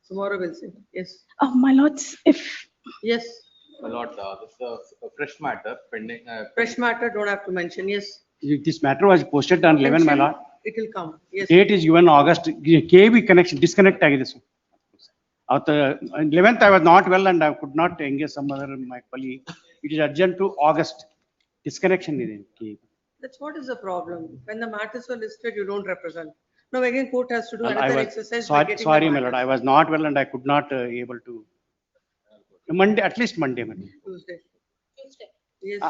Tomorrow we'll see. Yes. My lords, if Yes. My lord, this is a fresh matter pending. Fresh matter, don't have to mention. Yes. This matter was posted on 11, my lord. It will come. Yes. Date is given August. KB connection disconnect agide sir. After 11th, I was not well and I could not engage some other my colleague. It is urgent to August. Disconnection is in. That's what is the problem. When the matters were listed, you don't represent. Now again, court has to do I another was exercise. by getting the sorry, my lord. matters. I was not well and I could not able to. Monday, at least Monday. Tuesday. Yes.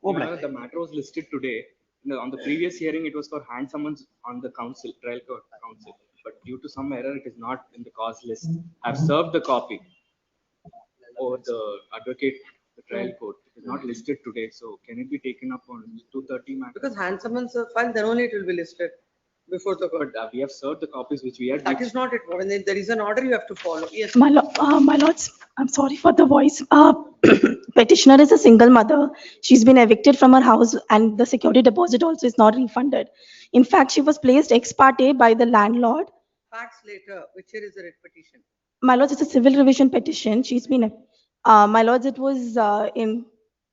The matter was listed today. On the previous hearing, it was for hand summons on the council, trial court council. But due to some error, it is not in the cause list. I've served the copy over the advocate, the trial court. It is not listed today. So can it be taken up on 2:30 matter? Because hand summons are filed, then only it will be listed before the court. But we have served the copies which we had. That is not it. When there is an order, you have to follow. Yes. my lords, I'm sorry for the voice. Petitioner is a single mother. She's been evicted from her house and the security deposit also is not refunded. In fact, she was placed ex parte by the landlord. Facts later. Which here is the writ petition? My lords, it's a civil revision petition. She's been, my lords, it was I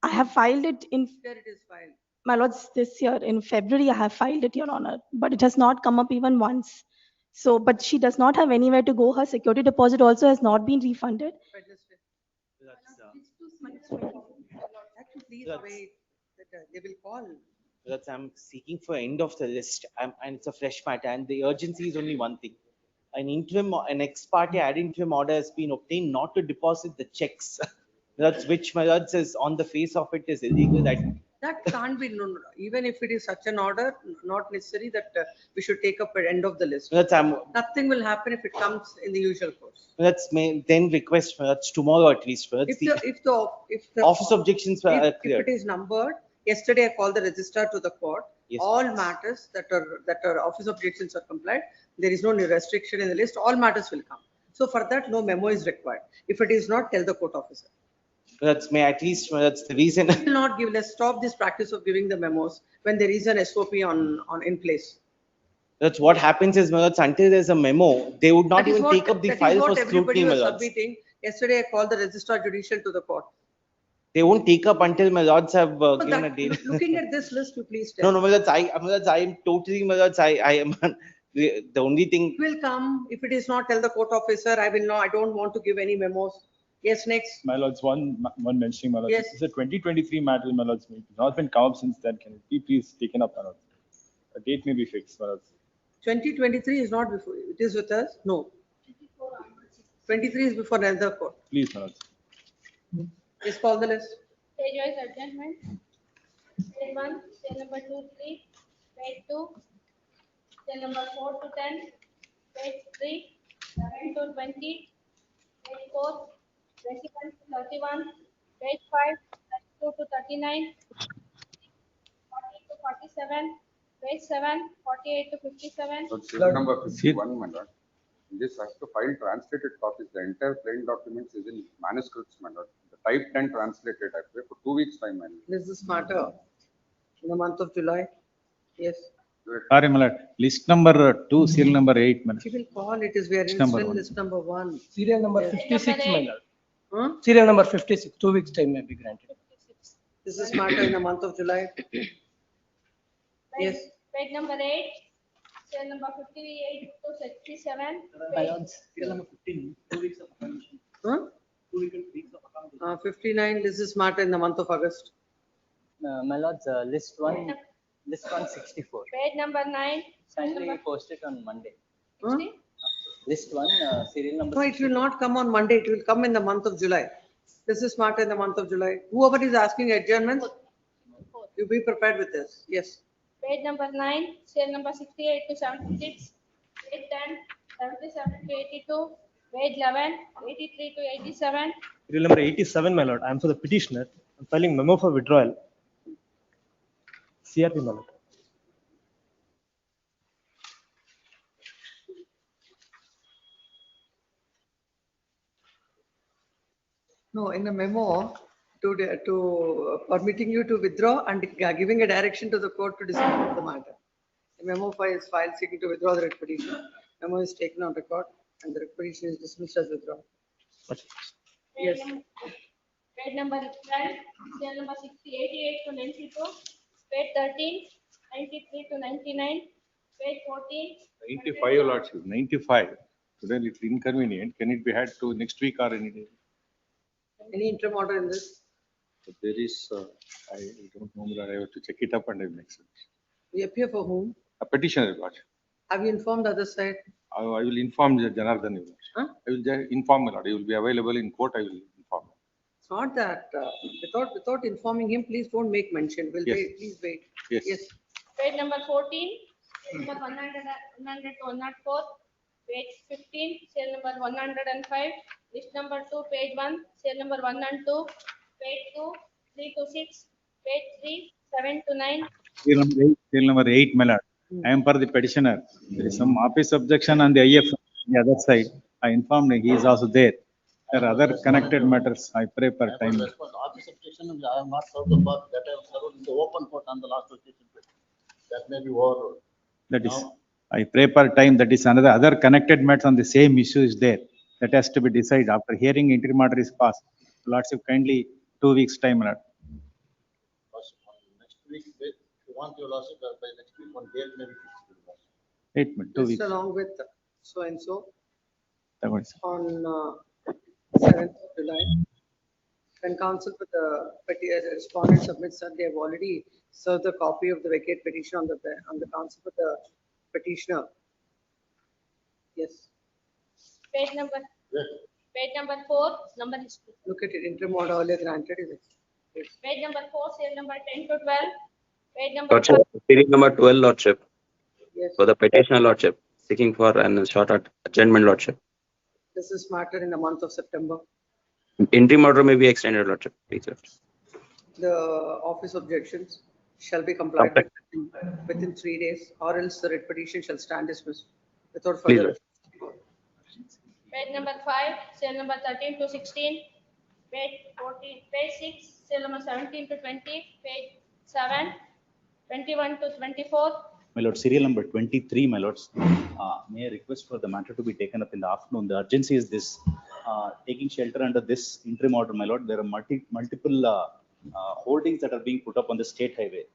have filed it in, Here it is filed. my lords, this year in February, I have filed it, Your Honor, but it has not come up even once. So, but she does not have anywhere to go. Her security deposit also has not been refunded. Register. That's, Please That's- wait. They will call. that's I'm seeking for end of the list, and it's a fresh matter, and the urgency is only one thing. An ex parte ad interim order has been obtained not to deposit the checks. That's which, my lord, says on the face of it is illegal. That can't be, no. Even if it is such an order, not necessary that we should take up at end of the list. Nothing will happen if it comes in the usual course. Then request, that's tomorrow at least. If the Office objections were if cleared. it is numbered, yesterday I called the registrar to the court. Yes, All ma'am. matters that are office objections are complied. There is no restriction in the list. All matters will come. So for that, no memo is required. If it is not, tell the court officer. That's the reason. We will not give, let's stop this practice of giving the memos when there is an SOP in place. That's what happens is, my lords, until there's a memo, they would not That is even what- take up the that is file what for everybody scrutiny, my was lords. submitting. Yesterday, I called the registrar judicial to the court. They won't take up until my lords have So given a that- date. Looking at this list, you please tell. No, my lords, I am totally, my lords, I am, the only thing, It will come. If it is not, tell the court officer. I will not, I don't want to give any memos. Yes, next. My lords, one mentioning, my lords. Yes. This is a 2023 matter, my lords. It has not been come up since then. Can it be please taken up, my lords? A date may be fixed, my lords. 2023 is not before, it is with us? No. 23 is before another court. Please, my lords. Please call the list. Stage-wise adjournment. Stage 1, stage number 2, 3, stage 2, stage number 4 to 10, stage 3, 11 to 20, stage 4, 21 to 31, stage 5, 32 to 39, 40 to 47, stage 7, 48 to 57. Serial number 51, my lord. This has to file translated copies. The entire plain documents is in manuscripts, my lord. The typed and translated, I pray for 2 weeks time, my lord. This is matter in the month of July. Yes. Sorry, my lord. List number 2, serial number 8, my lord. She will call it is, we are in Number still one. list number 1. Serial number Yes. 56, my lord. Huh? Serial number 56, 2 weeks time may be granted. This is matter in the month of July. Yes. Page number 8, stage number 58 to 67. My lord, serial number 15, 2 weeks of accommodation. Huh? 2 weeks of accommodation. 59, this is matter in the month of August. My lords, list 164. Page number 9. Kindly post it on Monday. Huh? List 1, serial number. No, it will not come on Monday. It will come in the month of July. This is smarter in the month of July. Whoever is asking adjournments, you be prepared with this. Yes. Page number 9, serial number 68 to 76, page 10, 77 to 82, page 11, 83 to 87, Serial number 87, my lord. I am for the petitioner. I'm filing memo for withdrawal. CRP, my lord. No, in a memo to permitting you to withdraw and giving a direction to the court to dismiss the matter. The memo is filed seeking to withdraw the writ petition. Memo is taken on record and the writ petition is dismissed as withdrawn. Yes. page number 12, serial number 88 to 92, page 13, 93 to 99, page 14. 95, your lordship, 95. Today it's inconvenient. Can it be had to next week or any day? Any interim order in this? There is, I don't know, but I have to check it up and I will next. We appear for whom? A petitioner, your lordship. Have you informed the other side? I will inform the Janardhan, your lordship. Huh? I will inform, my lord. He will be available in court. I will inform. It's not that, without informing him, please don't make mention. Will Yes. wait, please wait. Yes. Yes. Page number 14, serial number 100 to 104, page 15, serial number 105, list number 2, page 1, serial number 1 and 2, page 2, 3 to 6, page 3, 7 to 9. Serial number 8, my lord. I am for the petitioner. There is some office objection on the IF on the other side. I informed him, he is also there. There are other connected matters. I pray for time. Office objection, I have not served the part that I have served in the open court on the last occasion. That may be overruled. That is, I pray for time. That is another other connected matters on the same issue is there. That has to be decided after hearing interim order is passed. Lordship kindly 2 weeks time, my lord. Next week, if you want your lordship, by next week, one date may be fixed. 8 months, 2 Just weeks. along with so and so That was- on 7th of July. When counsel for the respondent submits that they have already served the copy of the vacate petition on the counsel for the petitioner. Yes, Page number 4, number history. look at it, interim order earlier granted is it? Yes. Page number 4, serial number 10 to 12, page number Lordship, serial number 12, Lordship, Yes, for the petitioner, Lordship, seeking for an short adjournment, Lordship. this is matter in the month of September. Interim order may be extended, Lordship. Please, Lordship. The office objections shall be complied with within 3 days or else the writ petition shall stand dismissed without Please, further. Lord. Page number 5, serial number 13 to 16, page 14, page 6, serial number 17 to 20, page 7, 21 to 24. My lord, serial number 23, my lords. May I request for the matter to be taken up in the afternoon? The urgency is this, taking shelter under this interim order, my lord. There are multiple holdings that are being put up on the state highway.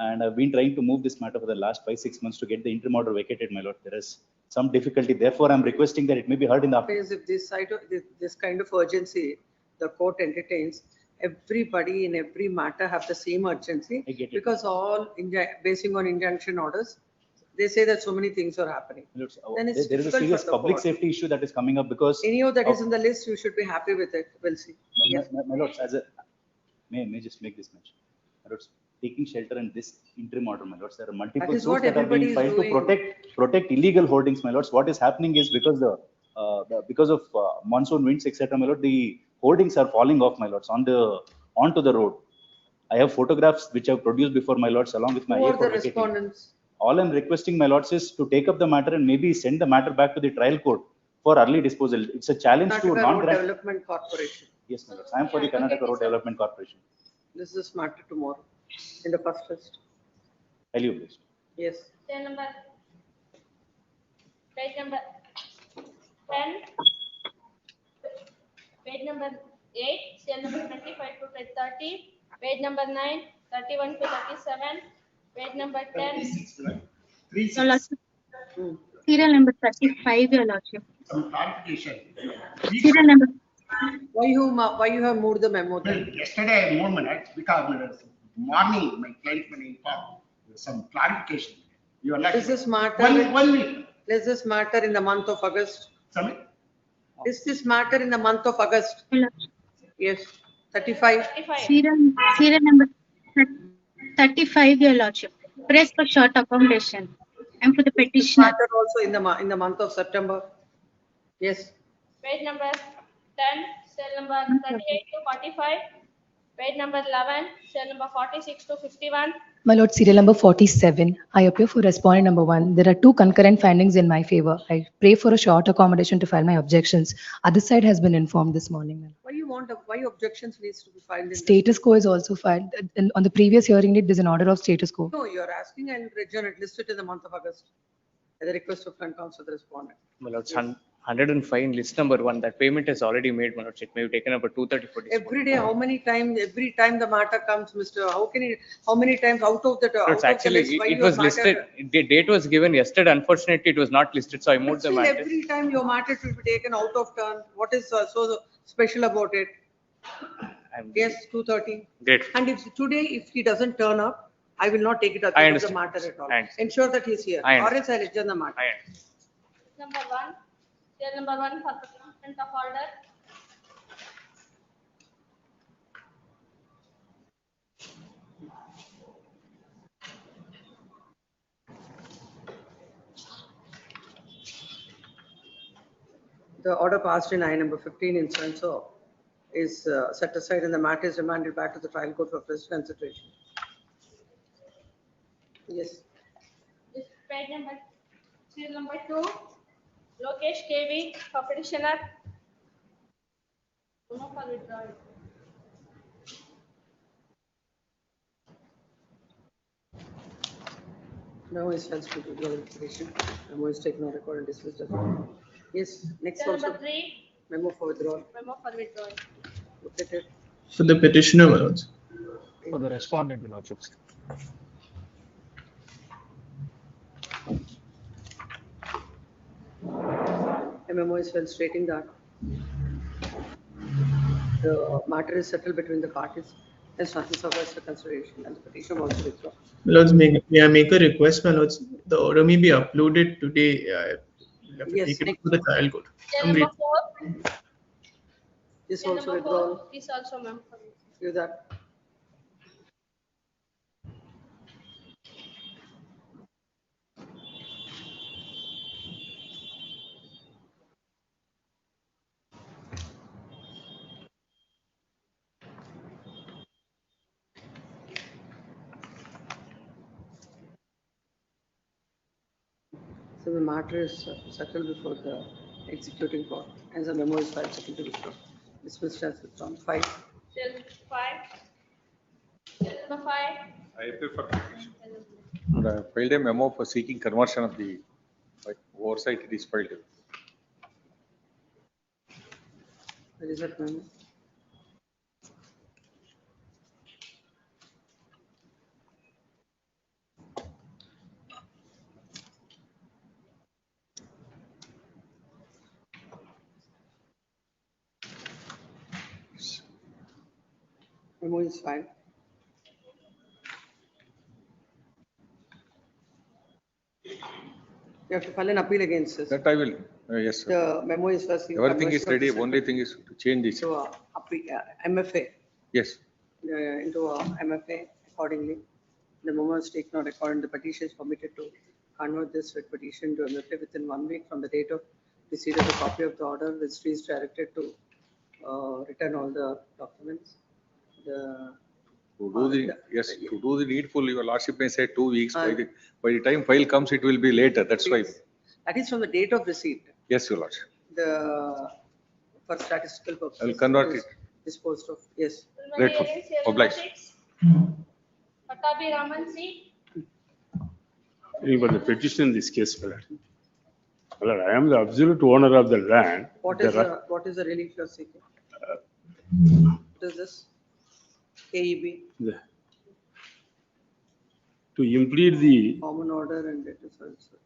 And I've been trying to move this matter for the last 5-6 months to get the interim order vacated, my lord. There is some difficulty. Therefore, I'm requesting that it may be heard in the afternoon. If this kind of urgency, the court entertains, everybody in every matter have the same urgency. I get it. Because all basing on injunction orders, they say that so many things are happening. My lords, Then it's there is a difficult serious for the public court. safety issue that is coming up because. Any of that is of- in the list, you should be happy with it. We'll see. Yes. My lords, may just make this mention. My lords, taking shelter in this interim order, my lords, there are multiple is suits what that are being everybody is filed to doing. protect illegal holdings, my lords. What is happening is because because of monsoon winds, etc., my lord, the holdings are falling off, my lords, onto the road. I have photographs which I've produced before, my lords, along with my Who A are for the vacating. respondents? All I'm requesting, my lords, is to take up the matter and maybe send the matter back to the trial court for early disposal. It's a challenge to Karnataka Road non-grant. Development Corporation. Yes, my lords. I am for the Karnataka Road Development Corporation. This is matter tomorrow in the first list. Highly obliged. Yes. Serial number, page number 10, page number 8, serial number 25 to 30, page number 9, 31 to 37, page number 10. Your Lordship. Serial number 35, Your Lordship. Some clarification. Serial number. Why you have moved the memo then? Yesterday I moved minutes because morning my client when informed some clarification. You are not. Is this matter? One week. Is this matter in the month of August? Sorry? Is this matter in the month of August? Your Lordship. Yes, 35. Serial number 35, Your Lordship. Press for short accommodation. I'm for the petitioner. Matter also in the month of September. Yes. Page number 10, cell number 38 to 45. Page number 11, cell number 46 to 51. My lord, serial number 47. I appear for respondent number 1. There are two concurrent findings in my favor. I pray for a short accommodation to file my objections. Other side has been informed this morning. ma'am. Why objections needs to be filed in? Status quo is also filed. On the previous hearing date, there's an order of status quo. No, you're asking and Region listed in the month of August. At the request of front counsel, the respondent. My lords, 105 in list number 1, that payment is already made, my lords. It may be taken up at 234 days. Every day, every time the matter comes, Mr. How many times out of the, Lords, actually, it was listed, the date was given yesterday. Unfortunately, it was not listed, so I moved the Still, matter. every time your matter will be taken out of turn. What is so special about it? Yes, 2:30. Grateful. And if he doesn't turn up, I will not take it up I as the understand. matter at all. I understand. Ensure that he's here, I or else I'll adjourn the matter. Number 1, cell number 1 for pronouncement of order. The order passed in I number 15 in so is set aside and the matter is remanded back to the trial court for fresh consideration. Yes. This page number, serial number 2, Lokesh KV for petitioner. No for withdrawal. Now is held to withdraw the petition. Memo is taken on record and dismissed as well. Yes, next Cell also. number 3, Memo for withdrawal. memo for withdrawal. Look at it. For the petitioner, my lords. For the respondent, Your Lordship. A memo is held stating that the matter is settled between the parties. There's nothing suffice for consideration and the petition was withdrawn. My lords, may I make a request, my lords? The order may be uploaded today. We'll have to Yes, take it to the trial court. Cell I'm number ready. 4. This Cell also number withdrawn. 4 is also memo for withdrawal. Do that. So the matter is settled before the executing court. As a memo is filed, second to withdraw. Dismissed as withdrawn. 5. Cell 5. Cell number 5. I appeal for petition. And I filed a memo for seeking conversion of the oversight it is filed. Where is that memo? Memo is filed. You have to file an appeal against this. That I will, yes, sir. The memo is first. Everything is ready, only thing is to change this. To MFA. Yes. Into MFA accordingly. The memo is taken on record and the petition is permitted to convert this petition to MFA within 1 week from the date of receipt of the copy of the order. Registry is directed to return all the documents. To do the needful, your lordship may say 2 weeks. By the time file comes, it will be later. That's why. That is from the date of receipt. Yes, your lordship. For statistical purposes. I will convert it. Disposed of, yes. Grateful. Obliged. Patabi Raman C. But the petition in this case, my lord. My lord, I am the absolute owner of the land. What is the relief you are seeking? What is this? KEB. To implement the Common order and it is also.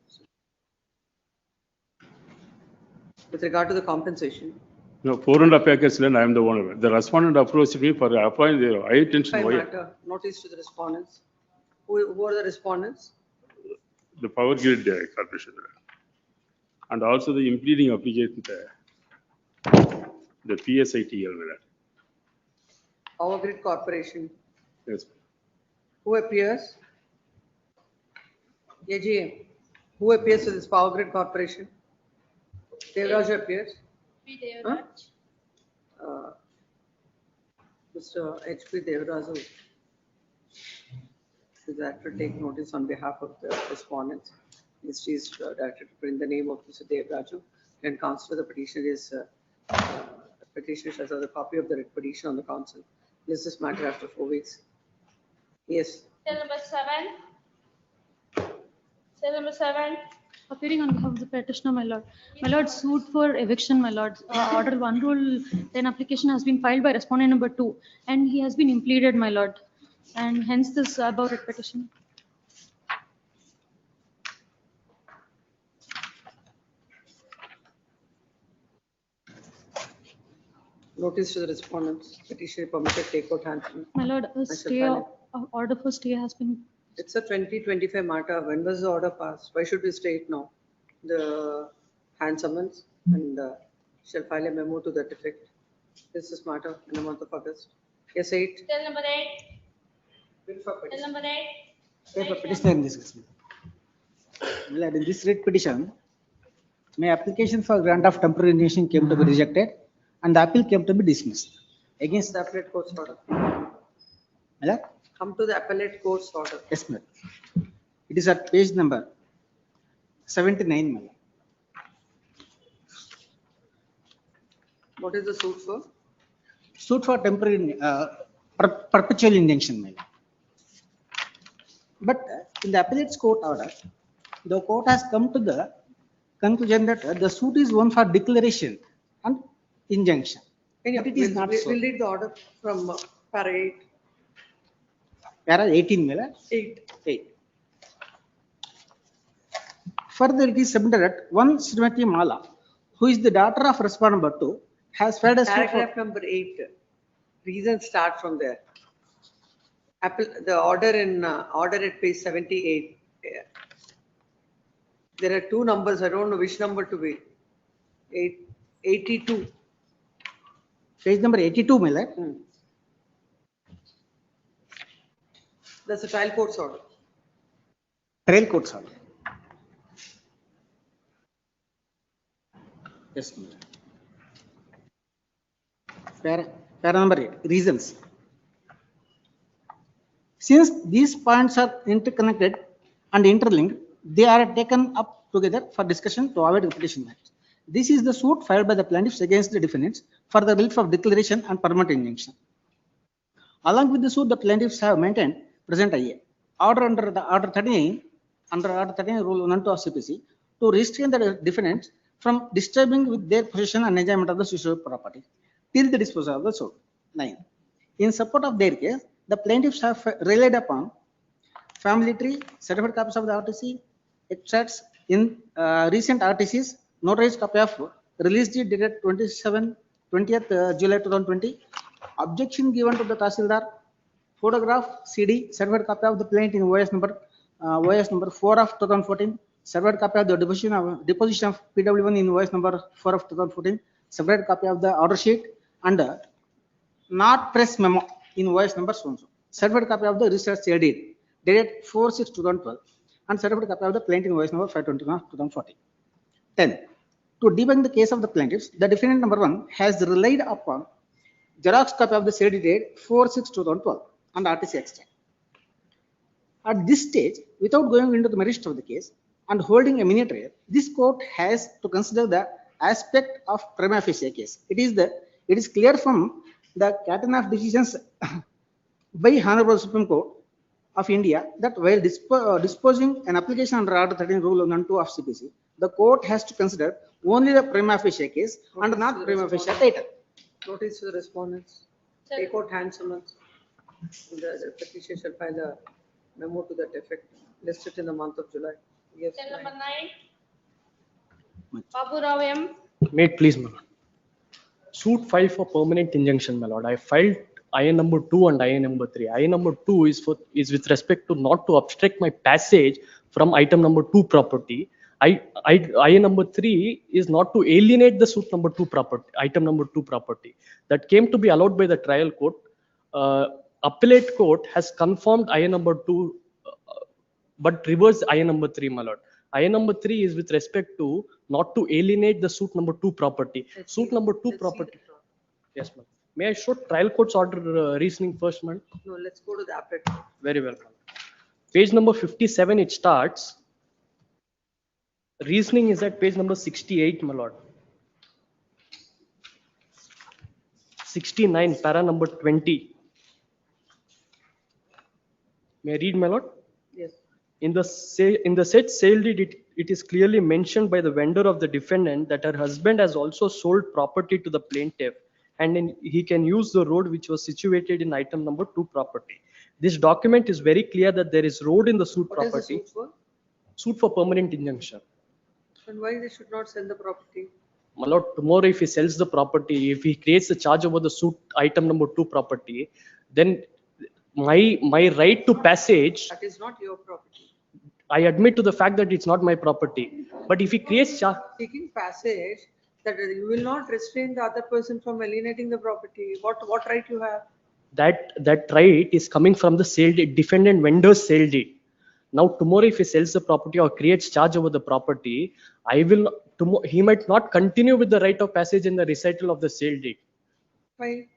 With regard to the compensation. no 4.5 acres land, I am the owner. The respondent approached me for appoint the high tension By wire. matter, notice to the respondents. Who are the respondents? The power grid corporation. And also the implementing application, the PSITL. Power Grid Corporation. Yes. Who appears? AGM. Who appears to this Power Grid Corporation? Devraj appears. P. Devraj. Uh, Mr. H.P. Devraju is asked to take notice on behalf of the respondents. List is directed to print the name of Mr. Devraju and consider the petitioner is petitioner shall have the copy of the writ petition on the council. List this matter after 4 weeks. Yes. Cell number 7. Cell number 7. Appearing on behalf of the petitioner, my lord. My lord, suit for eviction, my lord. Order 1 Rule 10 application has been filed by respondent number 2 and he has been impleaded, my lord. And hence this above writ petition. Notice to the respondents. Petitioner permitted take out handsome. My lord, I a shall stay, file order for stay has been, It's a 2025 matter. When was the order passed? Why should we stay it now? The hand summons and shall file a memo to that effect. This is matter in the month of August. Yes, 8. Cell number 8. Cell number 8. For petitioner in this case. My lord, in this writ petition, my application for grant of temporary injunction came to be rejected and the appeal came to be dismissed. Against The appellate court's order. my lord? Come to the appellate court's order. Yes, ma'am. It is at page number 79, ma'am. What is the suit for? Suit for temporary, perpetual injunction, ma'am. But in the appellate court order, the court has come to the conclusion that the suit is one for declaration and injunction. Anyhow, But it is we'll, not we'll so. we'll read the order from para 8. Para 18, my lord. 8. 8. Further, it is submitted that one Srimati Mala, who is the daughter of respondent number 2, has filed a suit for Paragraph number 8. Reasons start from there. The order in order at page 78. There are 2 numbers. I don't know which number to be. 82. page number 82, my lord. That's the trial court's order. Trial court's order. Yes, ma'am. Para number 8, reasons. Since these points are interconnected and interlinked, they are taken up together for discussion to avoid repetition matters. This is the suit filed by the plaintiffs against the defendants for the relief of declaration and permanent injunction. Along with the suit, the plaintiffs have maintained present IA. Order under the Order 39, under Order 39 Rule 1 and 2 of CPC, to restrain the defendants from disturbing with their possession and enjoyment of the social property till the disposal of the suit. 9. In support of their case, the plaintiffs have relied upon family tree, certified copies of the RTC, extracts in recent RTCs, notarized copy of release date dated 20th July 2020, objection given to the Tahsildar, photograph, CD, certified copy of the plaintiff in OS number 4 of 2014, certified copy of the deposition of PW1 in OS number 4 of 2014, separate copy of the order sheet and not press memo in OS number so and so, certified copy of the registered sale deed dated 4/6/2012 and certified copy of the plaintiff in OS number 521 of 2014. 10. To debunk the case of the plaintiffs, the defendant number 1 has relied upon Xerox copy of the sale deed dated 4/6/2012 and RTC extract. At this stage, without going into the merits of the case and holding a mini trial, this court has to consider the aspect of prima facie case. It is clear from the category of decisions by Honorable Supreme Court of India that while disposing an application under Order 13 Rule 1 and 2 of CPC, the court has to consider only the prima facie case and not prima facie title. Notice to the respondents. Take out hand summons. The petition shall file a memo to that effect. Listed in the month of July. Yes. Cell number 9. Babu Rao M. Mate, please, my lord. Suit filed for permanent injunction, my lord. I filed IA number 2 and IA number 3. IA number 2 is with respect to not to obstruct my passage from item number 2 property. IA number 3 is not to alienate the suit number 2 property, item number 2 property. That came to be allowed by the trial court appellate court has confirmed IA number 2, but reversed IA number 3, my lord. IA number 3 is with respect to not to alienate the suit number 2 property. Suit number 2 property. Yes, ma'am. May I show trial court's order reasoning first, ma'am? No, let's go to the appellate. Very well, ma'am. Page number 57, it starts. Reasoning is at page number 68, my lord. 69, para number 20. May I read, my lord? Yes. In the said sale deed, it is clearly mentioned by the vendor of the defendant that her husband has also sold property to the plaintiff, and he can use the road which was situated in item number 2 property. This document is very clear that there is road in the suit What is the property. suit for? Suit for permanent injunction. And why they should not sell the property? My lord, tomorrow if he sells the property, if he creates a charge over the suit item number 2 property, then my right to passage, That is not your property. I admit to the fact that it's not my property. But if he creates charge, Seeking passage, that you will not restrain the other person from alienating the property. What right you have? that right is coming from the sale deed, defendant vendor's sale deed. Now tomorrow if he sells the property or creates charge over the property, he might not continue with the right of passage in the recital of the sale deed. Why?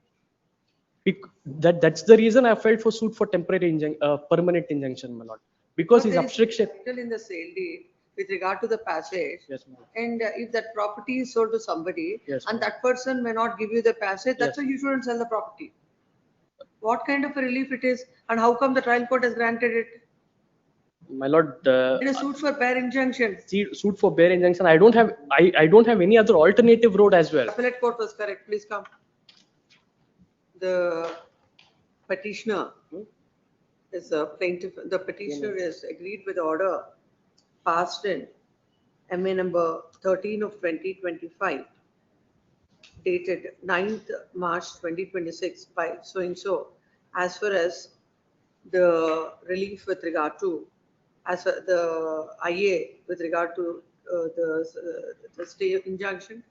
That's the reason I filed for suit for temporary permanent injunction, my lord. Because his there is obstruction. title in the sale deed with regard to the passage. Yes, ma'am. And if that property is sold to somebody, Yes, and ma'am. that person may not give you the passage, that's Yes. why you shouldn't sell the property. What kind of a relief it is, and how come the trial court has granted it? My lord, It is suit for bare injunction. suit for bare injunction. I don't have any other alternative road as well. Appellate court was correct. Please come. The petitioner is a plaintiff. The petitioner is agreed with the order passed in MA number 13 of 2025, dated 9th March 2026 by so and so, as far as the relief with regard to, as the IA with regard to the stay of injunction,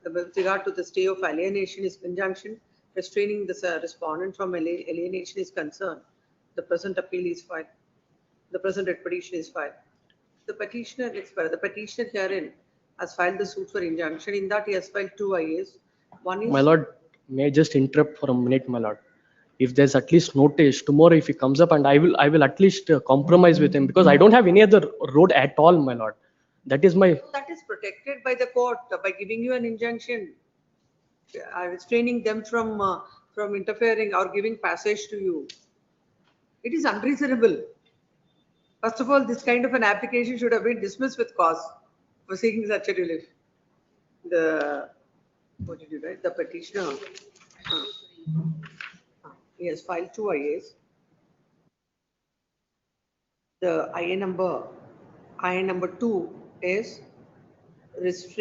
with regard to the stay of alienation is conjunction, restraining the respondent from alienation is concerned. The present appeal is filed. The present petition is filed. The petitioner herein has filed the suit for injunction. In that he has filed 2 IAs. One is My lord, may I just interrupt for a minute, my lord? If there's at least notice tomorrow, if he comes up, and I will at least compromise with him, because I don't have any other road at all, my lord. That is my. that is protected by the court by giving you an injunction, restraining them from interfering or giving passage to you. It is unreasonable. First of all, this kind of an application should have been dismissed with cause for seeking such a relief. What did you write? The petitioner. He has filed 2 IAs. The IA number 2 is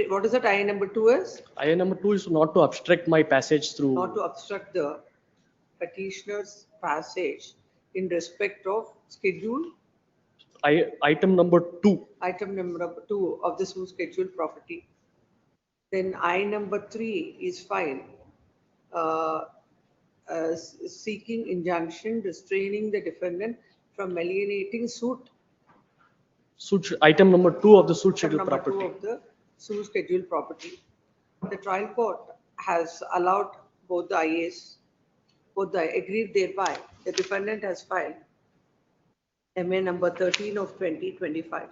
what is that IA number 2 is? IA number 2 is not to obstruct my passage through. Not to obstruct the petitioner's passage in respect of schedule. Item number 2. Item number 2 of the suit scheduled property. Then I number 3 is filed seeking injunction restraining the defendant from alienating suit. Item number 2 of the suit scheduled Number property. 2 of the suit scheduled property. The trial court has allowed both the IAs, agreed thereby. The defendant has filed MA number 13 of 2025.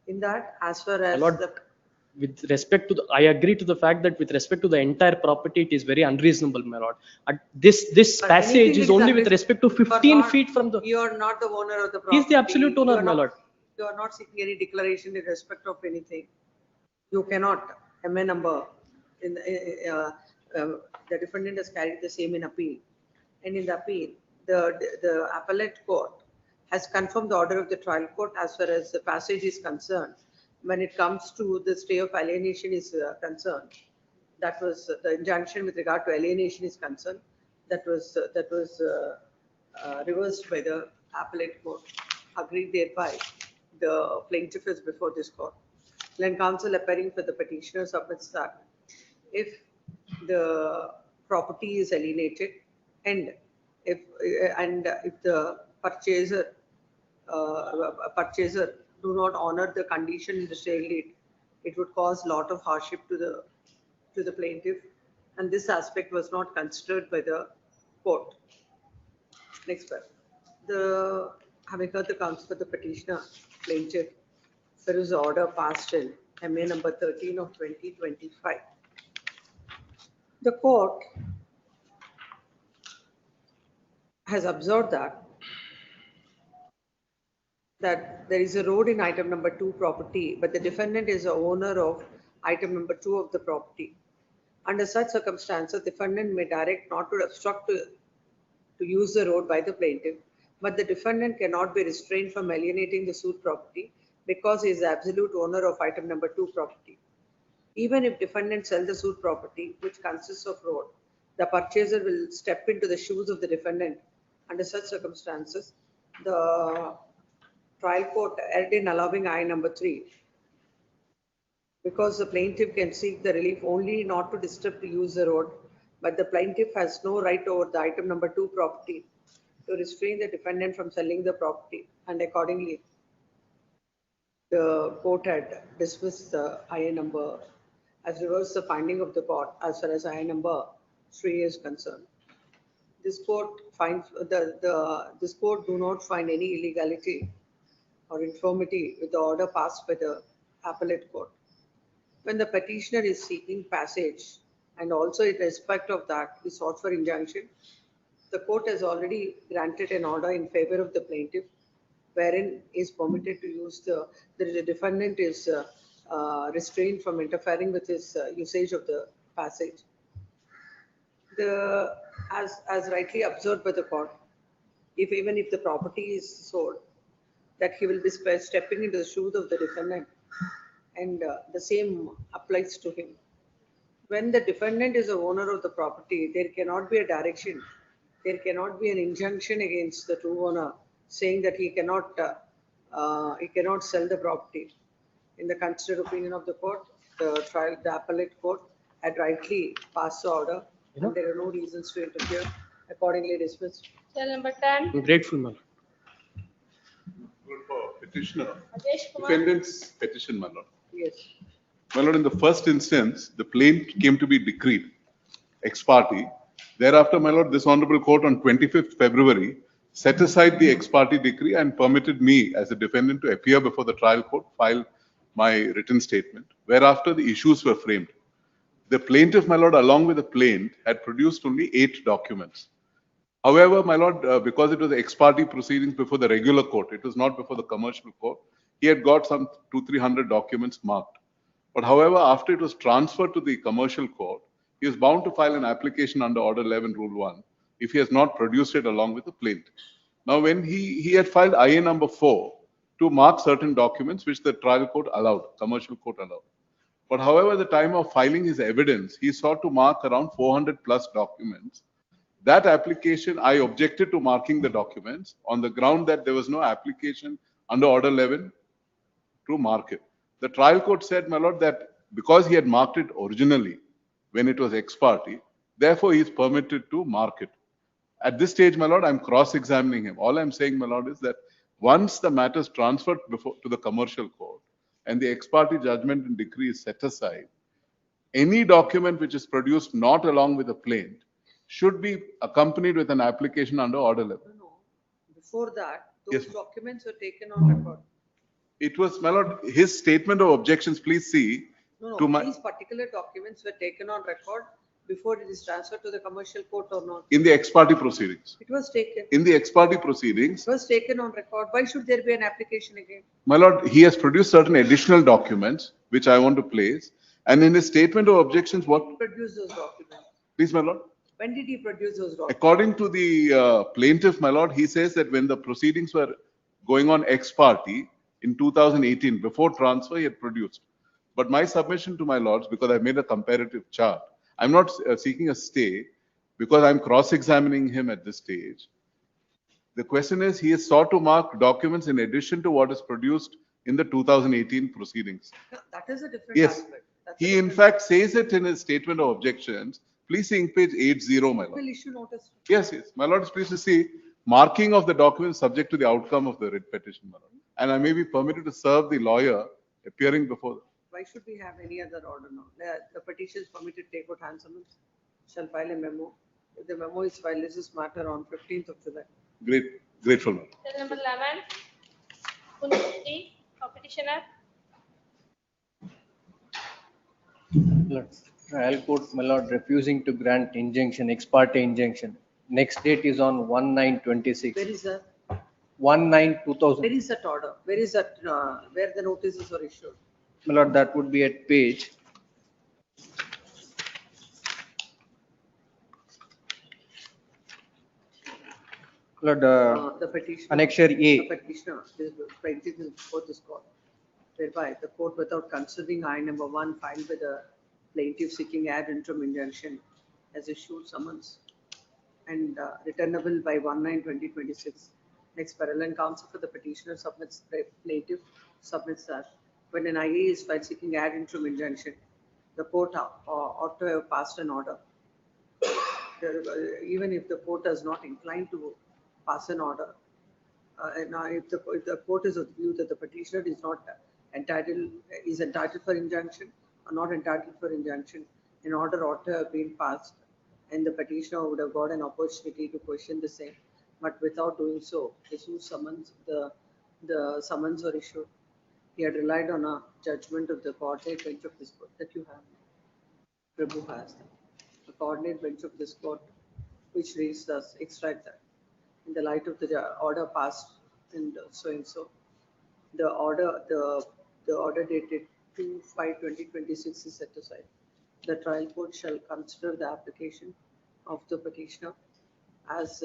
In that, as far as Lord, with respect to the, I agree to the fact that with respect to the entire property, it is very unreasonable, my lord. This But passage anything is it only with unreasonable. respect to 15 feet from the. You are not the owner of the property. He's the absolute owner, my lord. You are not seeking any declaration in respect of anything. You cannot. MA number in the defendant has carried the same in appeal, and in the appeal, the appellate court has confirmed the order of the trial court as far as the passage is concerned. When it comes to the stay of alienation is concerned, that was the injunction with regard to alienation is concerned. That was reversed by the appellate court. Agreed thereby, the plaintiff is before this court. Land counsel appearing for the petitioner submits that if the property is alienated and if the purchaser do not honor the condition in the sale deed, it would cause lot of hardship to the plaintiff, and this aspect was not considered by the court. Next part. Having heard the counsel for the petitioner plaintiff, there is order passed in MA number 13 of 2025. The court has observed that there is a road in item number 2 property, but the defendant is the owner of item number 2 of the property. Under such circumstances, the defendant may direct not to obstruct to use the road by the plaintiff, but the defendant cannot be restrained from alienating the suit property because he is the absolute owner of item number 2 property. Even if defendant sells the suit property, which consists of road, the purchaser will step into the shoes of the defendant. Under such circumstances, the trial court erred in allowing I number 3 because the plaintiff can seek the relief only not to disturb to use the road, but the plaintiff has no right over the item number 2 property to restrain the defendant from selling the property, and accordingly, the court had dismissed the IA number, has reversed the finding of the court as far as IA number 3 is concerned. This court finds this court do not find any illegality or infirmity with the order passed by the appellate court. When the petitioner is seeking passage and also in respect of that is sought for injunction, the court has already granted an order in favor of the plaintiff, wherein is permitted to use the defendant is restrained from interfering with his usage of the passage. As rightly observed by the court, even if the property is sold, that he will be stepping into the shoes of the defendant, and the same applies to him. When the defendant is the owner of the property, there cannot be a direction, there cannot be an injunction against the true owner saying that he cannot sell the property. In the considered opinion of the court, the appellate court had rightly passed the order, and there are no reasons to interfere. Accordingly dismissed. Cell number 10. I'm grateful, ma'am. For petitioner, Adesh Kumar. defendant's petition, my lord. Yes. My lord, in the first instance, the plaint came to be decreed ex parte. Thereafter, my lord, this honorable court on 25th February set aside the ex parte decree and permitted me as a defendant to appear before the trial court, file my written statement, whereafter the issues were framed. The plaintiff, my lord, along with the plaint, had produced only 8 documents. However, my lord, because it was ex parte proceedings before the regular court, it was not before the commercial court, he had got some 200-300 documents marked. But however, after it was transferred to the commercial court, he is bound to file an application under Order 11, Rule 1, if he has not produced it along with the plaint. Now, when he had filed IA number 4 to mark certain documents which the trial court allowed, commercial court allowed. But however, at the time of filing his evidence, he sought to mark around 400 plus documents. That application, I objected to marking the documents on the ground that there was no application under Order 11 to mark it. The trial court said, my lord, that because he had marked it originally when it was ex parte, therefore he is permitted to mark it. At this stage, my lord, I'm cross-examining him. All I'm saying, my lord, is that once the matter is transferred to the commercial court and the ex parte judgment and decree is set aside, any document which is produced not along with the plaint should be accompanied with an application under Order 11. No. Before that, Yes, those ma'am. documents were taken on record. It was, my lord, his statement of objections, please see. No, these particular documents were taken on record before it is transferred to the commercial court or not? In the ex parte proceedings. It was taken. In the ex parte proceedings, It was taken on record. Why should there be an application again? my lord, he has produced certain additional documents which I want to place. And in his statement of objections, what? Produce those documents. Please, my lord. When did he produce those documents? According to the plaintiff, my lord, he says that when the proceedings were going on ex parte in 2018, before transfer, he had produced. But my submission to my lords, because I made a comparative chart, I'm not seeking a stay because I'm cross-examining him at this stage. The question is, he has sought to mark documents in addition to what is produced in the 2018 proceedings. No, that is a different Yes. aspect. That's He in fact says it in his statement of objections Please see page 80, my lord. Will issue notice. Yes, yes. My lord is pleased to see marking of the document subject to the outcome of the writ petition, my lord. And I may be permitted to serve the lawyer appearing before. Why should we have any other order now? The petition is permitted to take out hand summons, shall file a memo. If the memo is filed, this is matter on 15th of July. Grateful, my lord. Cell number 11, Punjati, for petitioner. Trial court, my lord, refusing to grant injunction, ex parte injunction. Next date is on 1/9/26. Where is that? 1/9/2000. Where is that order? Where is that, where the notices are issued? My lord, that would be at page. Lord, The petitioner. Annexure A. The petitioner is plaintiff is before this court, whereby the court, without considering I number 1 filed with the plaintiff seeking ad interim injunction, has issued summons and returnable by 1/9/2026. Next, parallel counsel for the petitioner submits, plaintiff submits that when an IA is filed seeking ad interim injunction, the court ought to have passed an order. Even if the court is not inclined to pass an order, now if the court is of the view that the petitioner is not entitled for injunction or not entitled for injunction, an order ought to have been passed, and the petitioner would have got an opportunity to question the same. But without doing so, the summons were issued. He had relied on a judgment of the coordinate bench of this court that you have. Prabhu has that. The coordinate bench of this court, which reads thus, extract that. In the light of the order passed and so and so, the order dated 2/5/2026 is set aside. The trial court shall consider the application of the petitioner as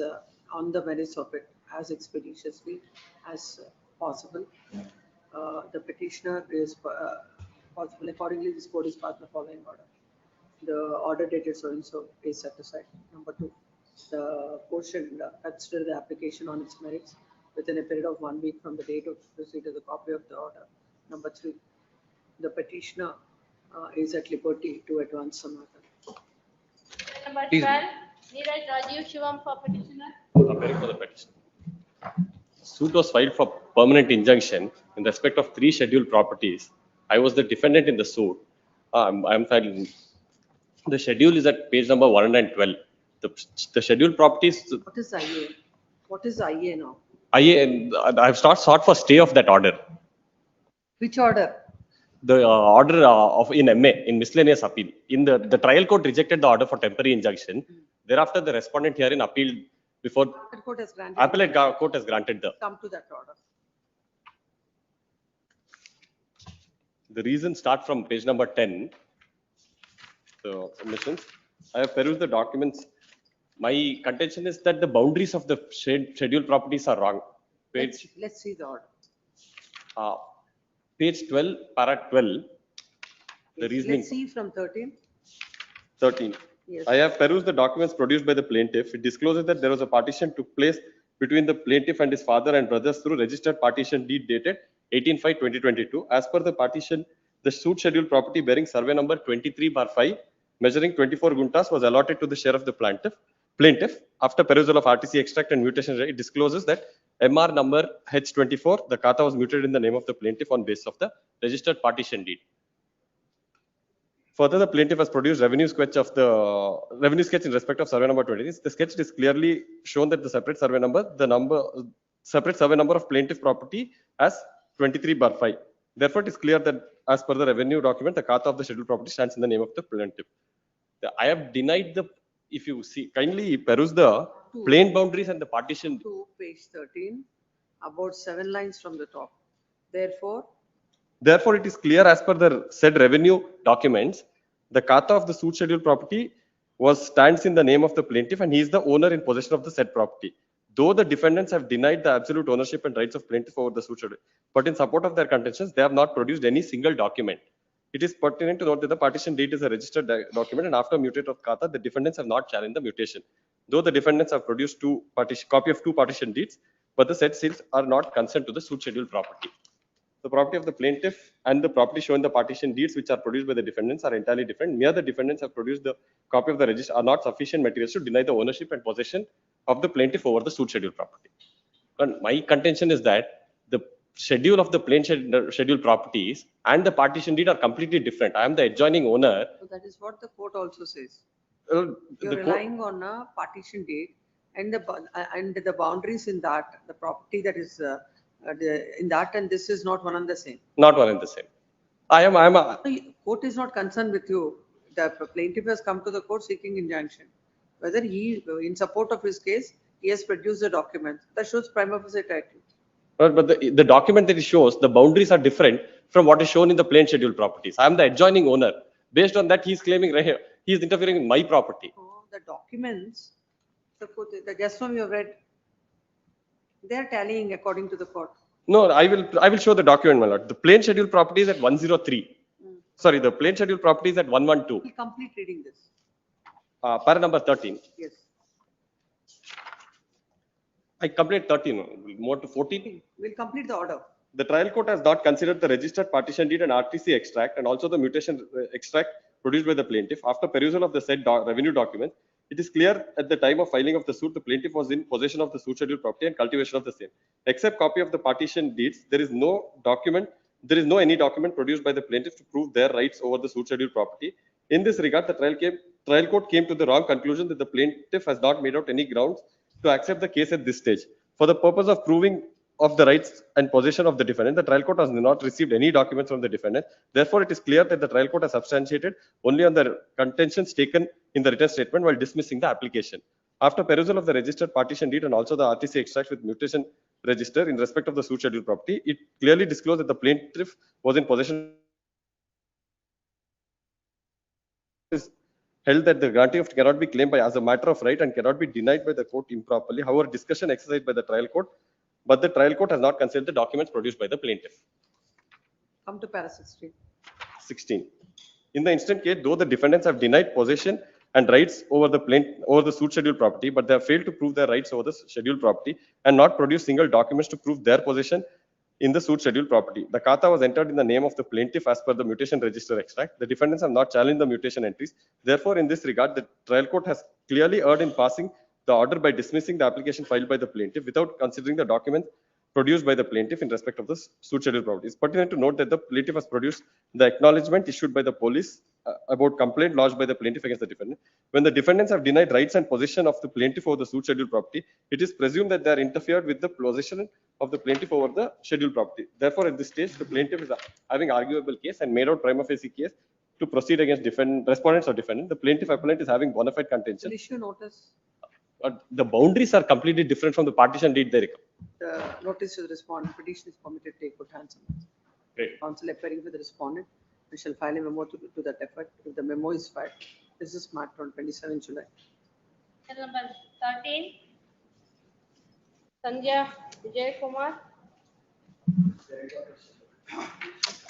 on the merits of it as expeditiously as possible. The petitioner is possible. Accordingly, this court is passed the following order. The order dated so and so is set aside. Number 2, the court shall consider the application on its merits within a period of 1 week from the date of receipt of the copy of the order. Number 3, the petitioner is at liberty to advance the matter. Number Please. 12, Neeraj Rajiv Shivam for petitioner. Appearing for the petition. Suit was filed for permanent injunction in respect of 3 scheduled properties. I was the defendant in the suit. I'm filing. The schedule is at page number 112. The scheduled properties. What is IA? What is IA now? I have sought for stay of that order. Which order? The order of in MA in miscellaneous appeal. In the trial court rejected the order for temporary injunction. Thereafter, the respondent herein appealed before. Court has granted. Appellate court has granted the. Come to that order. The reasons start from page number 10. So, submissions. I have perused the documents. My contention is that the boundaries of the scheduled properties are wrong. Let's see the order. Page 12, para 12. The reasoning. Let's see from 13. 13. Yes. I have perused the documents produced by the plaintiff. It discloses that there was a partition took place between the plaintiff and his father and brothers through registered partition deed dated 18/5/2022. As per the partition, the suit scheduled property bearing survey number 23/5, measuring 24 guntas, was allotted to the share of the plaintiff. After perusal of RTC extract and mutation, it discloses that MR number H24, the kata was muted in the name of the plaintiff on basis of the registered partition deed. Further, the plaintiff has produced revenue sketch in respect of survey number 20. The sketch is clearly shown that the separate survey number of plaintiff property as 23/5. Therefore, it is clear that as per the revenue document, the kata of the scheduled property stands in the name of the plaintiff. I have denied the. If you see, kindly peruse the plain boundaries and the partition. To page 13, about 7 lines from the top. Therefore, it is clear as per the said revenue documents, the kata of the suit scheduled property stands in the name of the plaintiff and he is the owner in possession of the said property. Though the defendants have denied the absolute ownership and rights of plaintiff over the suit schedule, but in support of their contentions, they have not produced any single document. It is pertinent to note that the partition deed is a registered document and after mutate of kata, the defendants have not challenged the mutation. Though the defendants have produced copy of 2 partition deeds, but the said seals are not concerned to the suit scheduled property. The property of the plaintiff and the property shown in the partition deeds which are produced by the defendants are entirely different. Mere the defendants have produced the copy of the register are not sufficient materials to deny the ownership and possession of the plaintiff over the suit schedule property. And my contention is that the schedule of the schedule properties and the partition deed are completely different. I am the adjoining owner. So that is what the court also says. The You're court- relying on a partition deed and the boundaries in that, the property that is in that, and this is not one and the same. Not one and the same. I am a, Court is not concerned with you. The plaintiff has come to the court seeking injunction. Whether he, in support of his case, he has produced the document that shows prima facie title. but the document that it shows, the boundaries are different from what is shown in the plain schedule properties. I am the adjoining owner. Based on that, he is claiming right here, he is interfering in my property. The documents, the just now you have read, they are tallying according to the court. No, I will show the document, my lord. The plain schedule property is at 103. Sorry, the plain schedule property is at 112. We'll complete reading this. Para number 13. Yes. I complete 13, more to 14. We'll complete the order. The trial court has not considered the registered partition deed and RTC extract and also the mutation extract produced by the plaintiff. After perusal of the said revenue document, it is clear at the time of filing of the suit, the plaintiff was in possession of the suit schedule property and cultivation of the same. Except copy of the partition deeds, there is no any document produced by the plaintiff to prove their rights over the suit schedule property. In this regard, the trial court came to the wrong conclusion that the plaintiff has not made out any grounds to accept the case at this stage. For the purpose of proving of the rights and possession of the defendant, the trial court has not received any documents from the defendant. Therefore, it is clear that the trial court has substantiated only on the contentions taken in the written statement while dismissing the application. After perusal of the registered partition deed and also the RTC extract with mutation register in respect of the suit schedule property, it clearly disclosed that the plaintiff was in possession. Is held that the grantee cannot be claimed by as a matter of right and cannot be denied by the court improperly. However, discussion exercised by the trial court, but the trial court has not considered the documents produced by the plaintiff. Come to para 16. 16. In the instant case, though the defendants have denied possession and rights over the suit schedule property, but they have failed to prove their rights over the schedule property and not produce single documents to prove their possession in the suit schedule property. The kata was entered in the name of the plaintiff as per the mutation register extract. The defendants have not challenged the mutation entries. Therefore, in this regard, the trial court has clearly erred in passing the order by dismissing the application filed by the plaintiff without considering the documents produced by the plaintiff in respect of the suit schedule property. It's pertinent to note that the plaintiff has produced the acknowledgement issued by the police about complaint lodged by the plaintiff against the defendant. When the defendants have denied rights and possession of the plaintiff over the suit schedule property, it is presumed that they are interfered with the possession of the plaintiff over the scheduled property. Therefore, at this stage, the plaintiff is having arguable case and made out prima facie case to proceed against respondents or defendant. The plaintiff appellant is having bona fide contention. Will issue notice. The boundaries are completely different from the partition deed they recover. The notice to the respondent, petition is permitted to take good hands on it. Great. Counsel appearing with the respondent, we shall file a memo to that effect. If the memo is filed, this is matter on 27 July. Number 13. Sandhya Vijay Kumar.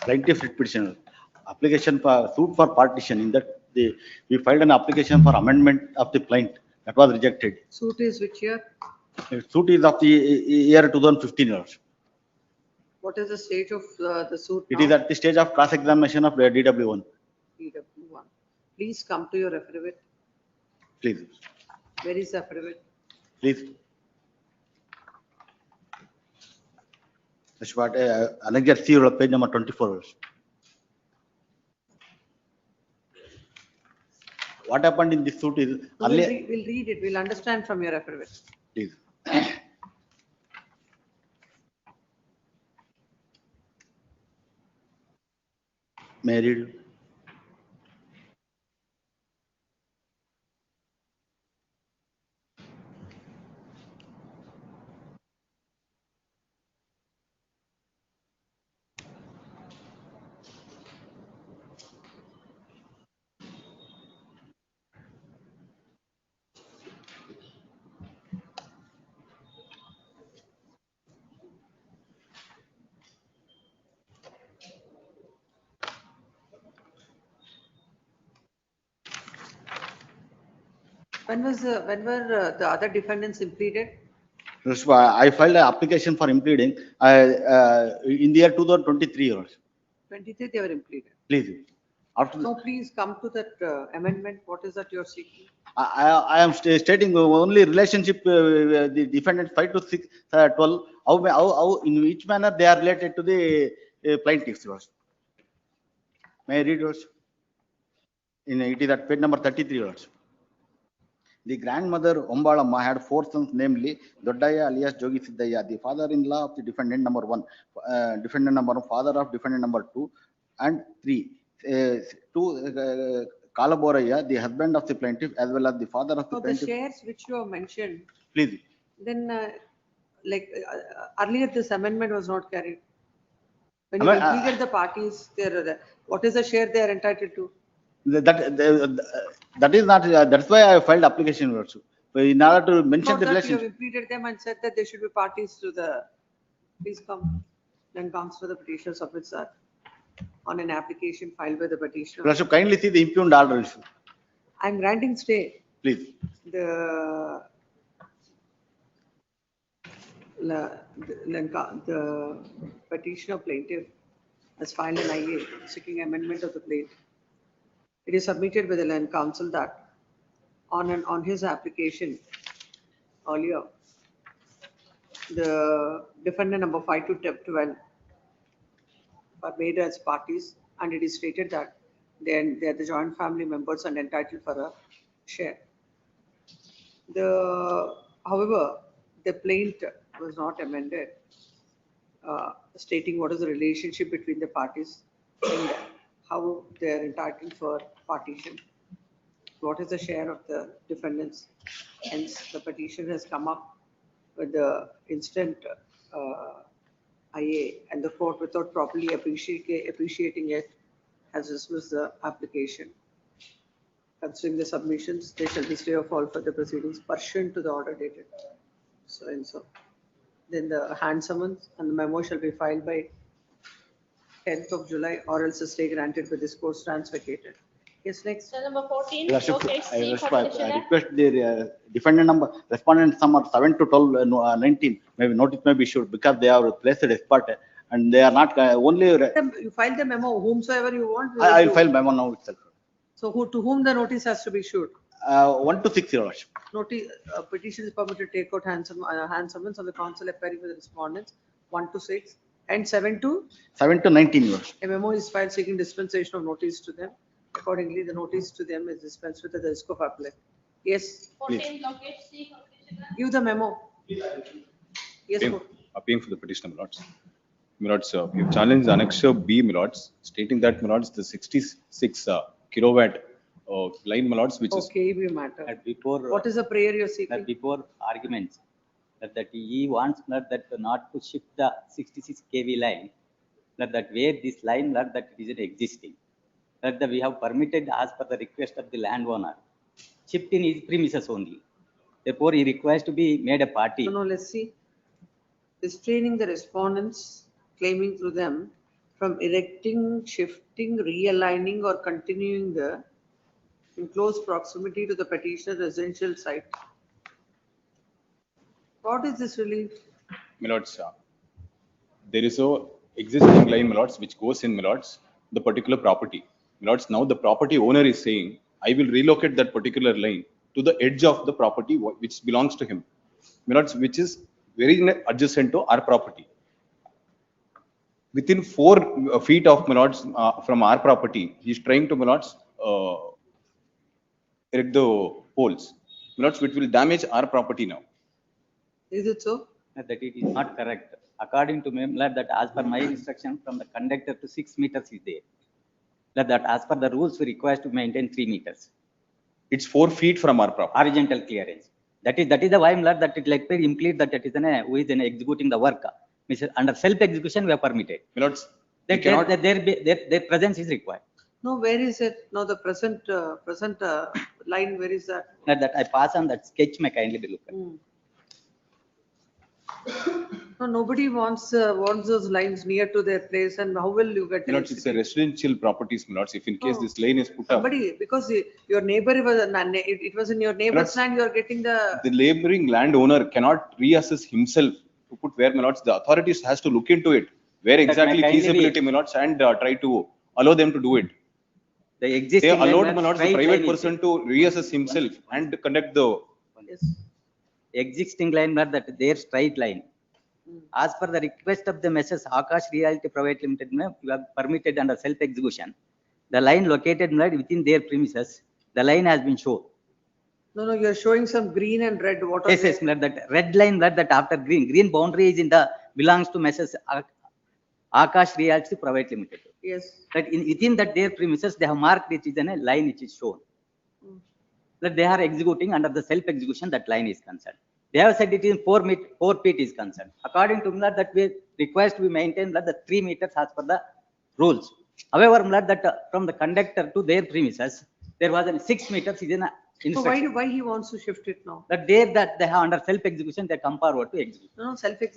Plaintiff writ petitioner, application for suit for partition. In that, we filed an application for amendment of the plaint that was rejected. Suit is which year? The suit is of the year 2015 years. What is the stage of the suit It now? is at the stage of cross examination of DW1. DW1. Please come to your affidavit. Please, Where is the affidavit? please. That's what annexure C, page number 24. What happened in this suit is We'll earlier. read it. We'll understand from your affidavit. Please. May I read? When were the other defendants impleaded? I filed an application for impleading in the year 2023. Your Worship. 23 they were implemented. Please. After No, please come to that amendment. What is that you're seeking? I am stating only relationship, the defendant 5 to 6, 12, how, in which manner they are related to the plaintiffs. Your Worship. May I read? Your Worship? It is at page number 33. Your Worship. The grandmother Ombalamma had 4 sons, namely Doddaya alias Jogi Siddhaya, the father-in-law of the defendant number 1, defendant number 1, father of defendant number 2 and 3. Kalaboraya, the husband of the plaintiff, as well as the father of the So the plaintiff. shares which you have mentioned, Please. then earlier this amendment was not carried. When you implemented the parties, what is the share they are entitled to? That is not, that's why I filed application also. In order to mention the You have relationship. implemented them and said that they should be parties to the, please come. Then comes to the petitioner submits that on an application filed by the petitioner. Worship, kindly see the impugned order. I'm granting stay. Please. The petitioner plaintiff has filed an IA seeking amendment of the plaintiff. It is submitted by the land council that on his application earlier, the defendant number 5 to 12 are made as parties, and it is stated that they are the joint family members and entitled for a share. However, the plaintiff was not amended, stating what is the relationship between the parties and how they are entitled for partition. What is the share of the defendants? Hence, the petition has come up with the instant IA, and the court, without properly appreciating it, has dismissed the application. Considering the submissions, they shall be stay or fall for the proceedings pursuant to the order dated so and so. Then the hand summons and the memo shall be filed by 10th of July, or else a stay granted with this court stands vacated. Yes, next. So number 14, Worship, Lokesh I C for petitioner. request the defendant number, respondent number 7 to 12, 19, maybe notice may be issued because they are placed expert and they are not only. You file the memo, whomsoever you want. I will file memo now itself. So to whom the notice has to be issued? 1 to 6, Your Worship. Notice, petition is permitted to take out hand summons on the counsel appearing with the respondents, 1 to 6, and 7 to? 7 to 19, Your Worship. A memo is filed seeking dispensation of notice to them. Accordingly, the notice to them is dispensed with at the risk of appellate. Yes? 14, Lokesh C for petitioner. Give the memo. Yes, court. Appealing for the petitioner, my lords. My lords, we have challenged Annexure B, my lords, stating that, my lords, the 66 kilowatt line, my lords, which is. Okay, we matter. Before. What is the prayer you're seeking? Before arguments, that he wants that not to shift the 66 kV line, that where this line that it isn't existing, that we have permitted as per the request of the landowner, shift in his premises only. Therefore, he requires to be made a party. No, let's see. Restraining the respondents, claiming through them from erecting, shifting, realigning, or continuing in close proximity to the petitioner's residential site. What is this relief? My lords, there is a existing line, my lords, which goes in, my lords, the particular property. My lords, now the property owner is saying, I will relocate that particular line to the edge of the property which belongs to him. My lords, which is very adjacent to our property. Within 4 feet of, my lords, from our property, he is trying to, my lords, erect the poles. My lords, which will damage our property now. Is it so? That it is not correct. According to me, that as per my instruction, from the conductor to 6 meters is there. That as per the rules, we require to maintain 3 meters. It's 4 feet from our property. Horizontal clearance. That is the why that it like implicate that it is who is executing the work. Under self-execution, we are permitted. My lords, their presence is required. No, where is it? No, the present line, where is that? That I pass on that sketch, may kindly be looked at. No, nobody wants those lines near to their place, and how will you get? My lords, it's a residential properties, my lords. If in case No. this lane is put up, Somebody, because your neighbor was, it was in your neighbor's Lords, land, you are getting the. the neighboring landowner cannot reassess himself to put where, my lords. The authorities has to look into it, where exactly kindly feasibility, my lords, and try to allow them to do it. The They existing line allowed, where my lords, the straight private line is person to reassess himself and conduct the. Yes. existing line where that their straight line. As per the request of the Messrs. Akash Realty Private Limited, you have permitted under self-execution. The line located within their premises, the line has been shown. No, you are showing some green and red. What are Yes, they? yes, that red line that after green boundary is in the belongs to Messrs. Akash Realty Private Limited. Yes. That within that their premises, they have marked it is a line which is shown. That they are executing under the self-execution, that line is concerned. They have said it is 4 feet is concerned. According to that we request we maintain that the 3 meters as per the rules. However, that from the conductor to their premises, there was a 6 meters is an So instruction. why he wants to shift it now? That they have under self-execution, they come forward to execute. No,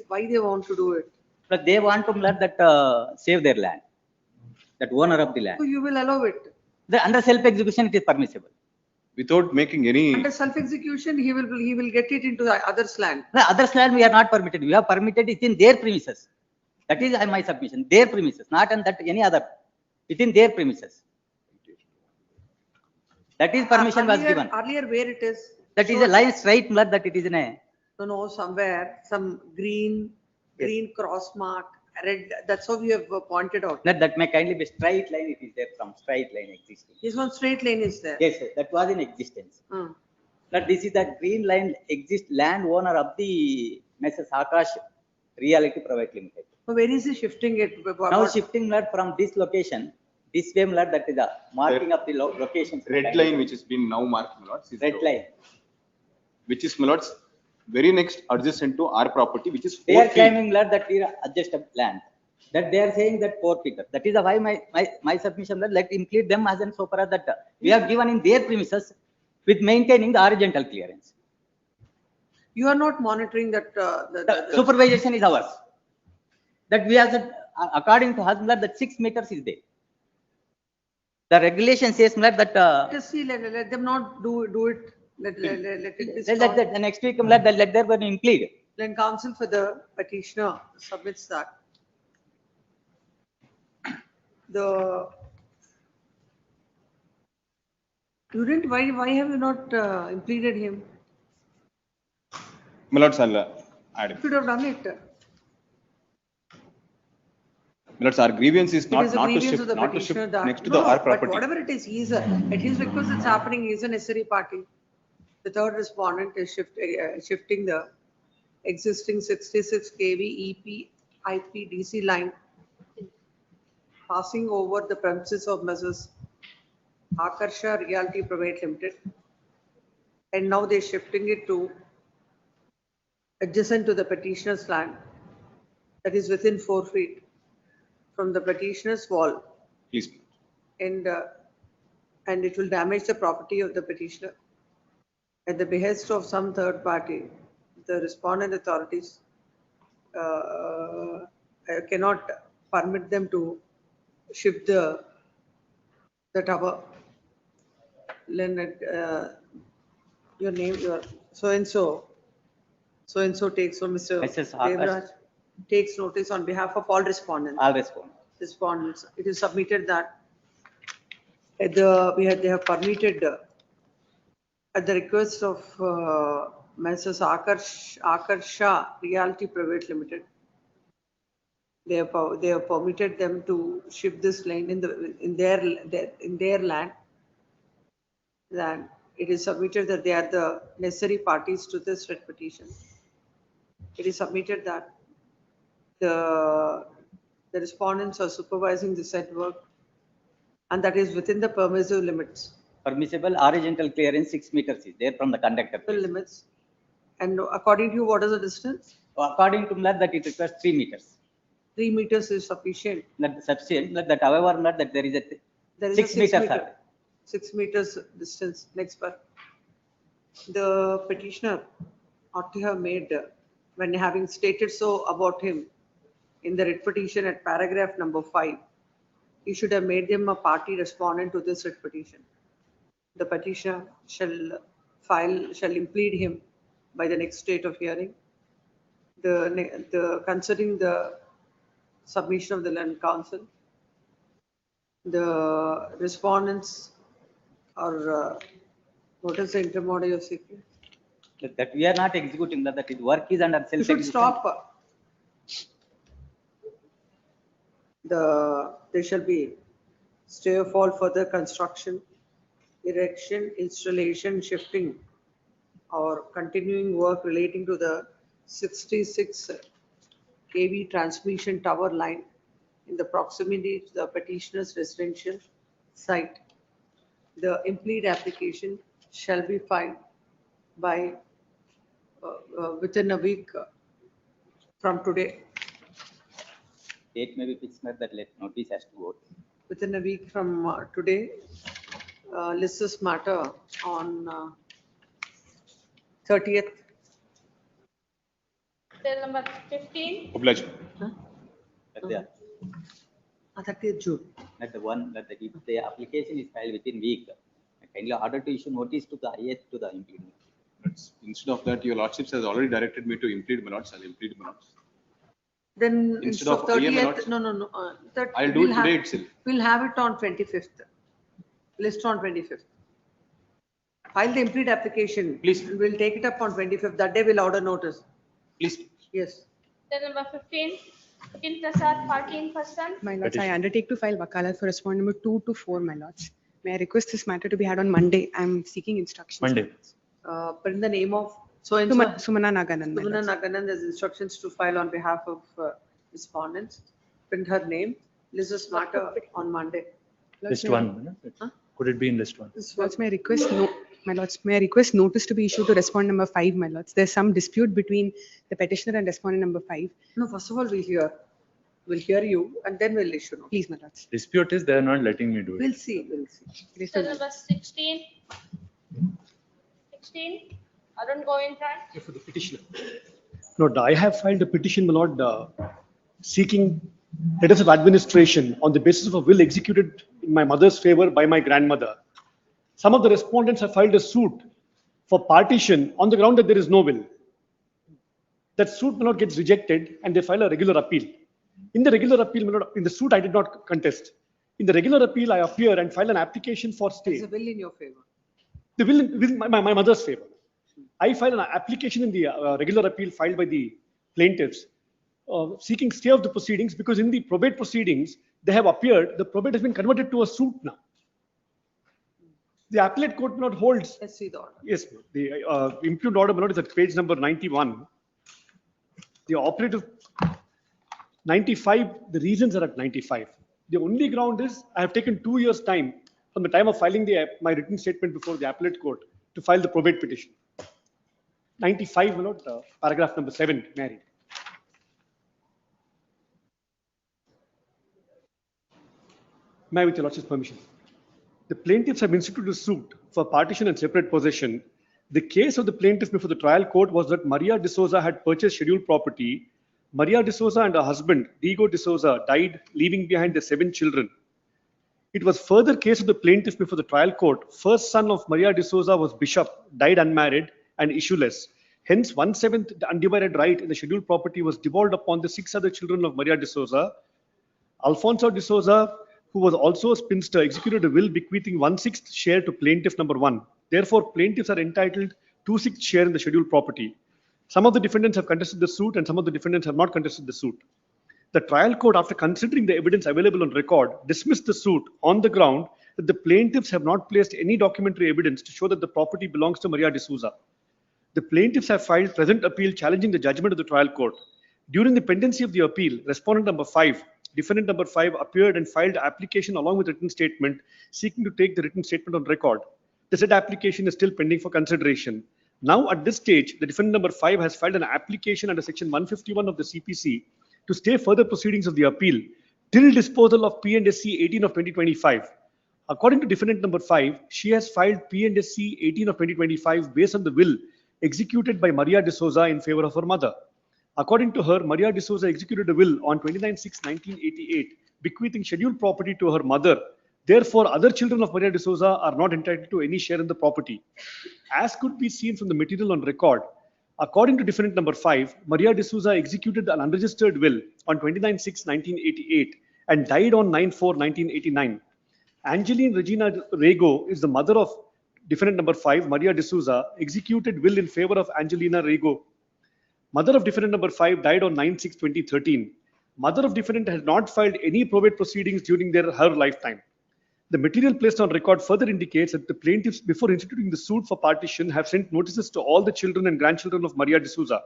why they want to do it? But they want to save their land. That owner of the land. So you will allow it. Under self-execution, it is permissible. Without making any. Under self-execution, he will get it into the other's land. The other's land we are not permitted. We have permitted it in their premises. That is my submission. Their premises, not on that any other. Within their premises. That is permission was given. Earlier where it is? That is a line straight blood that it is in a. No, somewhere, some green cross mark, red, that's how we have pointed out. That may kindly be straight line, it is there from straight line existing. This one straight lane is there. Yes, sir, that was in existence. That this is the green line land owner of the Messrs. Akash Realty Private Limited. So where is he shifting it? Now shifting blood from this location, this way blood that is the marking of the location. Red line which has been now marked, my lords. Red line. Which is, my lords, very next adjacent to our property, which is 4 They are feet. claiming that we are adjusted land. That they are saying that 4 feet. That is why my submission that let include them as an so far as that we have given in their premises with maintaining the horizontal clearance. You are not monitoring that. The supervision is ours. That we have according to us that 6 meters is there. The regulation says that. Just see, let them not do it. Let it be Let stopped. the next week let there be include. Then counsel for the petitioner submits that. Why have you not implemented him? My lords, I'll add it. You should have done it. My lords, our grievance is It not is a to grievance shift, of the not to petitioner shift that. next to No, the our but property. whatever it is, at his request it's happening, he is a necessary party. The third respondent is shifting the existing 66 kV EP IP DC line passing over the premises of Messrs. Akarsha Realty Private Limited. And now they're shifting it to adjacent to the petitioner's land, that is within 4 feet from the petitioner's wall. Please. And it will damage the property of the petitioner. At the behest of some third party, the respondent authorities cannot permit them to shift the tower. Leonard, your name, your so-and-so takes, so Mr. Mrs. Akash. Devraj takes notice on behalf of all respondents. All respondents. It is submitted that they have permitted at the request of Messrs. Akarsha Realty Private Limited. They have permitted them to shift this lane in their land. Then it is submitted that they are the necessary parties to this writ petition. It is submitted that the respondents are supervising the said work, and that is within the permissive limits. Permissible horizontal clearance 6 meters is there from the conductor. Limits. And according to you, what is the distance? According to that it requires 3 meters. 3 meters is sufficient. Not sufficient. That however that there is a 6 meters. 6 meters distance. Next part. The petitioner ought to have made when having stated so about him in the writ petition at paragraph number 5, he should have made them a party respondent to this writ petition. The petitioner shall implead him by the next date of hearing. Considering the submission of the land council, the respondents or what is the interim order you're seeking? That we are not executing, that his work is under You self-execution. should stop. There shall be stay of all further construction, erection, installation, shifting, or continuing work relating to the 66 kV transmission tower line in the proximity to the petitioner's residential site. The implead application shall be filed by within a week from today. Date may be fixed, that let notice has to go. Within a week from today, list this matter on 30th. Cell number 15. Obliged. That 30th June. That the one that if the application is filed within week, kindly order to issue notice to the highest to the impleading. Instead of that, your lordships has already directed me to implead my lords. I'll impleed my lords. Then Instead instead of of AM 30th, no. That I'll do we'll it have- today itself. We'll have it on 25th. List on 25th. File the implead application. Please. And we'll take it up on 25th. That day we'll order notice. Please. Yes. Cell number 15. 15 Prasad, 14%. My lords, I undertake to file wakalat for respondent number 2 to 4, my lords. May I request this matter to be had on Monday? I'm seeking instructions. Monday. But in the name of, so in Sumana Naganan, my Sumana lords. Naganan, there's instructions to file on behalf of respondents. Print her name. List this matter on Monday. List 1. Huh? Could it be in list 1? Lords, may I request my lords, may I request notice to be issued to respondent number 5, my lords. There's some dispute between the petitioner and respondent number 5. No, first of all, we'll hear you and then we'll issue notice. Please, my lords. Dispute is they are not letting me do it. We'll see. Cell number 16. 16. Arun Govindan. For the petitioner. Lord, I have filed a petition, my lord, seeking letters of administration on the basis of a will executed in my mother's favor by my grandmother. Some of the respondents have filed a suit for partition on the ground that there is no will. That suit, my lord, gets rejected and they file a regular appeal. In the regular appeal, my lord, in the suit I did not contest. In the regular appeal, I appear and file an application for stay. There's a will in your favor. The will in my mother's favor. I filed an application in the regular appeal filed by the plaintiffs seeking stay of the proceedings because in the probate proceedings, they have appeared, the probate has been converted to a suit now. The appellate court not holds. Let's see the order. Yes, the impugned order, my lord, is at page number 91. The operative 95, the reasons are at 95. The only ground is I have taken 2 years' time from the time of filing my written statement before the appellate court to file the probate petition. 95, my lord, paragraph number 7, married. May I, with your lordship's permission? The plaintiffs have instituted a suit for partition and separate possession. The case of the plaintiff before the trial court was that Maria D'Souza had purchased scheduled property. Maria D'Souza and her husband, Diego D'Souza, died, leaving behind their 7 children. It was further case of the plaintiff before the trial court. First son of Maria D'Souza was Bishop, died unmarried and issueless. Hence, 1/7 the undivided right in the scheduled property was devolved upon the 6 other children of Maria D'Souza. Alfonso D'Souza, who was also a spinster, executed a will bequeathing 1/6 share to plaintiff number 1. Therefore, plaintiffs are entitled 2/6 share in the scheduled property. Some of the defendants have contested the suit and some of the defendants have not contested the suit. The trial court, after considering the evidence available on record, dismissed the suit on the ground that the plaintiffs have not placed any documentary evidence to show that the property belongs to Maria D'Souza. The plaintiffs have filed present appeal challenging the judgment of the trial court. During the pendency of the appeal, respondent number 5, defendant number 5 appeared and filed application along with written statement seeking to take the written statement on record. The said application is still pending for consideration. Now, at this stage, the defendant number 5 has filed an application under section 151 of the CPC to stay further proceedings of the appeal till disposal of P&SC 18 of 2025. According to defendant number 5, she has filed P&SC 18 of 2025 based on the will executed by Maria D'Souza in favor of her mother. According to her, Maria D'Souza executed a will on 29/6/1988, bequeathing scheduled property to her mother. Therefore, other children of Maria D'Souza are not entitled to any share in the property. As could be seen from the material on record, according to defendant number 5, Maria D'Souza executed an unregistered will on 29/6/1988 and died on 9/4/1989. Angeline Regina Rego is the mother of defendant number 5, Maria D'Souza, executed will in favor of Angelina Rego. Mother of defendant number 5 died on 9/6/2013. Mother of defendant has not filed any probate proceedings during her lifetime. The material placed on record further indicates that the plaintiffs, before instituting the suit for partition, have sent notices to all the children and grandchildren of Maria D'Souza.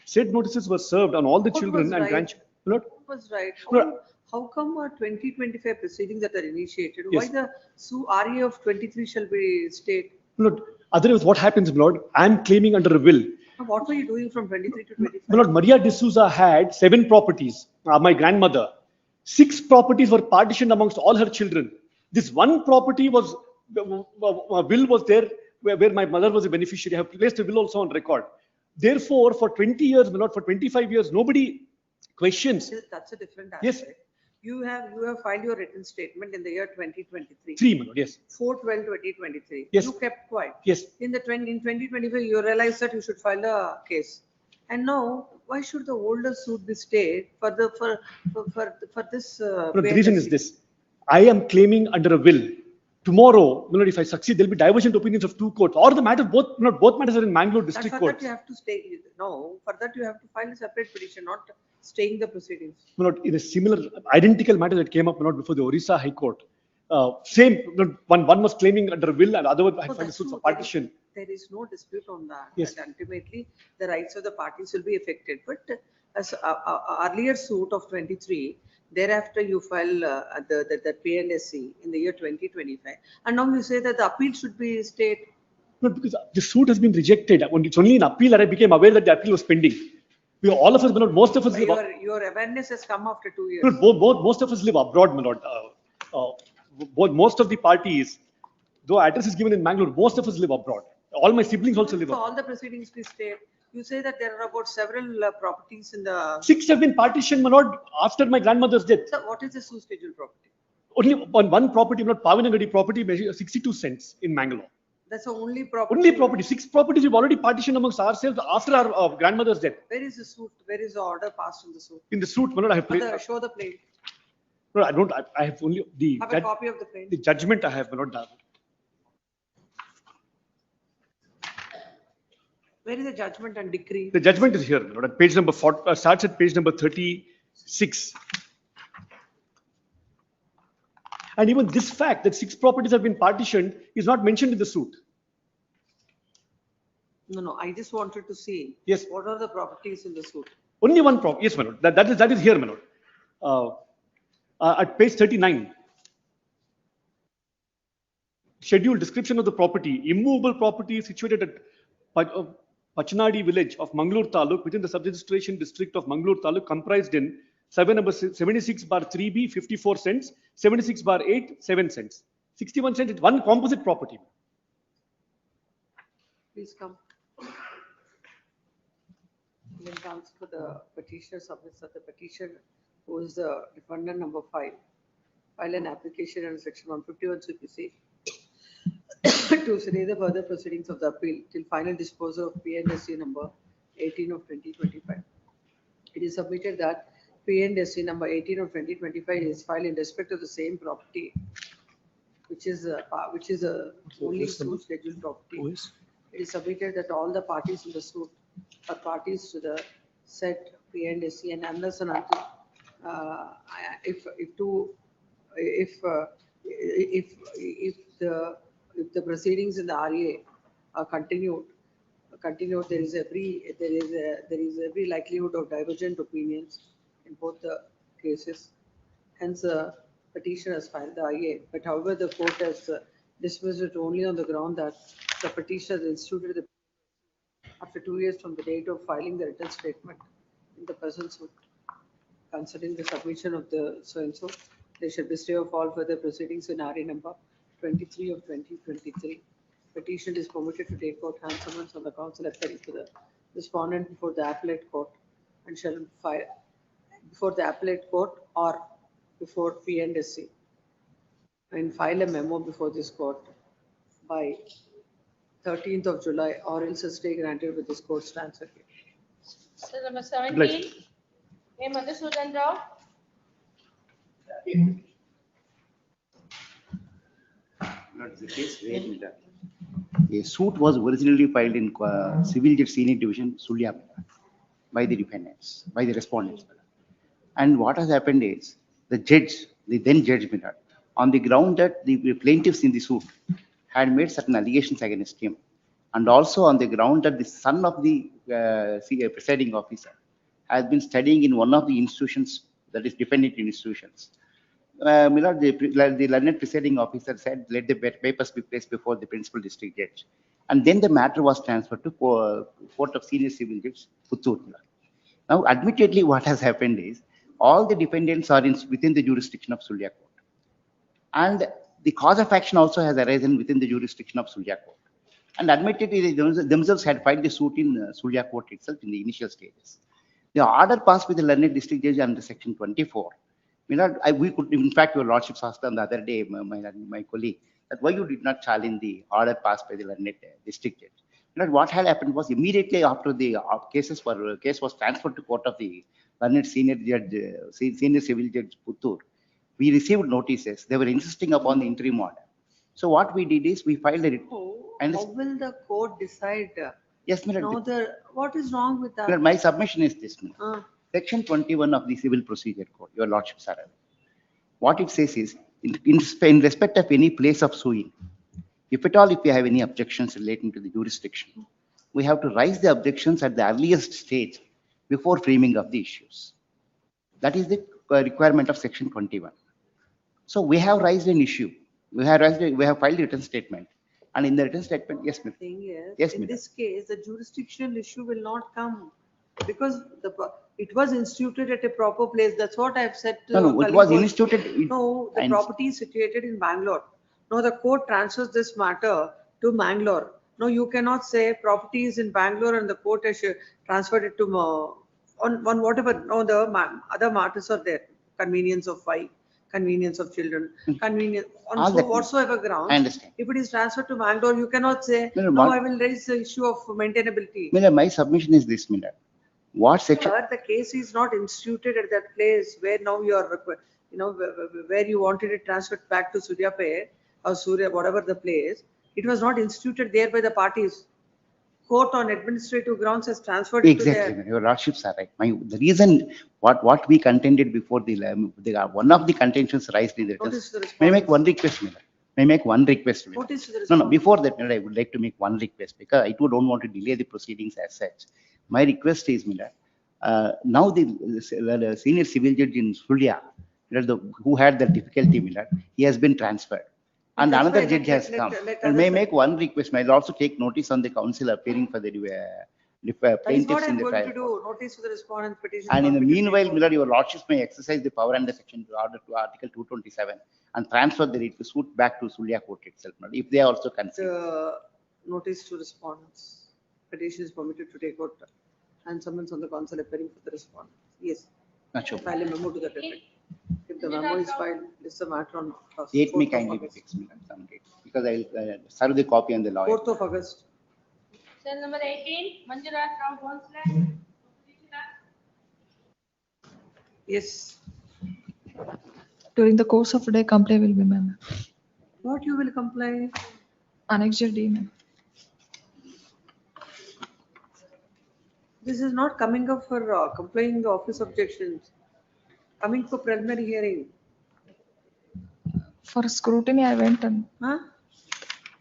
Said notices were served on all the What was children and right? grandchildren. What was right? How come 2025 proceedings that are initiated? Why Yes. the RA of 23 shall be stayed? Lord, otherwise what happens, Lord? I am claiming under a will. What were you doing from 23 to 25? Lord, Maria D'Souza had 7 properties. My grandmother, 6 properties were partitioned amongst all her children. This one property was, will was there where my mother was a beneficiary. I have placed a will also on record. Therefore, for 20 years, Lord, for 25 years, nobody questions. That's a different aspect. Yes. You have filed your written statement in the year 2023. 3, my Lord, yes. 4/12/2023. Yes. You kept quiet. Yes. In 2025, you realized that you should file a case. And now, why should the older suit be stayed for this? No, the reason is this. I am claiming under a will. Tomorrow, if I succeed, there will be divergent opinions of 2 courts. Or the matter, both matters are in Mangalore District For Court. that you have to stay. No, for that you have to file a separate petition, not staying the proceedings. In a similar, identical matter that came up before the Orissa High Court. Same, one was claiming under a will and the other one had filed a suit for partition. There is no dispute on that. Yes. And ultimately, the rights of the parties will be affected. But as earlier suit of 23, thereafter you file the PNSC in the year 2025. And now you say that the appeal should be stayed. No, because the suit has been rejected. It's only in appeal that I became aware that the appeal was pending. All of us, most of us live. Your awareness has come after 2 years. Most of us live abroad, my Lord. Most of the parties, though address is given in Mangalore, most of us live abroad. All my siblings also live So abroad. all the proceedings be stayed. You say that there are about several properties in the. 6 have been partitioned, my Lord, after my grandmother's death. So what is the suit schedule property? Only on one property, not Pavanagadi property, 62 cents in Mangalore. That's the only property. Only property. 6 properties we've already partitioned amongst ourselves after our grandmother's death. Where is the suit? Where is the order passed in the suit? In the suit, my Lord, I have played. Show the plate. No, I don't. I have only the. Have a copy of the plate. The judgment I have, my Lord. Where is the judgment and decree? The judgment is here, my Lord. At page number 4, starts at page number 36. And even this fact that 6 properties have been partitioned is not mentioned in the suit. No. I just wanted to see. Yes. What are the properties in the suit? Only one property. Yes, my Lord. That is here, my Lord. At page 39. Schedule description of the property. Immovable property situated at Pachanadi village of Mangalore Taluk within the sub-registration district of Mangalore Taluk, comprised in survey number 76/3B 54 cents, 76/8 7 cents. 61 cents is one composite property. Please come. Then comes for the petitioner submits that the petitioner, who is the defendant number 5, file an application under section 151 CPC to stay the further proceedings of the appeal till final disposal of PNSC number 18 of 2025. It is submitted that PNSC number 18 of 2025 is filed in respect of the same property, which is a only suit scheduled property. It is submitted that all the parties in the suit are parties to the said PNSC, and unless and until if the proceedings in the RA are continued, there is every likelihood of divergent opinions in both the cases. Hence, petitioner has filed the IA. But however, the court has dismissed it only on the ground that the petitioner has instituted the after 2 years from the date of filing the written statement in the present suit. Considering the submission of the so-and-so, there should be stay of all further proceedings in RA number 23 of 2023. Petition is permitted to take out hand summons on the counsel appearing to the respondent before the appellate court and shall file before the appellate court or before P&SC and file a memo before this court by 13th of July or else a stay granted with this court stands again. Cell number 17, A. Madhusudan Rao. Not the case where a suit was originally filed in Civil Judge Senior Division, Sulya, by the defendants, by the respondents. And what has happened is the judge, the then judge, on the ground that the plaintiffs in the suit had made certain allegations against him, and also on the ground that the son of the presiding officer has been studying in one of the institutions, that is dependent institutions. The learned presiding officer said, let the papers be placed before the principal district judge. And then the matter was transferred to Court of Senior Civil Judge, Puttur. Now, admittedly, what has happened is all the defendants are within the jurisdiction of Sulya Court. And the cause of action also has arisen within the jurisdiction of Sulya Court. And admittedly, they themselves had filed the suit in Sulya Court itself in the initial stages. The order passed with the learned district judge under section 24. We could, in fact, your lordships asked on the other day, my colleague, that why you did not challenge the order passed by the learned district judge. What had happened was immediately after the case was transferred to court of the learned senior civil judge Puttur, we received notices. They were insisting upon the interim order. So what we did is we filed a and how will the court decide? Yes, now what is wrong with that? My submission is this. Section 21 of the Civil Procedure Code, your lordships are aware. What it says is, in respect of any place of suing, if at all, if you have any objections relating to the jurisdiction, we have to raise the objections at the earliest stage before framing of the issues. That is the requirement of section 21. So we have raised an issue. We have filed a written statement. And in the written statement, yes, ma'am. Yes, in this case, the jurisdictional issue will not come because it was instituted at a proper place. That's what I've said to No, it was instituted. No, the property is situated in Bangalore. No, the court transfers this matter to Bangalore. No, you cannot say property is in Bangalore and the court has transferred it to on whatever. No, the other matters are there. Convenience of wife, convenience of children, convenience on whatsoever grounds. I understand. If it is transferred to Bangalore, you cannot say no. I will raise the issue of maintainability. My submission is this, What section? The case is not instituted at that place where now you are, where you wanted it transferred back to Suryapet or Surya, whatever the place. It was not instituted there by the parties. Court on administrative grounds has transferred it to there. Exactly, your lordships are right. The reason what we contended before one of the contentions raised in the request. May I make one request, May I make one request? No, before that, I would like to make one request because I too don't want to delay the proceedings as such. My request is, now the senior civil judge in Sulya, who had the difficulty, he has been transferred. And another judge has come. And may I make one request? May I also take notice on the council appearing for the plaintiffs in the trial. That is what I'm going to do. Notice to the respondent petition. And in the meanwhile, your lordships may exercise the power under section order to Article 227 and transfer the suit back to Sulya Court itself, if they also consider. Notice to respondents. Petition is permitted to take out and summons on the council appearing for the respondent. Yes. File a memo to that effect. If the memo is filed, this is a matter on. Date may kindly be fixed, some date, because I will serve the copy on the lawyer. 4th of August. Cell number 18, Manjunath Rao Bonsle. Yes. During the course of the day, complaint will be, ma'am. What you will comply? Annexure D, ma'am. This is not coming up for complying the office objections. Coming for preliminary hearing. For scrutiny, I went and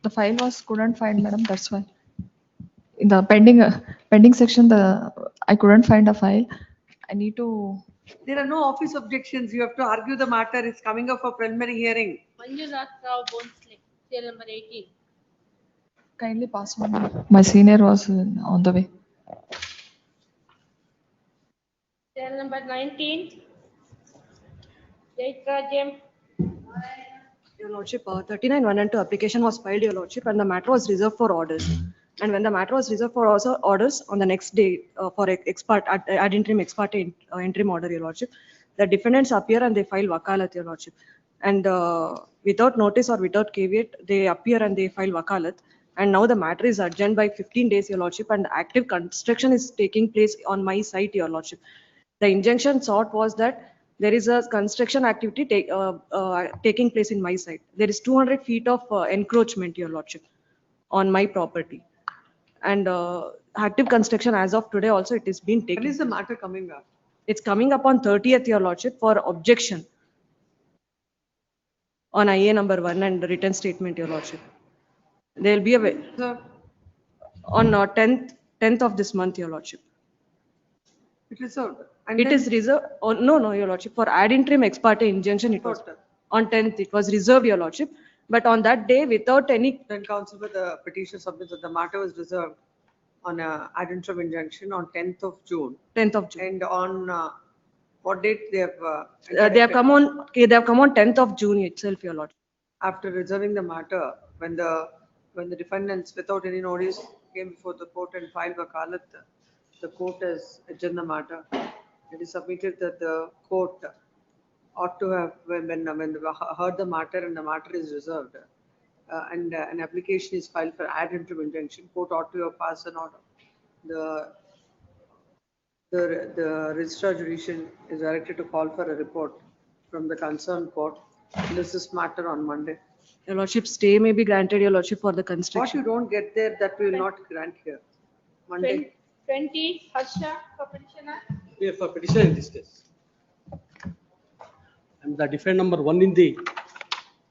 the file was couldn't find, madam. That's why. In the pending section, I couldn't find a file. I need to. There are no office objections. You have to argue the matter. It's coming up for preliminary hearing. Manjunath Rao Bonsle, cell number 18. Kindly pass on. My senior was on the way. Cell number 19. Jaitrajem. Your Lordship, 39 1 and 2 application was filed, Your Lordship, and the matter was reserved for orders. And when the matter was reserved for also orders on the next day for ad interim ex parte interim order, Your Lordship, the defendants appear and they file wakalat, Your Lordship. And without notice or without caveat, they appear and they file wakalat. And now the matter is adjourned by 15 days, Your Lordship, and active construction is taking place on my site, Your Lordship. The injunction sought was that there is a construction activity taking place in my site. There is 200 feet of encroachment, Your Lordship, on my property. And active construction as of today also it is being taken. When is the matter coming up? It's coming up on 30th, Your Lordship, for objection on IA number 1 and the written statement, Your Lordship. There will be on 10th of this month, Your Lordship. It is reserved. It is reserved. Oh, no, Your Lordship. For ad interim ex parte injunction, it was on 10th. It was reserved, Your Lordship. But on that day, without any. Then counsel for the petition submits that the matter was reserved on ad interim injunction on 10th of June. 10th of June. And on what date they have? They have come on. Okay, they have come on 10th of June itself, Your Lordship. After reserving the matter, when the defendants without any notice came before the court and filed wakalat, the court has adjourned the matter. It is submitted that the court ought to have, when they heard the matter and the matter is reserved, and an application is filed for ad interim injunction, court ought to have passed an order. The registrar judicial is directed to call for a report from the concerned court. This is matter on Monday. Your Lordship, stay may be granted, Your Lordship, for the construction. What you don't get there, that we will not grant here. Monday. 20, Harsha for petitioner. Yeah, for petitioner in this case. I'm the defendant number 1 in the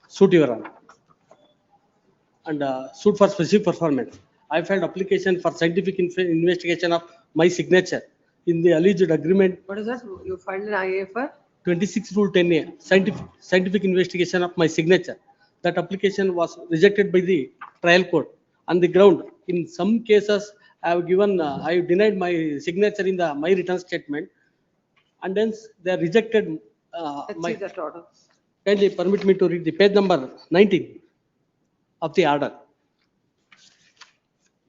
suit, Your Honor. And suit for specific performance. I filed application for scientific investigation of my signature in the alleged agreement. What is that? You filed an IA for? 26 Rule 10A, scientific investigation of my signature. That application was rejected by the trial court on the ground. In some cases, I have denied my signature in my return statement, and hence they are rejected. Let's see that order. Kindly permit me to read the page number 19 of the order.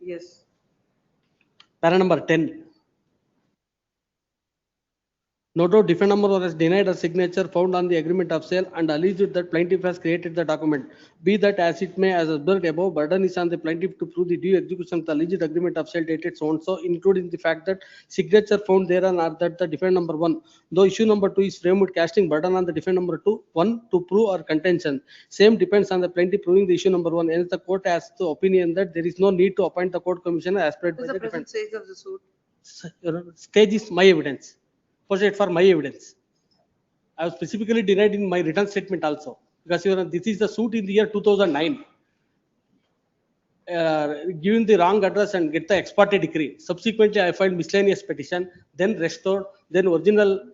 Yes. Para number 10. No doubt, defendant number 1 has denied a signature found on the agreement of sale and alleged that plaintiff has created the document. Be that as it may, as observed above, burden is on the plaintiff to prove the due execution of the alleged agreement of sale dated so and so, including the fact that signature found thereon are that the defendant number 1, though issue number 2 is framed with casting burden on the defendant number 1 to prove or contention. Same depends on the plaintiff proving the issue number 1. Hence, the court has the opinion that there is no need to appoint the court commissioner as per What is the present stage of the suit? Stage is my evidence. Proceed for my evidence. I was specifically denied in my return statement also, because this is the suit in the year 2009. Giving the wrong address and get the ex parte decree. Subsequently, I filed miscellaneous petition, then restored, then original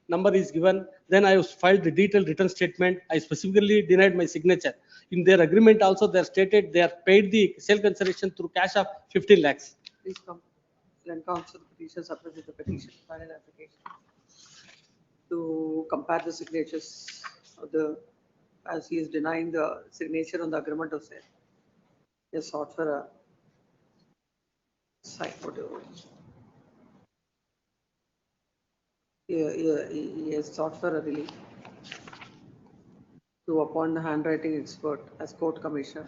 number is given, then I filed the detailed return statement. I specifically denied my signature. In their agreement also, they are stated they are paid the sale consideration through cash of 15 lakhs. Please come. Then counsel the petition submitted the petition, file an application to compare the signatures of as he is denying the signature on the agreement of sale. He has sought for a site whatever. He has sought for a relief to appoint the handwriting expert as court commissioner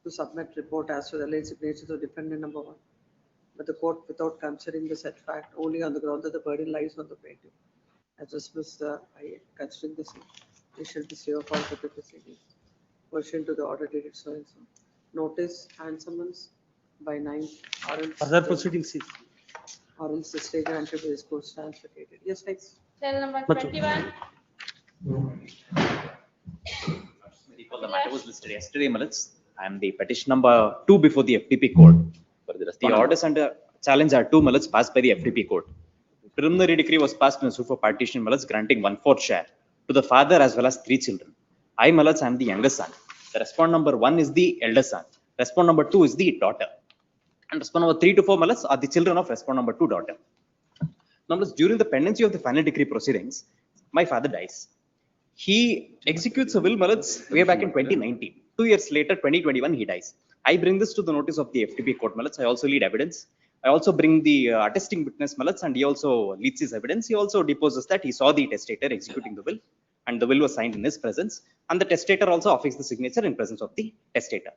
to submit report as to the alleged signatures of defendant number 1. But the court, without considering the said fact, only on the ground that the burden lies on the plaintiff, has dismissed the IA, considering the same. They shall be stay of all further proceedings. Pursuant to the order dated so and so. Notice and summons by 9 or else. Further proceedings. Or else the stay granted by this court stands vacated. Yes, next. Cell number 21. Because the matter was listed yesterday, Malats. I am the petition number 2 before the FTP court. The orders under challenge are 2 Malats passed by the FTP court. Preliminary decree was passed in a suit for partition Malats granting 1/4 share to the father as well as 3 children. I Malats am the youngest son. The respondent number 1 is the eldest son. Respondent number 2 is the daughter. And respondent number 3 to 4 Malats are the children of respondent number 2 daughter. Now, during the pendency of the final decree proceedings, my father dies. He executes a will Malats way back in 2019. 2 years later, 2021, he dies. I bring this to the notice of the FTP court, Malats. I also lead evidence. I also bring the attesting witness, Malats, and he also leads his evidence. He also deposes that he saw the testator executing the will, and the will was signed in his presence, and the testator also affixed the signature in presence of the testator.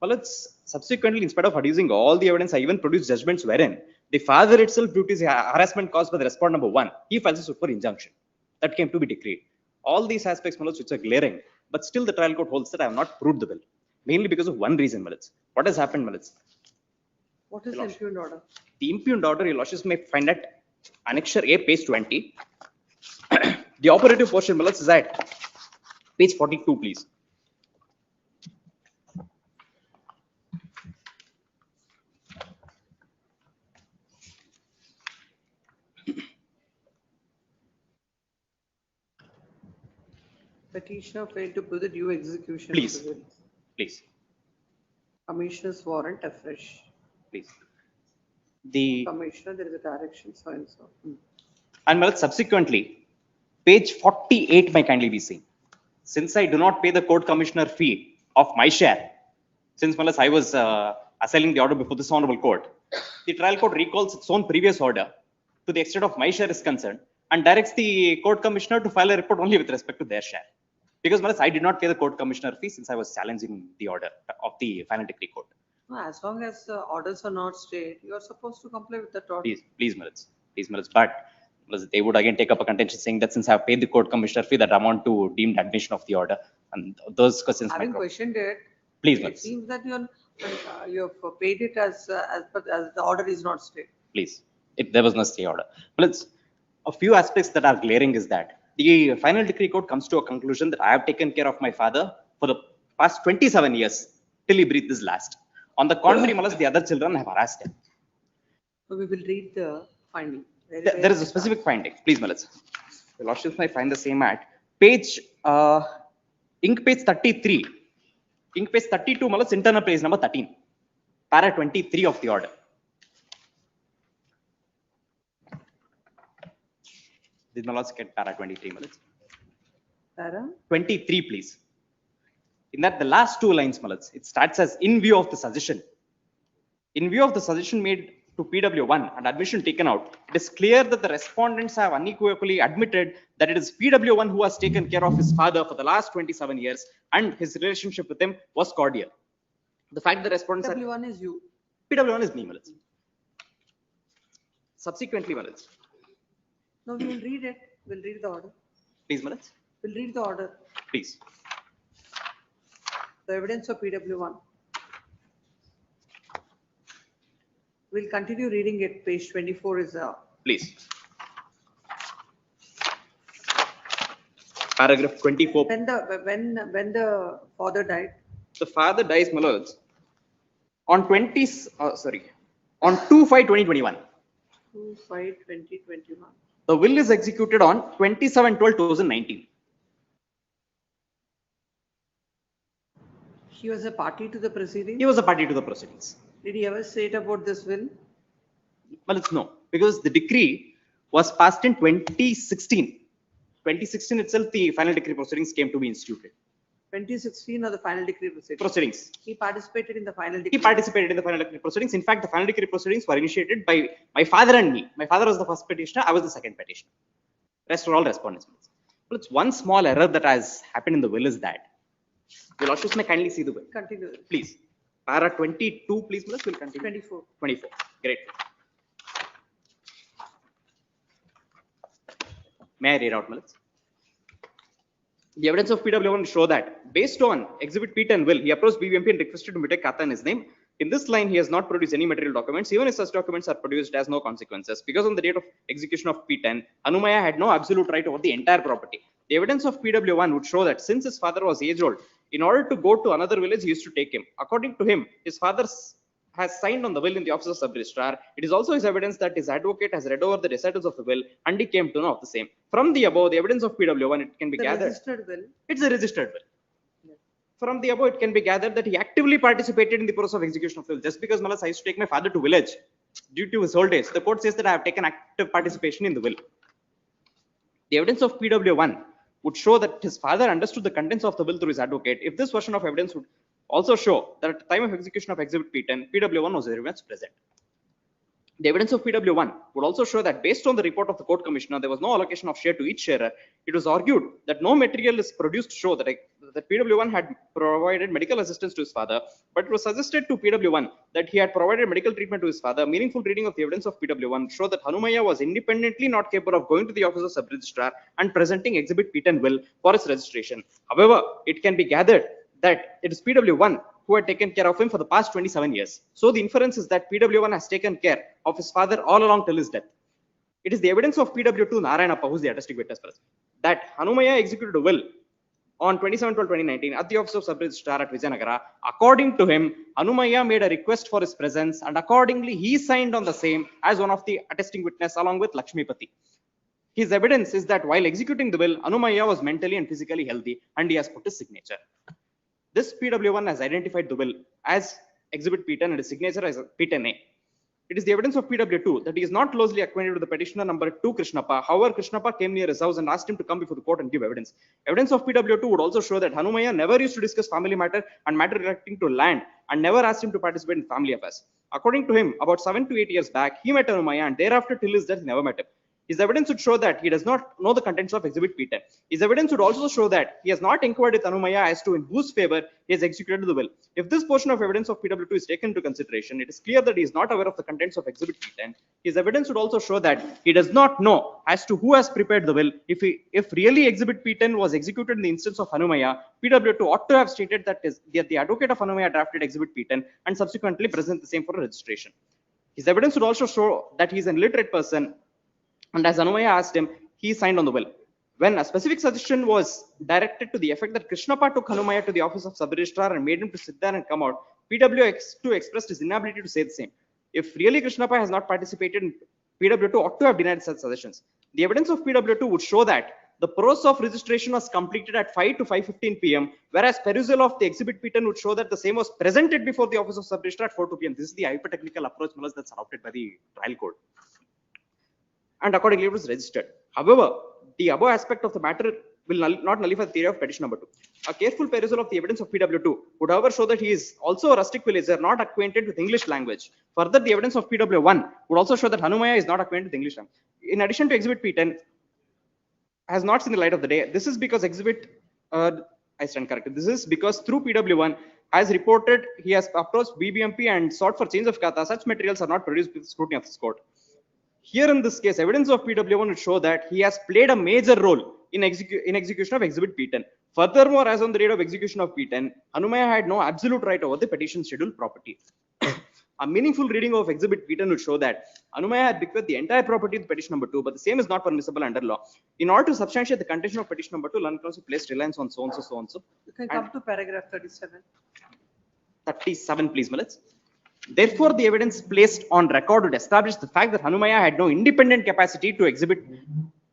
Malats, subsequently, in spite of adducing all the evidence, I even produced judgments wherein the father itself, due to his harassment caused by the respondent number 1, he files a suit for injunction. That came to be decreed. All these aspects, Malats, which are glaring, but still the trial court holds that I have not proved the will, mainly because of one reason, Malats. What has happened, Malats? What is the impugned order? The impugned order, your lordships may find at Annexure A, page 20. The operative portion, Malats, is at page 42, please. Petitioner failed to prove the due execution Please. of the will. Please. Commissioner's warrant afresh. Please. The Commissioner, there is a direction, so and so. and Malats, subsequently, page 48 may kindly be seen. Since I do not pay the court commissioner fee of my share, since Malats, I was assailing the order before this honorable court, the trial court recalls its own previous order to the extent of my share is concerned and directs the court commissioner to file a report only with respect to their share. Because Malats, I did not pay the court commissioner fee since I was challenging the order of the final decree court. No, as long as the orders are not stayed, you are supposed to comply with that order. Please, Malats. But Malats, they would again take up a contention saying that since I have paid the court commissioner fee, that amount to deemed admission of the order. And those questions Having might drop. questioned it, Please, it Malats. seems that you have paid it as the order is not stayed. Please. There was no stay order. Malats, a few aspects that are glaring is that the final decree court comes to a conclusion that I have taken care of my father for the past 27 years till he breathed his last. On the contrary, Malats, the other children have harassed him. So we will read the finding. There is a specific finding. Please, Malats. The lordships may find the same at page, ink page 33. Ink page 32, Malats, internal page number 13. Para 23 of the order. Did Malats get para 23, Malats? Para? 23, please. In that, the last two lines, Malats, it starts as in view of the suggestion. In view of the suggestion made to PW1 and admission taken out, it is clear that the respondents have unequivocally admitted that it is PW1 who has taken care of his father for the last 27 years and his relationship with him was cordial. The fact the respondents PW1 is you. PW1 is me, Malats. Subsequently, Malats. No, we will read it. We'll read the order. Please, Malats. We'll read the order. Please. The evidence of PW1. We'll continue reading it. Page 24 is Please. Paragraph 24. when the father died. The father dies, Malats, on 2/5/2021. 2/5/2021. The will is executed on 27/12/2019. He was a party to the proceedings. He was a party to the proceedings. Did he ever say it about this will? Well, it's no, because the decree was passed in 2016. 2016 itself, the final decree proceedings came to be instituted. 2016 or the final decree proceedings? Proceedings. He participated in the final decree. He participated in the final decree proceedings. In fact, the final decree proceedings were initiated by my father and me. My father was the first petitioner. I was the second petitioner. Rest were all respondents. Well, it's one small error that has happened in the will is that. Your lordships may kindly see the will. Continue. Please. Para 22, please, Malats, we'll continue. 24. 24. Great. May I read out, Malats? The evidence of PW1 show that based on Exhibit P10 will, he approached BBMP and requested to take Kata in his name. In this line, he has not produced any material documents. Even if such documents are produced, it has no consequences. Because on the date of execution of P10, Hanumaya had no absolute right over the entire property. The evidence of PW1 would show that since his father was age old, in order to go to another village, he used to take him. According to him, his father has signed on the will in the office of sub-registrar. It is also his evidence that his advocate has read over the recitals of the will and he came to know of the same. From the above, the evidence of PW1, it can be gathered. Registered will. It's a registered will. From the above, it can be gathered that he actively participated in the process of execution of the will. Just because Malats, I used to take my father to village due to his old age, the court says that I have taken active participation in the will. The evidence of PW1 would show that his father understood the contents of the will through his advocate. If this version of evidence would also show that at the time of execution of Exhibit P10, PW1 was very much present. The evidence of PW1 would also show that based on the report of the court commissioner, there was no allocation of share to each sharer. It was argued that no material is produced to show that PW1 had provided medical assistance to his father, but it was suggested to PW1 that he had provided medical treatment to his father. Meaningful reading of the evidence of PW1 showed that Hanumaya was independently not capable of going to the office of sub-registrar and presenting Exhibit P10 will for its registration. However, it can be gathered that it is PW1 who had taken care of him for the past 27 years. So the inference is that PW1 has taken care of his father all along till his death. It is the evidence of PW2 Narayanappa, who is the attesting witness for us, that Hanumaya executed a will on 27/12/2019 at the office of sub-registrar at Vijayanagara. According to him, Hanumaya made a request for his presence, and accordingly he signed on the same as one of the attesting witness along with Lakshmipati. His evidence is that while executing the will, Hanumaya was mentally and physically healthy, and he has put his signature. This PW1 has identified the will as Exhibit P10 and his signature as P10A. It is the evidence of PW2 that he is not closely acquainted with the petitioner number 2 Krishnappa. However, Krishnappa came near his house and asked him to come before the court and give evidence. Evidence of PW2 would also show that Hanumaya never used to discuss family matter and matter relating to land and never asked him to participate in family affairs. According to him, about 7 to 8 years back, he met Hanumaya and thereafter till his death he never met him. His evidence would show that he does not know the contents of Exhibit P10. His evidence would also show that he has not inquired with Hanumaya as to in whose favor he has executed the will. If this portion of evidence of PW2 is taken into consideration, it is clear that he is not aware of the contents of Exhibit P10. His evidence would also show that he does not know as to who has prepared the will. If really Exhibit P10 was executed in the instance of Hanumaya, PW2 ought to have stated that the advocate of Hanumaya drafted Exhibit P10 and subsequently present the same for registration. His evidence would also show that he is an illiterate person, and as Hanumaya asked him, he signed on the will. When a specific suggestion was directed to the effect that Krishnappa took Hanumaya to the office of sub-registrar and made him to sit there and come out, PW2 expressed his inability to say the same. If really Krishnappa has not participated, PW2 ought to have denied such suggestions. The evidence of PW2 would show that the process of registration was completed at 5 to 5:15 p.m., whereas perusal of the Exhibit P10 would show that the same was presented before the office of sub-registrar at 4 to p.m. This is the hypertechnical approach that's adopted by the trial court, and accordingly it was registered. However, the above aspect of the matter will not nullify the theory of petition number 2. A careful perusal of the evidence of PW2 would however show that he is also a rustic villager not acquainted with English language. Further, the evidence of PW1 would also show that Hanumaya is not acquainted with English language. In addition to Exhibit P10, has not seen the light of the day. This is because I stand corrected. This is because through PW1 as reported, he has approached BBMP and sought for change of kata. Such materials are not produced with scrutiny of this court. Here in this case, evidence of PW1 would show that he has played a major role in execution of Exhibit P10. Furthermore, as on the date of execution of P10, Hanumaya had no absolute right over the petition schedule property. A meaningful reading of Exhibit P10 would show that Hanumaya had bequeathed the entire property of petition number 2, but the same is not permissible under law. In order to substantiate the contention of petition number 2, London Council placed reliance on so and so, so and so. You can come to paragraph 37. 37, please, Milits. Therefore, the evidence placed on record would establish the fact that Hanumaya had no independent capacity to exhibit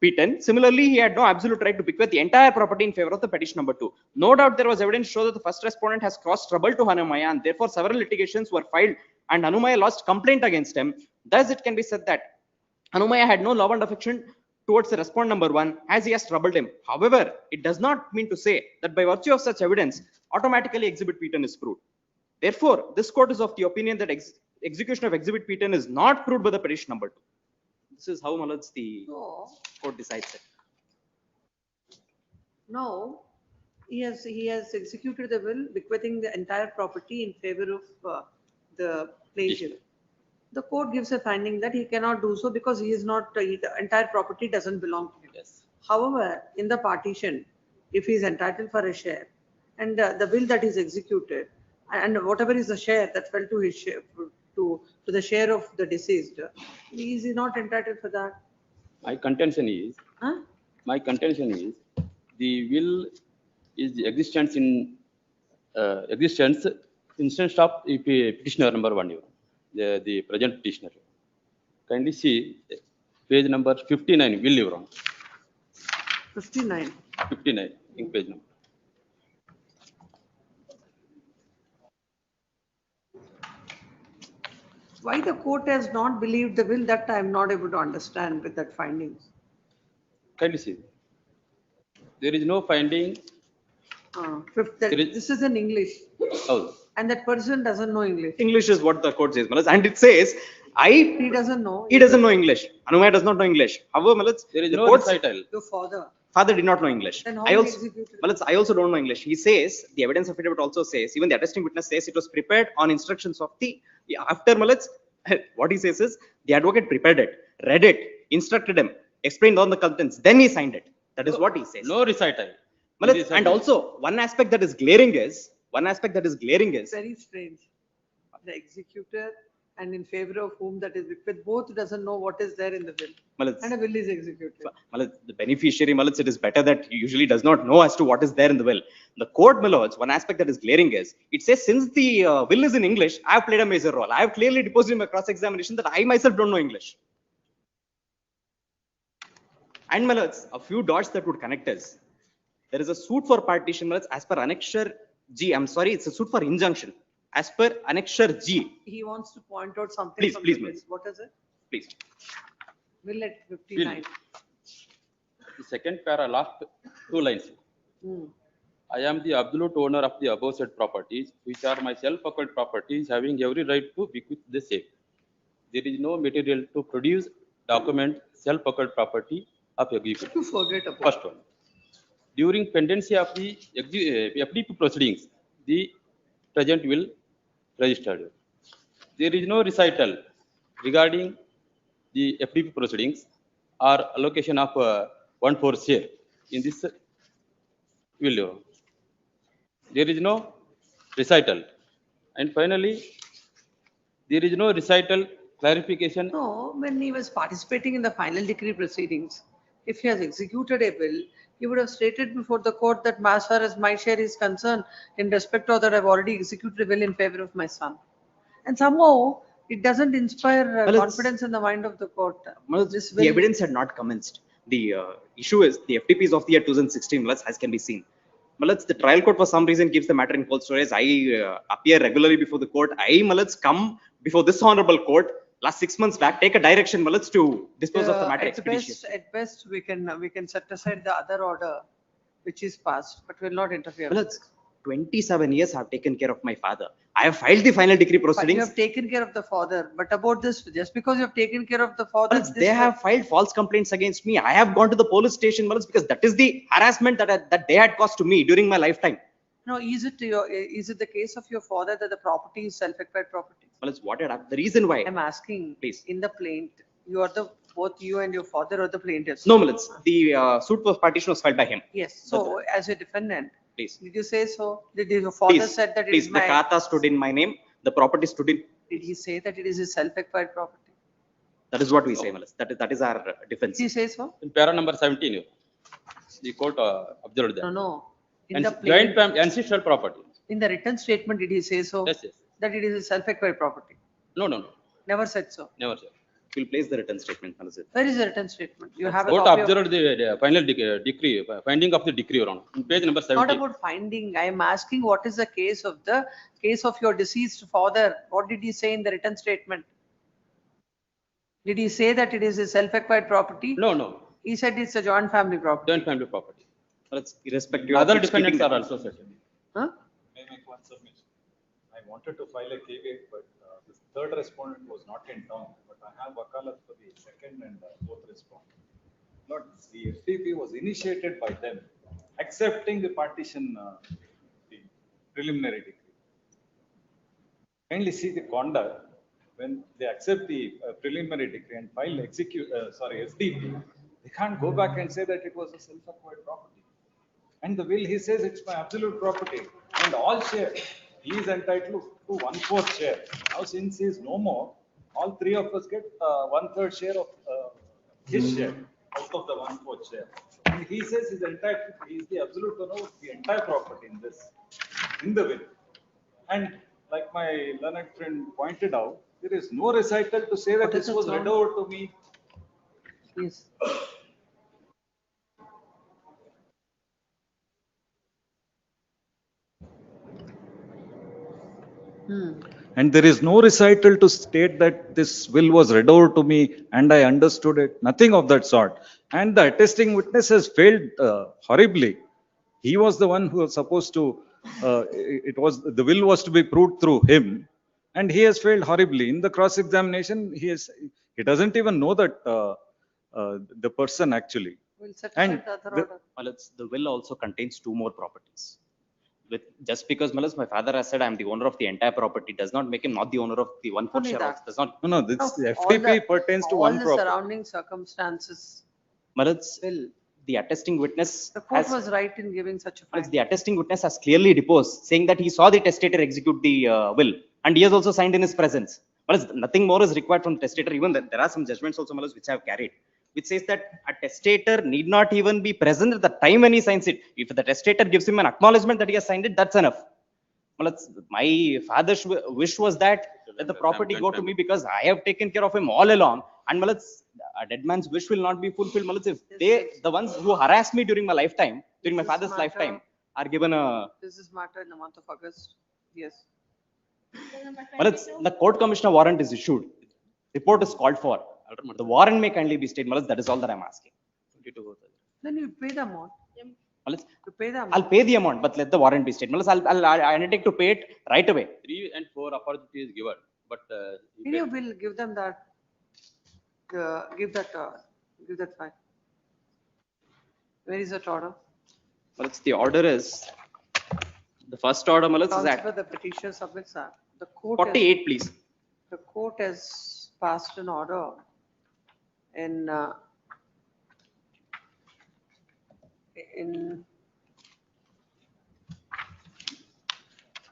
P10. Similarly, he had no absolute right to bequeath the entire property in favor of the petition number 2. No doubt there was evidence to show that the first respondent has caused trouble to Hanumaya, and therefore several litigations were filed and Hanumaya lodged complaint against him. Thus, it can be said that Hanumaya had no love and affection towards the respondent number 1 as he has troubled him. However, it does not mean to say that by virtue of such evidence, automatically Exhibit P10 is proved. Therefore, this court is of the opinion that execution of Exhibit P10 is not proved by the petition number 2. This is how the court decides it. No, he has executed the will bequeathing the entire property in favor of the plaintiff. The court gives a finding that he cannot do so because he is not, the entire property doesn't belong to him. Yes. However, in the partition, if he is entitled for a share and the will that is executed and whatever is the share that fell to his share, to the share of the deceased, he is not entitled for that. My contention is, the will is the existence in instance of petitioner number 1, the present petitioner. Kindly see page number 59, will you wrong? 59. 59 in page number. Why the court has not believed the will, that I am not able to understand with that findings. Kindly see. There is no finding Fifth, this is in English. Oh, And that person doesn't know English. English is what the court says, my lords, and it says, He doesn't know. he doesn't know English. Anumaya does not know English. However, my lords, There is the no court recital. Your father. father did not know English. Then how I he also, executed? my lords, I also don't know English. He says, the evidence affidavit also says, even the attesting witness says it was prepared on instructions of the, after my lords, what he says is, the advocate prepared it, read it, instructed him, explained all the contents, then he signed it. That is what he says. No recital. My lords, and also, one aspect that is glaring is, Very strange. The executor and in favor of whom that is, with both doesn't know what is there in the will. my lords, And a will is executed. my lords, the beneficiary, my lords, it is better that he usually does not know as to what is there in the will. The court, my lords, one aspect that is glaring is, it says since the will is in English, I have played a major role. I have clearly deposed in my cross-examination that I myself don't know English. And my lords, a few dots that would connect us. There is a suit for partition, my lords, as per Annexure G. I'm sorry, it's a suit for injunction. As per Annexure G. He wants to point out something Please, from please, the will. ma'am. What is it? Please. Will at 59. The second para, last 2 lines. Hmm. I am the absolute owner of the above said properties, which are my self-acquired properties, having every right to bequeath the same. There is no material to produce, document self-acquired property of executor. You forget about. First one. During pendency of the FDP proceedings, the present will registered. There is no recital regarding the FDP proceedings or allocation of 1/4 share in this will. There is no recital. And finally, there is no recital clarification. No, when he was participating in the final decree proceedings, if he has executed a will, he would have stated before the court that as far as my share is concerned, in respect of that, I've already executed a will in favor of my son. And somehow, it doesn't inspire Well, it's- confidence in the mind of the court. This The will, evidence had not commenced. The issue is the FTPs of the year 2016, my lords, as can be seen. My lords, the trial court for some reason keeps the matter in cold storage. I appear regularly before the court. My lords, come before this honorable court last 6 months back, take a direction, my lords, to dispose of the matter expeditiously. at best, we can set aside the other order, which is passed, but will not interfere. My lords, 27 years I have taken care of my father. I have filed the final decree But you proceedings. have taken care of the father, but about this, just because you have taken care of the father. Well, they have filed false complaints against me. I have gone to the police station, well, because that is the harassment that they had caused to me during my lifetime. No, is it the case of your father that the property is self-acquired property? Well, it's what the reason why. I'm asking, Please. in the plaint, both you and your father are the plaintiffs. No, Milits, the suit for partition was filed by him. Yes, so as a defendant, Please. did you say so? Did your father Please, said that it please, is the my, khata stood in my name, the property stood in. did he say that it is a self-acquired property? That is what we say, Milits. That is our defense. Did he say so? In para number 17, the court observed that. No. In And the joint plaint, ancestral property. in the written statement, did he say so? Yes, yes. That it is a self-acquired property? No, no, no, Never said so. never, sir. We'll place the written statement, Milits. Where is the written statement? You have a Court copy of. observed the final decree, finding of the decree around, on page number Not 17. about finding. I am asking what is the case of your deceased father? What did he say in the written statement? Did he say that it is a self-acquired property? No, no, He said it's a joint family property. joint family property. Milits, irrespective of Other which defendants keeping are the- also certain. Huh? May I make one submission? I wanted to file a caveat, but the third respondent was not in town, but I have wakalat for the second and fourth respondent. Not, the FTP was initiated by them, accepting the partition, the preliminary decree. Kindly see the conduct when they accept the preliminary decree and file FDP, they can't go back and say that it was a self-acquired property. And the will, he says it's my absolute property and all share. He is entitled to 1/4 share. Now since he is no more, all three of us get 1/3 share of his share out of the 1/4 share. And he says he's entitled, he is the absolute owner of the entire property in the will. And like my learned friend pointed out, there is no recital to say that What is this the was term? read over to me. Yes. And there is no recital to state that this will was read over to me and I understood it. Nothing of that sort. And the attesting witness has failed horribly. He was the one who was supposed to, the will was to be proved through him. And he has failed horribly. In the cross-examination, he doesn't even know that the person actually. We'll set And aside the other the- order. Well, the will also contains two more properties. With just because Malas, my father has said I'm the owner of the entire property does not make him not the owner of the 1/4 Only share. that. Also, does not. No, this No, FTP pertains to all one the property. surrounding circumstances. Malas, Will. the attesting witness The court has, was right in giving such a Malas, finding. the attesting witness has clearly deposed, saying that he saw the testator execute the will, and he has also signed in his presence. Malas, nothing more is required from testator. Even there are some judgments also, Malas, which I have carried, which says that a testator need not even be present at the time when he signs it. If the testator gives him an acknowledgement that he has signed it, that's enough. Well, my father's wish was that let the property go to me because I have taken care of him all along. And a dead man's wish will not be fulfilled. If the ones who harassed me during my lifetime, during my This is father's matter- lifetime, are given a. This is matter in the month of August. Yes. The court commissioner warrant is issued. Report is called for. The warrant may kindly be stayed. That is all that I'm asking. Then you pay the amount. Malas, You pay the amount. I'll pay the amount, but let the warrant be stayed. I undertake to pay it right away. 3 and 4 opportunity is given, but In your will, give them that, give that file. Where is that order? The order is, the first order, Malas, is Counsel at for the petitioner submits that. The court. 48, please. The court has passed an order in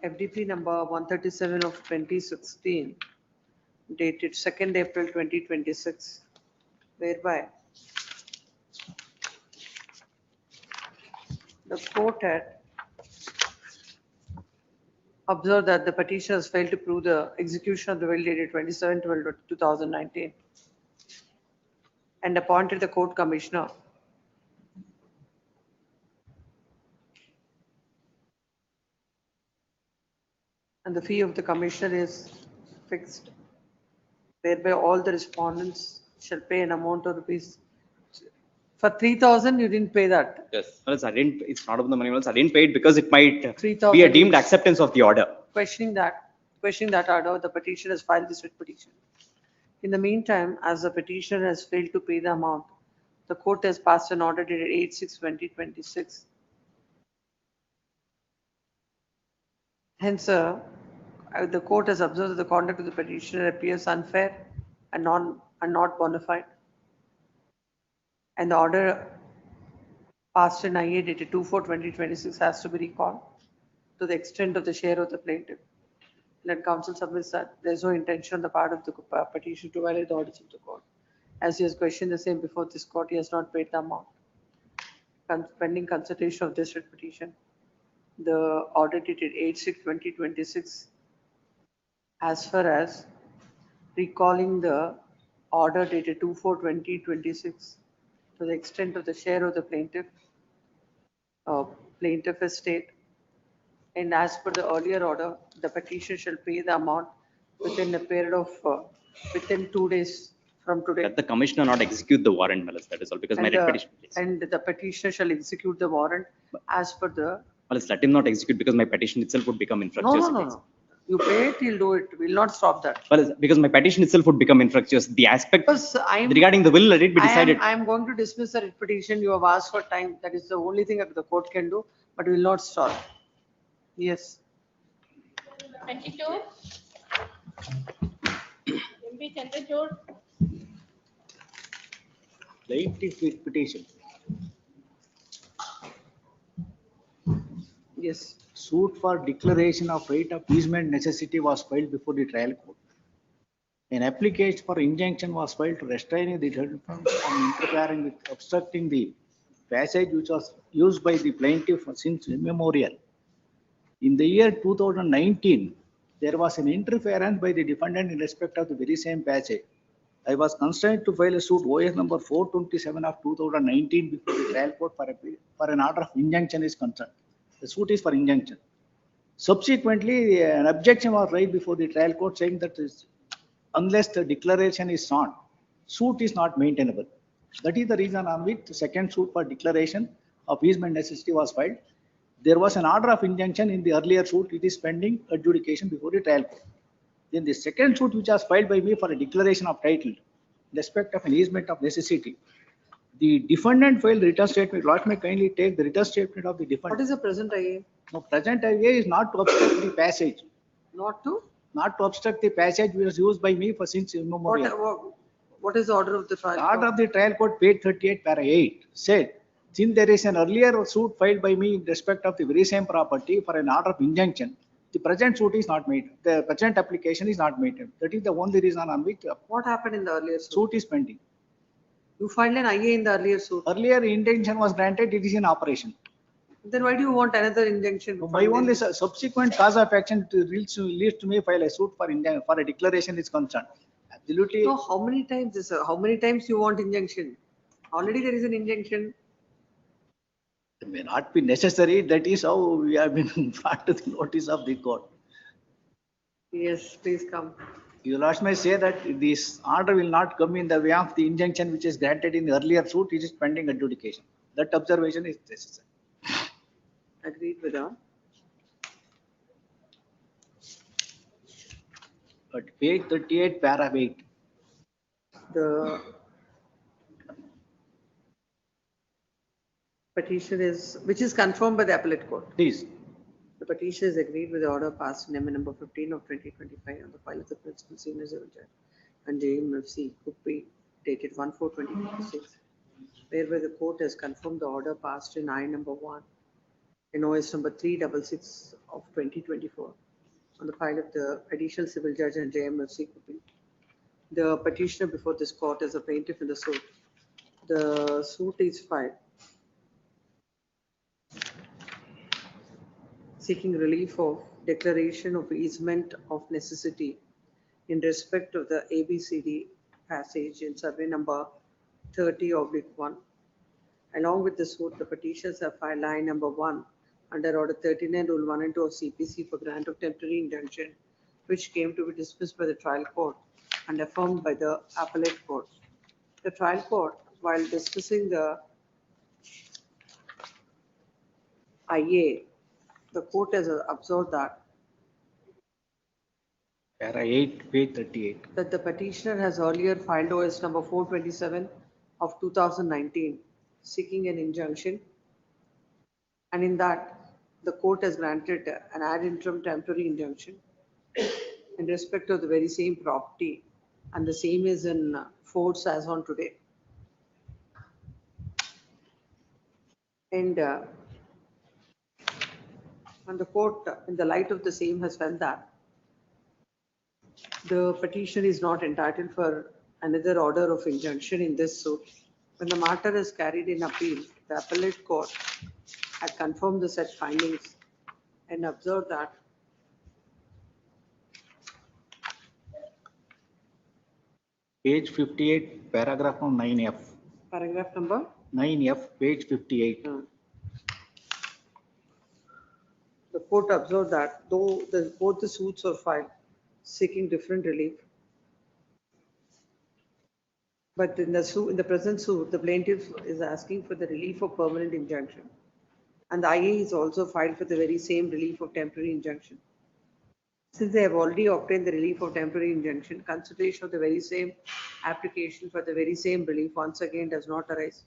FDP number 137 of 2016, dated 2nd April 2026, whereby the court had observed that the petitioner has failed to prove the execution of the will dated 27/12/2019 and appointed the court commissioner and the fee of the commissioner is fixed, whereby all the respondents shall pay an amount of rupees. For 3,000, you didn't pay that. Yes. Malas, I didn't, it's not of the money, Malas. I didn't pay it because it might 3,000 be a deemed each. acceptance of the order. Questioning that order, the petitioner has filed this writ petition. In the meantime, as the petitioner has failed to pay the amount, the court has passed an order dated 8/6/2026. Hence, the court has observed that the conduct of the petitioner appears unfair and not bona fide. And the order passed in IA dated 2/4/2026 has to be recalled to the extent of the share of the plaintiff. Let counsel submits that there is no intention on the part of the petitioner to violate the orders of the court. As he has questioned the same before this court, he has not paid the amount. Pending consideration of this writ petition, the order dated 8/6/2026, as far as recalling the order dated 2/4/2026 to the extent of the share of the plaintiff estate. And as per the earlier order, the petitioner shall pay the amount within a period of, within 2 days from today. Let the commissioner not execute the warrant, Malas. That is all because my And, writ petition. and the petitioner shall execute the warrant as per the, Malas, let him not execute because my petition itself would become infructuous. no. You pay it, he'll do it. We'll not stop that. Malas, because my petition itself would become infructuous. The aspect Because regarding the will, let it be decided. I'm going to dismiss the writ petition. You have asked for time. That is the only thing that the court can do, but will not stop. Yes. 22. MP Chandrachud. Plaintiff with petition. Yes. Suit for declaration of right of easement necessity was filed before the trial court. An application for injunction was filed to restraining the defendant from interfering with obstructing the passage which was used by the plaintiff since immemorial. In the year 2019, there was an interference by the defendant in respect of the very same passage. I was constrained to file a suit OS number 427 of 2019 before the trial court for an order of injunction is concerned. The suit is for injunction. Subsequently, an objection was raised before the trial court saying that unless the declaration is sought, suit is not maintainable. That is the reason on which the second suit for declaration of easement necessity was filed. There was an order of injunction in the earlier suit. It is pending adjudication before the trial court. Then the second suit, which was filed by me for a declaration of title, in respect of an easement of necessity, the defendant filed return statement. Lord may kindly take the return statement of the What defendant. is the present IA? No, present idea is not to obstruct the passage. Not to? Not to obstruct the passage which was used by me for since immemorial. What is the order of the trial? The order of the trial court, page 38, para 8, said, since there is an earlier suit filed by me in respect of the very same property for an order of injunction, the present suit is not made. The present application is not made. That is the only reason on which What happened in the earlier suit? suit is pending. You filed an IA in the earlier suit. Earlier injunction was granted, it is in operation. Then why do you want another injunction? My only subsequent cause of action leads to me file a suit for a declaration is concerned. Absolutely. So how many times is how many times you want injunction? Already there is an injunction. It may not be necessary. That is how we have been brought to the notice of the court. Yes, please come. You last may say that this order will not come in the way of the injunction which is granted in the earlier suit. It is pending adjudication. That observation is necessary. Agreed with that. But page 38, para 8. The petition is, which is confirmed by the appellate court. Please. The petition is agreed with the order passed in number 15 of 2025 on the file of the principal senior civil judge and JMFC Kuppy dated 1/4/2026, whereby the court has confirmed the order passed in I number 1 in OS number 366 of 2024 on the file of the additional civil judge and JMFC Kuppy. The petitioner before this court is a plaintiff in the suit. The suit is filed seeking relief of declaration of easement of necessity in respect of the ABCD passage in survey number 30/1. Along with the suit, the petitioners have filed line number 1 under order 39 rule 1 and 2 of CPC for grant of temporary injunction, which came to be dismissed by the trial court and affirmed by the appellate court. The trial court, while discussing the IA, the court has observed that Para 8, page 38. that the petitioner has earlier filed OS number 427 of 2019 seeking an injunction, and in that the court has granted an ad interim temporary injunction in respect of the very same property, and the same is in force as on today. And the court, in the light of the same, has felt that the petitioner is not entitled for another order of injunction in this suit. When the matter is carried in appeal, the appellate court had confirmed the said findings and observed that Page 58, paragraph of 9F. paragraph number 9F, page 58. the court observed that though both the suits are filed seeking different relief, but in the present suit, the plaintiff is asking for the relief of permanent injunction, and the IA is also filed for the very same relief of temporary injunction. Since they have already obtained the relief of temporary injunction, consideration of the very same application for the very same relief once again does not arise.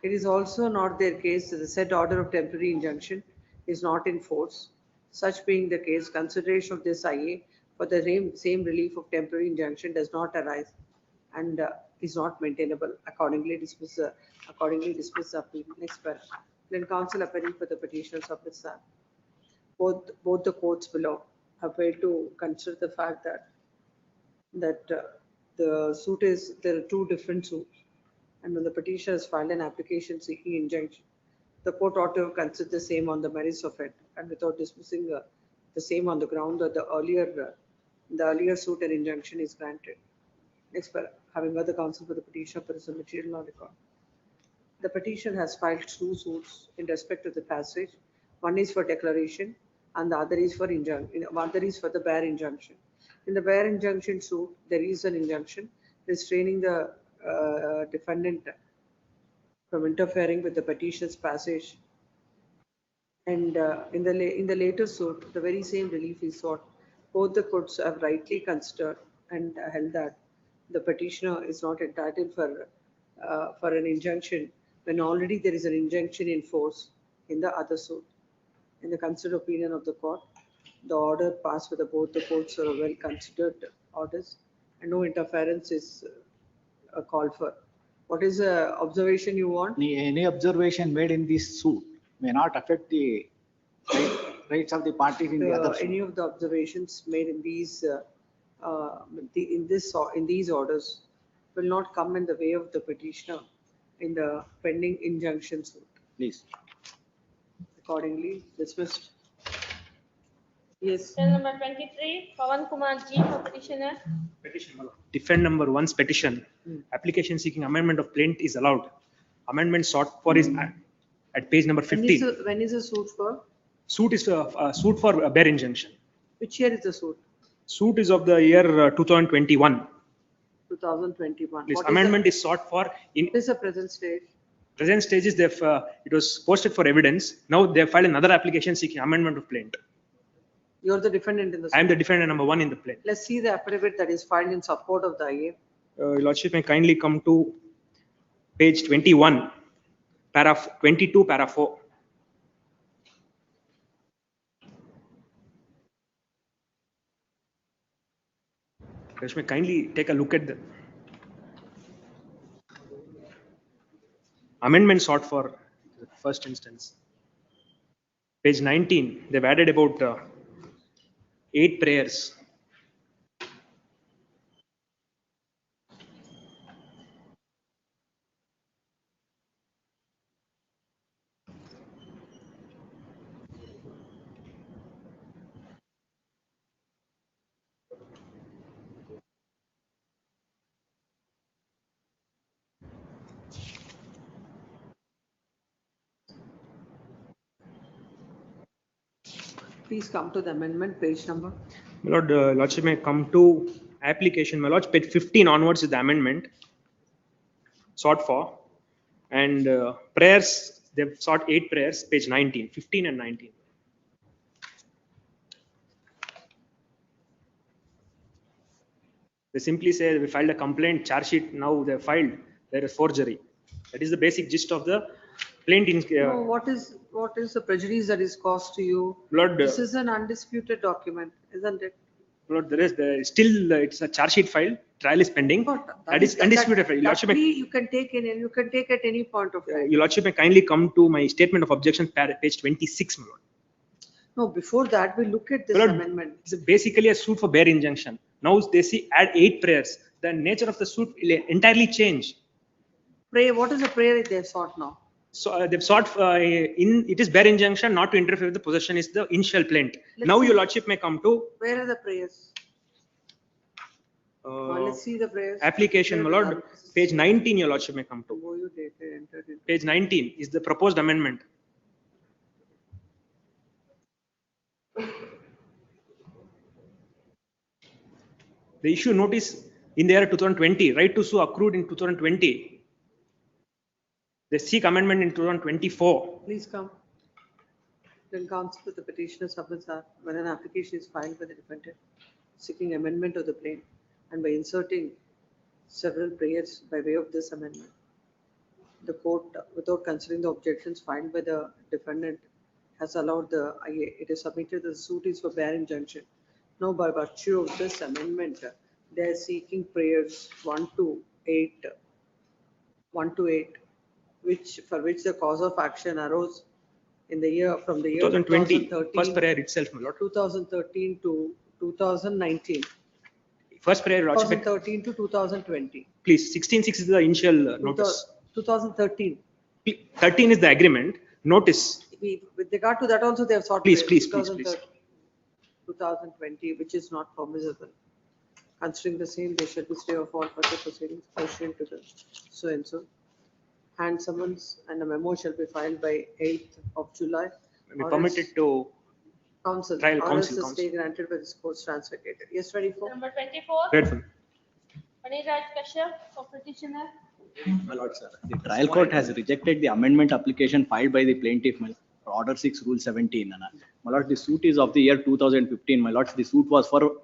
It is also not their case that the said order of temporary injunction is not in force. Such being the case, consideration of this IA for the same relief of temporary injunction does not arise and is not maintainable. Accordingly, dismiss the appeal. Next paragraph. Then counsel appearing for the petitioner submits that both the courts below have failed to consider the fact that the suit is, there are two different suits, and when the petitioner has filed an application seeking injunction, the court ought to consider the same on the merits of it and without dismissing the same on the ground that the earlier suit and injunction is granted. Next paragraph. Having heard the counsel for the petitioner, there is a material on record. The petitioner has filed two suits in respect of the passage. One is for declaration and the other is for the bare injunction. In the bare injunction suit, there is an injunction restraining the defendant from interfering with the petitioner's passage. And in the later suit, the very same relief is sought. Both the courts have rightly considered and held that the petitioner is not entitled for an injunction when already there is an injunction in force in the other suit. In the considered opinion of the court, the order passed with both the courts are well considered orders and no interference is called for. What is the observation you want? Any observation made in this suit may not affect the rights of the parties in the other suit. Any of the observations made in these in these orders will not come in the way of the petitioner in the pending injunction suit. Please. Accordingly dismissed. Yes. Cell number 23, Pawan Kumar G for petitioner. Defend number one's petition, application seeking amendment of plaint is allowed. Amendment sought for is at page number 15. When is the suit for? Suit is suit for a bare injunction. Which year is the suit? Suit is of the year 2021. 2021. This What amendment is sought for in What is the present stage? present stages. They've it was posted for evidence. Now they have filed another application seeking amendment of plaint. You're the defendant in the suit. I am the defendant number one in the plaint. Let's see the affidavit that is filed in support of the IA. Your Lordship may kindly come to page 21, paragraph 22, paragraph 4. Lordship may kindly take a look at the amendment sought for the first instance. Page 19, they've added about 8 prayers. Please come to the amendment page number. My Lord, Lordship may come to application. My Lord, page 15 onwards is the amendment sought for. And prayers, they've sought 8 prayers, page 19, 15 and 19. They simply say we filed a complaint, charge sheet, now they filed, there is forgery. That is the basic gist of the plaintiff. No, what is the prejudice that is caused to you? Lord, This is an undisputed document, isn't it? Lord, there is still it's a charge sheet file. Trial is pending. That is undisputed. Your Lordship may, You can take in and you can take at any point of time. Your Lordship may kindly come to my statement of objection, page 26, my Lord. No, before that, we look at this My Lord, amendment. it's basically a suit for bare injunction. Now they see add 8 prayers. The nature of the suit will entirely change. Pray, what is the prayer they have sought now? So they've sought it is bare injunction not to interfere with the possession is the initial plaint. Now your Lordship may come to Where are the prayers? Let's see the prayers. application, my Lord. Page 19 your Lordship may come to. OU dated, entered in. Page 19 is the proposed amendment. The issue notice in the year 2020, right to sue accrued in 2020. They seek amendment in 2024. Please come. Then counsel with the petitioner submits that when an application is filed by the defendant seeking amendment of the plaint and by inserting several prayers by way of this amendment. The court, without considering the objections filed by the defendant, has allowed the IA. It is submitted the suit is for bare injunction. Now, by virtue of this amendment, they are seeking prayers 1 to 8, for which the cause of action arose in the year from the year 2020, first prayer itself, my Lord. 2013 to 2019. First prayer, Lordship. 2013 to 2020. Please, 16.6 is the initial notice. 2013. 13 is the agreement. Notice. With regard to that also, they have sought. Please, prayers. please, please, please. 2020, which is not permissible. Considering the same, they shall be stay of all further proceedings pursuant to the so and so. Hand summons and a memo shall be filed by 8th of July. Be permitted to counsel. trial Or else counsel. the stay granted by this court's transvacated. Yes, 24. Number 24. Grateful. Paniraj Kashyap for petitioner. My lord, sir, the trial court has rejected the amendment application filed by the plaintiff, my lord, for Order 6, Rule 17. My lord, the suit is of the year 2015. My lord, the suit was for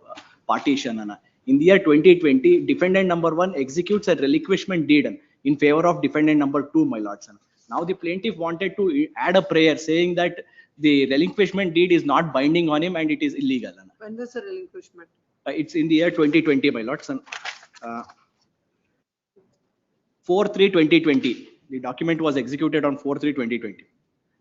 partition. In the year 2020, defendant number 1 executes a relinquishment deed in favor of defendant number 2, my lords. Now the plaintiff wanted to add a prayer saying that the relinquishment deed is not binding on him and it is illegal. When was the relinquishment? It's in the year 2020, my lords. 4/3/2020. The document was executed on 4/3/2020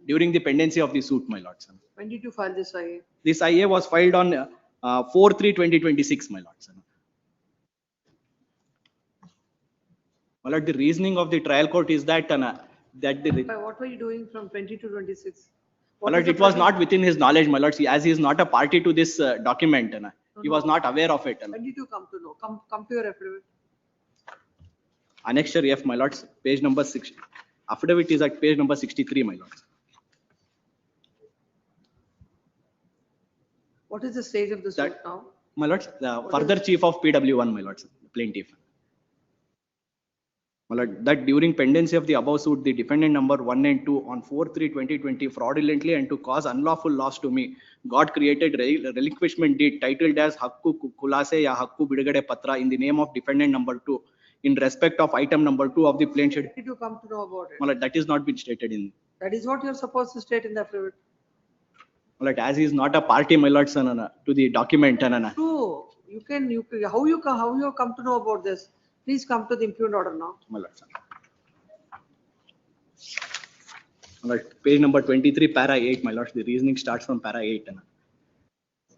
during the pendency of the suit, my lords. When did you file this IA? This IA was filed on 4/3/2026, my lords. My lord, the reasoning of the trial court is that What were you doing from 20 to 26? my lord, it was not within his knowledge, my lord, as he is not a party to this document. He was not aware of it. When did you come to know? Come to your affidavit. Annexure F, my lords, page number 6. Affidavit is at page number 63, my lords. What is the stage of the suit now? My lords, the further chief of PW1, my lords, the plaintiff. My lord, that during pendency of the above suit, the defendant number 1 and 2 on 4/3/2020 fraudulently and to cause unlawful loss to me, God created relinquishment deed titled as Hakku Kulase ya Hakku Bidugade Patra in the name of defendant number 2 in respect of item number 2 of the plain sheet. Did you come to know about it? My lord, that is not been stated in. That is what you're supposed to state in the affidavit. My lord, as he is not a party, my lord, to the document. True. How you come to know about this? Please come to the impugned order now. My lord, my lord, page number 23, para 8, my lord. The reasoning starts from para 8.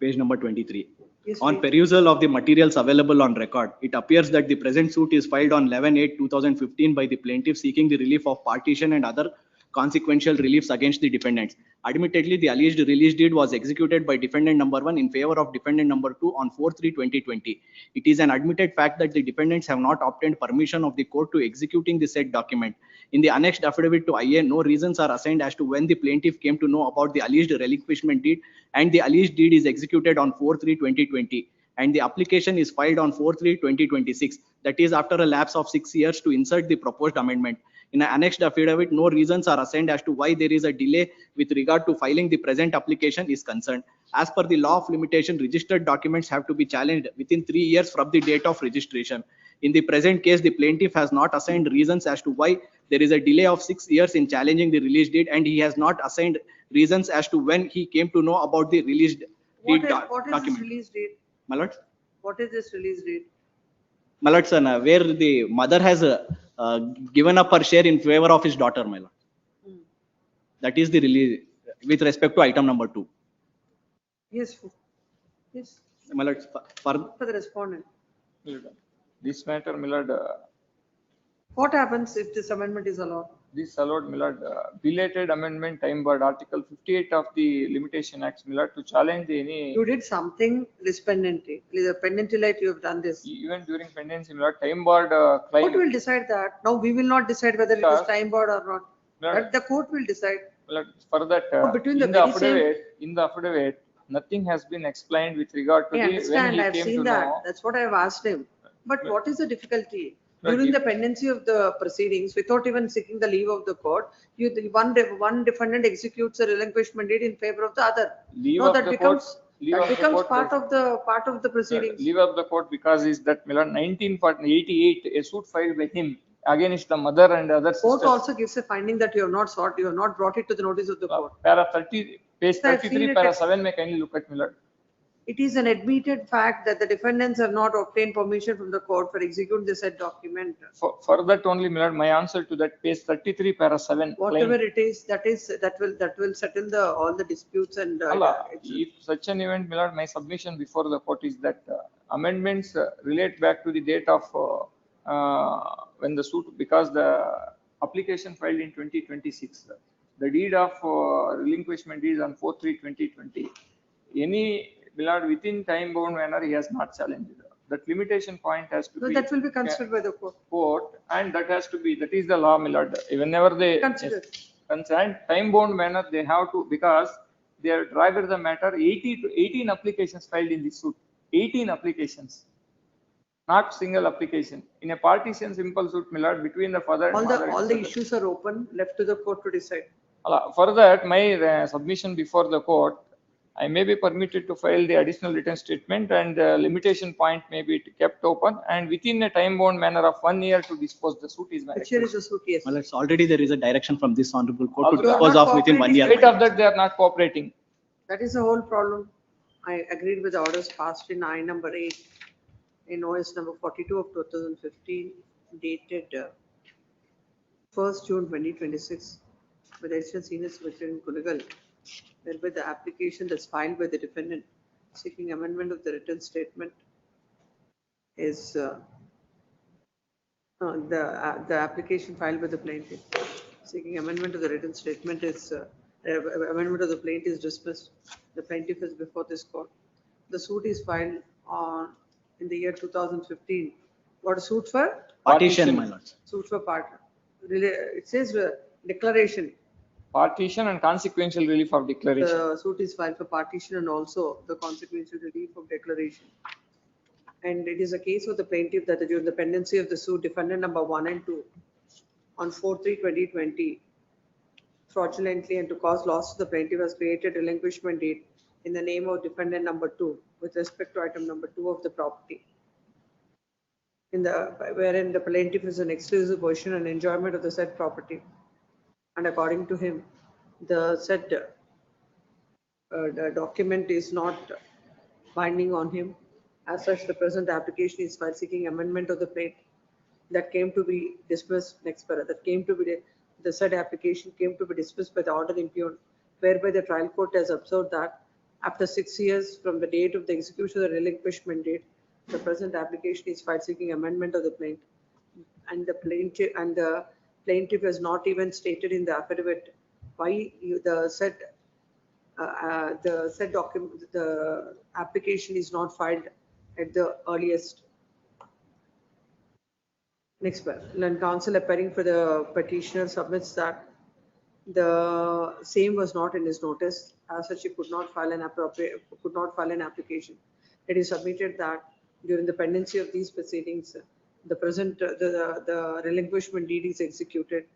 Page number 23. Yes, On please. perusal of the materials available on record, it appears that the present suit is filed on 11/8/2015 by the plaintiff seeking the relief of partition and other consequential reliefs against the defendants. Admittedly, the alleged release deed was executed by defendant number 1 in favor of defendant number 2 on 4/3/2020. It is an admitted fact that the defendants have not obtained permission of the court to executing the said document. In the annexed affidavit to IA, no reasons are assigned as to when the plaintiff came to know about the alleged relinquishment deed, and the alleged deed is executed on 4/3/2020. And the application is filed on 4/3/2026. That is after a lapse of 6 years to insert the proposed amendment. In an annexed affidavit, no reasons are assigned as to why there is a delay with regard to filing the present application is concerned. As per the law of limitation, registered documents have to be challenged within 3 years from the date of registration. In the present case, the plaintiff has not assigned reasons as to why there is a delay of 6 years in challenging the release deed, and he has not assigned reasons as to when he came to know about the release deed What is this document. release date? My lord? What is this release date? My lord, sir, where the mother has given up her share in favor of his daughter, my lord. That is the release with respect to item number 2. Yes. Yes. My lord, For the respondent. This matter, my lord, What happens if this amendment is allowed? this allowed, my lord, belated amendment time barred Article 58 of the Limitation Acts, my lord, to challenge any. You did something pendenti. The pendenti light you have done this. Even during pendency, my lord, time barred claim. Court will decide that. Now we will not decide whether it is time barred or not. But the court will decide. My lord, for that, between in the the very same- affidavit, nothing has been explained with regard to I the, when understand, he I've came to seen know. that. That's what I've asked him. But what is the difficulty? Right, During if- the pendency of the proceedings, without even seeking the leave of the court, one defendant executes a relinquishment deed in favor of the other. Leave No, of that the becomes, court- leave of the court part of the proceedings. Leave of the court because is that, my lord, 1988, a suit filed by him against the mother and other Court sisters. also gives a finding that you have not sought, you have not brought it to the notice of the court. Para 30, page Sir, I've seen 33, it para at- 7, may kindly look at, my lord. It is an admitted fact that the defendants have not obtained permission from the court for executing the said document. For that only, my lord, my answer to that, page 33, para 7. Whatever it is, that will settle all the disputes and. If such an event, my lord, my submission before the court is that amendments relate back to the date of when the suit, because the application filed in 2026, the deed of relinquishment is on 4/3/2020. Any, my lord, within time bound manner, he has not challenged. That limitation point has to No, be. that will be considered by the court, and that has to be, that is the law, my lord. Whenever they Consider. concerned time bound manner, they have to, because they have dragged the matter 80 to 18 applications filed in this suit. 18 applications. not single application. In a partition simple suit, my lord, between the father and mother. All the issues are open, left to the court to decide. For that, my submission before the court, I may be permitted to file the additional written statement and the limitation point may be kept open and within a time bound manner of 1 year to dispose the suit is my Which here request. is the suit, yes. Well, it's already there is a direction from this honorable court Also, to dispose of within 1 year. Spite of that, they are not cooperating. That is the whole problem. I agreed with the orders passed in I number 8 in OS number 42 of 2015 dated 1st June 2026 by the Assistant Senior Superintendent Kunagal, whereby the application that's filed by the defendant seeking amendment of the written statement is the application filed by the plaintiff seeking amendment of the written statement is amendment of the plaintiff is dismissed. The plaintiff is before this court. The suit is filed on in the year 2015. What a suit for? Partition, my lords. Suit for part. It says declaration. Partition and consequential relief of declaration. The suit is filed for partition and also the consequential relief of declaration. And it is a case of the plaintiff that during the pendency of the suit, defendant number 1 and 2 on 4/3/2020 fraudulently and to cause loss to the plaintiff has created relinquishment deed in the name of defendant number 2 with respect to item number 2 of the property. Wherein the plaintiff is an exclusive possession and enjoyment of the said property. And according to him, the said the document is not binding on him. As such, the present application is filed seeking amendment of the plaintiff that came to be dismissed next para. That came to be the said application came to be dismissed by the order impugned, whereby the trial court has observed that after 6 years from the date of the execution of the relinquishment date, the present application is filed seeking amendment of the plaintiff, and the plaintiff has not even stated in the affidavit why the said document, the application is not filed at the earliest. Next one. Then counsel appearing for the petitioner submits that the same was not in his notice. As such, he could not file an application. It is submitted that during the pendency of these proceedings, the present the relinquishment deed is executed.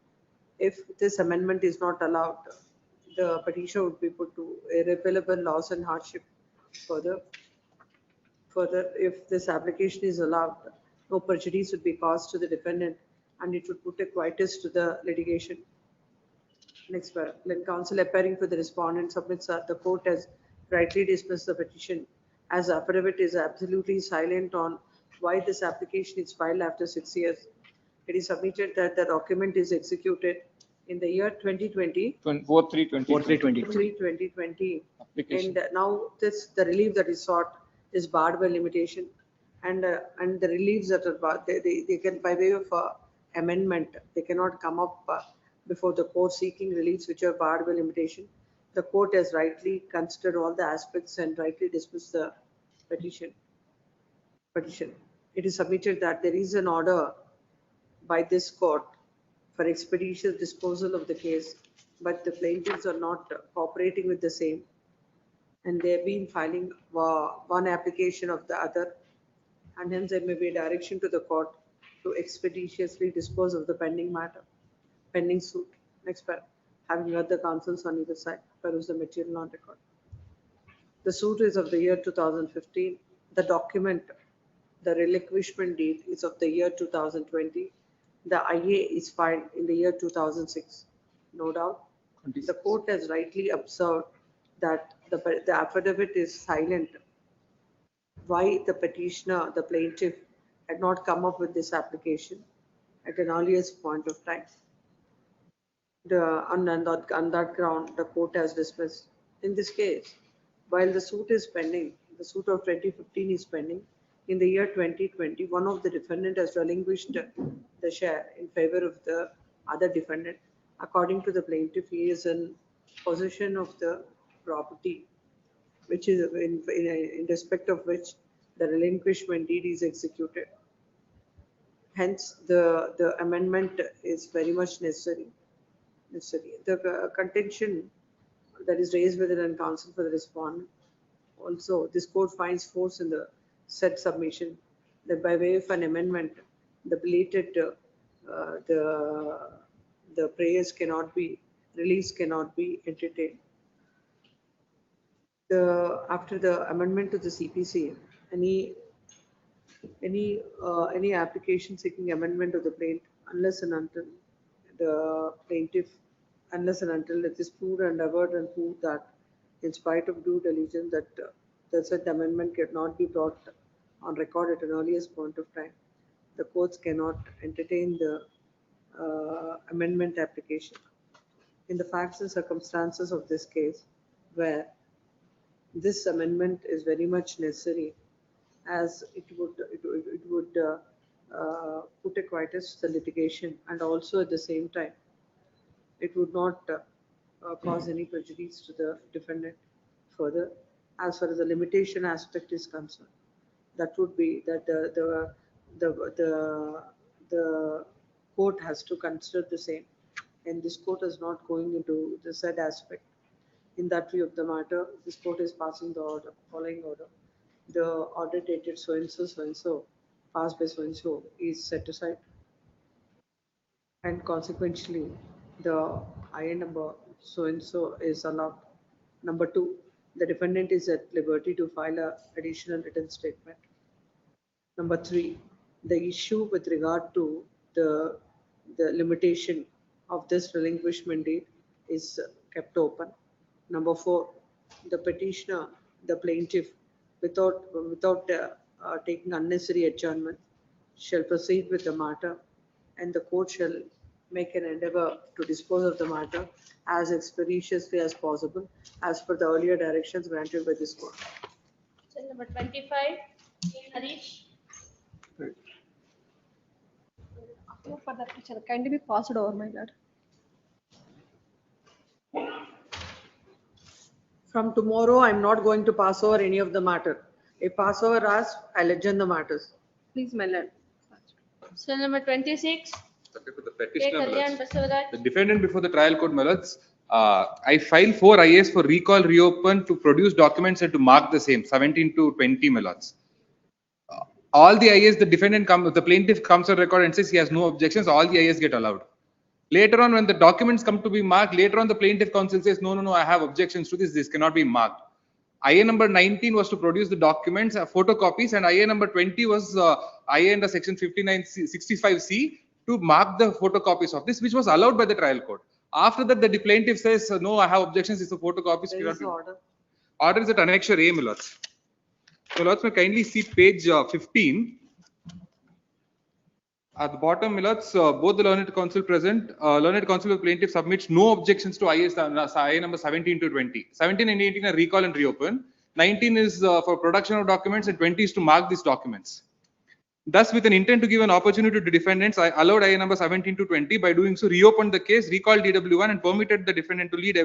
If this amendment is not allowed, the petitioner would be put to irreparable loss and hardship. Further, if this application is allowed, no prejudice would be caused to the defendant and it would put a quietus to the litigation. Next paragraph. When counsel appearing for the respondent submits that the court has rightly dismissed the petition as the affidavit is absolutely silent on why this application is filed after 6 years. It is submitted that the document is executed in the year 2020. 4/3/2020. And now the relief that is sought is barred by limitation, and the reliefs that are barred, they can by way of amendment, they cannot come up before the court seeking reliefs which are barred by limitation. The court has rightly considered all the aspects and rightly dismissed the petition. It is submitted that there is an order by this court for expeditious disposal of the case, but the plaintiffs are not cooperating with the same, and they have been filing one application of the other, and hence there may be a direction to the court to expeditiously dispose of the pending suit. Next paragraph. Having heard the counsels on either side, peruse the material on record. The suit is of the year 2015. The document, the relinquishment deed, is of the year 2020. The IA is filed in the year 2006. No doubt. The court has rightly observed that the affidavit is silent. Why the petitioner, the plaintiff, had not come up with this application at an earliest point of time. On that ground, the court has dismissed. In this case, while the suit is pending, the suit of 2015 is pending. In the year 2020, one of the defendant has relinquished the share in favor of the other defendant. According to the plaintiff, he is in possession of the property, which is in respect of which the relinquishment deed is executed. Hence, the amendment is very much necessary. The contention that is raised within and counsel for the respondent. Also, this court finds force in the said submission that by way of an amendment, the belated, the prayers cannot be, release cannot be entertained. After the amendment to the CPC, any application seeking amendment of the plaint, unless and until the plaintiff, unless and until it is proved and averred and proved that in spite of due diligence that such amendment cannot be brought on record at an earliest point of time, the courts cannot entertain the amendment application. In the facts and circumstances of this case, where this amendment is very much necessary, as it would put a quietus to the litigation, and also at the same time it would not cause any prejudice to the defendant further. As far as the limitation aspect is concerned, that would be that the court has to consider the same, and this court is not going into the said aspect. In that view of the matter, this court is passing the order, following order. The order dated so and so, passed by so and so, is set aside, and consequently, the IN number so and so is allowed. Number two, the defendant is at liberty to file an additional written statement. Number three, the issue with regard to the limitation of this relinquishment date is kept open. Number four, the petitioner, the plaintiff, without taking unnecessary adjournment, shall proceed with the matter, and the court shall make an endeavor to dispose of the matter as expeditiously as possible, as per the earlier directions granted by this court. Question number 25, Harish. For that picture, kindly be passed over, my lord. From tomorrow, I'm not going to pass over any of the matter. If pass over asked, I'll adjourn the matters. Please, my lord. Question number 26, Subject to the petitioner, my Kalyan lords. Basavaraj. The defendant before the trial court, my lords, I filed 4 IAs for recall, reopen to produce documents and to mark the same, 17 to 20, my lords. All the IAs, the plaintiff comes on record and says he has no objections, all the IAs get allowed. Later on, when the documents come to be marked, later on the plaintiff counsel says, no, I have objections to this cannot be marked. IA number 19 was to produce the documents, photocopies, and IA number 20 was IA under section 65C to mark the photocopies of this, which was allowed by the trial court. After that, the plaintiff says, no, I have objections, it's a photocopies. There is the order. Order is at Annexure A, my lords. So, lords, may kindly see page 15. At the bottom, my lords, both the learned counsel present, learned counsel of plaintiff submits no objections to IA number 17 to 20. 17 and 18 are recall and reopen. 19 is for production of documents, and 20 is to mark these documents. Thus, with an intent to give an opportunity to defendants, I allowed IA number 17 to 20. By doing so, reopened the case, recalled DW1, and permitted the defendant to lead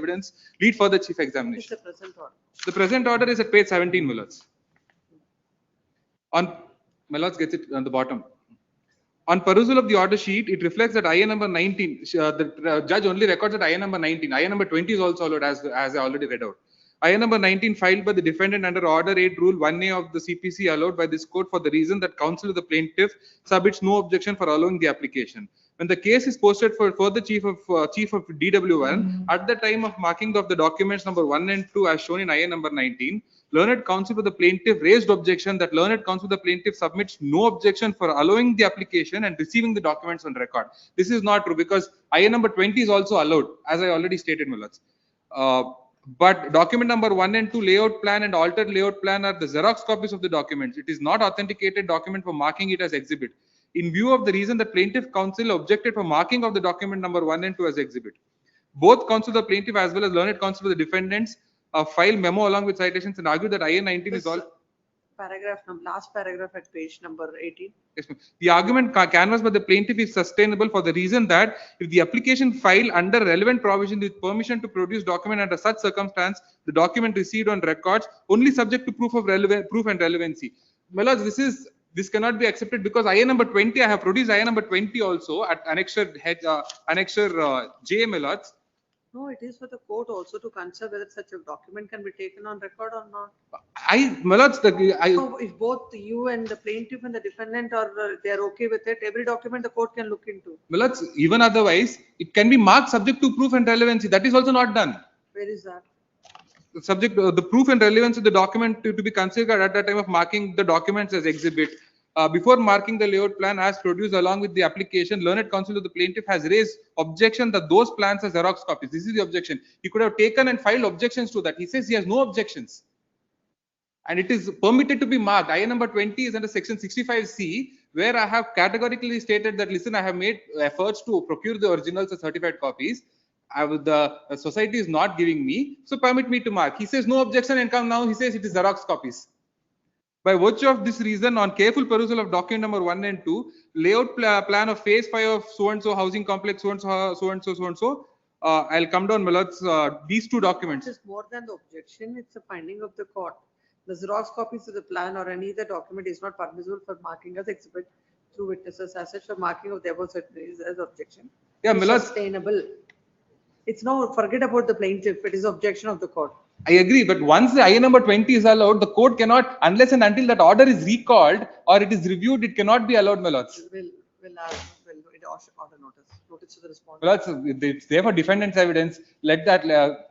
for the chief examination. It's the present order. The present order is at page 17, my lords. My lords gets it on the bottom. On perusal of the order sheet, it reflects that IA number 19, the judge only records that IA number 19. IA number 20 is also allowed, as I already read out. IA number 19 filed by the defendant under Order 8 Rule 1A of the CPC allowed by this court for the reason that counsel of the plaintiff submits no objection for allowing the application. When the case is posted for the chief of DW1, at the time of marking of the documents number 1 and 2 as shown in IA number 19, learned counsel for the plaintiff raised objection that learned counsel of the plaintiff submits no objection for allowing the application and receiving the documents on record. This is not true because IA number 20 is also allowed, as I already stated, my lords. But document number 1 and 2 layout plan and altered layout plan are the Xerox copies of the documents. It is not authenticated document for marking it as exhibit. In view of the reason that plaintiff counsel objected for marking of the document number 1 and 2 as exhibit. Both counsel of the plaintiff as well as learned counsel of the defendants filed memo along with citations and argued that IA 19 is all. Last paragraph at page number 18. Yes, ma'am. The argument canvassed by the plaintiff is sustainable for the reason that if the application filed under relevant provision with permission to produce document under such circumstance, the document received on records only subject to proof and relevancy. My lords, this cannot be accepted because IA number 20, I have produced IA number 20 also at annexure J, my lords. No, it is for the court also to consider whether such a document can be taken on record or not. My lords, So if both you and the plaintiff and the defendant are, they are okay with it, every document the court can look into. my lords, even otherwise, it can be marked subject to proof and relevancy. That is also not done. Where is that? The proof and relevance of the document to be considered at the time of marking the documents as exhibit. Before marking the layout plan as produced along with the application, learned counsel of the plaintiff has raised objection that those plans are Xerox copies. This is the objection. He could have taken and filed objections to that. He says he has no objections. And it is permitted to be marked. IN number 20 is under section 65C, where I have categorically stated that, listen, I have made efforts to procure the originals as certified copies. The society is not giving me, so permit me to mark. He says no objection, and come now he says it is Xerox copies. By virtue of this reason, on careful perusal of document number 1 and 2, layout plan of phase 5 of so-and-so housing complex, so-and-so, so-and-so, so-and-so, I'll come down, my lords, these two documents. It's more than the objection, it's a finding of the court. The Xerox copies of the plan or any other document is not permissible for marking as exhibit through witnesses as such. For marking of the above said is as objection. Yeah, my lords. Sustainable. It's no, forget about the plaintiff, it is objection of the court. I agree, but once the IN number 20 is allowed, the court cannot, unless and until that order is recalled or it is reviewed, it cannot be allowed, my lords. We'll order notice to the respondent. My lords, it's there for defendant's evidence. Let that.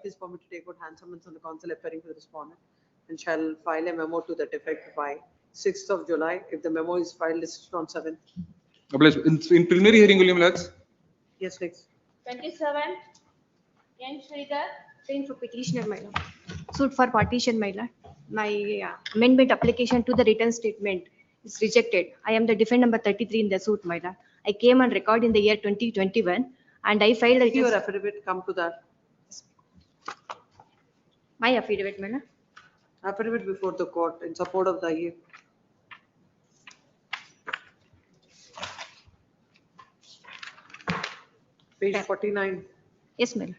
Is permitted to take out hand summons on the counsel appearing to the respondent and shall file a memo to that effect by 6th of July. If the memo is filed, listed on 7th. In preliminary hearing, William, lords. Yes, next. 27. N. Sridhar. Saying for petitioner, my lord. Suit for partition, my lord. My amendment application to the written statement is rejected. I am the defendant number 33 in the suit, my lord. I came on record in the year 2021 and I filed a your affidavit, come to that. My affidavit, my lord. Affidavit before the court in support of the IE. Page 49. Yes, my lord.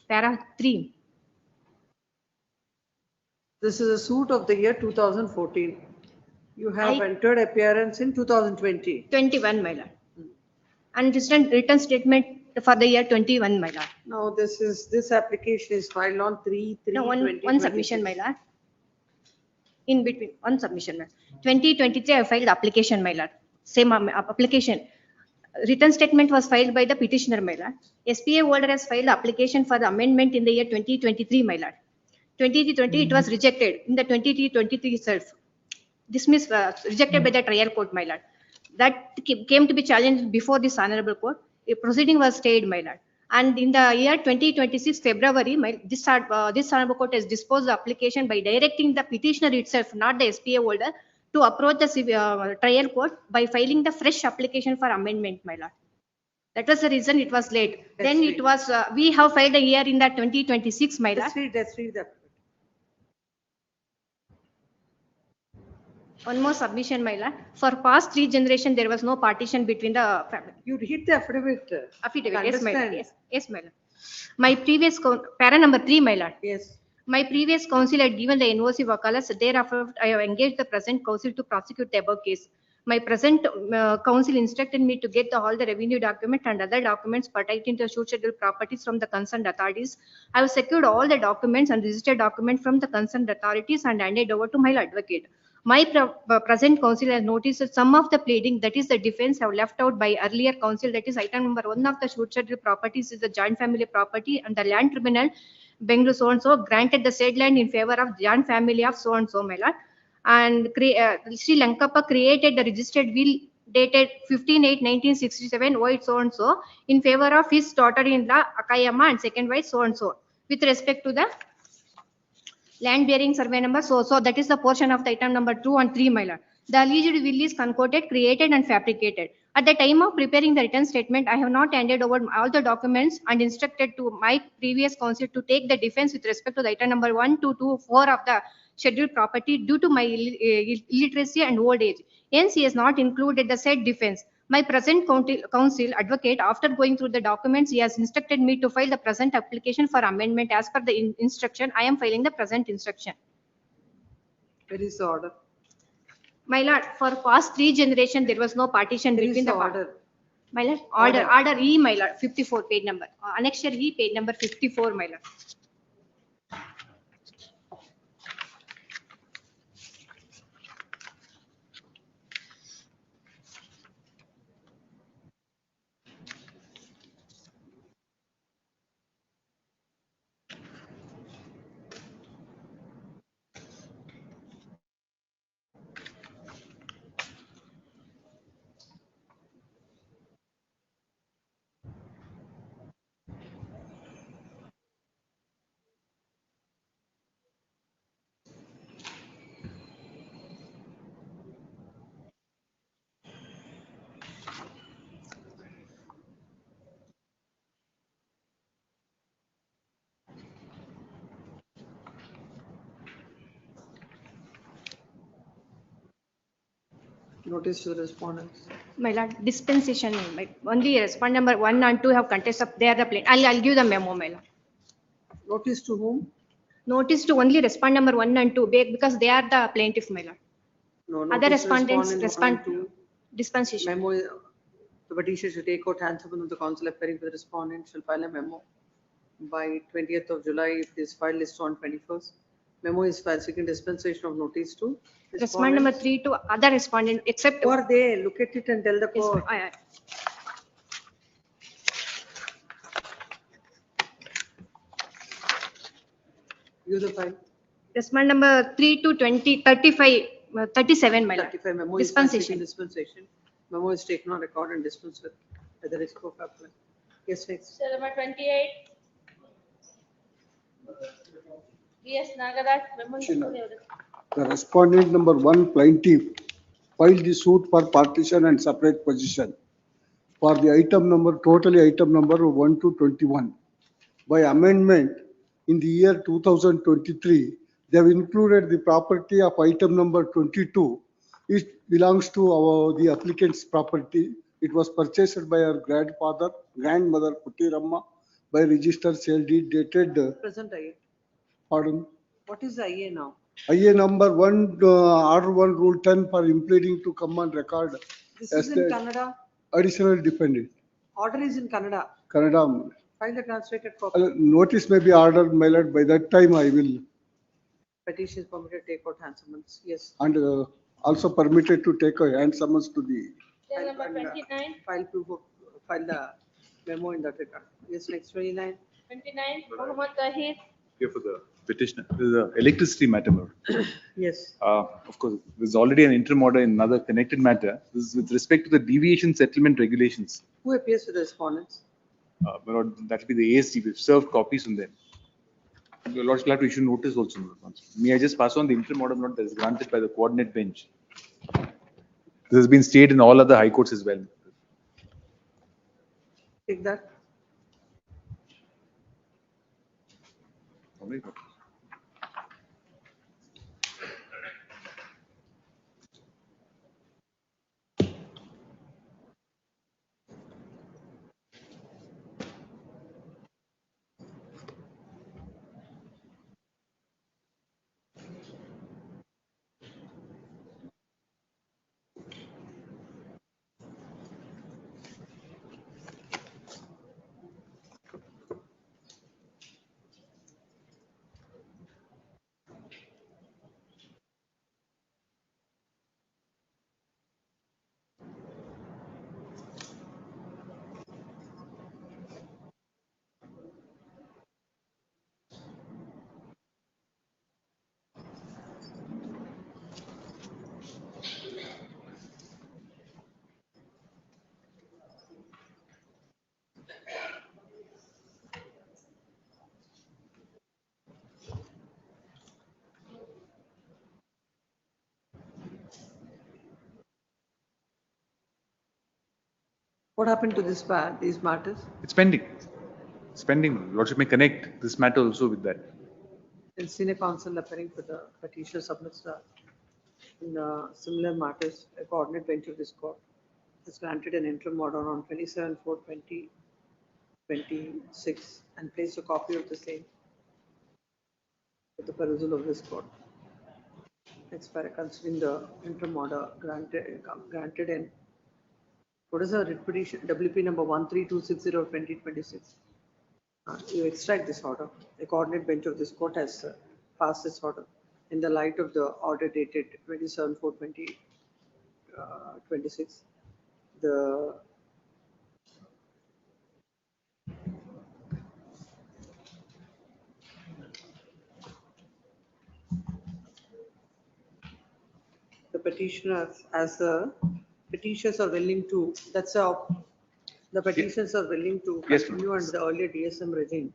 Para 3. This is a suit of the year 2014. You have entered appearance in 2020. 21, my lord. And written statement for the year 21, my lord. Now this application is filed on 3/3/2026. No, one submission, my lord. In between, one submission, my lord. 2023, I filed application, my lord. Same application. Written statement was filed by the petitioner, my lord. SPA holder has filed application for the amendment in the year 2023, my lord. 2020, it was rejected in the 2023 itself. Dismissed, rejected by the trial court, my lord. That came to be challenged before this honorable court. A proceeding was stayed, my lord. And in the year 2026 February, this honorable court has disposed the application by directing the petitioner itself, not the SPA holder, to approach the trial court by filing the fresh application for amendment, my lord. That was the reason it was late. Then it was, we have filed a year in the 2026, my lord. Let's read that. One more submission, my lord. For past 3 generations, there was no partition between the family. You read the affidavit. Affidavit, yes, my lord. Yes, my lord. My previous, para number 3, my lord. Yes. My previous counsel had given the NOC wakalas. Thereafter, I have engaged the present counsel to prosecute the above case. My present counsel instructed me to get all the revenue document and other documents pertaining to suit schedule properties from the concerned authorities. I have secured all the documents and registered document from the concerned authorities and handed over to my advocate. My present counsel has noticed that some of the pleading, that is the defense, have left out by earlier counsel. That is item number 1 of the suit schedule properties is the joint family property, and the land tribunal, Bengaluru so and so, granted the said land in favor of joint family of so and so, my lord. And Sri Lankappa created the registered will dated 15/8/1967, wife so and so, in favor of his daughter-in-law Akayama and second wife so and so, with respect to the land bearing survey number so that is the portion of the item number 2 and 3, my lord. The alleged will is concocted, created and fabricated. At the time of preparing the written statement, I have not handed over all the documents and instructed to my previous counsel to take the defense with respect to the item number 1, 2, 2, 4 of the scheduled property due to my illiteracy and old age. Hence, he has not included the said defense. My present counsel advocate, after going through the documents, he has instructed me to file the present application for amendment as per the instruction. I am filing the present instruction. Where is the order? My lord, for past 3 generations, there was no partition between the order. My lord, order E, my lord, 54, page number. Annexure E, page number 54, my lord. Notice to the respondents. My lord, dispensation, only respond number 1 and 2 have contest up, they are the plaintiff. I'll give the memo, my lord. Notice to whom? Notice to only respond number 1 and 2, because they are the plaintiff, my lord. No, Other notice to respondents respond in respond 1 and 2. dispensation. Memo, the petitioner should take out handsome of the counsel appearing for the respondent shall file a memo by 20th of July if this file is on 21st. Memo is filed seeking dispensation of notice to Respond number 3 to other respondent except. Who are they? Look at it and tell the Yes, court. Use the file. Respond number 3 to 20, 35, 37, my lord. 35 memo is filed seeking Dispensation. dispensation. Memo is taken on record and dispensed with at the risk of apply. Yes, next. Cell number 28. V.S. Nagaraj, memo. The respondent number 1 plaintiff filed the suit for partition and separate possession for the item number, totally item number 1 to 21. By amendment in the year 2023, they have included the property of item number 22. It belongs to the applicant's property. It was purchased by her grandmother Puttiramma by registered sale deed dated, Present IA. pardon, What is the IA now? IA number 1, order 1, rule 10 for impleading to come on record This as is in the Kannada. additional defendant. Order is in Kannada. Kannada. File the translated copy. Notice may be ordered, my lord. By that time, I will, Petition is permitted to take out hand summons. Yes. and also permitted to take a hand summons to the. Cell number 29. File proof of, file the memo in that regard. Yes, next 29. 29. Muhammad Tahir. Here for the petitioner, this is a electricity matter. Lord. Yes. Of course, there's already an interim order in another connected matter. This is with respect to the deviation settlement regulations. Who appears for the respondents? My lord, that will be the ASD. We've served copies from them. Your lordship will have to issue notice also. May I just pass on the interim order note that is granted by the coordinate bench? This has been stated in all other high courts as well. Take that. What happened to these matters? It's pending. It's pending. Lordship may connect this matter also with that. And senior counsel appearing for the petitioner submits the in similar matters, a coordinate bench of this court has granted an interim order on 27/4/2026 and placed a copy of the same with the perusal of this court. Considering the interim order granted in What is the writ petition, WP number 13260/2026? You extract this order. The coordinate bench of this court has passed this order in the light of the order dated 27/4/2026. The petitioners, as the petitioners are willing to, the petitioners are willing to Yes, continue under the earlier DSM regime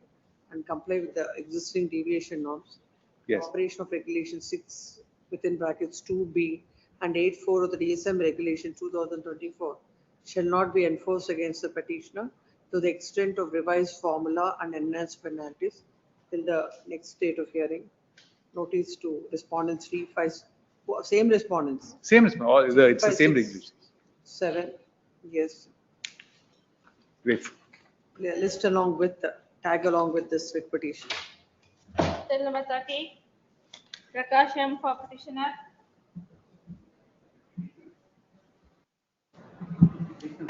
and comply with the existing deviation norms. Yes. Operation of Regulation 6 within brackets 2B and 8(4) of the DSM Regulation 2024 shall not be enforced against the petitioner to the extent of revised formula and enhanced penalties till the next date of hearing. Notice to respondents 357, same respondents. Same, it's the same 356, regulation. 7, yes. Great. List along with, tag along with this writ petition. Cell number 30, Prakash M for petitioner.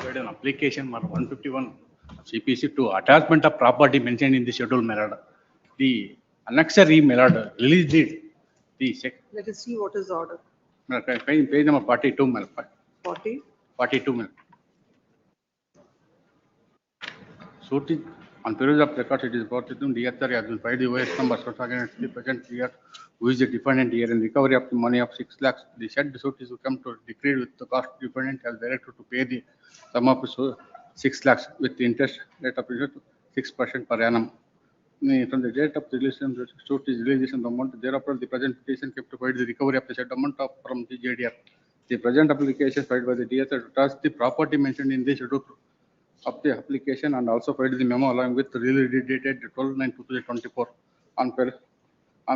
Made an application number 151 CPC to attachment of property mentioned in the schedule, my lord. The annexure, my lord, release deed. The Let us see what is the order. page number 42, my lord. 40. 42, my lord. Suit is on period of record, it is reported to DSR has been filed the OS number so against the present year, who is the defendant here in recovery of the money of 6 lakhs. The said suit is to come to decree with the cost defendant has directed to pay the sum of 6 lakhs with the interest rate of 6% per annum. From the date of the release, the suit is released and the amount thereafter the present petition kept to provide the recovery of the said amount from the JDR. The present application filed by the DSR to touch the property mentioned in the schedule of the application and also filed the memo along with the release deed dated 12/9/2024. On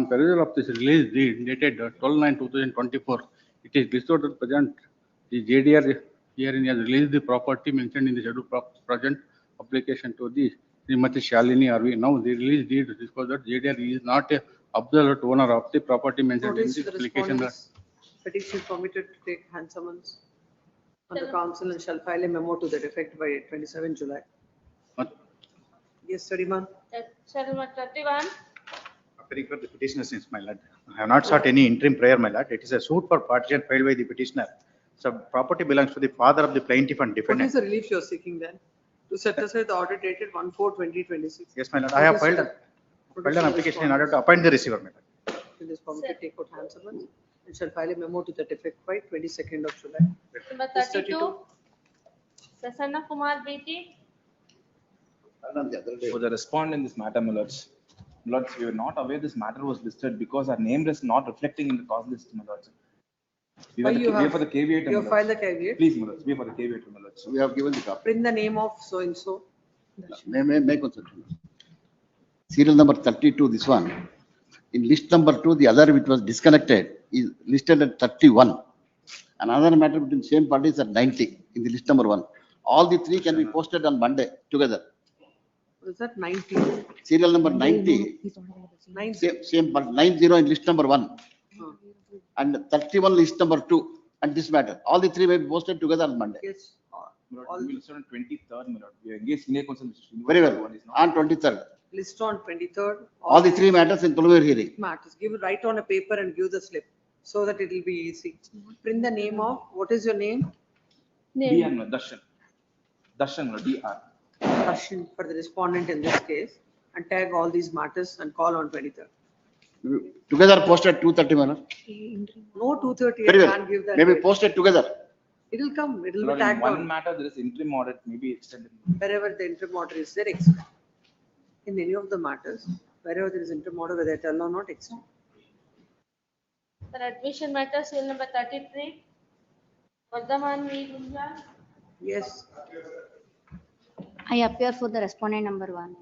perusal of this release deed dated 12/9/2024, it is discovered that present the JDR herein has released the property mentioned in the schedule present application to the Srimati Shalini RV. Now the release deed disclosed that JDR is not a absolute owner of the property mentioned Notice in to the the application. respondents, petition permitted to take hand summons on the council and shall file a memo to that effect by 27 July. Yes, Sariman. Cell number 31, Appearing for the petitioner since my lord. I have not sought any interim prayer, my lord. It is a suit for partition filed by the petitioner. So property belongs to the father of the plaintiff and What defendant. is the relief you are seeking then? To set aside the order dated 1/4/2026. Yes, my lord. I have filed an application in order to appoint the receiver, my lord. It is permitted to take out hand summons and shall file a memo to that effect by 22nd of July. number Yes, 32, Prasanna Kumar BT. For the respondent in this matter, my lords. My lords, we were not aware this matter was listed because our name is not reflecting in the cause list, my lords. We Why were you have- for the caveat. you my have filed lords. the caveat? Please, my lords, we are for the caveat, my lords. We have given the copy. Print the name of so and so. May consult. Serial number 32, this one. In list number 2, the other which was disconnected is listed at 31. Another matter between same parties at 90 in the list number 1. All the three can be posted on Monday together. What is that? 90. Serial number 90, 90. same part, 90 in list number 1. And 31 list number 2. And this matter, all the three may be posted together on Monday. Yes. My lord, we listed on 23rd, my lord. We are engaged senior counsel. Mr. Srinivas. Very well. One is not- On 23rd. List on 23rd. All the three matters in preliminary hearing. Matters. Give it, write on a paper and give the slip so that it will be easy. Print the name of, what is your name? DR, my lord, Darshan. Darshan, my lord, DR. Darshan for the respondent in this case, and tag all these matters and call on 23rd. Together posted 2:30 manner. No 2:30, I Very well. can't give that. May be date. posted together. It will come, it will My be lord, in tagged one on. matter, there is interim audit, maybe extended. Wherever the interim order is there, extend. In any of the matters, wherever there is interim order, whether it or not, extend. For admission matter, cell number 33, Vardhaman V. Gunja. Yes. I appear for the respondent number 1.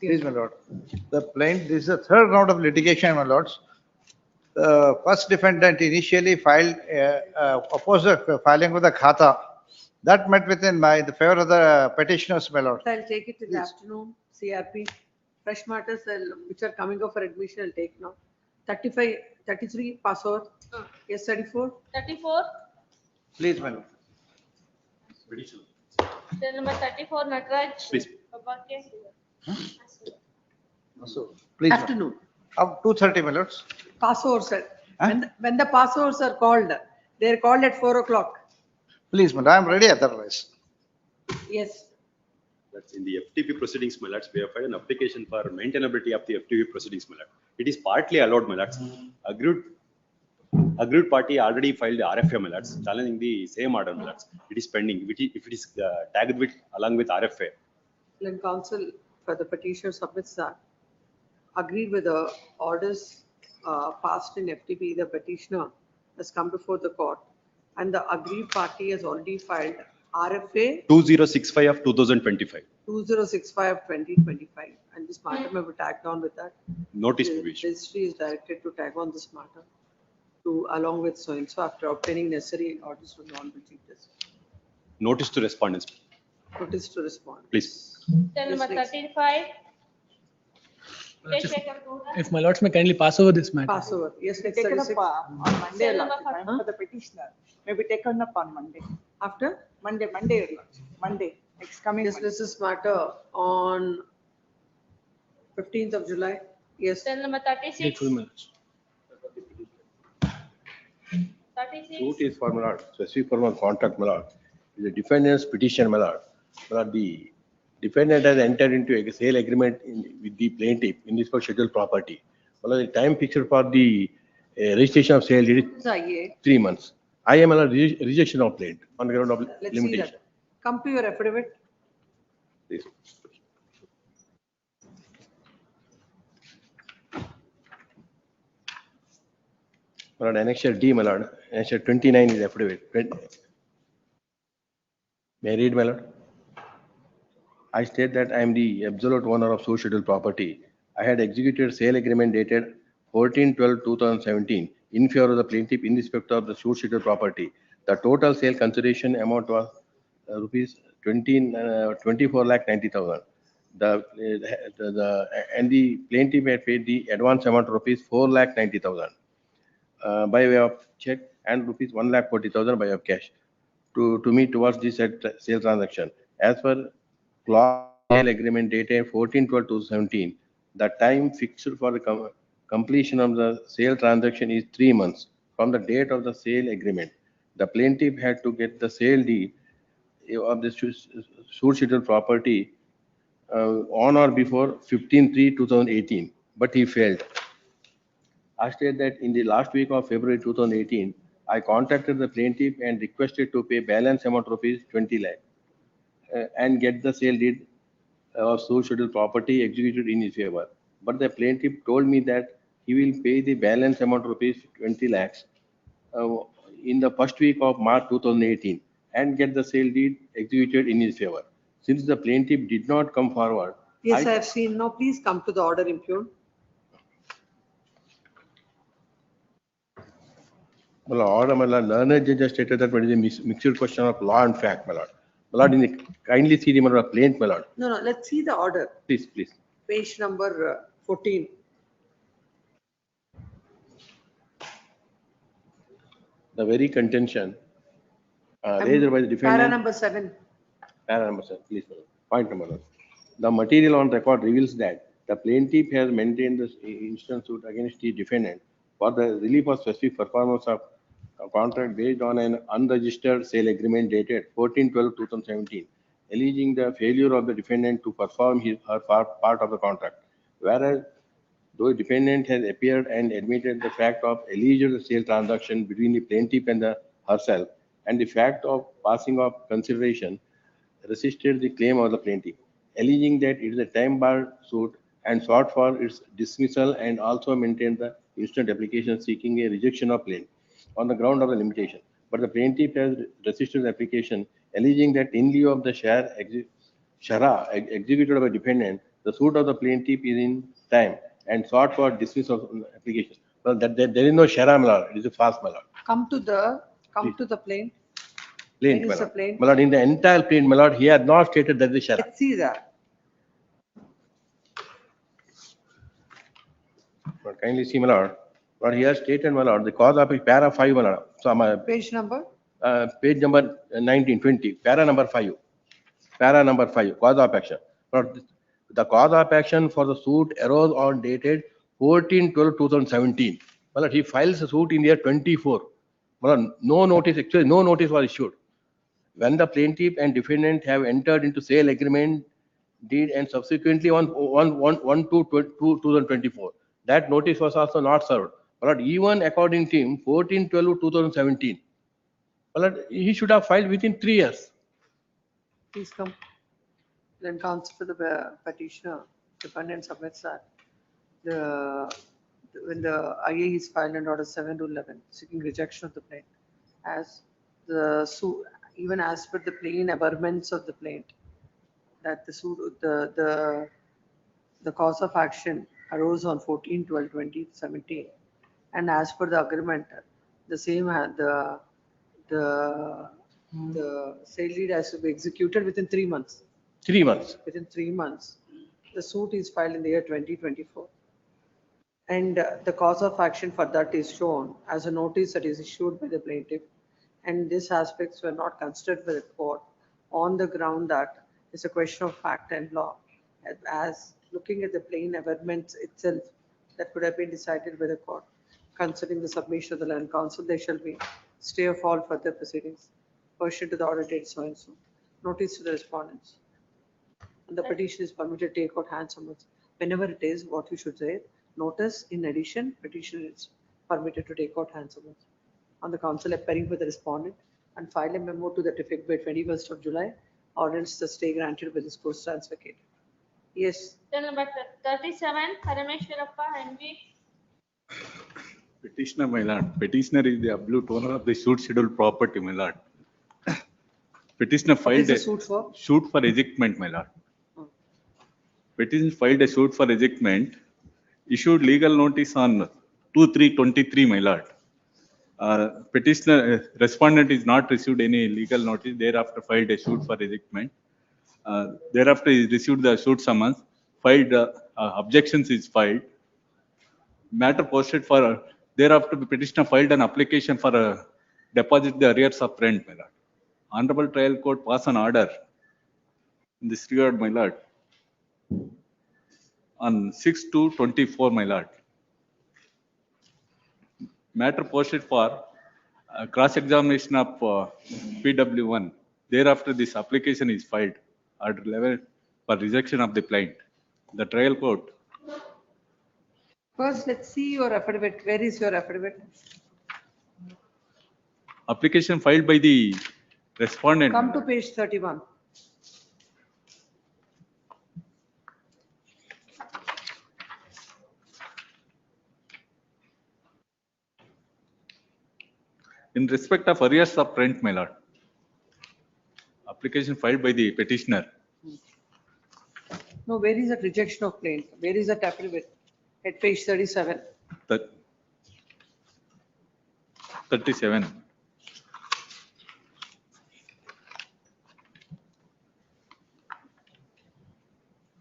Please, my lord. The this is the third round of litigation, my lords. the first defendant initially filed, opposed the filing with the Khata. That met within the favor of the petitioners, my lord. I'll take it in the afternoon, CRP. Fresh matters which are coming up for admission, I'll take now. 35, 33, pass over. Yes, 34. 34, Please, my lord. cell number 34, Nataraj. Please. Babake. Please. Afternoon. Up 2:30, my lords. Pass over, sir. When the pass overs are called, they are called at 4 o'clock. Please, my lord, I am ready otherwise. Yes. That's in the FTP proceedings, my lords. We have filed an application for maintainability of the FTP proceedings, my lord. It is partly allowed, my lords. Aggrieved party already filed the RFA, my lords, challenging the same order, my lords. It is pending. If it is tagged with along with RFA. Then counsel for the petitioner submits that. Agreed with the orders passed in FTP, the petitioner has come before the court and the aggrieved party has already filed RFA 2065 of 2025. 2065 of 2025 and this matter may be tagged on with that. Notice The provision. registry is directed to tag on this matter to along with so and so after obtaining necessary orders from the honorable chief justice. Notice to respondents. Notice to respond. Please. Cell number 35. If my lords may kindly pass over this matter. Pass over. Yes, next Taken up 36. on Monday, Cell Lord, number time for the petitioner. May be taken up on Monday. After? Monday, Lord. Monday, next coming Yes, Monday. this is matter on 15th of July. Yes. Cell number 36. Grateful, my lords. 36. Suit is for my lord, specific for my contract, my lord. The defendant's petition, my lord. My lord, the defendant has entered into a sale agreement with the plaintiff in this for scheduled property. My lord, the time fixed for the registration of sale is IA. 3 months. I am a rejection of plaint on the ground of Let's see limitation. that. Come to your affidavit. Please. My lord, annexure D, my lord, annexure 29 is affidavit. May I read, my lord? I state that I am the absolute owner of so scheduled property. I had executed sale agreement dated 14/12/2017 in favor of the plaintiff in respect of the so scheduled property. The total sale consideration amount was rupees 24,90,000. And the plaintiff had paid the advance amount of rupees 4,90,000 by way of check and rupees 1,40,000 by way of cash to me towards this sale transaction. As per clause sale agreement dated 14/12/2017, the time fixed for the completion of the sale transaction is 3 months from the date of the sale agreement. The plaintiff had to get the sale deed of the suit scheduled property on or before 15/3/2018, but he failed. I state that in the last week of February 2018, I contacted the plaintiff and requested to pay balance amount rupees 20 lakh and get the sale deed of so scheduled property executed in his favor. But the plaintiff told me that he will pay the balance amount rupees 20 lakhs in the first week of March 2018 and get the sale deed executed in his favor. Since the plaintiff did not come forward. Yes, I have seen. Now please come to the order impugned. My lord, learned judge has stated that it is a mixed question of law and fact, my lord. My lord, kindly see the plaint, my lord. No, let's see the order. Please. Page number 14. The very contention raised by the defendant. Para number 7. Para number 7, please. Point number 1. The material on record reveals that the plaintiff has maintained the instant suit against the defendant for the relief of specific performance of a contract based on an unregistered sale agreement dated 14/12/2017, alleging the failure of the defendant to perform her part of the contract. Whereas, though the defendant has appeared and admitted the fact of alleged sale transaction between the plaintiff and herself, and the fact of passing of consideration, resisted the claim of the plaintiff, alleging that it is a time-barred suit and sought for its dismissal and also maintained the instant application seeking a rejection of claim on the ground of the limitation. But the plaintiff has resisted the application, alleging that in lieu of the shara executed by defendant, the suit of the plaintiff is in time and sought for dismissal of the application. Well, there is no Shara, my lord. It is a false, my lord. Come to the plane. Plain, Where my is the lord. plane? My lord, in the entire plain, my lord, he had not stated that the Shara. Let's see that. But kindly see, my lord, what he has stated, my lord, the cause of para 5, my lord. So, Page number? page number 19, 20, para number 5. Para number 5, cause of action. But the cause of action for the suit arose on dated 14/12/2017. Well, he files a suit in the year 24. Well, no notice, actually no notice was issued. When the plaintiff and defendant have entered into sale agreement deed and subsequently on 1/2/2024, that notice was also not served. But even according to him, 14/12/2017, well, he should have filed within 3 years. Please come. Then counsel for the petitioner, defendant submits that when the IA is filed in order 7 to 11, seeking rejection of the plaint, as the suit, even as per the plain averments of the plaint, that the suit, the cause of action arose on 14/12/2017, and as per the agreement, the same had the sale deed has to be executed within 3 months. 3 months. Within 3 months. The suit is filed in the year 2024. And the cause of action for that is shown as a notice that is issued by the plaintiff. And these aspects were not considered by the court on the ground that it's a question of fact and law. As looking at the plain averments itself, that could have been decided by the court. Considering the submission of the land council, there shall be stay of all further proceedings pursuant to the order dated so and so. Notice to the respondents. And the petition is permitted to take out hand summons. Whenever it is, what you should say, notice in addition, petition is permitted to take out hand summons. On the council appearing with the respondent and file a memo to that effect by 21st of July, or else the stay granted by this court stands vacated. Yes. Then number 37, Parameshwarappa NV. Petitioner, my lord. Petitioner is the absolute owner of the suit scheduled property, my lord. Petitioner filed a suit for ejectment, my lord. Petitioner filed a suit for ejectment, issued legal notice on 2/3/23, my lord. Petitioner, respondent is not received any legal notice, thereafter filed a suit for ejectment. Thereafter he received the suit summons, filed objections is filed. Matter posted for, thereafter the petitioner filed an application for deposit the arrears of rent, my lord. Honorable trial court pass an order in this regard, my lord, on 6/2/24, my lord. Matter posted for cross-examination of PW1. Thereafter, this application is filed, order 11, for rejection of the plaint. The trial court. First, let's see your affidavit. Where is your affidavit? Application filed by the respondent. Come to page 31. In respect of arrears of rent, my lord. Application filed by the petitioner. No, where is that rejection of plaint? Where is that affidavit? At page 37. 37.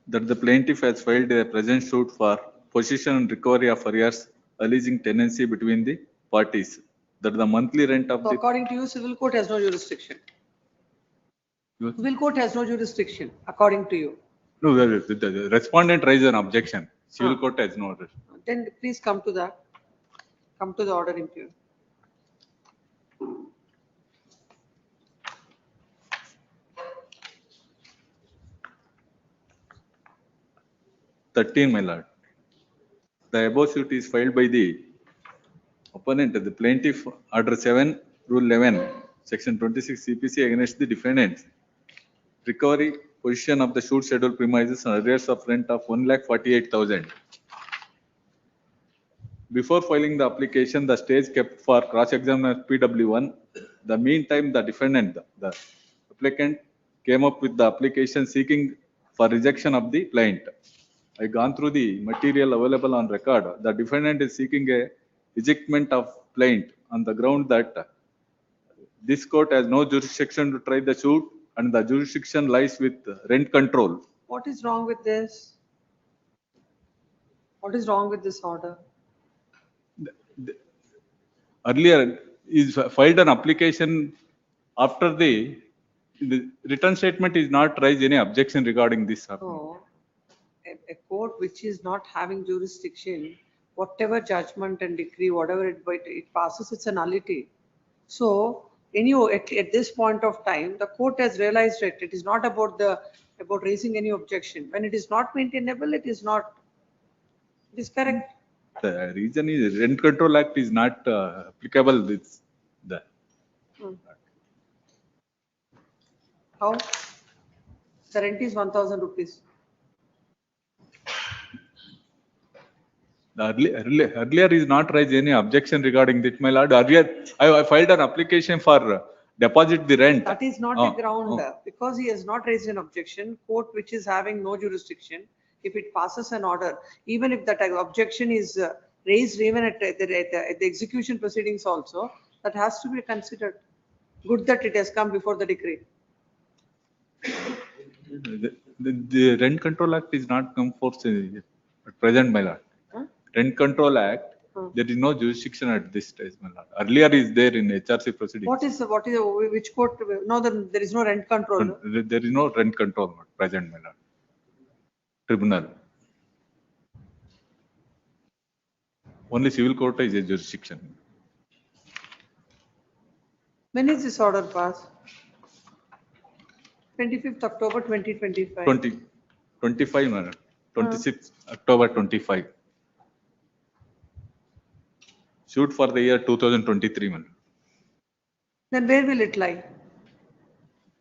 That the plaintiff has filed a present suit for possession and recovery of arrears alleging tenancy between the parties. That the monthly rent of So the. according to you, civil court has no jurisdiction. Civil court has no jurisdiction, according to you. No, the respondent raised an objection. Civil court has no order. Then please come to that. Come to the order impugn. My lord. The above suit is filed by the opponent, the plaintiff, order 7, rule 11, section 26 CPC against the defendants. Recovery position of the suit schedule premises and arrears of rent of 1,48,000. Before filing the application, the stage kept for cross-examination PW1. The meantime, the defendant, the applicant, came up with the application seeking for rejection of the plaint. I gone through the material available on record. The defendant is seeking a ejectment of plaint on the ground that this court has no jurisdiction to try the suit and the jurisdiction lies with rent control. What is wrong with this? What is wrong with this order? Earlier, is filed an application after the return statement is not raised any objection regarding this. So, a court which is not having jurisdiction, whatever judgment and decree, whatever it passes, it's a nullity. So, at this point of time, the court has realized it. It is not about raising any objection. When it is not maintainable, it is not. It is correct. The reason is Rent Control Act is not applicable with the. How? The rent is 1,000 rupees. Earlier is not raised any objection regarding that, my lord. Earlier, I filed an application for deposit the rent. That is not a ground because he has not raised an objection. Court which is having no jurisdiction, if it passes an order, even if that objection is raised even at the execution proceedings also, that has to be considered. Good that it has come before the decree. The Rent Control Act is not come forth at present, my lord. Rent Control Act, there is no jurisdiction at this stage, my lord. Earlier is there in HRC proceedings. Which court? No, there is no rent control. There is no rent control at present, my lord. Tribunal. Only civil court is a jurisdiction. When is this order passed? 25th October 2025. 25, my lord. 26th October 25. Suit for the year 2023, man. Then where will it lie?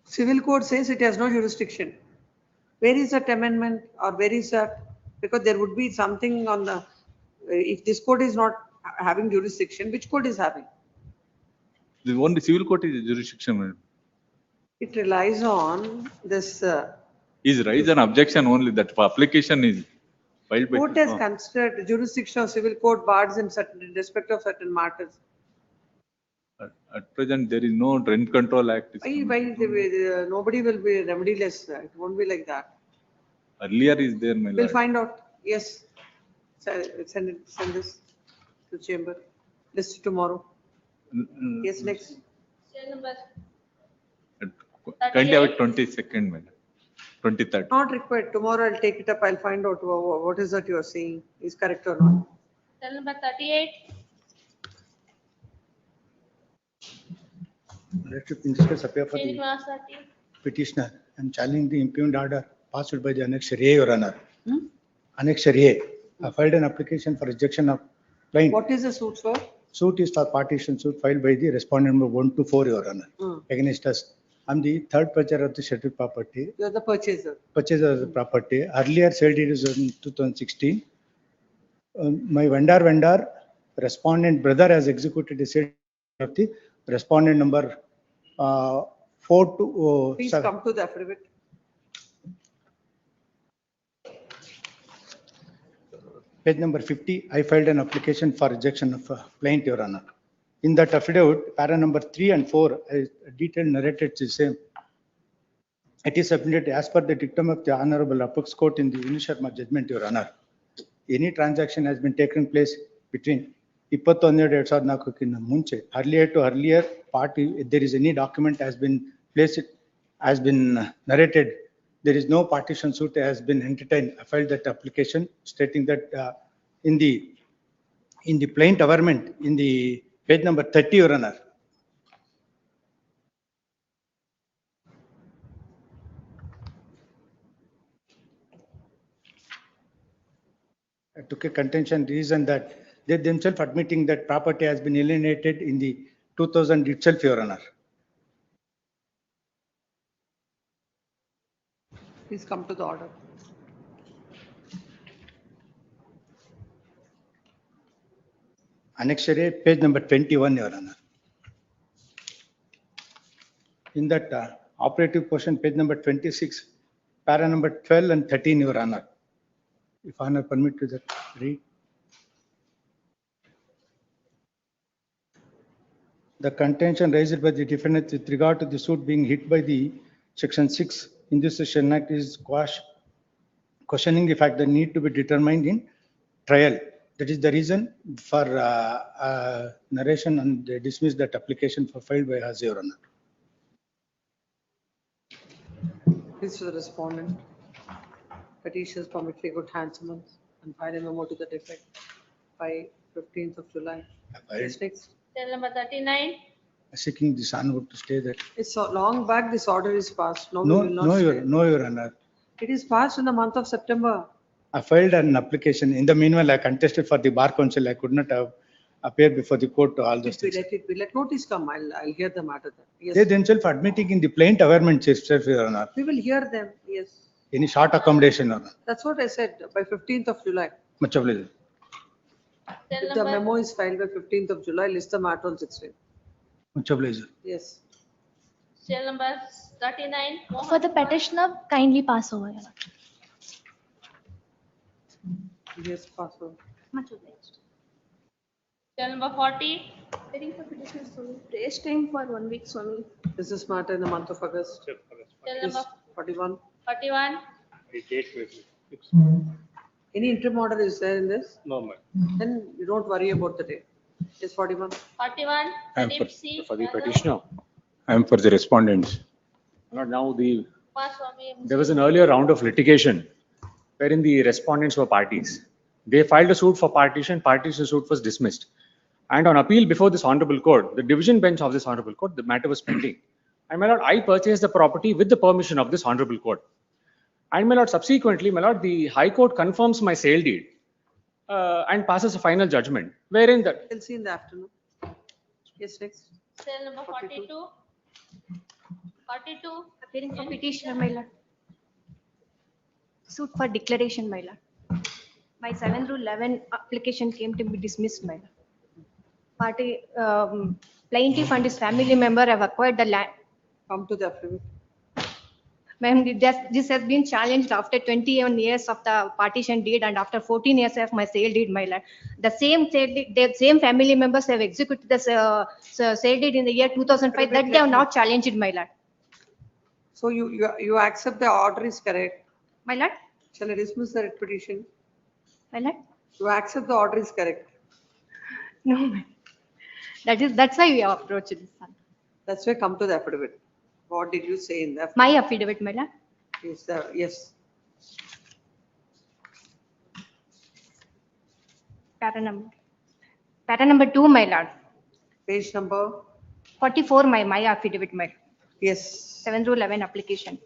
Civil code says it has no jurisdiction. Where is that amendment or where is that? Because there would be something on the, if this code is not having jurisdiction, which code is having? The only civil court is a jurisdiction, man. It relies on this. Is raised an objection only that application is filed by. Court has considered jurisdiction of civil court bars in respect of certain matters. At present, there is no Rent Control Act. Nobody will be remediless. It won't be like that. Earlier is there, my lord. We'll find out. Yes. Send this to chamber. List tomorrow. Yes, next. Kindly have it 22nd, my lord. 23rd. Not required. Tomorrow I'll take it up. I'll find out what is that you are saying is correct or not. Cell number 38. In this case, appear for the Srinivasati. petitioner and challenging the impugned order passed by the Annexure A, Your Honor. Annexure A, I filed an application for rejection of plaint. What is the suit for? Suit is for partition suit filed by the respondent number 1 to 4, Your Honor. Against us. I'm the third purchaser of the scheduled property. You are the purchaser. Purchaser of the property. Earlier said it is in 2016. My vendor, respondent brother has executed a sale of the respondent number 4 to Please 7. come to the affidavit. Page number 50, I filed an application for rejection of plaint, Your Honor. In that affidavit, para number 3 and 4, detailed narrated the same. It is submitted as per the dictum of the Honorable Apex Court in the Unisharma judgment, Your Honor. Any transaction has been taken place between 21/2024 ಮುಂಚೆ, earlier to earlier party, there is any document has been placed, has been narrated. There is no partition suit has been entertained. I filed that application stating that in the plaint averment, in the page number 30, Your Honor. I took a contention reason that they themselves admitting that property has been alienated in the 2000 itself, Your Honor. Please come to the order. Annexure A, page number 21, Your Honor. In that operative portion, page number 26, para number 12 and 13, Your Honor. If Honor permit to that read. The contention raised by the defendant with regard to the suit being hit by the section 6 in this Session Act is questioning the fact that need to be determined in trial. That is the reason for narration and they dismiss that application for filed by us, Your Honor. Please to the respondent. Petitions permit good handsomens and file a memo to that effect by 15th of July. Yes, next. Cell number 39. Seeking this honorable to stay that. It's so long back this order is passed. No, we No, will not no, stay. no, Your Honor. It is passed in the month of September. I filed an application. In the meanwhile, I contested for the bar council. I could not have appeared before the court to all those things. Let it be. Let notice come. I'll hear the matter then. Yes. They themselves admitting in the plaint averment itself, Your Honor. We will hear them. Yes. Any short accommodation, Your Honor. That's what I said by 15th of July. Much obliged. If the memo is filed by 15th of July, list the matter on 16th. Much obliged. Yes. Cell number 39. For the petitioner, kindly pass over. Your Honor. Yes, password. Much obliged. Cell number 40. Waiting for petitioner, Swami. Raise time for 1 week, Swami. This is matter in the month of August. Cell Yes, number 41. 41. Any interim order is there in this? No, ma'am. Then you don't worry about the date. Yes, 41. 41. I am Deep sea. for the petitioner. I am for the respondents. Now Swami. there was an earlier round of litigation wherein the respondents were parties. They filed a suit for partition suit was dismissed. And on appeal before this honorable court, the division bench of this honorable court, the matter was pending. And my lord, I purchased the property with the permission of this honorable court. And my lord, subsequently, my lord, the High Court confirms my sale deed and passes a final judgment wherein the We'll see in the afternoon. Yes, next. Cell number 42. 42. Appearing for petitioner, my lord. Suit for declaration, my lord. My 7 Rule 11 application came to be dismissed, my lord. Party, plaintiff and his family member have acquired the land. Come to the affidavit. Ma'am, this has been challenged after 21 years of the partition deed and after 14 years of my sale deed, my lord. The same family members have executed the sale deed in the year 2005 that they have not challenged, my lord. So you accept the order is correct. My lord? Shall I dismiss the writ petition? My lord? You accept the order is correct. No, ma'am. That's why we have approached this one. That's why come to the affidavit. What did you say in the affidavit? My affidavit, my lord. Yes. Para number 2, my lord. Page number? 44, my affidavit, my lord. Yes. 7 Rule 11 application.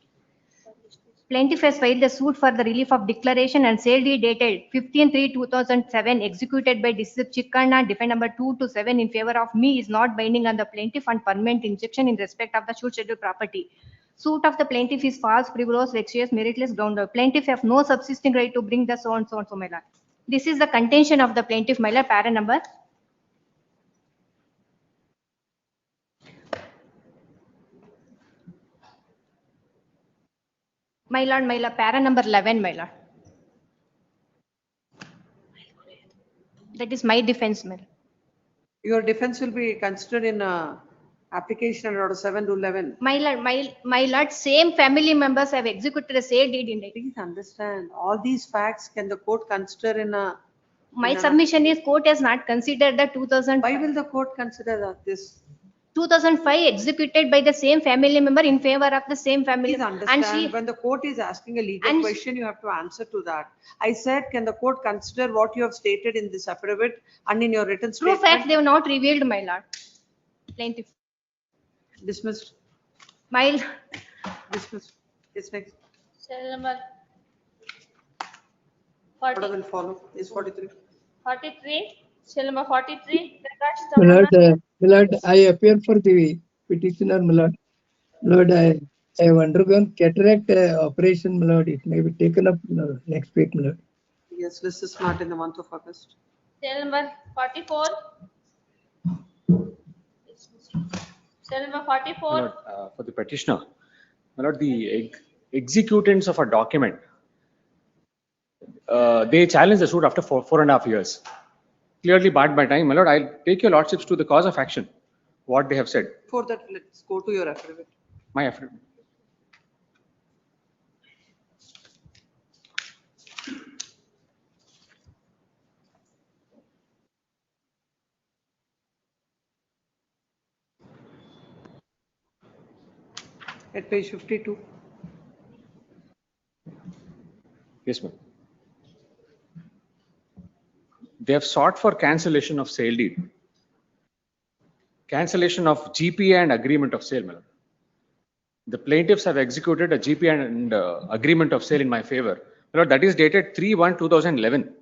Plaintiff has filed the suit for the relief of declaration and sale deed dated 15/3/2007 executed by deceased Chikkanna, defendant number 2 to 7 in favor of me is not binding on the plaintiff and permanent injunction in respect of the suit scheduled property. Suit of the plaintiff is false, frivolous, vexatious, meritless, grounded. Plaintiff have no subsisting right to bring the so and so, my lord. This is the contention of the plaintiff, my lord. Para number. My lord, para number 11, my lord. That is my defense, my lord. Your defense will be considered in application under order 7 to 11. My lord, same family members have executed a sale deed in it. Please understand, all these facts can the court consider in a... My submission is court has not considered the 2000. Why will the court consider this? 2005 executed by the same family member in favor of the same family. Please understand, when the court is asking a legal question, you have to answer to that. I said, can the court consider what you have stated in this affidavit and in your written statement? True facts they have not revealed, my lord. Plaintiff. Dismissed. Dismissed. Yes, next. Cell number Order will follow. Is 43. 43. Cell number 43. My lord, I appear for the petitioner, my lord. Lord, I have undergone cataract operation, my lord. It may be taken up next week, my lord. Yes, list is not in the month of August. Cell number 44. Cell number 44. my lord, for the petitioner, my lord, the executants of a document, they challenged the suit after 4.5 years. Clearly barred by time, my lord. I'll take your lordships to the cause of action. what they have said. For that, let's go to your affidavit. My affidavit. At page 52. Yes, ma'am. They have sought for cancellation of sale deed, cancellation of GPA and agreement of sale, madam. The plaintiffs have executed a GPA and agreement of sale in my favor. My lord, that is dated 3/1/2011.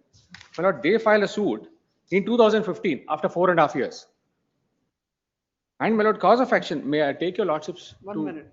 My lord, they file a suit in 2015 after 4.5 years. And my lord, cause of action, may I take your lordships? One minute.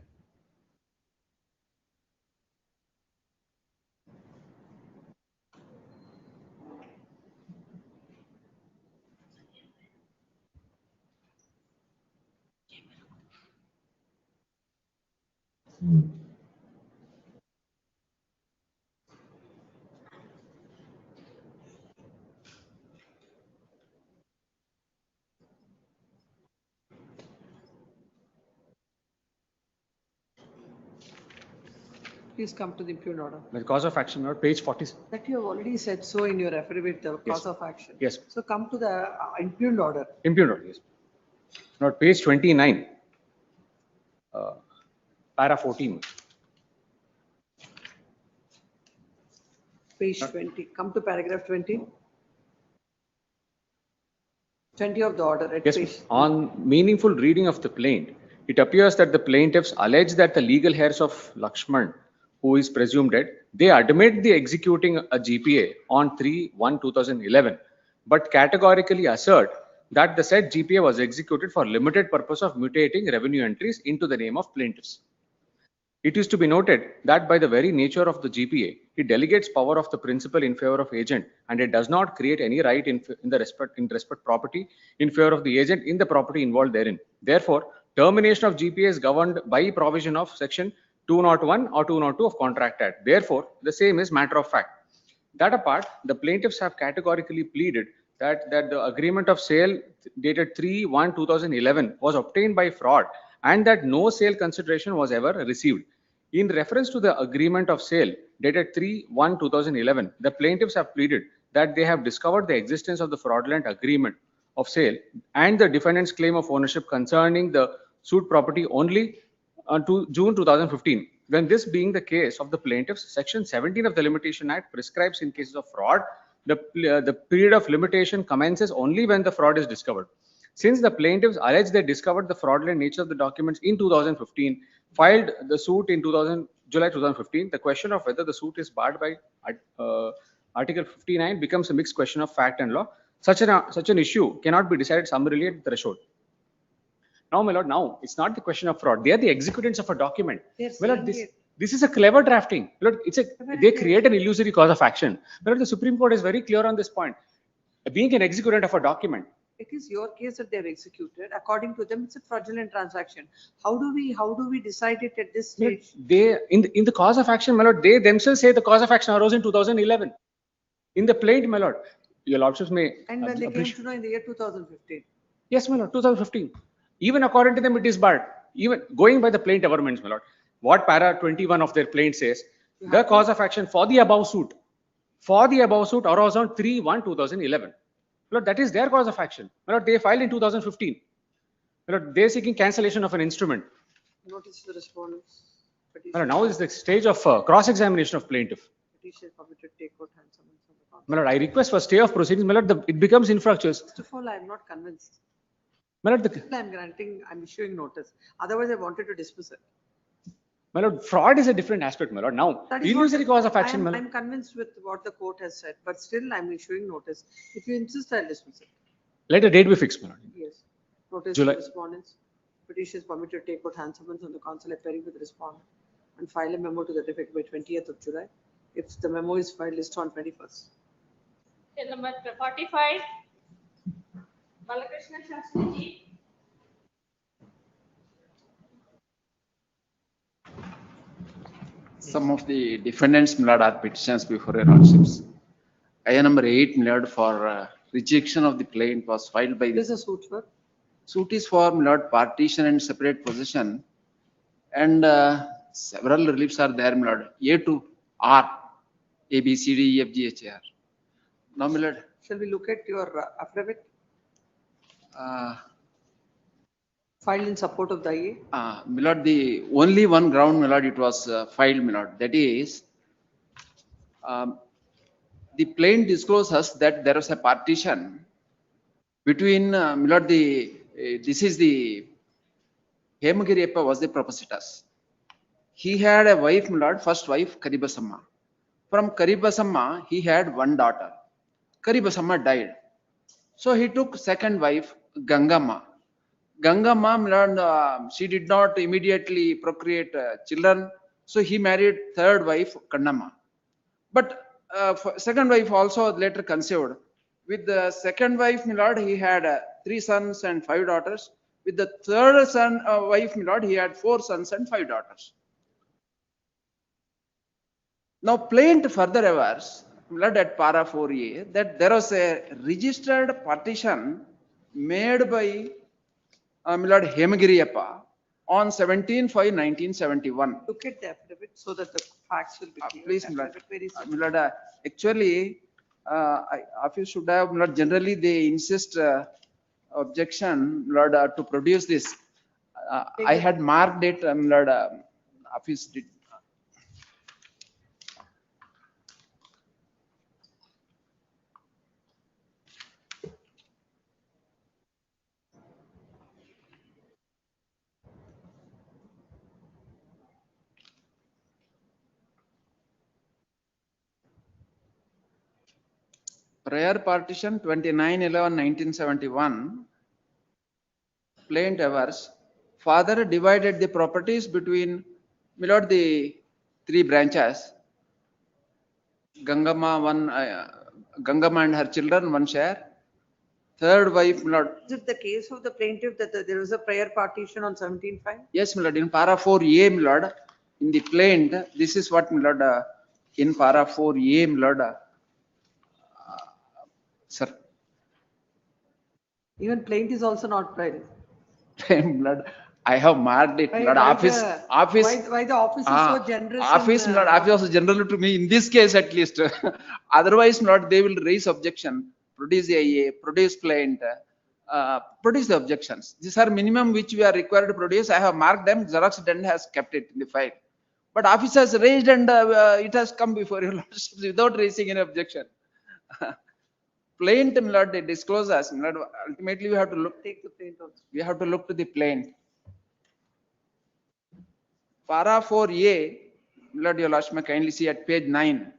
Please come to the impugned order. The cause of action, my lord, page 40. That you have already said so in your affidavit, the Yes. cause of action. Yes. So come to the impugned order. Impugned order, yes. Not page 29, para 14. Page 20. Come to paragraph 20. 20 of the order at Yes, page. on meaningful reading of the plaint, it appears that the plaintiffs allege that the legal heirs of Lakshman, who is presumed dead, they admit the executing a GPA on 3/1/2011, but categorically assert that the said GPA was executed for limited purpose of mutating revenue entries into the name of plaintiffs. It is to be noted that by the very nature of the GPA, it delegates power of the principal in favor of agent, and it does not create any right in respect property in favor of the agent in the property involved therein. Therefore, termination of GPA is governed by provision of section 201 or 202 of Contract Act. Therefore, the same is matter of fact. That apart, the plaintiffs have categorically pleaded that the agreement of sale dated 3/1/2011 was obtained by fraud and that no sale consideration was ever received. In reference to the agreement of sale dated 3/1/2011, the plaintiffs have pleaded that they have discovered the existence of the fraudulent agreement of sale and the defendant's claim of ownership concerning the suit property only to June 2015. When this being the case of the plaintiffs, section 17 of the Limitation Act prescribes in cases of fraud, the period of limitation commences only when the fraud is discovered. Since the plaintiffs allege they discovered the fraudulent nature of the documents in 2015, filed the suit in July 2015, the question of whether the suit is barred by Article 59 becomes a mixed question of fact and law. Such an issue cannot be decided summarily at the threshold. Now, my lord, now it's not the question of fraud. They are the executants of a document. My lord, this is a clever drafting. My lord, they create an illusory cause of action. My lord, the Supreme Court is very clear on this point. Being an executant of a document, It is your case that they have executed. According to them, it's a fraudulent transaction. How do we decide it at this stage? they in the cause of action, my lord, they themselves say the cause of action arose in 2011. In the plaint, my lord, your lordships may And when they came to know in the year 2015. Yes, my lord, 2015. Even according to them, it is barred. Even going by the plaint governments, my lord, what para 21 of their plaint says, the cause of action for the above suit arose on 3/1/2011. Lord, that is their cause of action. My lord, they filed in 2015. My lord, they are seeking cancellation of an instrument. Notice the respondents. My lord, now is the stage of cross-examination of plaintiff. Petition permitted take out hand summons on the counsel. My lord, I request for stay of proceedings. My lord, it becomes infructuous. First of all, I am not convinced. My lord, I'm issuing notice. Otherwise, I wanted to dismiss it. My lord, fraud is a different aspect, my lord. Now, That is illusory cause of action, my I'm lord. convinced with what the court has said, but still I'm issuing notice. If you insist, I'll dismiss it. Let a date be fixed, my lord. Yes. Notice July. to respondents. Petition is permitted to take out hand summons on the counsel appearing with respondent and file a memo to that effect by 20th of July. If the memo is filed, list on 21st. Till number 45. Balakrishna Shastri. Some of the defendants, my lord, are petitions before your lordships. IA number 8, my lord, for rejection of the plaint was filed by This is a suit for Suit is for, my lord, partition and separate possession. And several reliefs are there, my lord. A to R, A, B, C, D, E, F, G, H, I, R. Now, my lord, Shall we look at your affidavit uh, filed in support of the IA? my lord, the only one ground, my lord, it was filed, my lord. That is, the plaint discloses that there was a partition between, my lord, this is the Hemagiriyappa was the propositus. He had a wife, my lord, first wife, Karibasamma. From Karibasamma, he had one daughter. Karibasamma died. So he took second wife, Gangamma. Gangamma, my lord, she did not immediately procreate children. So he married third wife, Kannamma. But second wife also later conceived. With the second wife, my lord, he had 3 sons and 5 daughters. With the third wife, my lord, he had 4 sons and 5 daughters. Now, plaint further avers, blood at para 4A, that there was a registered partition made by Milord Hemagiriyappa on 17/5/1971. Look at the affidavit so that the facts will be clear. Please, Milord. Affidavit, where is it? Milord, actually, office should have, Milord, generally they insist objection, Milord, to produce this. I had marked it, Milord, office did. Prior partition 29/11/1971, plaint avers, father divided the properties between, Milord, the 3 branches. Gangamma and her children, 1 share. Third wife, Milord. Is it the case of the plaintiff that there was a prior partition on 17/5? Yes, Milord, in para 4A, Milord, in the plaint, this is what, Milord, in para 4A, Milord, sir. Even plaint is also not prior. Milord, I have marked it, Milord. Why Office. the office is so generous? Office, Milord, office was general to me in this case at least. Otherwise, Milord, they will raise objection, produce IA, produce plaint, produce the objections. These are minimum which we are required to produce. I have marked them. Xerox Den has kept it in the file. But office has raised and it has come before your lordships without raising any objection. Plaint, Milord, they disclose us. Milord, ultimately, we have to look. Take the plaint also. We have to look to the plaint. Para 4A, Milord, your lordship may kindly see at page 9.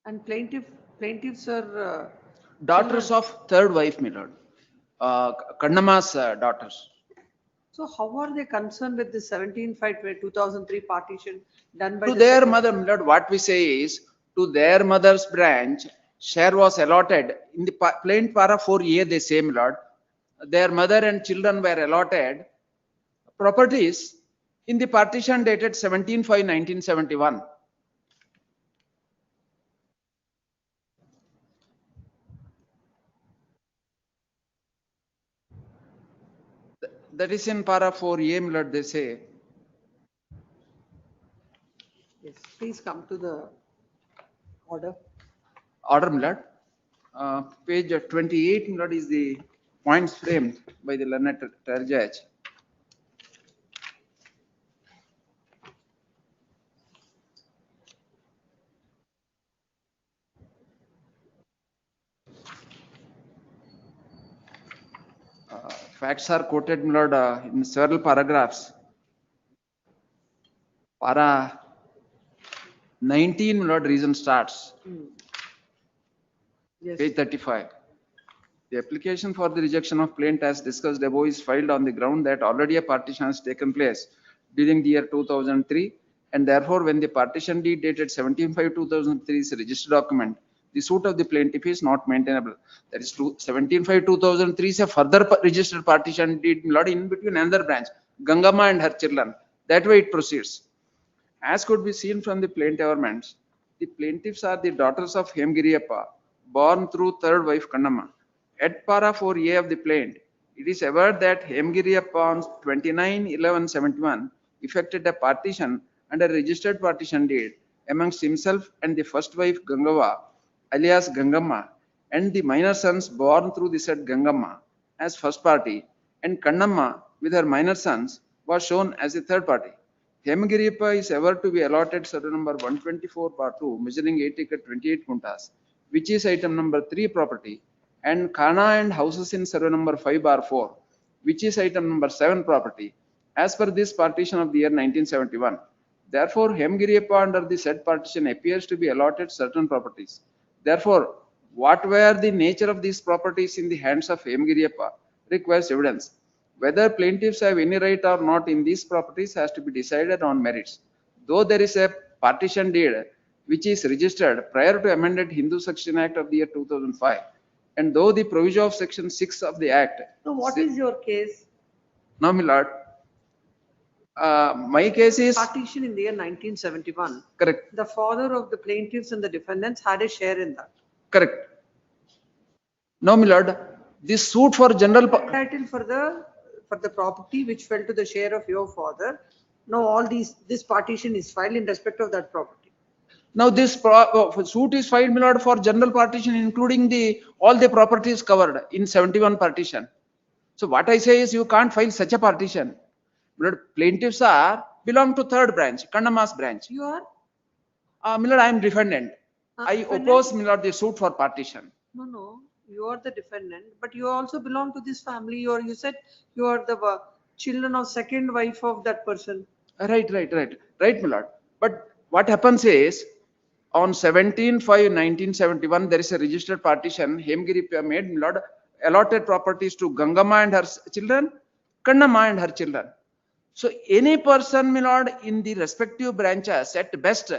And plaintiffs are Daughters of third wife, Milord. Kannamma's daughters. So how are they concerned with the 17/5/2003 partition done by To the their second- mother, Milord, what we say is, to their mother's branch, share was allotted. In the plaint para 4A, they say, Milord, their mother and children were allotted properties in the partition dated 17/5/1971. That is in para 4A, Milord, they say. Yes, please come to the order. Order, Milord. Page 28, Milord, is the points framed by the learned judge. Facts are quoted, Milord, in several paragraphs. Para 19, Milord, reason starts. Yes. Page 35. The application for the rejection of plaint as discussed above is filed on the ground that already a partition has taken place during the year 2003, and therefore when the partition deed dated 17/5/2003 is a registered document, The suit of the plaintiff is not maintainable. That is true. 17/5/2003 is a further registered partition deed, my lord, in between another branch, Gangama and her children. That way it proceeds. As could be seen from the plaintiff governments, the plaintiffs are the daughters of Hemgiriyappa, born through third wife Kannamma. At para 4A of the plaint, it is averred that Hemgiriyappa on 29/11/71 effected a partition and a registered partition deed amongst himself and the first wife Gangava, alias Gangamma, and the minor sons born through the said Gangamma as first party, and Kannamma with her minor sons was shown as a third party. Hemgiriyappa is ever to be allotted survey number 124/2, measuring 8 acres 28 kuntas, which is item number 3 property, and Khana and houses in survey number 5/4, which is item number 7 property, as per this partition of the year 1971. Therefore, Hemgiriyappa under the said partition appears to be allotted certain properties. Therefore, what were the nature of these properties in the hands of Hemgiriyappa requires evidence. Whether plaintiffs have any right or not in these properties has to be decided on merits. Though there is a partition deed which is registered prior to amended Hindu Succession Act of the year 2005, and though the provision of section 6 of the act. So what is your case? No, my lord. My case is Partition in the year 1971. correct. The father of the plaintiffs and the defendants had a share in that. Correct. No, my lord. This suit for general Title for the property which fell to the share of your father. Now all this partition is filed in respect of that property. Now this suit is filed, my lord, for general partition, including all the properties covered in 71 partition. So what I say is you can't file such a partition. My lord, plaintiffs belong to third branch, Kannamma's branch. You are? My lord, I am defendant. I oppose, my lord, the suit for partition. No. You are the defendant, but you also belong to this family. You said you are the children of second wife of that person. Right, my lord. But what happens is, on 17/5/1971, there is a registered partition. Hemgiriyappa made, my lord, allotted properties to Gangamma and her children, Kannamma and her children. So any person, my lord, in the respective branches at best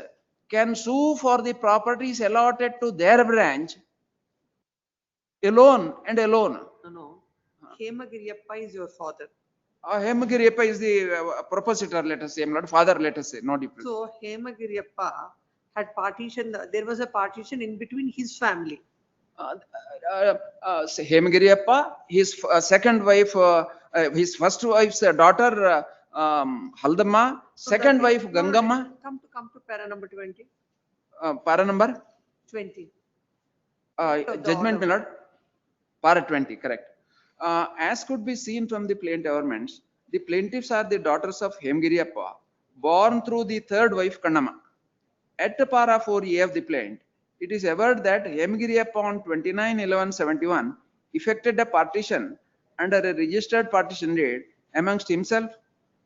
can sue for the properties allotted to their branch alone and alone. No. Hemgiriyappa is your father. Hemgiriyappa is the propositor, let us say, my lord, father, let us say, not different. So Hemgiriyappa had partition. There was a partition in between his family. Hemgiriyappa, his second wife, his first wife's daughter, Haldamma, second wife Gangamma. Come to para number 20. Para number 20. Judgment, my lord. Para 20, correct. As could be seen from the plaintiff governments, the plaintiffs are the daughters of Hemgiriyappa, born through the third wife Kannamma. At para 4A of the plaint, it is averred that Hemgiriyappa on 29/11/71 effected a partition under a registered partition deed amongst himself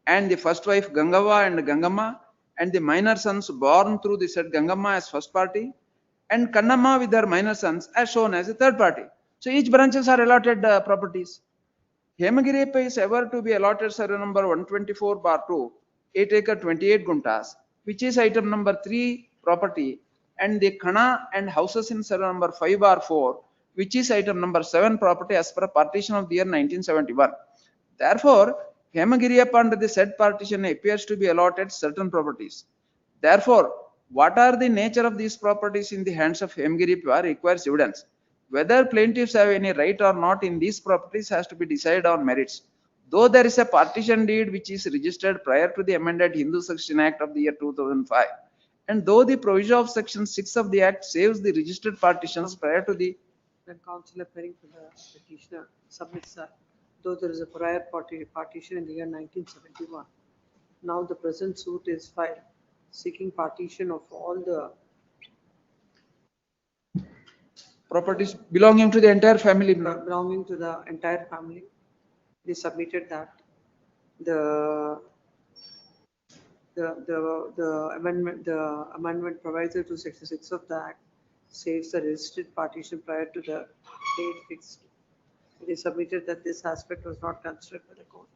and the first wife Gangava and Gangamma, and the minor sons born through the said Gangamma as first party, and Kannamma with her minor sons as shown as a third party. So each branches are allotted properties. Hemgiriyappa is ever to be allotted survey number 124/2, 8 acres 28 guntas, which is item number 3 property, and the Khana and houses in survey number 5/4, which is item number 7 property as per partition of the year 1971. Therefore, Hemgiriyappa under the said partition appears to be allotted certain properties. Therefore, what are the nature of these properties in the hands of Hemgiriyappa requires evidence. Whether plaintiffs have any right or not in these properties has to be decided on merits. Though there is a partition deed which is registered prior to the amended Hindu Succession Act of the year 2005, and though the provision of section 6 of the act saves the registered partitions prior to the When counsel appearing for the petitioner submits that, though there is a prior partition in the year 1971, now the present suit is filed seeking partition of all the properties belonging to the entire family. Belonging to the entire family. They submitted that the amendment provider to section 6 of the act saves the registered partition prior to the date fixed. They submitted that this aspect was not considered by the court.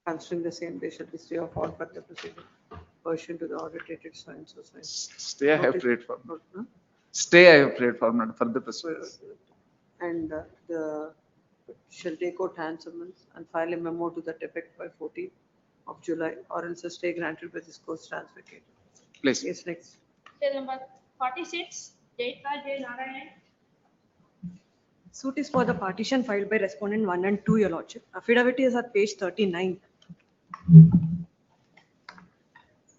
Considering the same, they shall be stay of all further proceeding pursuant to the order dated so and so. Stay I have prayed for. Stay I have prayed for, not further proceedings. And the shall take out hand summons and file a memo to that effect by 14th of July, or else a stay granted by this court stands vacated. Please. Yes, next. Till number 46, J. Narayan. Suit is for the partition filed by respondent 1 and 2, Your Lordship. Affidavit is at page 39.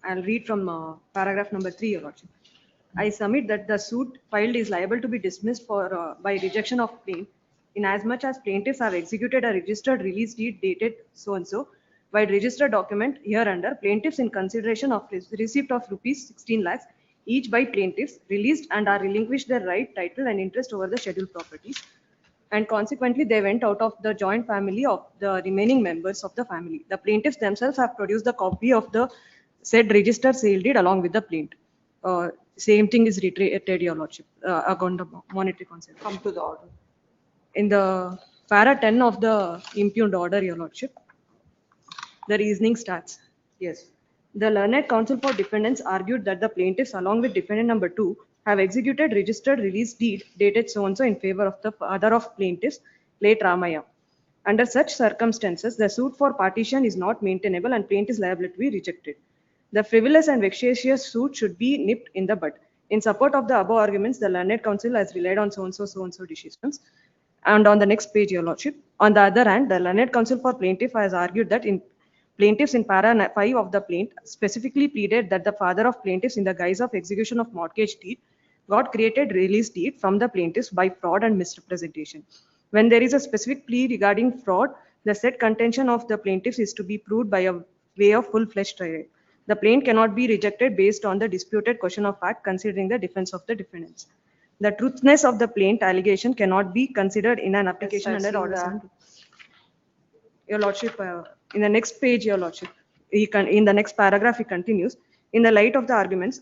I'll read from paragraph number 3, Your Lordship. I submit that the suit filed is liable to be dismissed for by rejection of claim inasmuch as plaintiffs have executed a registered release deed dated so and so, while registered document hereunder plaintiffs in consideration of receipt of rupees 16 lakhs each by plaintiffs released and are relinquished their right, title and interest over the scheduled properties, and consequently they went out of the joint family of the remaining members of the family. The plaintiffs themselves have produced the copy of the said registered sale deed along with the plaint. Same thing is reiterated, Your Lordship, upon the monetary consent. Come to the order. In the para 10 of the impugned order, Your Lordship, the reasoning starts. Yes. The learned counsel for defendants argued that the plaintiffs, along with defendant number 2, have executed registered release deed dated so and so in favor of the father of plaintiffs, late Ramaya. Under such circumstances, the suit for partition is not maintainable and plaintiff's liability to be rejected. The frivolous and vexatious suit should be nipped in the bud. In support of the above arguments, the learned counsel has relied on so and so decisions. And on the next page, Your Lordship, on the other hand, the learned counsel for plaintiff has argued that plaintiffs in para 5 of the plaint specifically pleaded that the father of plaintiffs in the guise of execution of mortgage deed got created release deed from the plaintiffs by fraud and misrepresentation. When there is a specific plea regarding fraud, the said contention of the plaintiffs is to be proved by a way of full-fledged trial. The plaint cannot be rejected based on the disputed question of fact considering the defense of the defendants. The truthness of the plaint allegation cannot be considered in an application Yes, under I've order seen 7. Your Lordship, in the next page, Your Lordship, in the next paragraph, he continues, in the light of the arguments,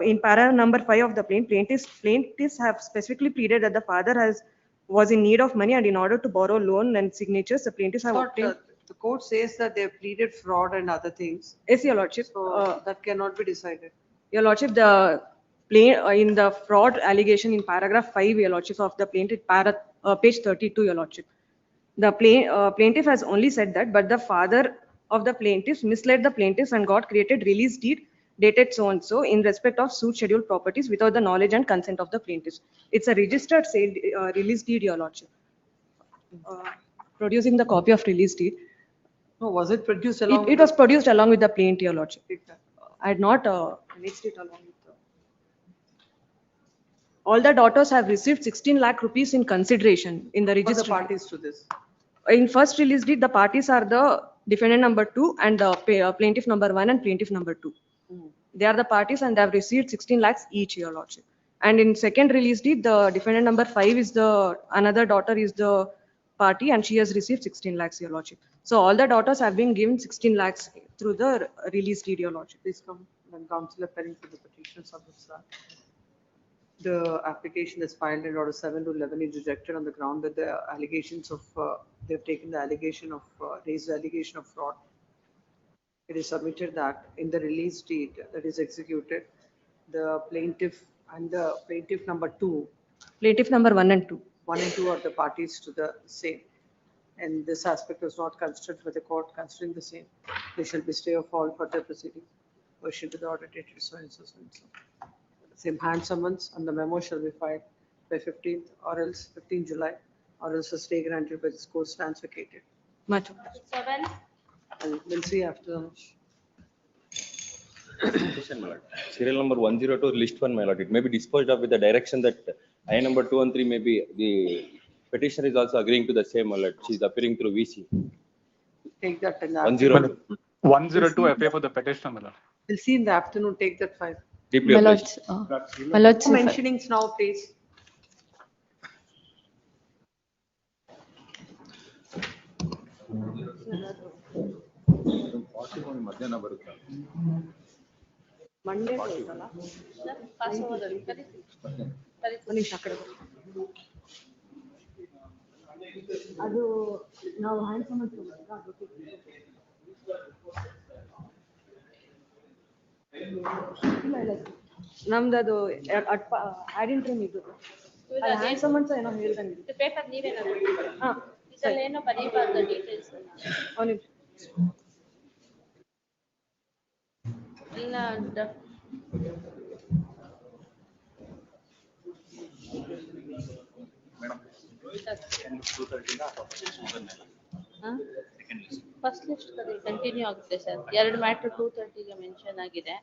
in para number 5 of the plaintiffs have specifically pleaded that the father was in need of money and in order to borrow loan and signatures, the plaintiffs have But obtained. the court says that they have pleaded fraud and other things. Yes, Your Lordship. So that cannot be decided. Your Lordship, in the fraud allegation in paragraph 5, Your Lordship, of the plaintiff, page 32, Your Lordship. The plaintiff has only said that, but the father of the plaintiffs misled the plaintiffs and got created release deed dated so and so in respect of suit scheduled properties without the knowledge and consent of the plaintiffs. It's a registered sale release deed, Your Lordship. Producing the copy of release deed. No, was it produced along? It was produced along with the plaint, Your Lordship. I had not annexed it along with the. All the daughters have received 16 lakh rupees in consideration in the What are the registry. parties to this? In first release deed, the parties are the defendant number 2 and plaintiff number 1 and plaintiff number 2. They are the parties and they have received 16 lakhs each, Your Lordship. And in second release deed, the defendant number 5 is another daughter is the party and she has received 16 lakhs, Your Lordship. So all the daughters have been given 16 lakhs through the release deed, Your Lordship. Please come when counsel appearing for the petitions of this. The application is filed in order 7 to 11 is rejected on the ground that the allegations of, they've taken the allegation of, raised the allegation of fraud. It is submitted that in the release deed that is executed, the plaintiff and the plaintiff number 2. Plaintiff number 1 and 2. 1 and 2 are the parties to the same. And this aspect was not considered by the court considering the same. There shall be stay of all further proceedings pursuant to the order dated so and so and so. Same hand summons and the memo shall be filed by 15th or else 15 July or else a stay granted by this court stands vacated. Much. 7. And we'll see after. Serial number 102, list 1, my lord. It may be disposed of with the direction that I number 2 and 3 may be, the petitioner is also agreeing to the same, my lord. She is appearing through VC. Take that in the 102. 102 FA for the petitioner, my lord. We'll see in the afternoon, take that file. Deeply obliged. No mentionings now, please. Monday. ಅದು ನಾವು hand summons ಇಲ್ಲ ನಮ್ದದು add interim ಇದು handsome ಅಂತ ಏನೋ ಹೇಳ್ದಂಗೆ. ಇದು paper ನೀವೇನೋ ಕೊಟ್ಟಿದ್ದೀರಾ? ಹಾ ಇದರಲ್ಲಿ ಏನೋ ಬರೀಬಾರ್ದು ಡೀಟೇಲ್ಸ್ ಅವನಿಗೆ ಎಲ್ಲ ಫಸ್ಟ್ ಲಿಸ್ಟ್ ಕಂಟಿನ್ಯೂ ಆಗುತ್ತೆ ಸರ್. 2 ಮ್ಯಾಟರ್ 230ಗೆ ಮೆನ್ಷನ್ ಆಗಿದೆ.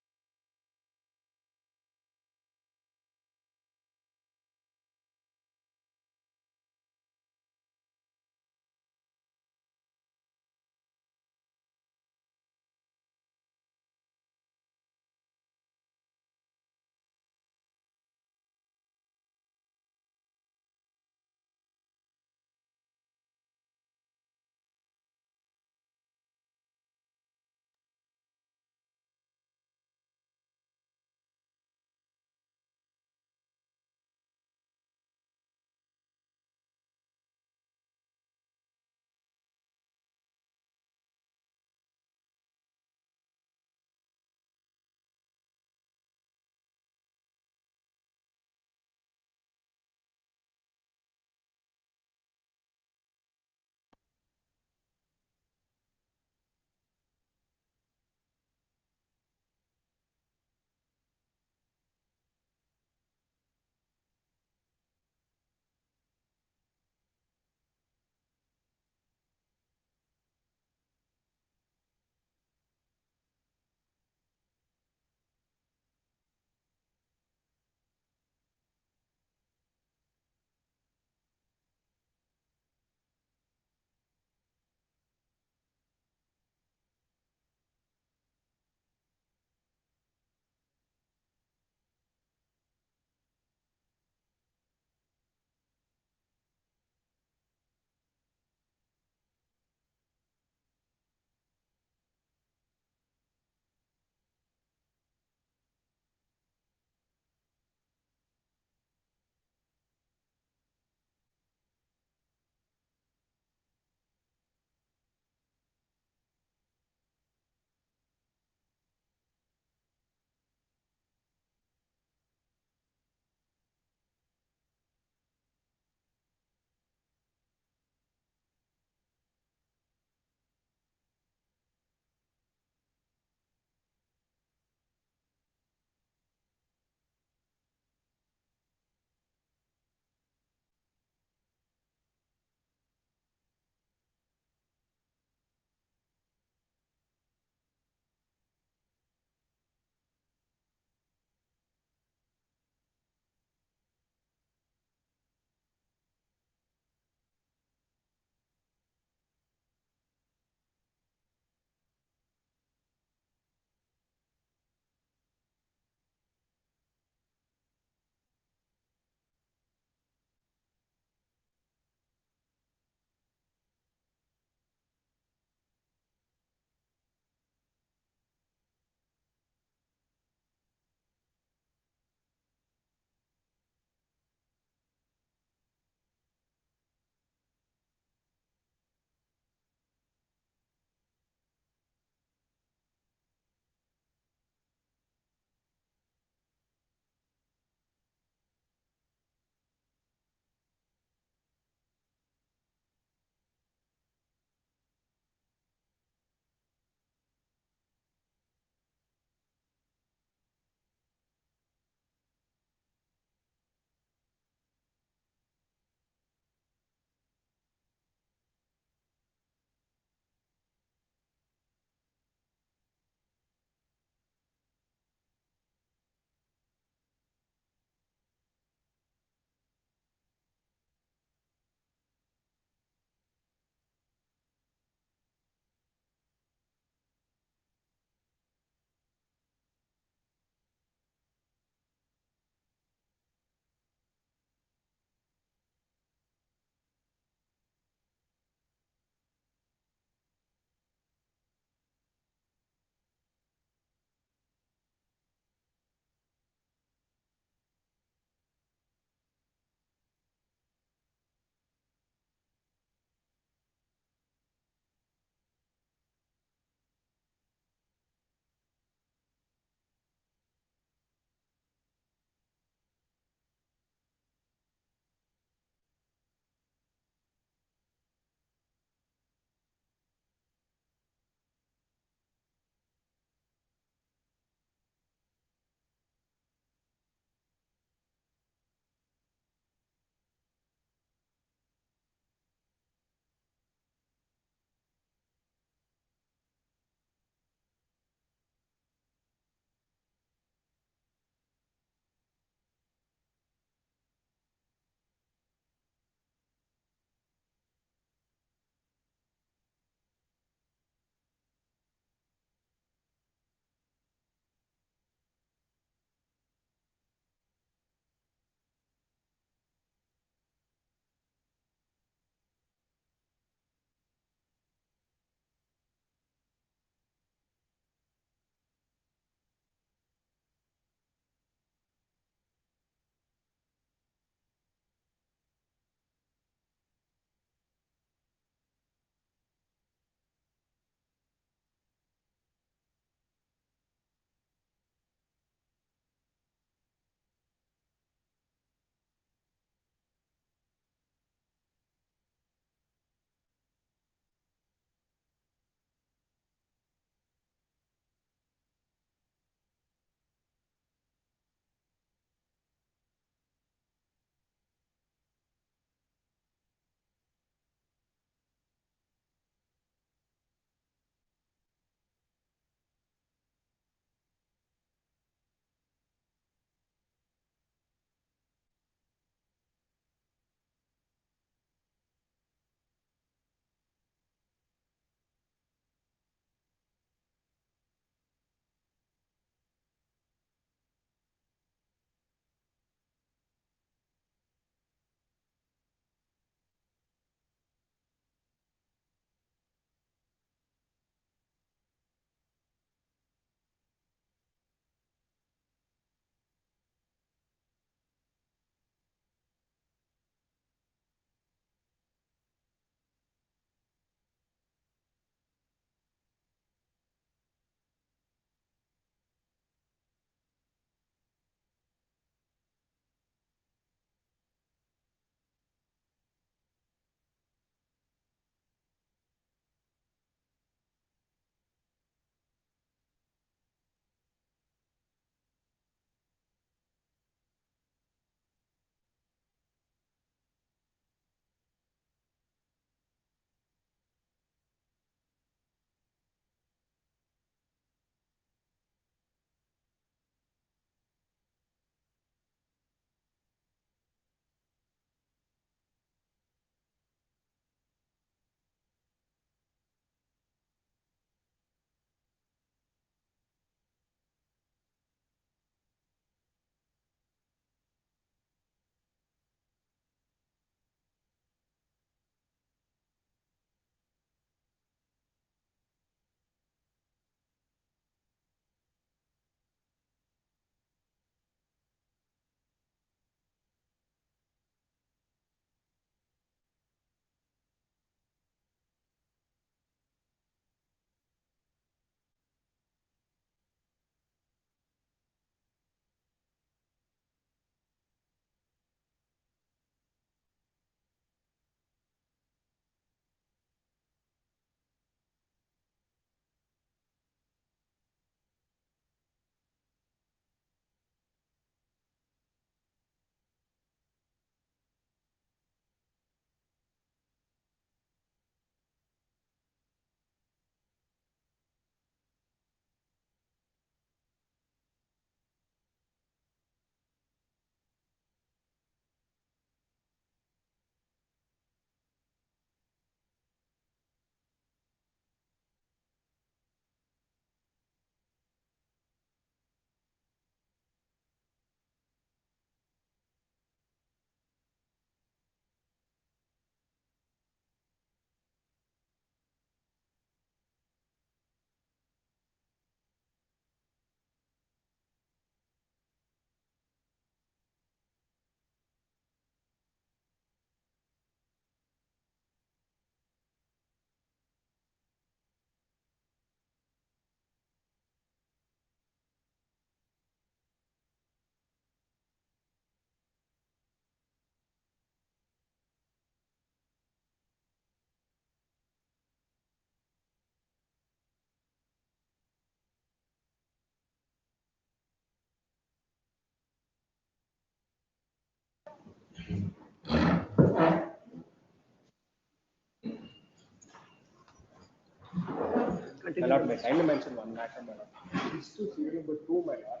continue. My lord, may I kindly mention one matter, my lord. This to serial number 2, my lord.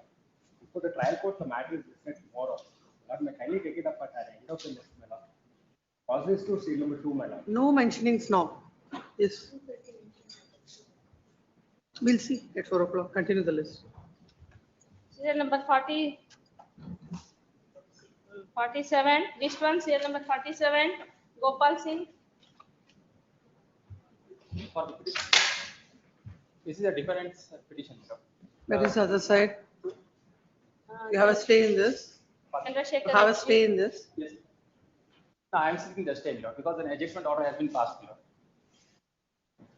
Before the trial court, the matter is discussed tomorrow. My lord, may I kindly take it up at the end of the list, my lord. Causes to serial number 2, my lord. No mentionings now. Yes. We'll see at 4 o'clock. Continue the list. Serial number 47, list 1, serial number 47, Gopal Singh. This is a defendant's petition, sir. Where is the other side? You have a stay in this? Chandrasekhar You have a Reddy. stay in this? Yes. No, I am seeking the stay, Lord, because an adjustment order has been passed, Lord.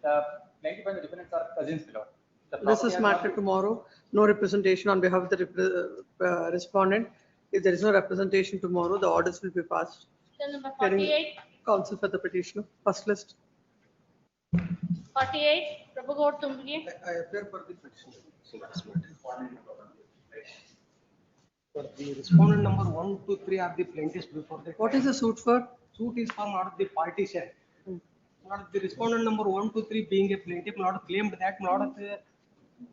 The plaintiff and the defendants are cousins, Lord. The This property is has not matter been- tomorrow. No representation on behalf of the respondent. If there is no representation tomorrow, the orders will be passed. Serial number Hearing 48, Counsel for the petitioner. First list. 48, Prabhu Gaur Tumgi. I appear for the petitioner. But the respondent number 1, 2, 3 are the plaintiffs before the. What is the suit for? Suit is for not the partition. Not the respondent number 1, 2, 3 being a plaintiff, not claimed that not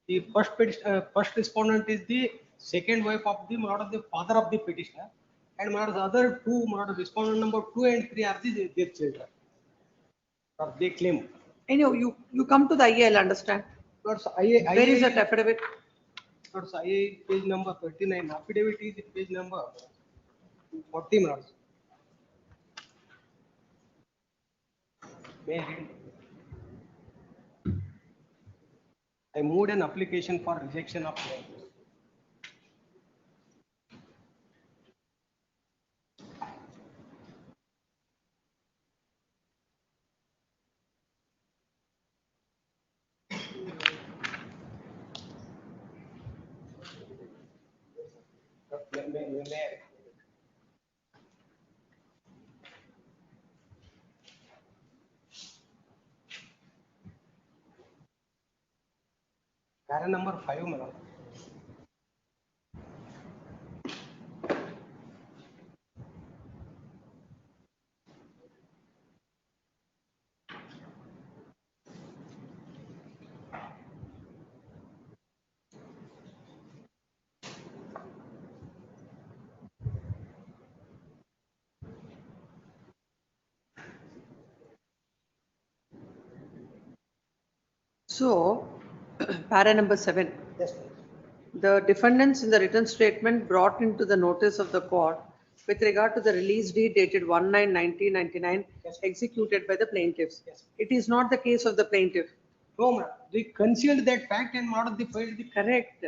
the first respondent is the second wife of the not of the father of the petitioner, and not the other two not respondent number 2 and 3 are their children. Or they claim. Anyway, you come to the IA, I'll understand. Not IA. Where is that affidavit? Not IA page number 39. Affidavit is page number 40 minutes. May I read? I moved an application for rejection of claim. Para number 5, madam. So, para number 7. Yes, The defendants in the written statement brought into the notice of the court with regard to the release deed dated 1/9/1999 executed by the plaintiffs. It is not the case of the plaintiff. No, madam. They concealed that fact and not the filed the. Correct.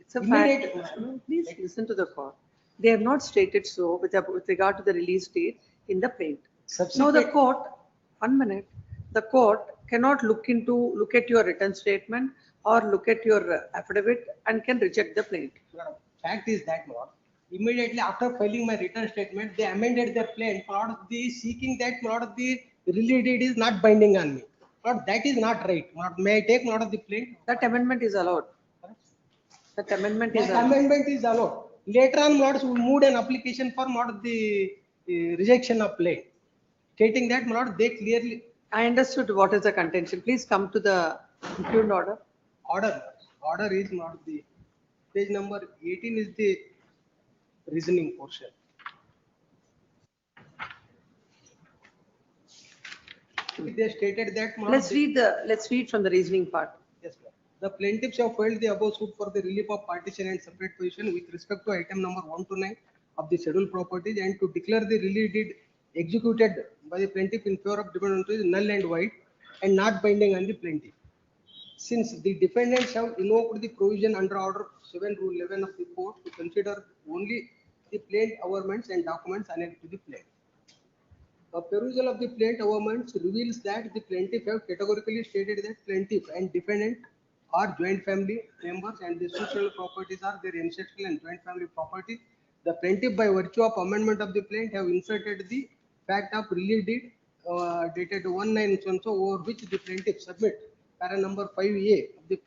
It's a Immediate- fact. No, please listen to the court. They have not stated so with regard to the release date in the plaint. No, the court, 1 minute, the court cannot look at your written statement or look at your affidavit and can reject the plaint. Madam, fact is that, madam, immediately after filing my written statement, they amended their plaint for the seeking that not the release deed is not binding on me. Not that is not right. Not, may I take note of the plaint? That amendment is allowed. That amendment is That allowed. amendment is allowed. Later on, not moved an application for not the rejection of plaint, stating that not they clearly. I understood what is the contention. Please come to the impugned order. Order is not the page number 18 is the reasoning portion. They stated that. Let's read from the reasoning part. Yes, ma'am. The plaintiffs have filed the above suit for the relief of partition and separate position with respect to item number 1 to 9 of the scheduled properties and to declare the release deed executed by the plaintiff in favor of defendant is null and void and not binding on the plaintiff. Since the defendants have invoked the provision under order 7 rule 11 of the court to consider only the plaint averments and documents annexed to the plaint. A perusal of the plaint averments reveals that the plaintiff have categorically stated that plaintiff and defendant are joint family members and the social properties are their ancestral and joint family property. The plaintiff, by virtue of amendment of the plaint, have inserted the fact of release deed dated 1/9 so over which the plaintiff submit para number 5A of the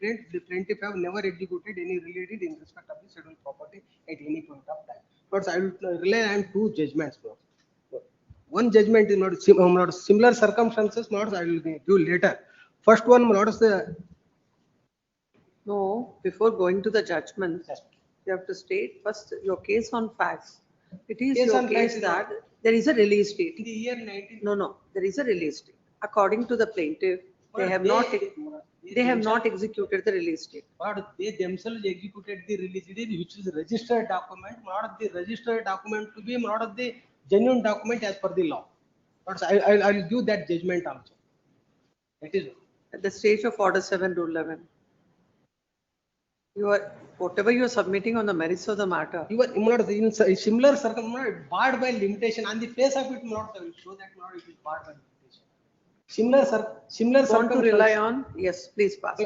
plaintiff have never executed any release deed in respect of the scheduled property at any point of time. But I will rely on 2 judgments. One judgment is not similar circumstances, not I will give later. First one, not the No, before going to the judgment, you have to state first your case on facts. It is Case your on facts case is that there is a release date. In the year 19. No, there is a release date. According to the plaintiff, they have not executed the release date. But they themselves executed the release date, which is registered document, not the registered document to be not the genuine document as per the law. But I'll give that judgment also. That is At the stage of order 7, rule 11. Whatever you are submitting on the merits of the matter. you are not in similar circumstance barred by limitation on the face of it. Not will show that not it is barred by limitation. Similar Want to rely on? Yes, please pass.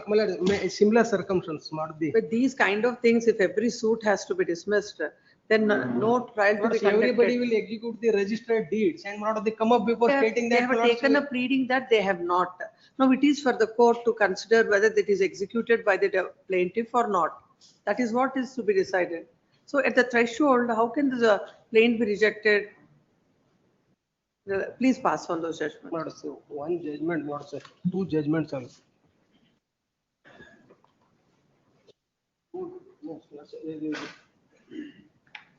Similar circumstances, not the. With these kind of things, if every suit has to be dismissed, then no trial to be Everybody conducted. will execute the registered deeds and not they come up before stating They that. have taken a pleading that they have not. Now it is for the court to consider whether it is executed by the plaintiff or not. That is what is to be decided. So at the threshold, how can the plaint be rejected? Please pass on those judgments. Not say one judgment, not say two judgments also.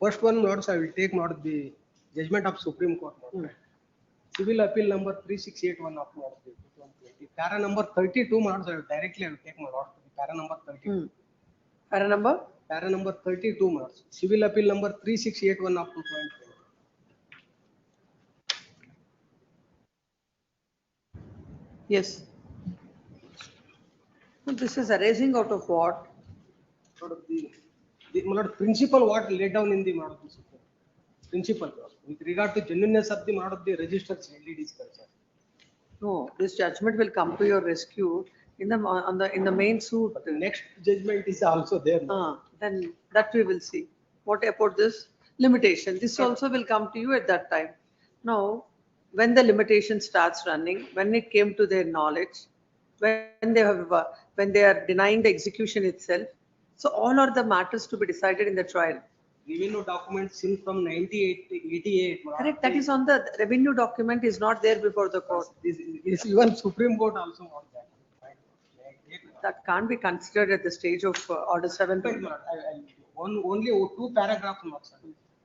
First one, not I will take not the judgment of Supreme Court. Civil appeal number 3681 of not the 2020. Para number 32, not I will directly I will take my lot to the para number 32. Para number? Para number 32 marks. Civil appeal number 3681 of 2020. Yes. So this is arising out of what? Out of the principle what laid down in the model principle with regard to genuineness of the model of the registered child is concerned. No, this judgment will come to your rescue in the main suit. But the next judgment is also there. Then that we will see. What about this limitation? This also will come to you at that time. Now, when the limitation starts running, when it came to their knowledge, when they are denying the execution itself, so all are the matters to be decided in the trial. Revenue document since from 1988. Correct. That is on the revenue document is not there before the court. This even Supreme Court also want that. That can't be considered at the stage of order 7. Only two paragraphs.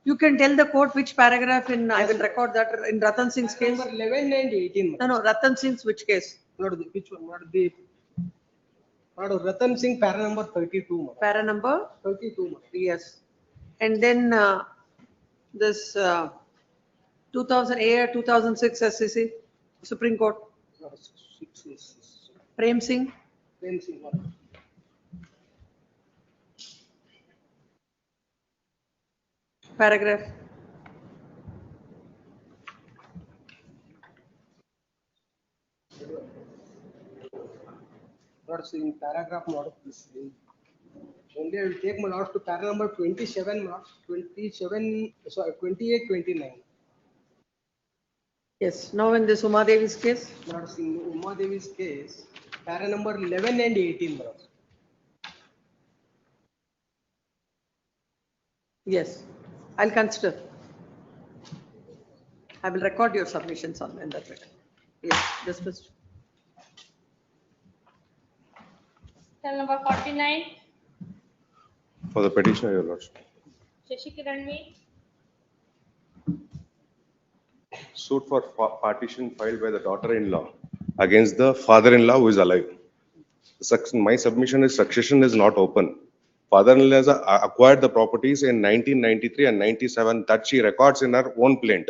You can tell the court which paragraph in, I will record that in Ratan Singh's case. Number 11 and 18. No, Ratan Singh's which case? Not the, which one? Not the. Not Ratan Singh para number 32. Para number? 32. Yes. And then this 2008 2006 SCC, Supreme Court. Prem Singh. Prem Singh. Paragraph. Not seeing paragraph not this. Only I will take my notes to paragraph number 27 marks, 27, sorry, 28, 29. Yes. Now in this Uma Devi's case. Not seeing Uma Devi's case, paragraph number 11 and 18 marks. Yes. I'll consider. I will record your submissions on in that way. Yes, dismissed. Cell number 49, For the petitioner, your lordship. Shashikiran V. Suit for partition filed by the daughter-in-law against the father-in-law who is alive. My submission is succession is not open. Father-in-law has acquired the properties in 1993 and 97 that she records in her own plaint,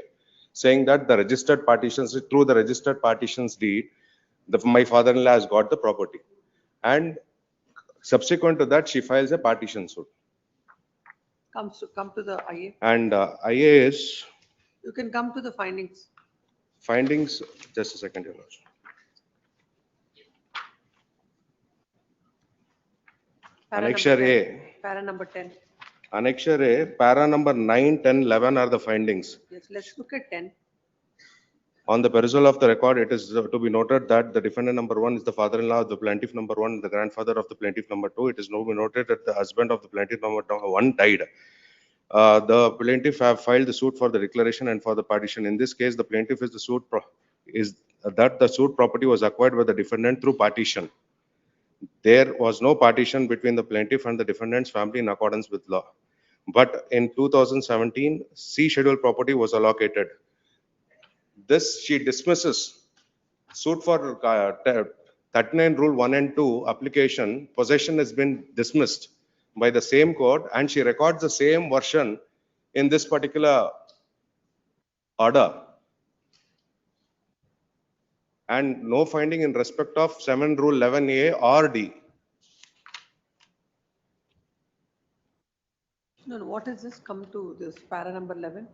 saying that the registered partitions, through the registered partitions deed, my father-in-law has got the property. And subsequent to that, she files a partition suit. Come to the IA. And IA is You can come to the findings. findings, just a second, your lordship. Para Annexure number 10. A. Para number 10. Annexure A, para number 9, 10, 11 are the findings. Yes, let's look at 10. On the perusal of the record, it is to be noted that the defendant number 1 is the father-in-law of the plaintiff number 1, the grandfather of the plaintiff number 2. It is now noted that the husband of the plaintiff number 1 died. The plaintiff have filed the suit for the declaration and for the partition. In this case, the plaintiff is the suit property was acquired by the defendant through partition. there was no partition between the plaintiff and the defendant's family in accordance with law. But in 2017, C schedule property was allocated. This she dismisses suit for 39 rule 1 and 2 application. Possession has been dismissed by the same court, and she records the same version in this particular order. And no finding in respect of 7 rule 11A or D. No, no, what is this? Come to this para number 11.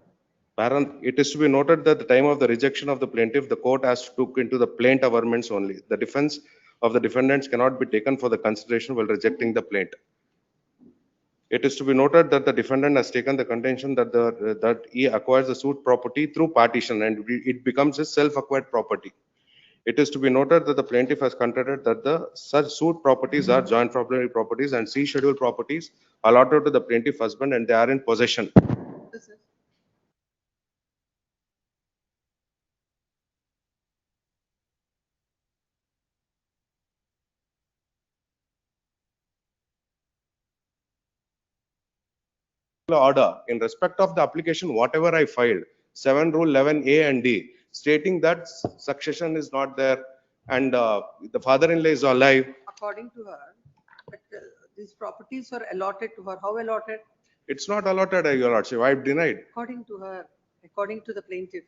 It is to be noted that the time of the rejection of the plaintiff, the court has took into the plaint averments only. The defense of the defendants cannot be taken for the consideration while rejecting the plaint. It is to be noted that the defendant has taken the contention that that he acquires the suit property through partition and it becomes his self-acquired property. It is to be noted that the plaintiff has contended that the such suit properties are joint properties and C schedule properties allotted to the plaintiff husband and they are in possession. This is order in respect of the application, whatever I filed, 7 rule 11A and D, stating that succession is not there and the father-in-law is alive. according to her, but these properties were allotted to her. How allotted? It's not allotted, Your Lordship. I've denied. According to her, according to the plaintiff.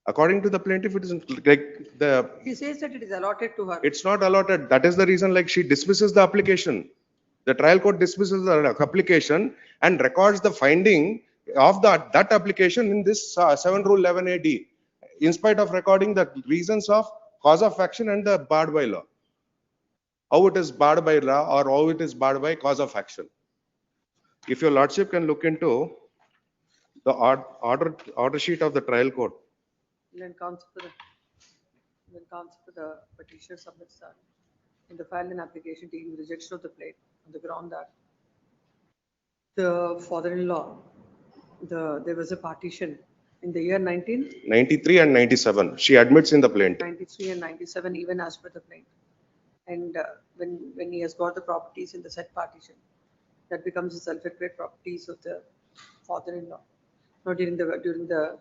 According to the plaintiff, it is like the, She says that it is allotted to her. it's not allotted. That is the reason like she dismisses the application. The trial court dismisses the application and records the finding of that application in this 7 rule 11 AD, in spite of recording the reasons of cause of action and the barred by law. How it is barred by law or how it is barred by cause of action. If your lordship can look into the order sheet of the trial court. Then counsel for the petitioner submits that in the file an application taking rejection of the plaint on the ground that the father-in-law, there was a partition in the year 93 and 97. She admits in the plaint. 93 and 97 even as per the plaint. And when he has got the properties in the said partition, that becomes the self-acquired properties of the father-in-law. Now during the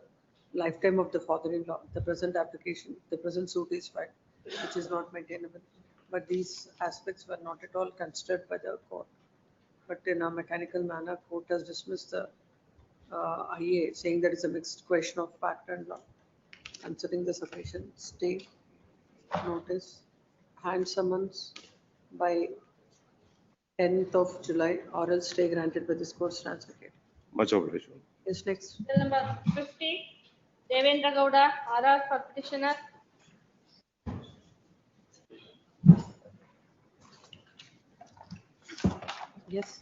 lifetime of the father-in-law, the present application, the present suit is filed, which is not maintainable. But these aspects were not at all considered by the court. But in a mechanical manner, court has dismissed the IA, saying that it's a mixed question of fact and law. Considering the sufficient stay, notice, hand summons by 10th of July, or else stay granted by this court stands vacated. Much obligation. Yes, next. Bill number 50, Devendra Gowda, RR for petitioner. Yes.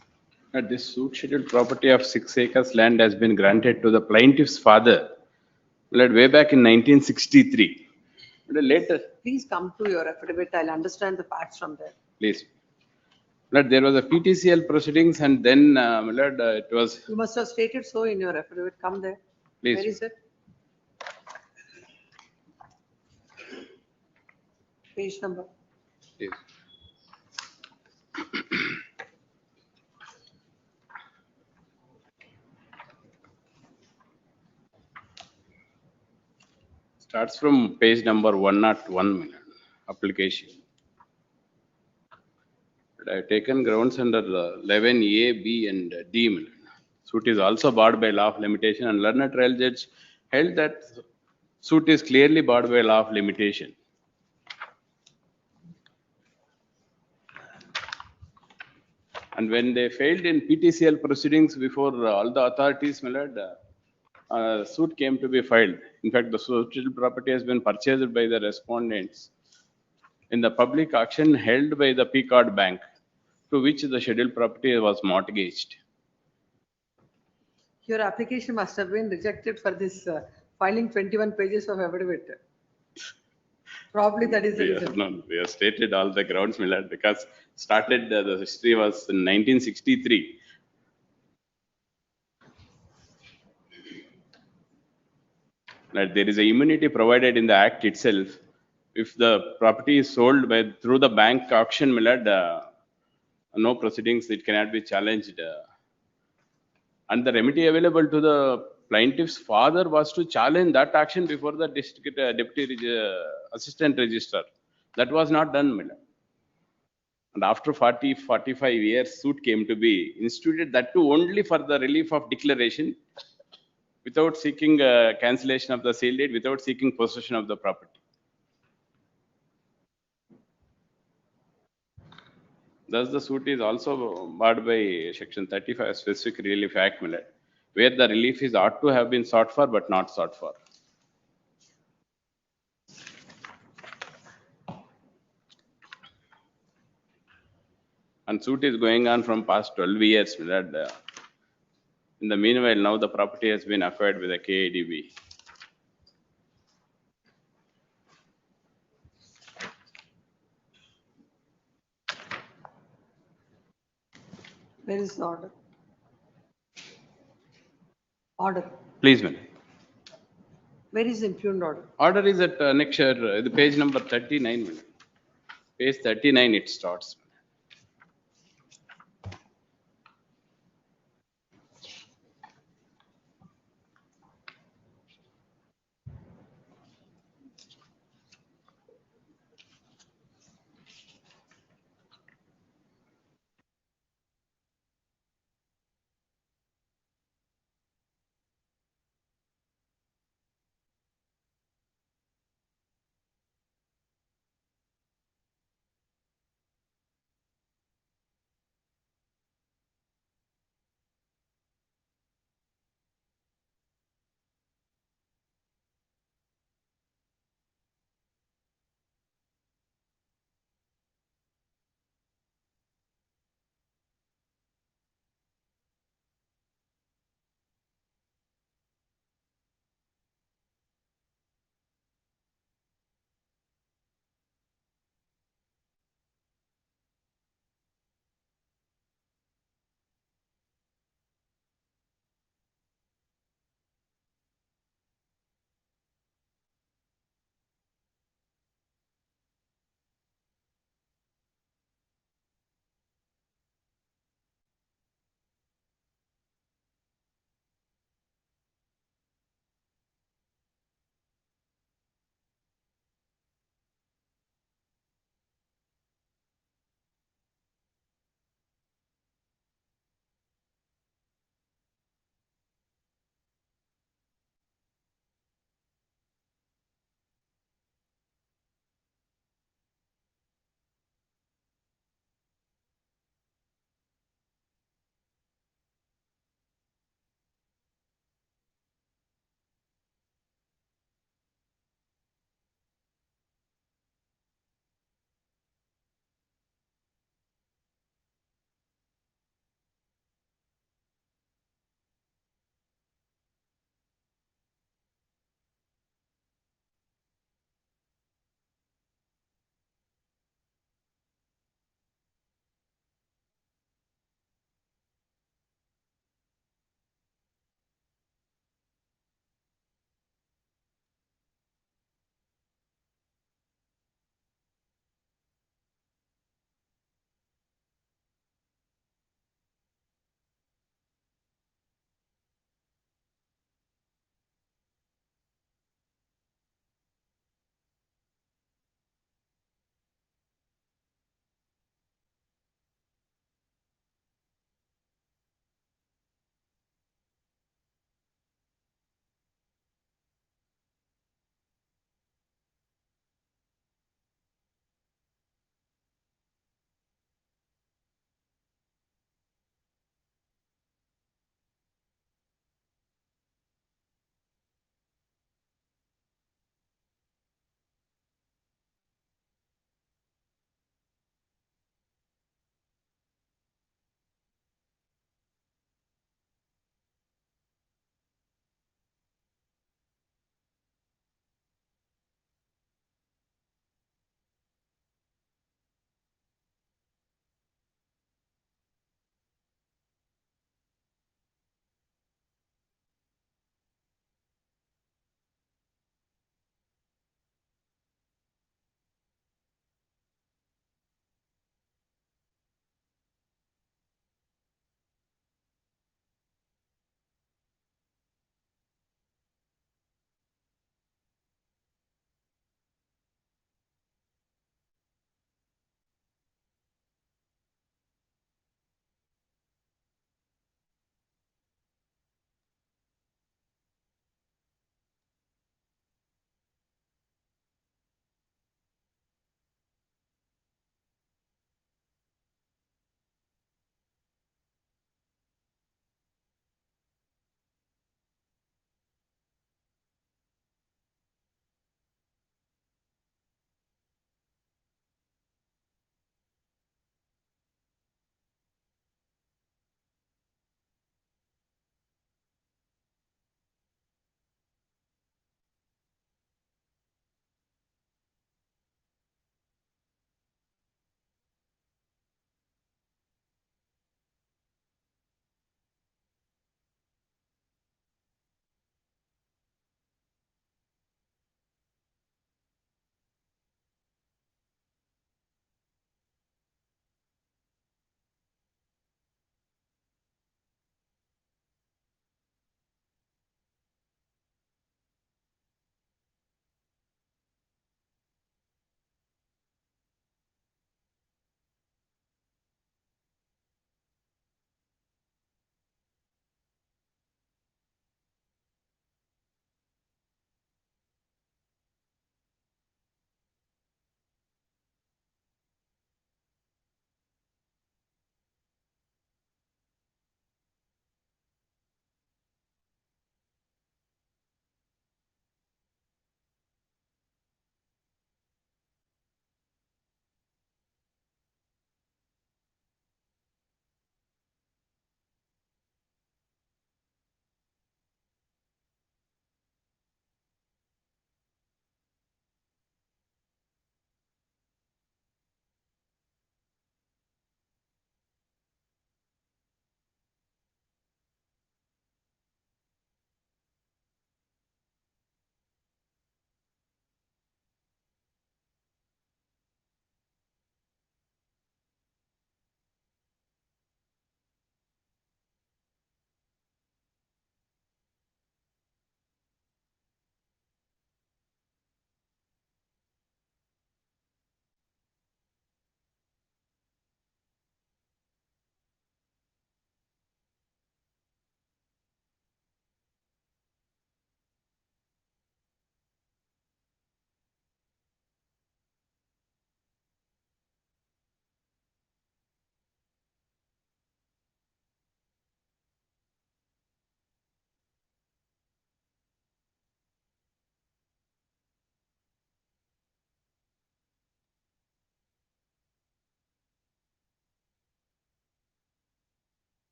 This suit scheduled property of 6 acres land has been granted to the plaintiff's father way back in 1963. Later, Please come to your affidavit. I'll understand the facts from there. please. There was a PTCL proceedings and then it was, You must have stated so in your affidavit. Come there. Please. Where is it? Page number. yes. Starts from page number 101, application. I have taken grounds under 11A, B and D. Suit is also barred by law of limitation and learned trial judge held that suit is clearly barred by law of limitation. And when they failed in PTCL proceedings before all the authorities, suit came to be filed. In fact, the scheduled property has been purchased by the respondents in the public auction held by the Pequod Bank, to which the scheduled property was mortgaged. Your application must have been rejected for this filing 21 pages of affidavit. Probably that is the reason. No, we have stated all the grounds, because started the history was in 1963. There is a immunity provided in the act itself, if the property is sold by, through the bank auction, my lord, no proceedings, it cannot be challenged. And the remedy available to the plaintiff's father was to challenge that action before the district deputy assistant registrar. That was not done, my lord. And after 40, 45 years, suit came to be instituted, that too only for the relief of declaration, without seeking cancellation of the sale deed, without seeking possession of the property. Thus, the suit is also barred by Section 35 Specific Relief Act, my lord, where the relief is ought to have been sought for but not sought for. And suit is going on from past 12 years, my lord. In the meanwhile, now the property has been acquired with a KADB. Where is the order? Order. Please, madam. Where is the impugned order? Order is at next the page number 39, madam. Page 39 it starts.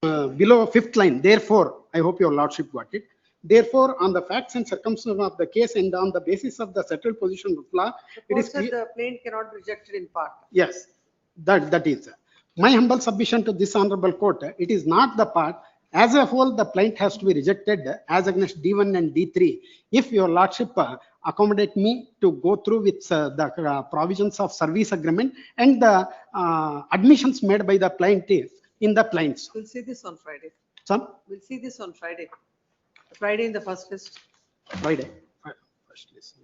below fifth line, therefore, I hope your lordship got it. Therefore, on the facts and circumstances of the case and on the basis of the settled position of law, The it is court said clear. the plaint cannot be rejected in part. Yes, that is. My humble submission to this honorable court, it is not the part. As a whole, the plaint has to be rejected as against D1 and D3. If your lordship accommodate me to go through with the provisions of service agreement and the admissions made by the plaintiff in the plaints. We'll see this on Friday. Some We'll see this on Friday. Friday in the first list. Friday. First list.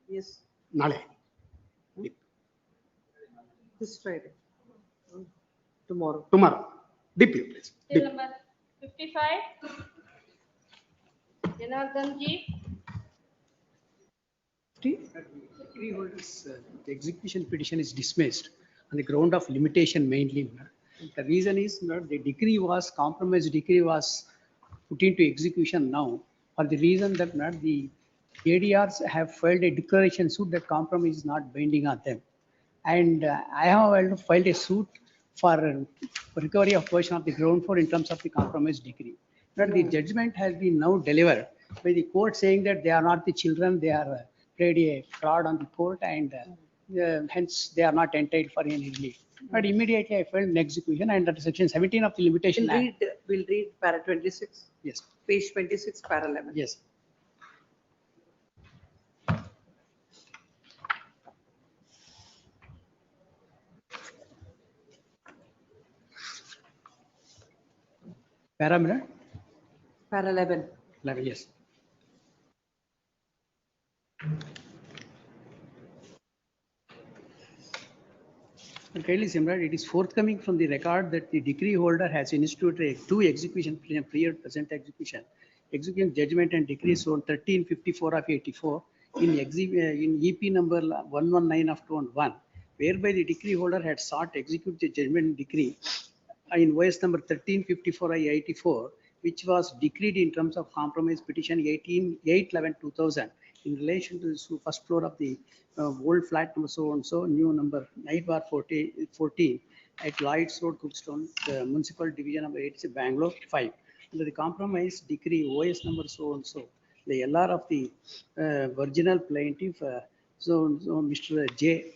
Yes, Nale. this Friday. Tomorrow. Tomorrow. Deeply, please. Till number 55. Janardhan Ji. Decree holders, the execution petition is dismissed on the ground of limitation mainly. The reason is that the decree was, compromise decree was put into execution now for the reason that the ADRs have filed a declaration suit that compromise is not binding on them. And I have filed a suit for recovery of portion of the ground floor in terms of the compromise decree. But the judgment has been now delivered by the court saying that they are not the children, they are played a fraud on the court and hence they are not entitled for any relief. But immediately I filed an execution and under section 17 of the limitation act. We'll read para 26. Yes. Page 26, para 11. Yes. Parameter? Para 11. 11, yes. Kindly similar, it is forthcoming from the record that the decree holder has instituted two execution prior present execution. Execution judgment and decree zone 1354 of 84 in EP number 119 of 211, whereby the decree holder had sought to execute the judgment decree in OS number 1354 I 84, which was decreed in terms of compromise petition 8/11/2000 in relation to the first floor of the old flat number so and so, new number 9/14 at Lloyd's Road, Cookstone, Municipal Division number 86, Bangalore 5. Under the compromise decree OS number so and so, the LR of the original plaintiff, Mr. J.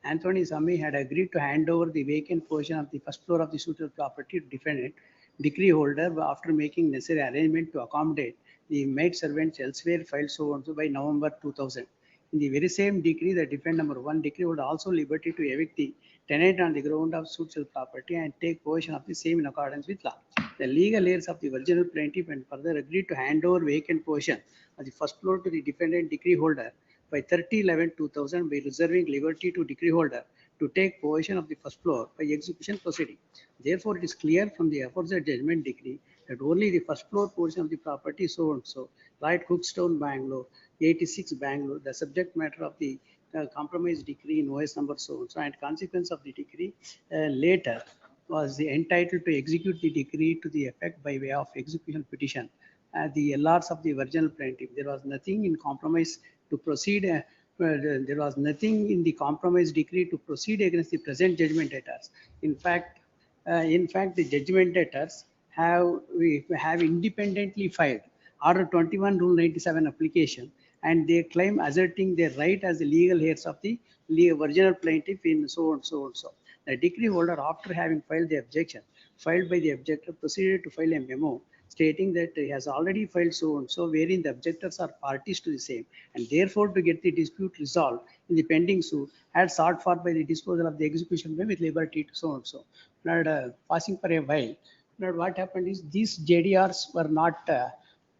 Anthony Sami had agreed to hand over the vacant portion of the first floor of the suitable property to defendant decree holder after making necessary arrangement to accommodate the maid servants elsewhere filed so and so by November 2000. In the very same decree, the defendant number 1 decree holder also liberty to evict the tenant on the ground of suitable property and take possession of the same in accordance with law. The legal heirs of the original plaintiff and further agreed to hand over vacant portion of the first floor to the defendant decree holder by 30/11/2000 by reserving liberty to decree holder to take possession of the first floor by execution proceeding. Therefore, it is clear from the aforesaid judgment decree that only the first floor portion of the property so and so, right, Cookstone, Bangalore, 86 Bangalore, the subject matter of the compromise decree in OS number so and so, and consequence of the decree later was entitled to execute the decree to the effect by way of execution petition. The LRs of the original plaintiff, there was nothing in compromise to proceed. There was nothing in the compromise decree to proceed against the present judgment debtors. In fact, the judgment debtors have independently filed Order 21 Rule 97 application, and they claim asserting their right as the legal heirs of the original plaintiff in so and so and so. The decree holder, after having filed the objection, filed by the objector, proceeded to file a memo stating that he has already filed so and so, wherein the objectors are parties to the same, and therefore to get the dispute resolved in the pending suit, had sought for by the disposal of the execution with liberty to so and so. Now, passing for a while, now what happened is these JDRs were not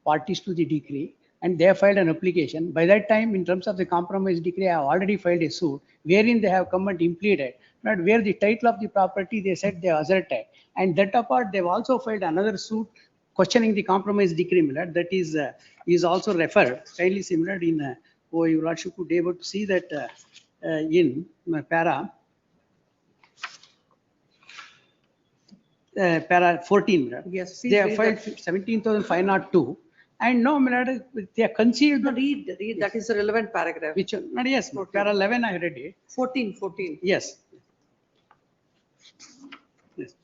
parties to the decree, and they filed an application. By that time, in terms of the compromise decree, I have already filed a suit wherein they have come and impleaded, not where the title of the property they said they asserted, and that apart, they've also filed another suit questioning the compromise decree, that is also referred, kindly similar in your lordship would be able to see that in para 14, yes, they have filed 17,502, and no, they are concealed. No, read, that is a relevant paragraph. Which, yes, para 11 I read it. 14. Yes. Yes.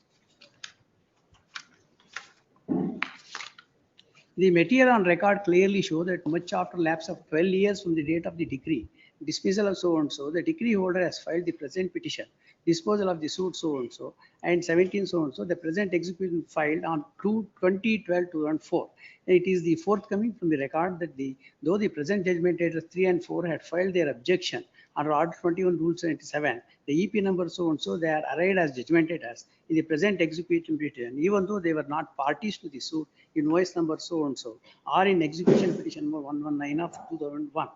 The material on record clearly show that much after lapse of 12 years from the date of the decree, dismissal of so and so, the decree holder has filed the present petition, disposal of the suit so and so, and 17 so and so, the present execution filed on 2012-2004. It is the forthcoming from the record that though the present judgment data 3 and 4 had filed their objection under Order 21 Rule 77, the EP number so and so, they are arrayed as judgment debtors in the present execution petition, even though they were not parties to the suit, invoice number so and so, or in execution petition number 119 of 2001.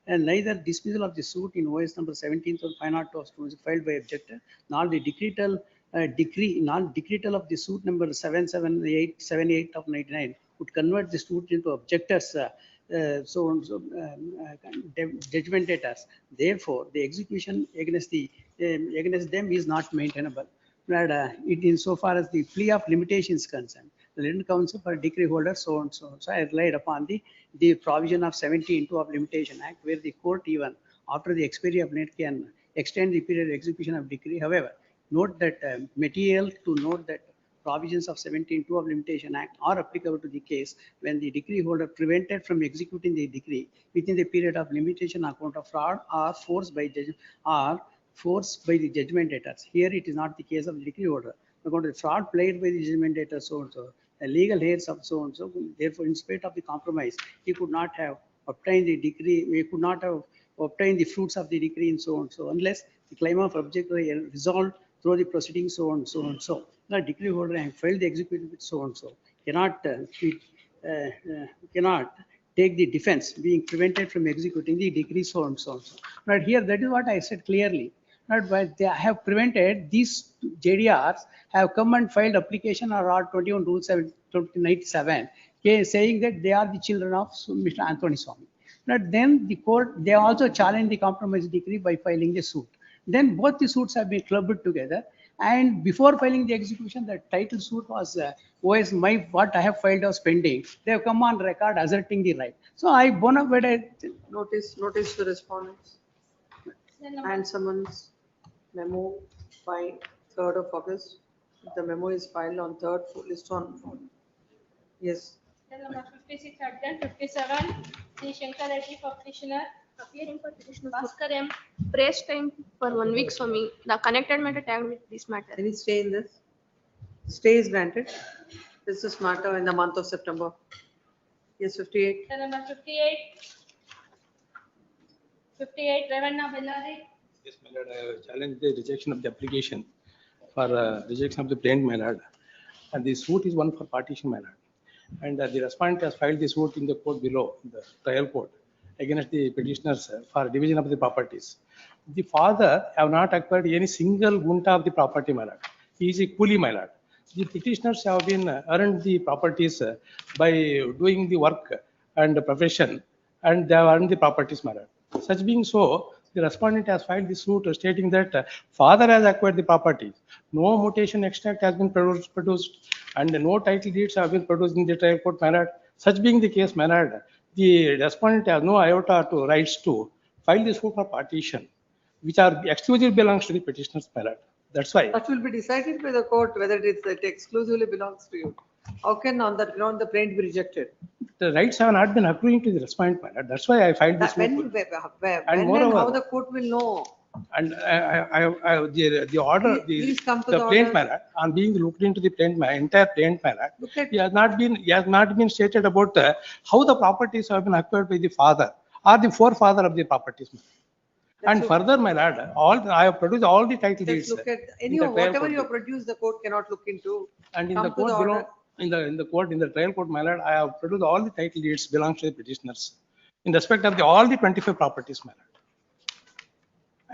And neither dismissal of the suit invoice number 17,502 was filed by objector, nor the decretal of the suit number 77878 of 99 would convert the suit into objectors so and so judgment debtors. Therefore, the execution against them is not maintainable. But it insofar as the plea of limitation is concerned, the Land Council for decree holder so and so. So I relied upon the provision of 17(2) of Limitation Act, where the court even after the expiry of net can extend the period of execution of decree. However, note that material to note that provisions of 17(2) of Limitation Act are applicable to the case when the decree holder prevented from executing the decree within the period of limitation on account of fraud or forced by the judgment debtors. Here it is not the case of the decree holder. According to the fraud played by the judgment debtor so and so, the legal heirs of so and so, therefore, in spite of the compromise, he could not have obtained the decree, he could not have obtained the fruits of the decree and so and so, unless the claim of objector resolved through the proceedings so and so and so. The decree holder and filed the execution with so and so cannot take the defense being prevented from executing the decree so and so and so. But here, that is what I said clearly. Not by they have prevented these JDRs have come and filed application or Art 21 Rule 97 saying that they are the children of Mr. Anthony Swamy. But then the court, they also challenged the compromise decree by filing the suit. Then both the suits have been clubbed together. And before filing the execution, the title suit was what I have filed was pending. They have come on record asserting the right. So I bona fide Notice to respondents and summons memo by 3rd of August. The memo is filed on 3rd, list on 4th. Yes. Cell number 56 adjourned. 57, C. Shankar Reddy for petitioner. Appearing for petitioner Bhaskar M. Praise time for 1 week for me. The connected matter tagged with this matter. Any stay in this? Stay is granted. This is matter in the month of September. Yes, 58. Cell number 58. 58, Ravanna Bellari. Yes, my lord, I challenge the rejection of the application for rejection of the plaint, my lord. And the suit is one for partition, my lord. And the respondent has filed the suit in the court below, the trial court, against the petitioners for division of the properties. The father have not acquired any single gunta of the property, my lord. He is a coolie, my lord. The petitioners have been earned the properties by doing the work and the profession, and they have earned the properties, my lord. Such being so, the respondent has filed the suit stating that father has acquired the properties. No mutation extract has been produced and no title deeds have been produced in the trial court, my lord. Such being the case, my lord, the respondent has no iota to rights to file the suit for partition, which are exclusively belongs to the petitioners, my lord. That's why. That will be decided by the court whether it exclusively belongs to you. How can on that ground the plaint be rejected? The rights have not been accruing to the respondent, my lord. That's why I filed this. When and how the court will know? And the order, the the plaint matter, on being looked into the plaint matter, entire plaint matter, he has not been stated about how the properties have been acquired by the father or the forefather of the properties. And further, my lord, I have produced all the title deeds. Look at whatever you have produced, the court cannot look into. And in the court below, in the trial court, my lord, I have produced all the title deeds belongs to the petitioners in respect of all the 25 properties, my lord.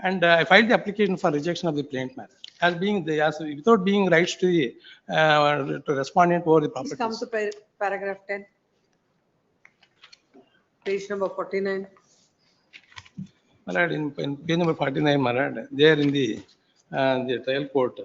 And I filed the application for rejection of the plaint matter as being without being rights to the to respondent over the properties. Please come to paragraph 10, page number 49. My lord, in page number 49, my lord, there in the trial court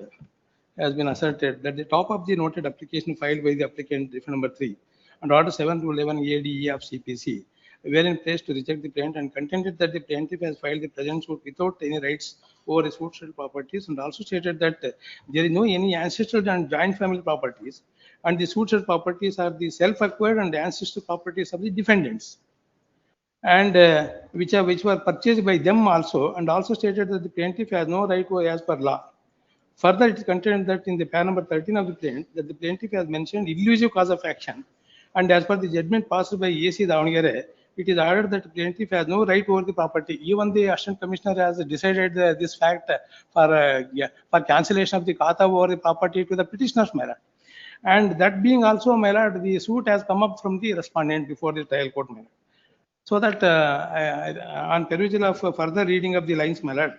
has been asserted that the top of the noted application filed by the applicant, different number 3, and order 7 to 11 ADE of CPC, were in place to reject the plaint and contended that the plaintiff has filed the present suit without any rights over the suit's properties, and also stated that there is no any ancestral and joint family properties, and the suit's properties are the self-acquired and the ancestral properties of the defendants, and which were purchased by them also, and also stated that the plaintiff has no right to as per law. Further, it is contained that in the pair number 13 of the plaint, that the plaintiff has mentioned elusive cause of action, and as per the judgment passed by A.C. Davangere, it is ordered that the plaintiff has no right over the property. Even the Assistant Commissioner has decided this fact for cancellation of the kata over the property to the petitioner's matter. And that being also, my lord, the suit has come up from the respondent before the trial court, my lord. So that on perusal of further reading of the lines, my lord,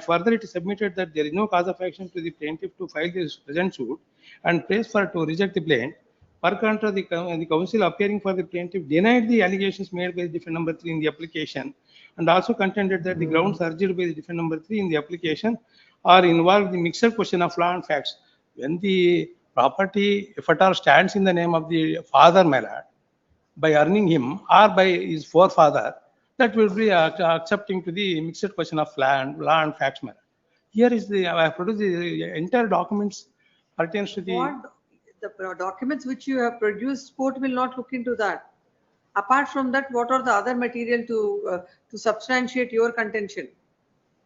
further it is submitted that there is no cause of action to the plaintiff to file this present suit and prays for to reject the plaint. Per contra, the counsel appearing for the plaintiff denied the allegations made by the defendant number 3 in the application, and also contended that the grounds urged by the defendant number 3 in the application are involved the mixed question of law and facts. When the property, if at all, stands in the name of the father, my lord, by earning him or by his forefather, that will be accepting to the mixed question of law and facts matter. Here is the, I have produced the entire documents pertains to the. What the documents which you have produced, court will not look into that. Apart from that, what are the other material to substantiate your contention?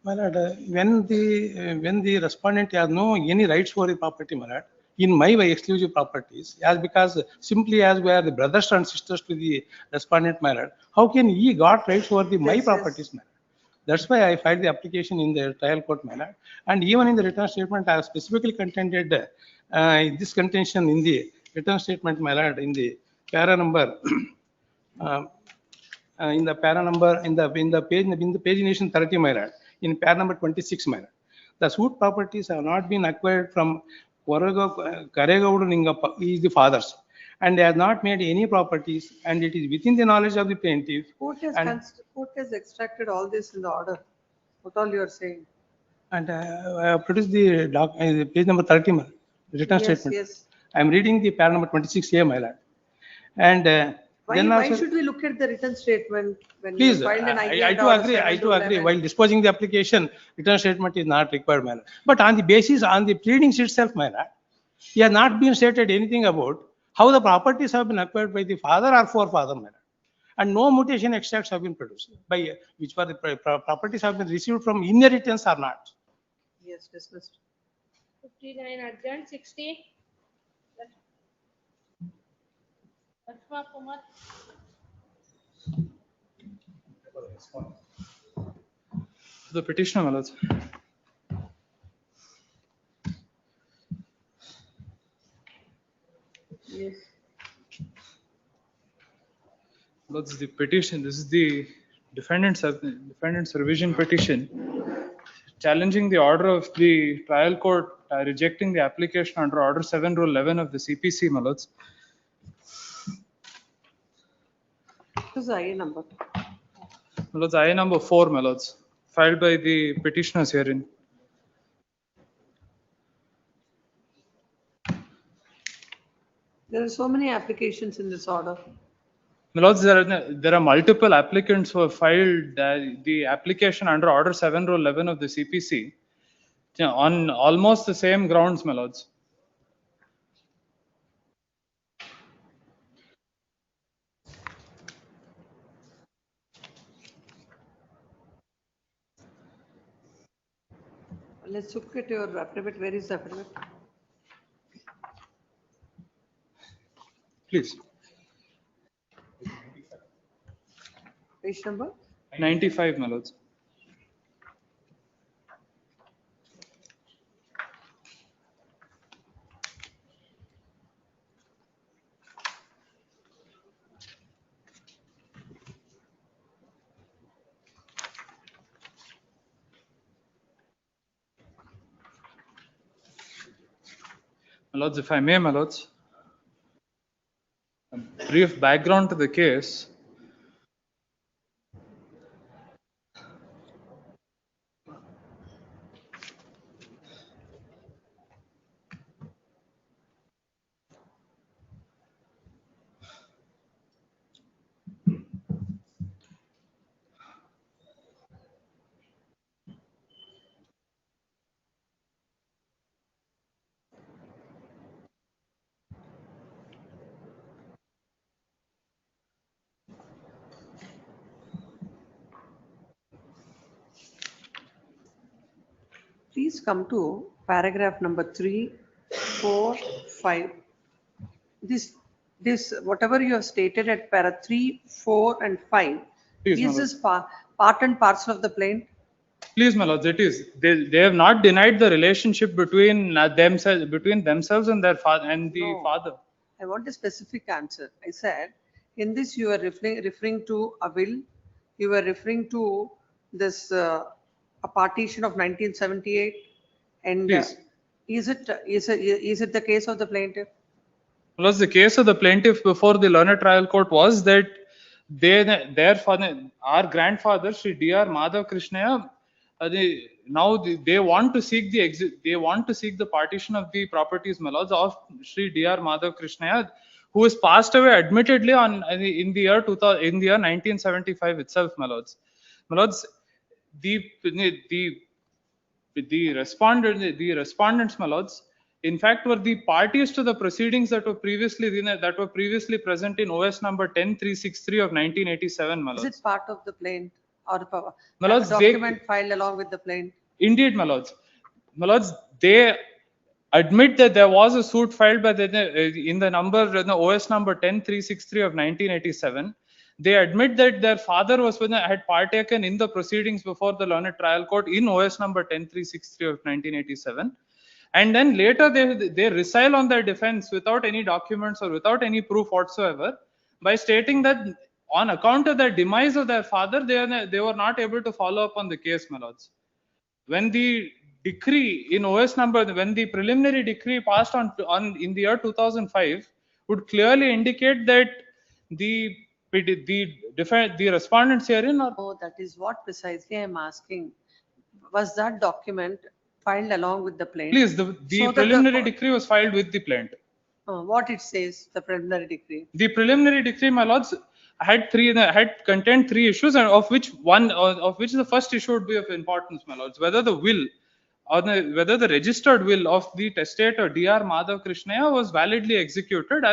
My lord, when the respondent has no any rights for the property, my lord, in my exclusive properties, as because simply as we are the brothers and sisters to the respondent, my lord, how can he got rights over the my properties, my lord? That's why I filed the application in the trial court, my lord. And even in the return statement, I have specifically contended this contention in the return statement, my lord, in the para number. In the para number in the pagination 30, my lord, in para number 26, my lord, the suit properties have not been acquired from Karegowdu Ningappa, he is the fathers, and they have not made any properties, and it is within the knowledge of the plaintiff. Court has extracted all this in the order. What all you are saying? And I have produced the page number 30, my lord, return statement. Yes. I am reading the para number 26A, my lord. And why should we look at the written statement when please, you filed an I do agree. I do agree. While disposing the application, return statement is not required, my lord. But on the basis, on the pleadings itself, my lord, he has not been stated anything about how the properties have been acquired by the father or forefather, my lord. And no mutation extracts have been produced by which were the properties have been received from inheritance or not. Yes, dismissed. 59 adjourned. 60. Lakshma Kumar. The petitioner, my lords. Yes. Lords, the petition, this is the defendant's revision petition challenging the order of the trial court rejecting the application under Order 7, Rule 11 of the CPC, my lords. This is IA number. My lords, IA number 4, my lords, filed by the petitioners herein. There are so many applications in this order. My lords, there are multiple applicants who have filed the application under Order 7, Rule 11 of the CPC on almost the same grounds, my lords. Let's look at your affidavit. Where is the affidavit? Please. Page number? 95, my lords. My lords, if I may, my lords, a brief background to the case. please come to paragraph number 3, 4, 5. This, whatever you have stated at para 3, 4 and 5, Please, my is this part and parcel of the plaint? Please, my lords, it is. They have not denied the relationship between themselves and their father and the No. father. I want a specific answer. I said, in this you are referring to a will, you are referring to this, a partition of 1978, and Please. is it the case of the plaintiff? Plus, the case of the plaintiff before the learned trial court was that their father, our grandfather, Sri D.R. Madhav Krishnaya, they want to seek the partition of the properties, my lords, of Sri D.R. Madhav Krishnaya, who has passed away admittedly in the year 2000, in the year 1975 itself, my lords. My lords, the respondents, my lords, in fact, were the parties to the proceedings that were previously present in OS number 10363 of 1987, my lords. Is it part of the plaint or My a lords, document filed along with the plaint? Indeed, my lords. My lords, they admit that there was a suit filed by in the OS number 10363 of 1987. They admit that their father had partaken in the proceedings before the learned trial court in OS number 10363 of 1987. And then later they resile on their defense without any documents or without any proof whatsoever by stating that on account of the demise of their father, they were not able to follow up on the case, my lords. When the decree in OS number, when the preliminary decree passed on in the year 2005, would clearly indicate that the respondents herein are. Oh, that is what precisely I am asking. Was that document filed along with the plaint? Please, the preliminary decree was filed with the plaint. What it says, the preliminary decree? The preliminary decree, my lords, had contained 3 issues, and of which the first issue would be of importance, my lords, whether the will or whether the registered will of the testator D.R. Madhav Krishnaya was validly executed.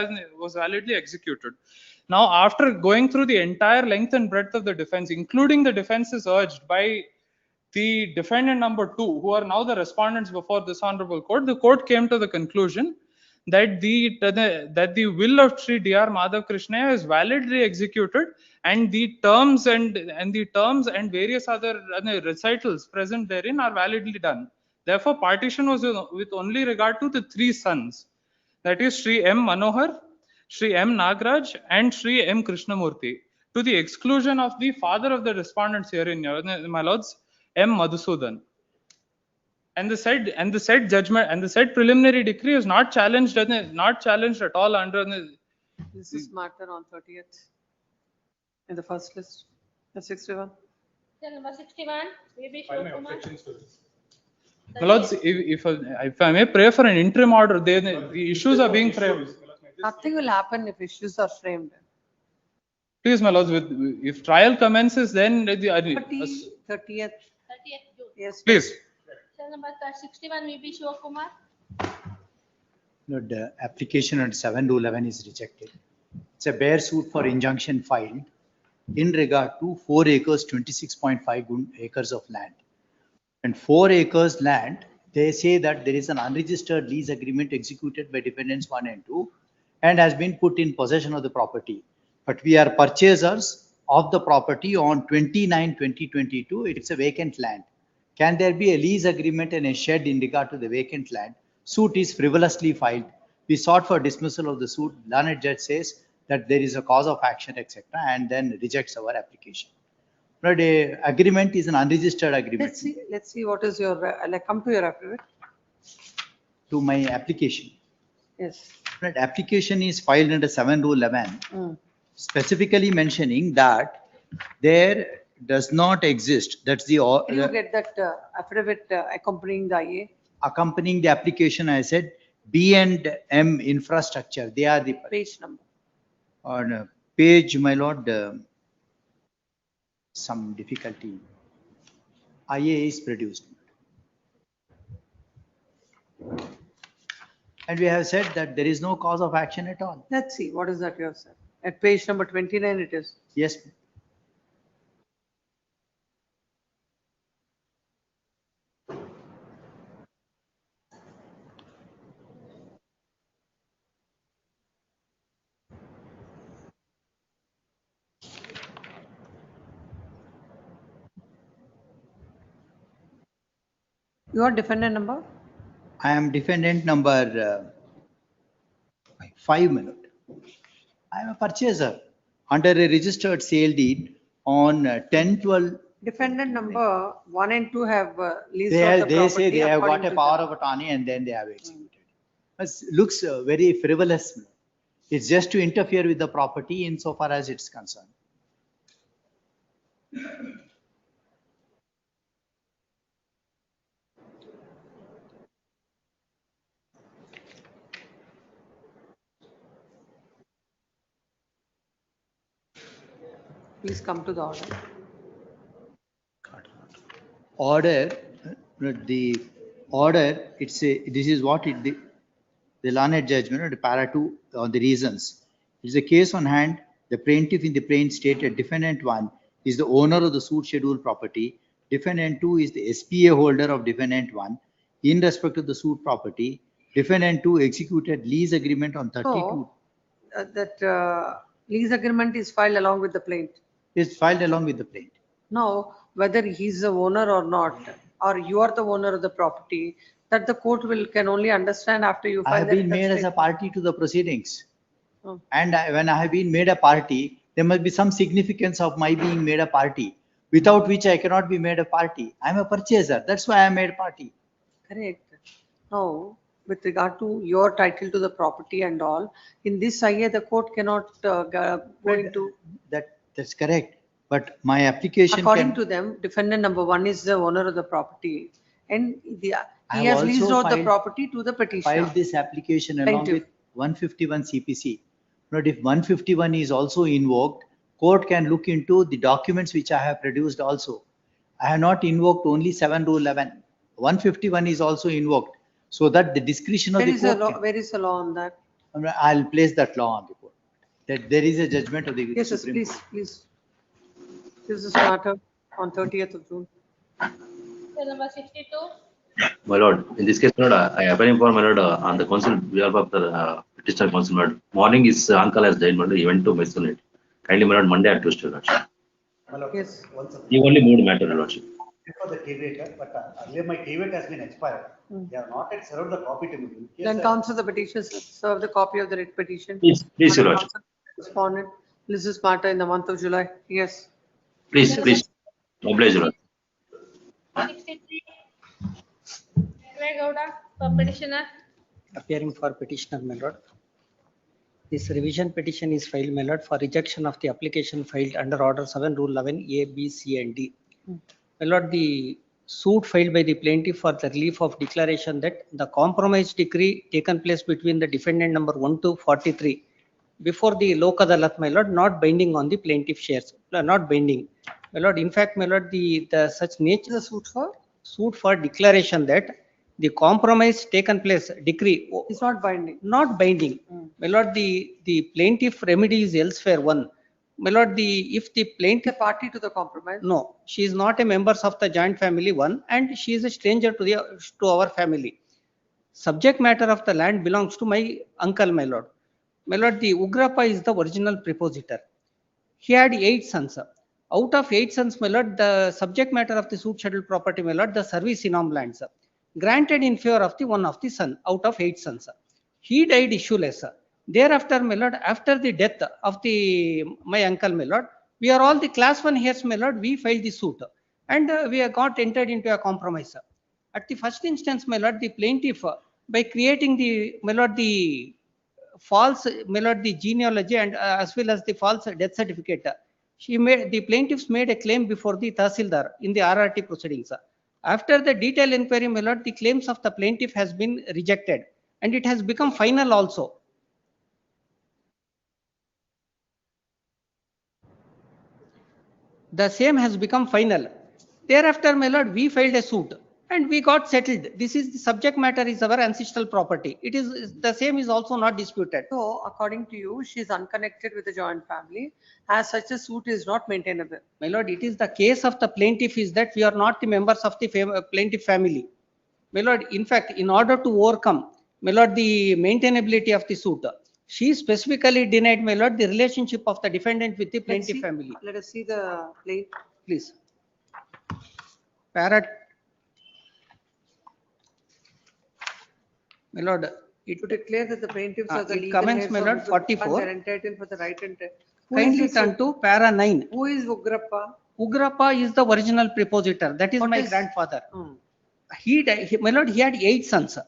Now, after going through the entire length and breadth of the defense, including the defenses urged by the defendant number 2, who are now the respondents before this honorable court, the court came to the conclusion that the will of Sri D.R. Madhav Krishnaya is validly executed, and the terms and various other recitals present therein are validly done. Therefore, partition was with only regard to the 3 sons, that is Sri M. Manohar, Sri M. Nagraj, and Sri M. Krishnamurti, to the exclusion of the father of the respondents herein, my lords, M. Madhusudan. And the said judgment and the said preliminary decree is not challenged at all under This is matter on 30th in the first list, the 61. Cell number 61, VB File my Shivakumar. objections to this. My lords, if I may pray for an interim order, the issues are being framed. Nothing will happen if issues are framed. Please, my lords, if trial commences, then 30th. 30th June. Yes. Please. Cell number 61, VB Shivakumar. No, the application under 7-11 is rejected. It's a bare suit for injunction filed in regard to 4 acres, 26.5 acres of land. And 4 acres land, they say that there is an unregistered lease agreement executed by defendants 1 and 2 and has been put in possession of the property. But we are purchasers of the property on 29/2022. It's a vacant land. Can there be a lease agreement and a shed in regard to the vacant land? Suit is frivolously filed. We sought for dismissal of the suit. Learned judge says that there is a cause of action, etc., and then rejects our application. But the agreement is an unregistered agreement. Let's see what is your, come to your affidavit. To my application. Yes. But application is filed under 7-11, specifically mentioning that there does not exist. That's the. Can you get that affidavit accompanying the IA? Accompanying the application, I said B&M infrastructure. They are the page number. On page, my lord. Some difficulty. IA is produced. And we have said that there is no cause of action at all. Let's see, what is that you have said? At page number 29 it is. Yes. Your defendant number? I am defendant number 5, my lord. I am a purchaser under a registered sale deed on 10/12. Defendant number 1 and 2 have leased They, out the they say property they have got according a to power them. of attorney and then they have executed. It looks very frivolous. It's just to interfere with the property insofar as it's concerned. Please come to the order. Order, the order, it's a, this is what it, the learned judgment, para 2 on the reasons. It's a case on hand, the plaintiff in the plain stated defendant 1 is the owner of the suit schedule property. Defendant 2 is the SPA holder of defendant 1 in respect of the suit property. Defendant 2 executed lease agreement on 32. So, that lease agreement is filed along with the plaint. Is filed along with the plaint. Now, whether he's the owner or not, or you are the owner of the property, that the court can only understand after you I file have the been written made as a statement. party to the proceedings. Oh. And when I have been made a party, there must be some significance of my being made a party, without which I cannot be made a party. I'm a purchaser. That's why I made party. Correct. Now, with regard to your title to the property and all, in this IA, the court cannot go into. That's correct. But my application According can, to them, defendant number 1 is the owner of the property, and he I has have leased also out the filed- property to the petitioner. filed this application along Plaintiff. with 151 CPC. But if 151 is also invoked, court can look into the documents which I have produced also. I have not invoked only 7 Rule 11. 151 is also invoked, so that the discretion of Where the is the court. law, where is the law on that? I'll place that law on the court. That there is a judgment of the Yes, yes, Supreme please, Court. please. This is matter on 30th of June. Cell number 62. My lord, in this case, my lord, I appearing for my lord on the council behalf of the petitioner council. My lord. Morning is uncle has died. My lord, he went to Mysore. Kindly, my lord, Monday or Tuesday. Lord. Yes. He only moved matter, lordship. For the caveat, but earlier my caveat has been expired. They have not yet served the copy to me. In case Then I- counsel the petitioner serve the copy of the writ petition. Please, And your counsel respondent, Mrs. Marta in the month of July. Yes. Please. Oblige, lord. 63. Gowda for petitioner. Appearing for petitioner, my lord. This revision petition is filed, my lord, for rejection of the application filed under order 7 Rule 11 A, B, C and D. My lord, the suit filed by the plaintiff for the relief of declaration that the compromise decree taken place between the defendant number 1 to 43 before the Lok Adalat, my lord, not binding on the plaintiff shares, not binding. My lord, in fact, my lord, the such nature. The suit for? Suit for declaration that the compromise taken place decree. It's not binding. Not binding. My lord, the plaintiff remedy is elsewhere one. My lord, if the plaintiff. The party to the compromise? No, she is not a member of the joint family one, and she is a stranger to our family. Subject matter of the land belongs to my uncle, my lord. My lord, the Ugrappa is the original prepositor. He had 8 sons. Out of 8 sons, my lord, the subject matter of the suit scheduled property, my lord, the service enom lands, granted in favor of the one of the son out of 8 sons. He died issueless. Thereafter, my lord, after the death of my uncle, my lord, we are all the class 1 heirs, my lord, we filed the suit and we have got entered into a compromise. At the first instance, my lord, the plaintiff, by creating my lord, the false, my lord, the genealogy and as well as the false death certificate, the plaintiffs made a claim before the Tahsildar in the RRT proceedings. After the detailed inquiry, my lord, the claims of the plaintiff has been rejected and it has become final also. The same has become final. Thereafter, my lord, we filed a suit and we got settled. This is the subject matter is our ancestral property. It is the same is also not disputed. So, according to you, she is unconnected with the joint family. As such, a suit is not maintainable. My lord, it is the case of the plaintiff is that we are not the members of the plaintiff family. My lord, in fact, in order to overcome, my lord, the maintainability of the suit, she specifically denied, my lord, the relationship of the defendant with the plaintiff family. Let us see the plate. Please. Parrot. My lord, To declare that the plaintiffs are the it legal comments, heirs my of lord, Ugrappa 44. and are entitled for the right and. Who is Kindly this turn to para 9. Who is Ugrappa? Ugrappa is the original prepositor. That is What my is- grandfather. Hmm. My lord, he had 8 sons.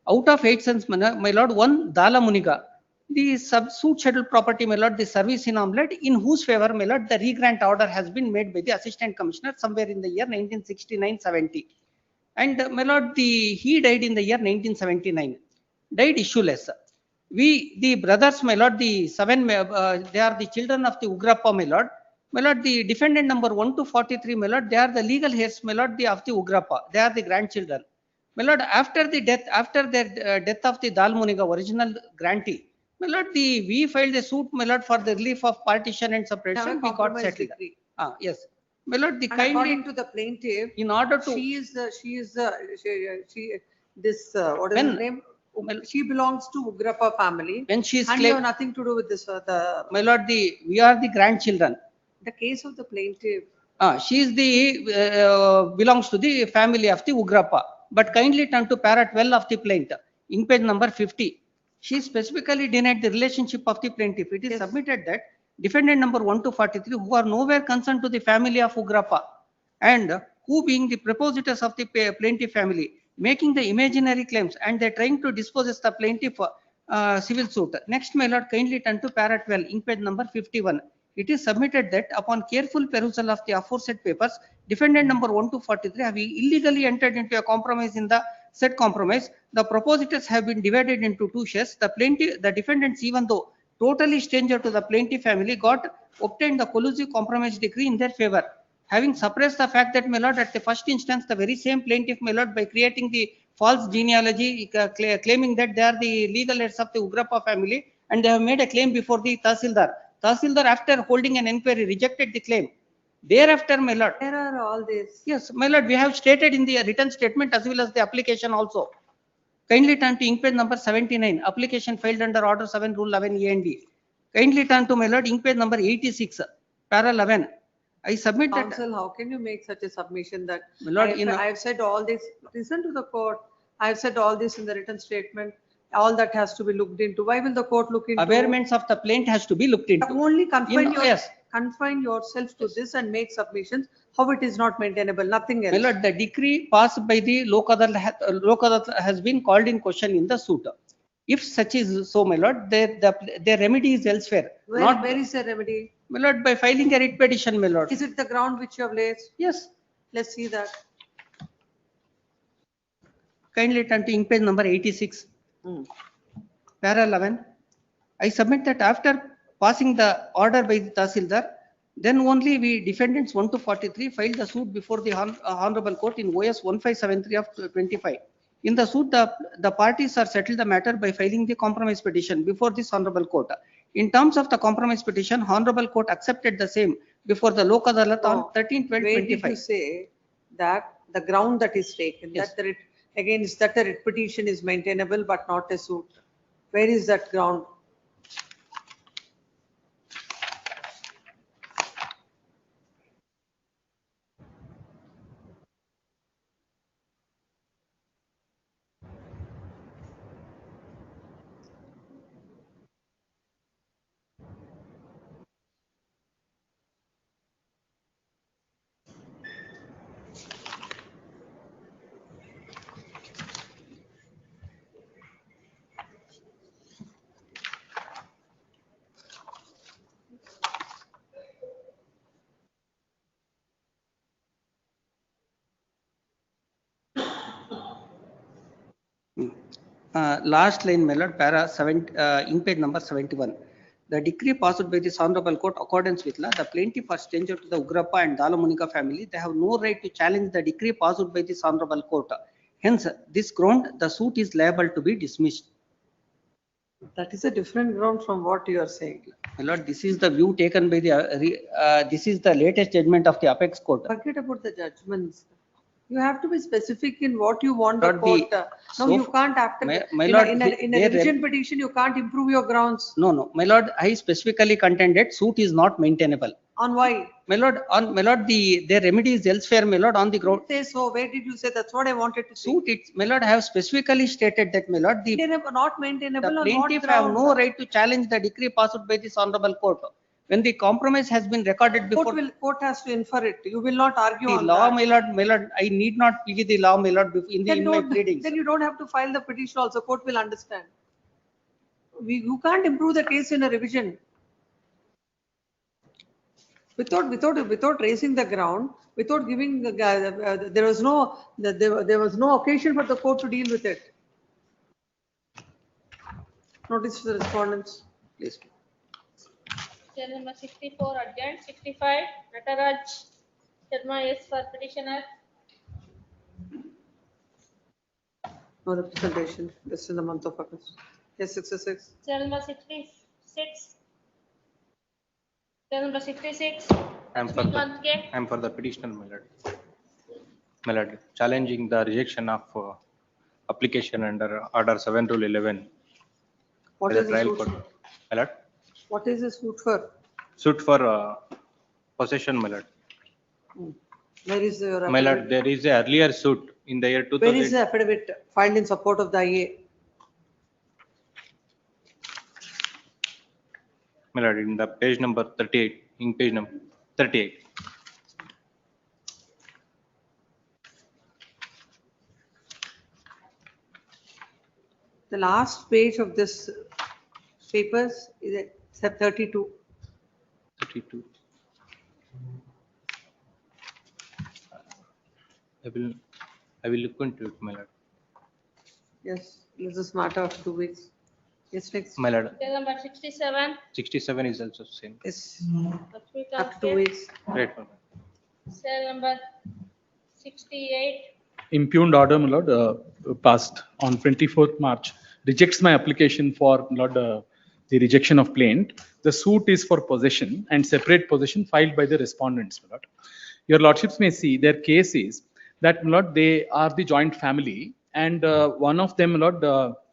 Out of 8 sons, my lord, one Dala Muniga, the suit scheduled property, my lord, the service in omelette, in whose favor, my lord, the regrant order has been made by the assistant commissioner somewhere in the year 1969-70. And my lord, he died in the year 1979, died issueless. We, the brothers, my lord, the 7, they are the children of the Ugrappa, my lord. My lord, the defendant number 1 to 43, my lord, they are the legal heirs, my lord, of the Ugrappa. They are the grandchildren. My lord, after the death, after their death of the Dalmuniga, original grantee, my lord, we filed a suit, my lord, for the relief of partition and Have a separation. We got compromise settled. decree. Yes. My lord, the And kindly, according to the plaintiff, in order to, what is When- his name? She belongs to Ugrappa family. when she is And you have claimed, nothing to do with this, my lord, we are the grandchildren. the case of the plaintiff. She is belongs to the family of the Ugrappa. But kindly turn to para 12 of the plaintiff, in page number 50. She specifically denied the relationship of the plaintiff. It is submitted that defendant number 1 to 43, who are nowhere concerned to the family of Ugrappa, and who being the propositors of the plaintiff family, making the imaginary claims, and they are trying to dispossess the plaintiff civil suit. Next, my lord, kindly turn to para 12, in page number 51. It is submitted that upon careful perusal of the aforesaid papers, defendant number 1 to 43 have illegally entered into a compromise. In the said compromise, the propositors have been divided into 2 shares. The defendants, even though totally stranger to the plaintiff family, obtained the collusive compromise decree in their favor, having suppressed the fact that, my lord, at the first instance, the very same plaintiff, my lord, by creating the false genealogy, claiming that they are the legal heirs of the Ugrappa family, and they have made a claim before the Tahsildar. Tahsildar, after holding an inquiry, rejected the claim. Thereafter, my lord. Where are all this? Yes, my lord, we have stated in the written statement as well as the application also. Kindly turn to ink page number 79, application filed under order 7 rule 11 A and D. Kindly turn to, my lord, ink page number 86, para 11. I submit that. Counsel, how can you make such a submission that My lord, I have said all this, listen to the court. I have said all this in the written statement. All that has to be looked into. Why will the court look into? Awareness of the plaint has to be looked into. Only Yes. confine yourself to this and make submissions. How it is not maintainable, nothing else. My lord, the decree passed by the Lok Adat has been called in question in the suit. If such is so, my lord, their remedy is elsewhere. Where is the remedy? My lord, by filing a writ petition, my lord. Is it the ground which you have laid? Yes. Let's see that. Kindly turn to ink page number 86. Para 11. I submit that after passing the order by the Tahsildar, then only we defendants 1 to 43 filed the suit before the Honorable Court in OS 1573 of 25. In the suit, the parties are settled the matter by filing the compromise petition before this Honorable Court. In terms of the compromise petition, Honorable Court accepted the same before the Lok Adalat on 13/12/25. Where did you say that the ground that is taken, Yes. that against that the writ petition is maintainable but not a suit? Where is that ground? Last line, my lord, para 7, in page number 71. The decree passed by this Honorable Court accordance with law, the plaintiff are stranger to the Ugrappa and Dalamunika family. They have no right to challenge the decree passed by this Honorable Court. Hence, this ground, the suit is liable to be dismissed. That is a different ground from what you are saying. My lord, this is the view taken by this is the latest judgment of the Apex Court. Forget about the judgments. You have to be specific in what you want the Lord, court. No, so you can't after, my in lord, a revision petition, you can't improve your grounds. No, my lord, I specifically contended suit is not maintainable. On why? My lord, their remedy is elsewhere, my lord, on the ground. Say so, where did you say? That's what I wanted to see. Suit it, my lord, I have specifically stated that, my lord, the Not maintainable on what plaintiff have ground? no right to challenge the decree passed by this honorable court. When the compromise has been recorded before Court has to infer it. You will not argue the on law, that. my lord, I need not plead the law, my lord, in my pleadings. Then you don't have to file the petition also. Court will understand. You can't improve the case in a revision. Without raising the ground, without giving there was no occasion for the court to deal with it. Notice to the respondents, please. Cell number 64 adjourned. 65 Nataraj Sharma is for petitioner. No representation. This in the month of August. Yes, 66. Cell number 66. Cell number 66. I'm Shrikant K. for the petitioner, my lord, challenging the rejection of application under order 7 rule 11. What by the is the trial suit court. for? My lord, What is the suit for? suit for possession, my lord. Where is your My lord, affidavit? there is a earlier suit in the year Where is 2000. the affidavit filed in support of the IA? My lord, in the page number 38, in page number 38. The last page of this papers is at 32. 32. I will look into it, my lord. Yes, this is matter of 2 weeks. Yes, next. My lord, Cell number 67. 67 is also same. Yes, Shrikant after 2 K. weeks. Right, my lord. Cell number 68. Impugned order, my lord, passed on 24th March, rejects my application for, my lord, the rejection of plaint. The suit is for possession and separate possession filed by the respondents, my lord. Your lordships may see their case is that, my lord, they are the joint family, and one of them, my lord,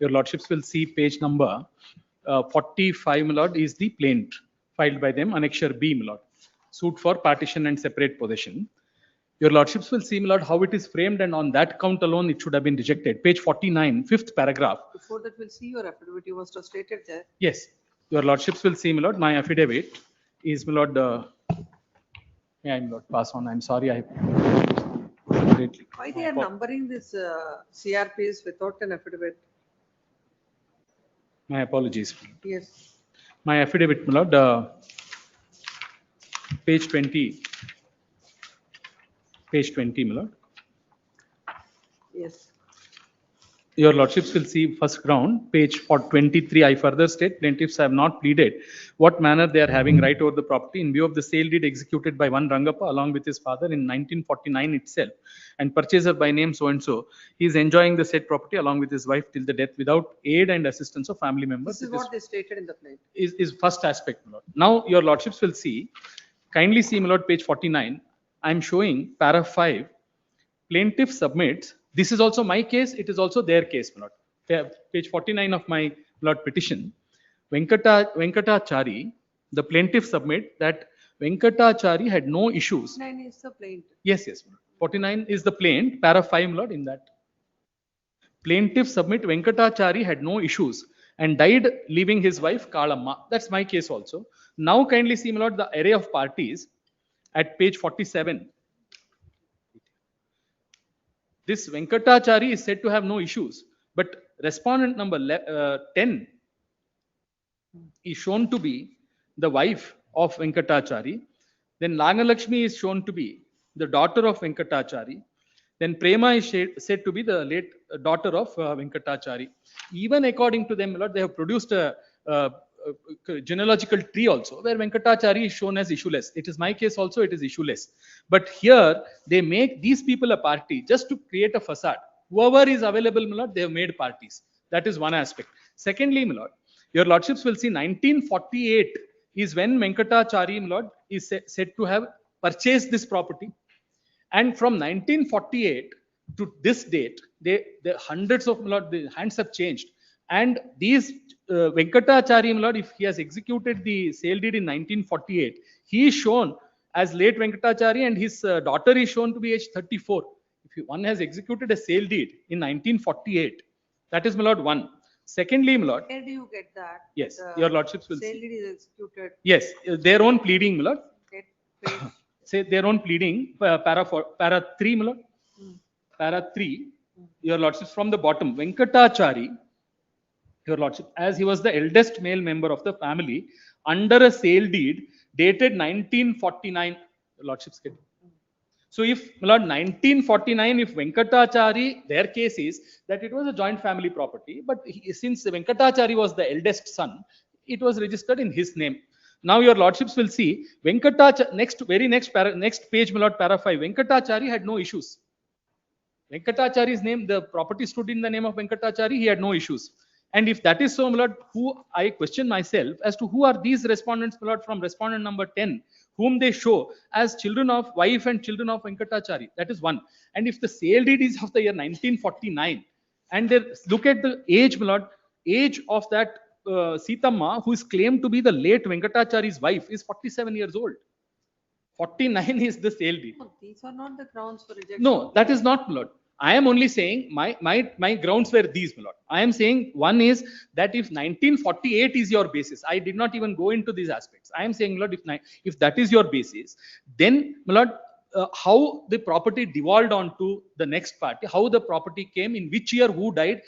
your lordships will see page number 45, my lord, is the plaint filed by them, annexure B, my lord, suit for partition and separate possession. Your lordships will see, my lord, how it is framed, and on that count alone, it should have been rejected. Page 49, fifth paragraph. Before that, we'll see your affidavit. You must have stated there. Yes, your lordships will see, my lord, my affidavit is, my lord, yeah, my lord, pass on. I'm sorry, I greatly. Why they are numbering this CRPs without an affidavit? My apologies. Yes. My affidavit, my lord, page 20. Page 20, my lord. Yes. Your lordships will see first ground, page 23. I further state plaintiffs have not pleaded what manner they are having right over the property in view of the sale deed executed by one Rangappa along with his father in 1949 itself, and purchaser by name so and so. He is enjoying the said property along with his wife till the death without aid and assistance of family members. This is what they stated in the plaint. Is first aspect, my lord. Now your lordships will see, kindly see, my lord, page 49. I am showing para 5. Plaintiff submits. This is also my case. It is also their case, my lord. Page 49 of my lord petition. Venkatachari, the plaintiff submit that Venkatachari had no issues. 9 is the plaint. Yes, my lord. 49 is the plaint. Para 5, my lord, in that. Plaintiff submit Venkatachari had no issues and died leaving his wife Kalamma. That's my case also. Now kindly see, my lord, the array of parties at page 47. This Venkatachari is said to have no issues, but respondent number 10 is shown to be the wife of Venkatachari. Then Nagalakshmi is shown to be the daughter of Venkatachari. Then Prema is said to be the late daughter of Venkatachari. Even according to them, Lord, they have produced a genealogical tree also, where Venkatachari is shown as issueless. It is my case also, it is issueless. But here, they make these people a party just to create a facade. Whoever is available, my lord, they have made parties. That is one aspect. Secondly, my lord, your lordships will see 1948 is when Venkatachari, my lord, is said to have purchased this property. And from 1948 to this date, the hundreds of, my lord, the hands have changed. And these Venkatachari, my lord, if he has executed the sale deed in 1948, he is shown as late Venkatachari and his daughter is shown to be age 34. If one has executed a sale deed in 1948, that is, my lord, one. Secondly, my lord, Where do you get that? yes, The your lordships will sale see. deed is executed. Yes, their own pleading, my lord. Get paid. Say their own pleading, para 3, my lord. Para 3, your lordships, from the bottom, Venkatachari, your lordship, as he was the eldest male member of the family, under a sale deed dated 1949, your lordships get. So if, my lord, 1949, if Venkatachari, their case is that it was a joint family property, but since Venkatachari was the eldest son, it was registered in his name. Now your lordships will see Venkatachari, next page, my lord, para 5, Venkatachari had no issues. Venkatachari's name, the property stood in the name of Venkatachari, he had no issues. And if that is so, my lord, who I question myself as to who are these respondents, my lord, from respondent number 10, whom they show as children of wife and children of Venkatachari. That is one. And if the sale deed is of the year 1949, and they look at the age, my lord, age of that Sitamma, who is claimed to be the late Venkatachari's wife, is 47 years old. 49 is the sale deed. No, these are not the grounds for rejection. No, that is not, my lord. I am only saying my grounds were these, my lord. I am saying one is that if 1948 is your basis, I did not even go into these aspects. I am saying, my lord, if that is your basis, then, my lord, how the property devolved onto the next party, how the property came, in which year, who died,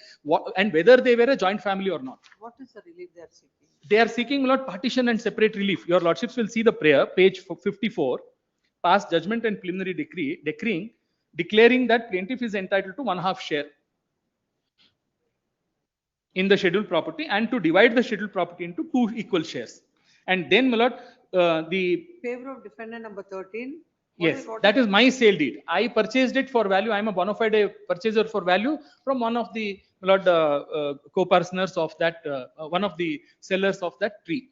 and whether they were a joint family or not. What is the relief they are seeking? They are seeking, my lord, partition and separate relief. Your lordships will see the prayer, page 54, pass judgment and preliminary decree, declaring that plaintiff is entitled to 1/2 share in the scheduled property and to divide the scheduled property into 2 equal shares. And then, my lord, the Favor of defendant number 13. yes, that is my sale deed. I purchased it for value. I am a bona fide purchaser for value from one of the, my lord, co-partners of that, one of the sellers of that tree.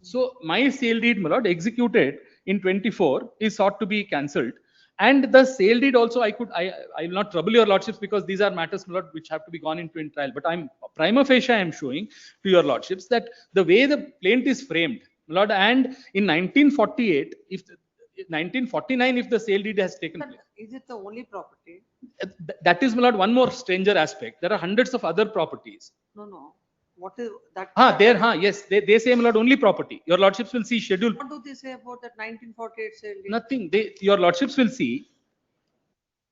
So my sale deed, my lord, executed in 24 is sought to be cancelled. And the sale deed also, I will not trouble your lordships because these are matters, my lord, which have to be gone into in trial. But I'm prima facie, I am showing to your lordships that the way the plaint is framed, my lord, and in 1948, if 1949, if the sale deed has taken place. Is it the only property? That is, my lord, one more stranger aspect. There are hundreds of other properties. No. What is that? Yes, they say, my lord, only property. Your lordships will see schedule. What do they say about that 1948 sale deed? Nothing. Your lordships will see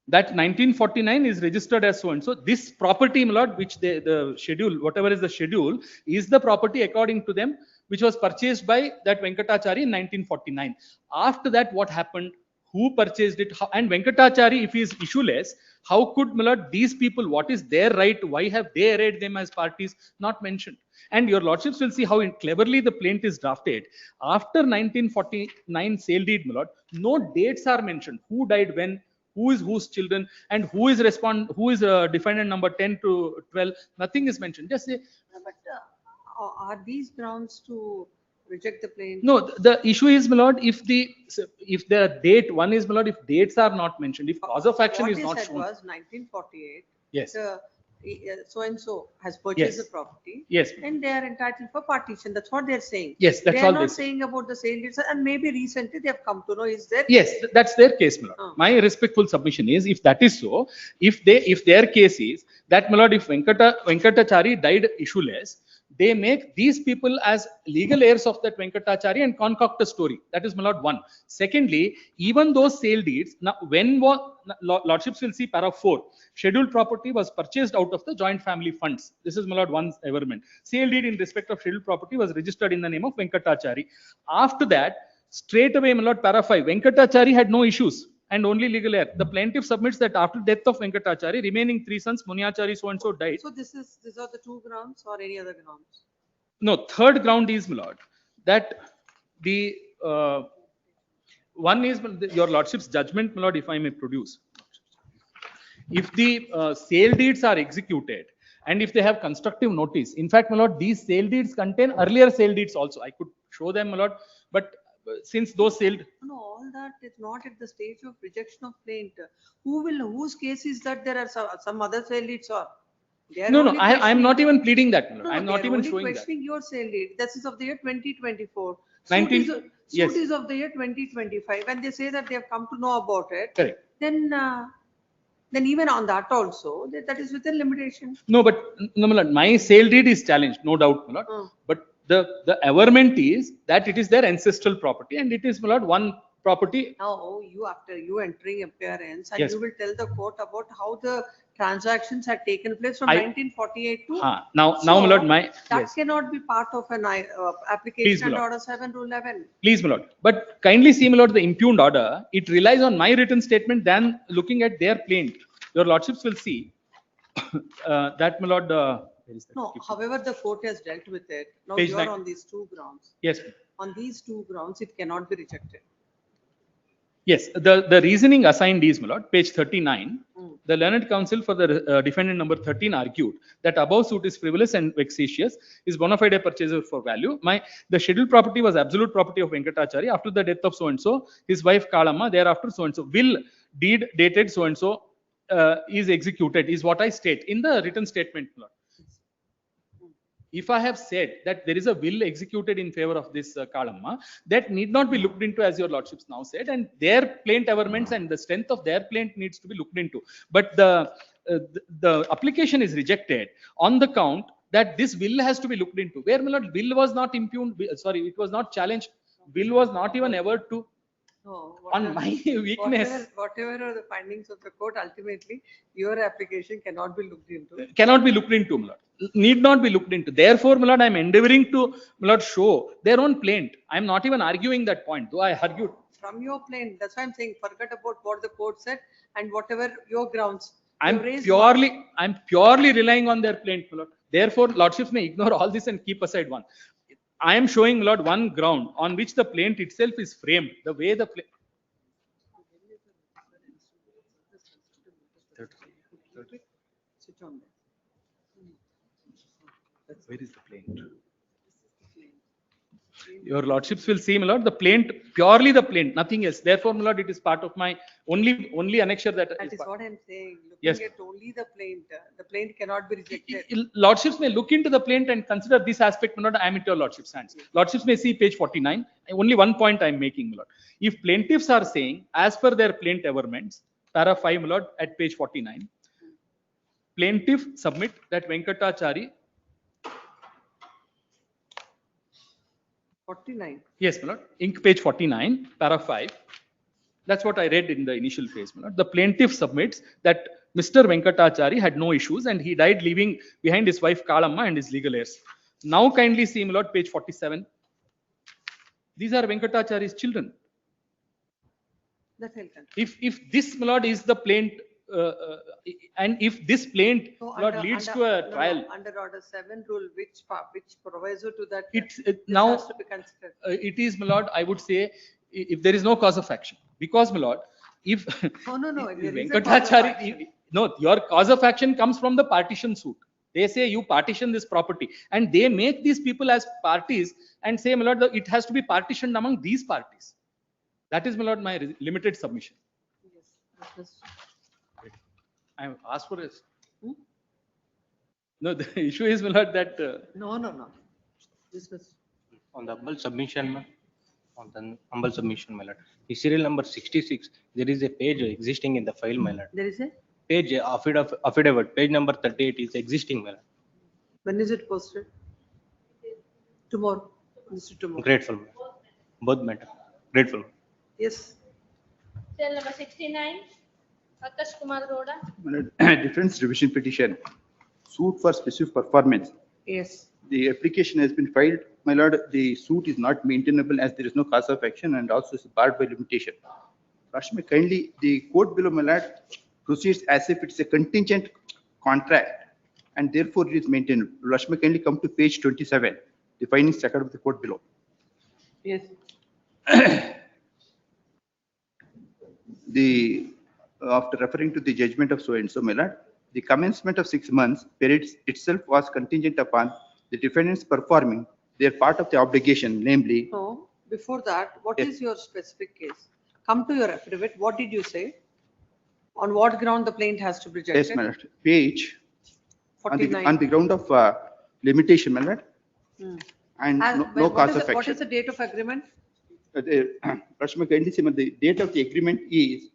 that 1949 is registered as so and so. This property, my lord, which the schedule, whatever is the schedule, is the property according to them, which was purchased by that Venkatachari in 1949. After that, what happened? Who purchased it? And Venkatachari, if he is issueless, how could, my lord, these people, what is their right? Why have they arrayed them as parties? Not mentioned. And your lordships will see how cleverly the plaint is drafted. After 1949 sale deed, my lord, no dates are mentioned. Who died when? Who is whose children? And who is defendant number 10 to 12? Nothing is mentioned. Just say. But are these grounds to reject the plaint? No, the issue is, my lord, if the date, one is, my lord, if dates are not mentioned, if cause of action is not shown. What they said was 1948. Yes. So and so has purchased the property. Yes. And they are entitled for partition. That's what they're saying. Yes, that's all they are they not say. saying about the sale deeds, and maybe recently they have come to know. Is there? Yes, that's their case, my lord. My respectful submission is, if that is so, if their case is that, my lord, if Venkatachari died issueless, they make these people as legal heirs of that Venkatachari and concoct a story. That is, my lord, one. Secondly, even those sale deeds, now when lordships will see para 4, scheduled property was purchased out of the joint family funds. This is, my lord, one averment. Sale deed in respect of scheduled property was registered in the name of Venkatachari. After that, straight away, my lord, para 5, Venkatachari had no issues and only legal heir. The plaintiff submits that after death of Venkatachari, remaining 3 sons, Munyachari so and so died. So these are the 2 grounds or any other grounds? No, third ground is, my lord, that the one is your lordship's judgment, my lord, if I may produce. If the sale deeds are executed and if they have constructive notice, in fact, my lord, these sale deeds contain earlier sale deeds also. I could show them, my lord, but since those sale. No, all that is not at the stage of rejection of plaint. Whose case is that there are some other sale deeds or? They are No, no, only I'm questioning- not even pleading that. No, I'm they not are even only showing that. questioning your sale date. This is of the year 2024. 19 Suit yes. is of the year 2025. When they say that they have come to know about it, Correct. then even on that also, that is within limitation. No, but no, my lord, my sale deed is challenged, no doubt, my lord. But the averment is that it is their ancestral property and it is, my lord, one property. Now, after you entering appearance, and Yes. you will tell the court about how the transactions had taken place from I- 1948 to. Now, my lord, that yes. cannot be part of an Please, application my under lord. Order 7, Rule 11. Please, my lord. But kindly see, my lord, the impugned order, it relies on my written statement than looking at their plaint. Your lordships will see that, my lord. Where is that? No, however, the court has dealt with it. Now Page you are 9. on these two grounds. Yes. On these two grounds, it cannot be rejected. Yes, the reasoning assigned is, my lord, page 39. The learned counsel for the defendant number 13 argued that above suit is frivolous and vexatious, is bona fide purchaser for value. The scheduled property was absolute property of Venkatachari. After the death of so and so, his wife Kalamma, thereafter so and so, will deed dated so and so is executed, is what I state in the written statement, my lord. If I have said that there is a will executed in favor of this Kalamma, that need not be looked into, as your lordships now said, and their plaint averments and the strength of their plaint needs to be looked into. But the application is rejected on the count that this will has to be looked into. Where, my lord, will was not impugned, sorry, it was not challenged. Will was not even ever to. No, On my weakness. Whatever are the findings of the court, ultimately, your application cannot be looked into. Cannot be looked into, my lord. Need not be looked into. Therefore, my lord, I am endeavoring to, my lord, show their own plaint. I am not even arguing that point, though I argued. From your plaint, that's why I'm saying, forget about what the court said and whatever your grounds. I'm purely relying on their plaint, my lord. Therefore, lordships may ignore all this and keep aside one. I am showing, my lord, one ground on which the plaint itself is framed. The way the plaint. Switch on there. Where is the plaint? Your lordships will see, my lord, the plaint, purely the plaint, nothing else. Therefore, my lord, it is part of my only annexure that That is what I'm saying. Looking Yes. at only the plaint cannot be rejected. Lordships may look into the plaint and consider this aspect, my lord. I am at your lordship's hands. Lordships may see page 49. Only one point I am making, my lord. If plaintiffs are saying, as per their plaint averments, para 5, my lord, at page 49, plaintiff submit that Venkatachari. 49. Yes, my lord. Ink page 49, para 5. That's what I read in the initial phase, my lord. The plaintiff submits that Mr. Venkatachari had no issues and he died leaving behind his wife Kalamma and his legal heirs. Now kindly see, my lord, page 47. These are Venkatachari's children. That will continue. If this, my lord, is the plaint, and if this plaint, So my lord, leads to a trial, under Order 7 rule, which proviso to that? it's this now has to be considered. it is, my lord, I would say, if there is no cause of action, because, my lord, if No. if there is a cause of Venkatachari, action. no, your cause of action comes from the partition suit. They say you partition this property, and they make these people as parties and say, my lord, it has to be partitioned among these parties. That is, my lord, my limited submission. Yes. I have asked for this. No, the issue is, my lord, that. No. This was. On the humble submission, ma'am. On the humble submission, my lord. The serial number 66, there is a page existing in the file, my lord. There is a? Page affidavit, page number 38 is existing, my lord. When is it posted? Tomorrow. Tomorrow. Grateful, ma'am. Both matter. Grateful. Yes. Cell number 69, Akash Kumar Roda. Defense revision petition, suit for specific performance. Yes. The application has been filed. My lord, the suit is not maintainable as there is no cause of action and also is barred by limitation. Rashmi, kindly, the court below, my lord, proceeds as if it's a contingent contract and therefore it is maintainable. Rashmi, kindly come to page 27, the findings record of the court below. Yes. After referring to the judgment of so and so, my lord, the commencement of 6 months period itself was contingent upon the defendants performing their part of the obligation, namely. No, before that, what Yes. is your specific case? Come to your affidavit. What did you say? On what ground the plaint has to be rejected? Yes, my lord. Page 49. the ground of limitation, my lord, Hmm. and As- no what cause is of the- What is action. the date of agreement? Rashmi, kindly say, the date of the agreement is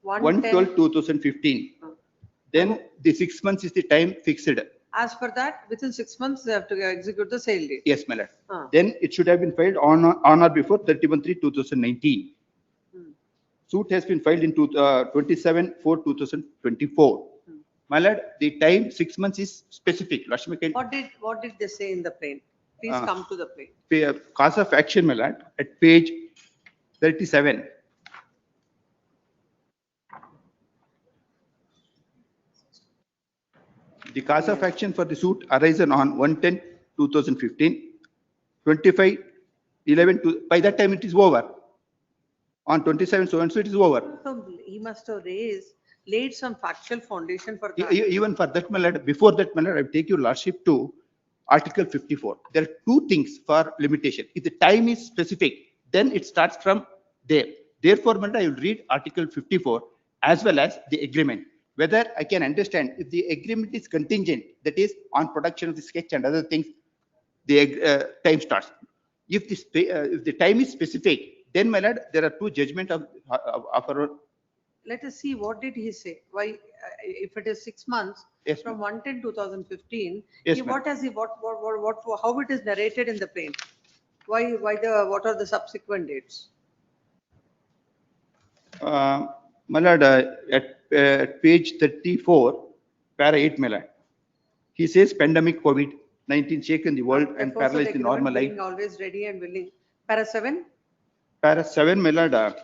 1/10. 1/12/2015. Then the 6 months is the time fixed. As per that, within 6 months, they have to execute the sale deed. Yes, my lord. Ah. Then it should have been filed on or before 31/3/2019. Suit has been filed in 27/4/2024. My lord, the time 6 months is specific. Rashmi, What did they say in the plaint? Please Ah. come to the plaint. cause of action, my lord, at page 37. The cause of action for the suit arisen on 1/10/2015, 25/11, by that time it is over. On 27, so and so it is over. So he must have laid some factual foundation for that. Even for that, my lord, before that, my lord, I take your lordship to Article 54. There are two things for limitation. If the time is specific, then it starts from there. Therefore, my lord, I will read Article 54 as well as the agreement. Whether I can understand if the agreement is contingent, that is on production of the sketch and other things, the time starts. If the time is specific, then, my lord, there are two judgment of our. Let us see, what did he say? Why, if it is 6 months, Yes, from 1/10/2015, Yes, he- ma'am. what has he, how it is narrated in the plaint? What are the subsequent dates? My lord, at page 34, para 8, my lord. He says pandemic COVID-19 shaken the world and Enforce of paralyzed the agreement normal life. being always ready and willing. Para 7, Para 7, my lord, after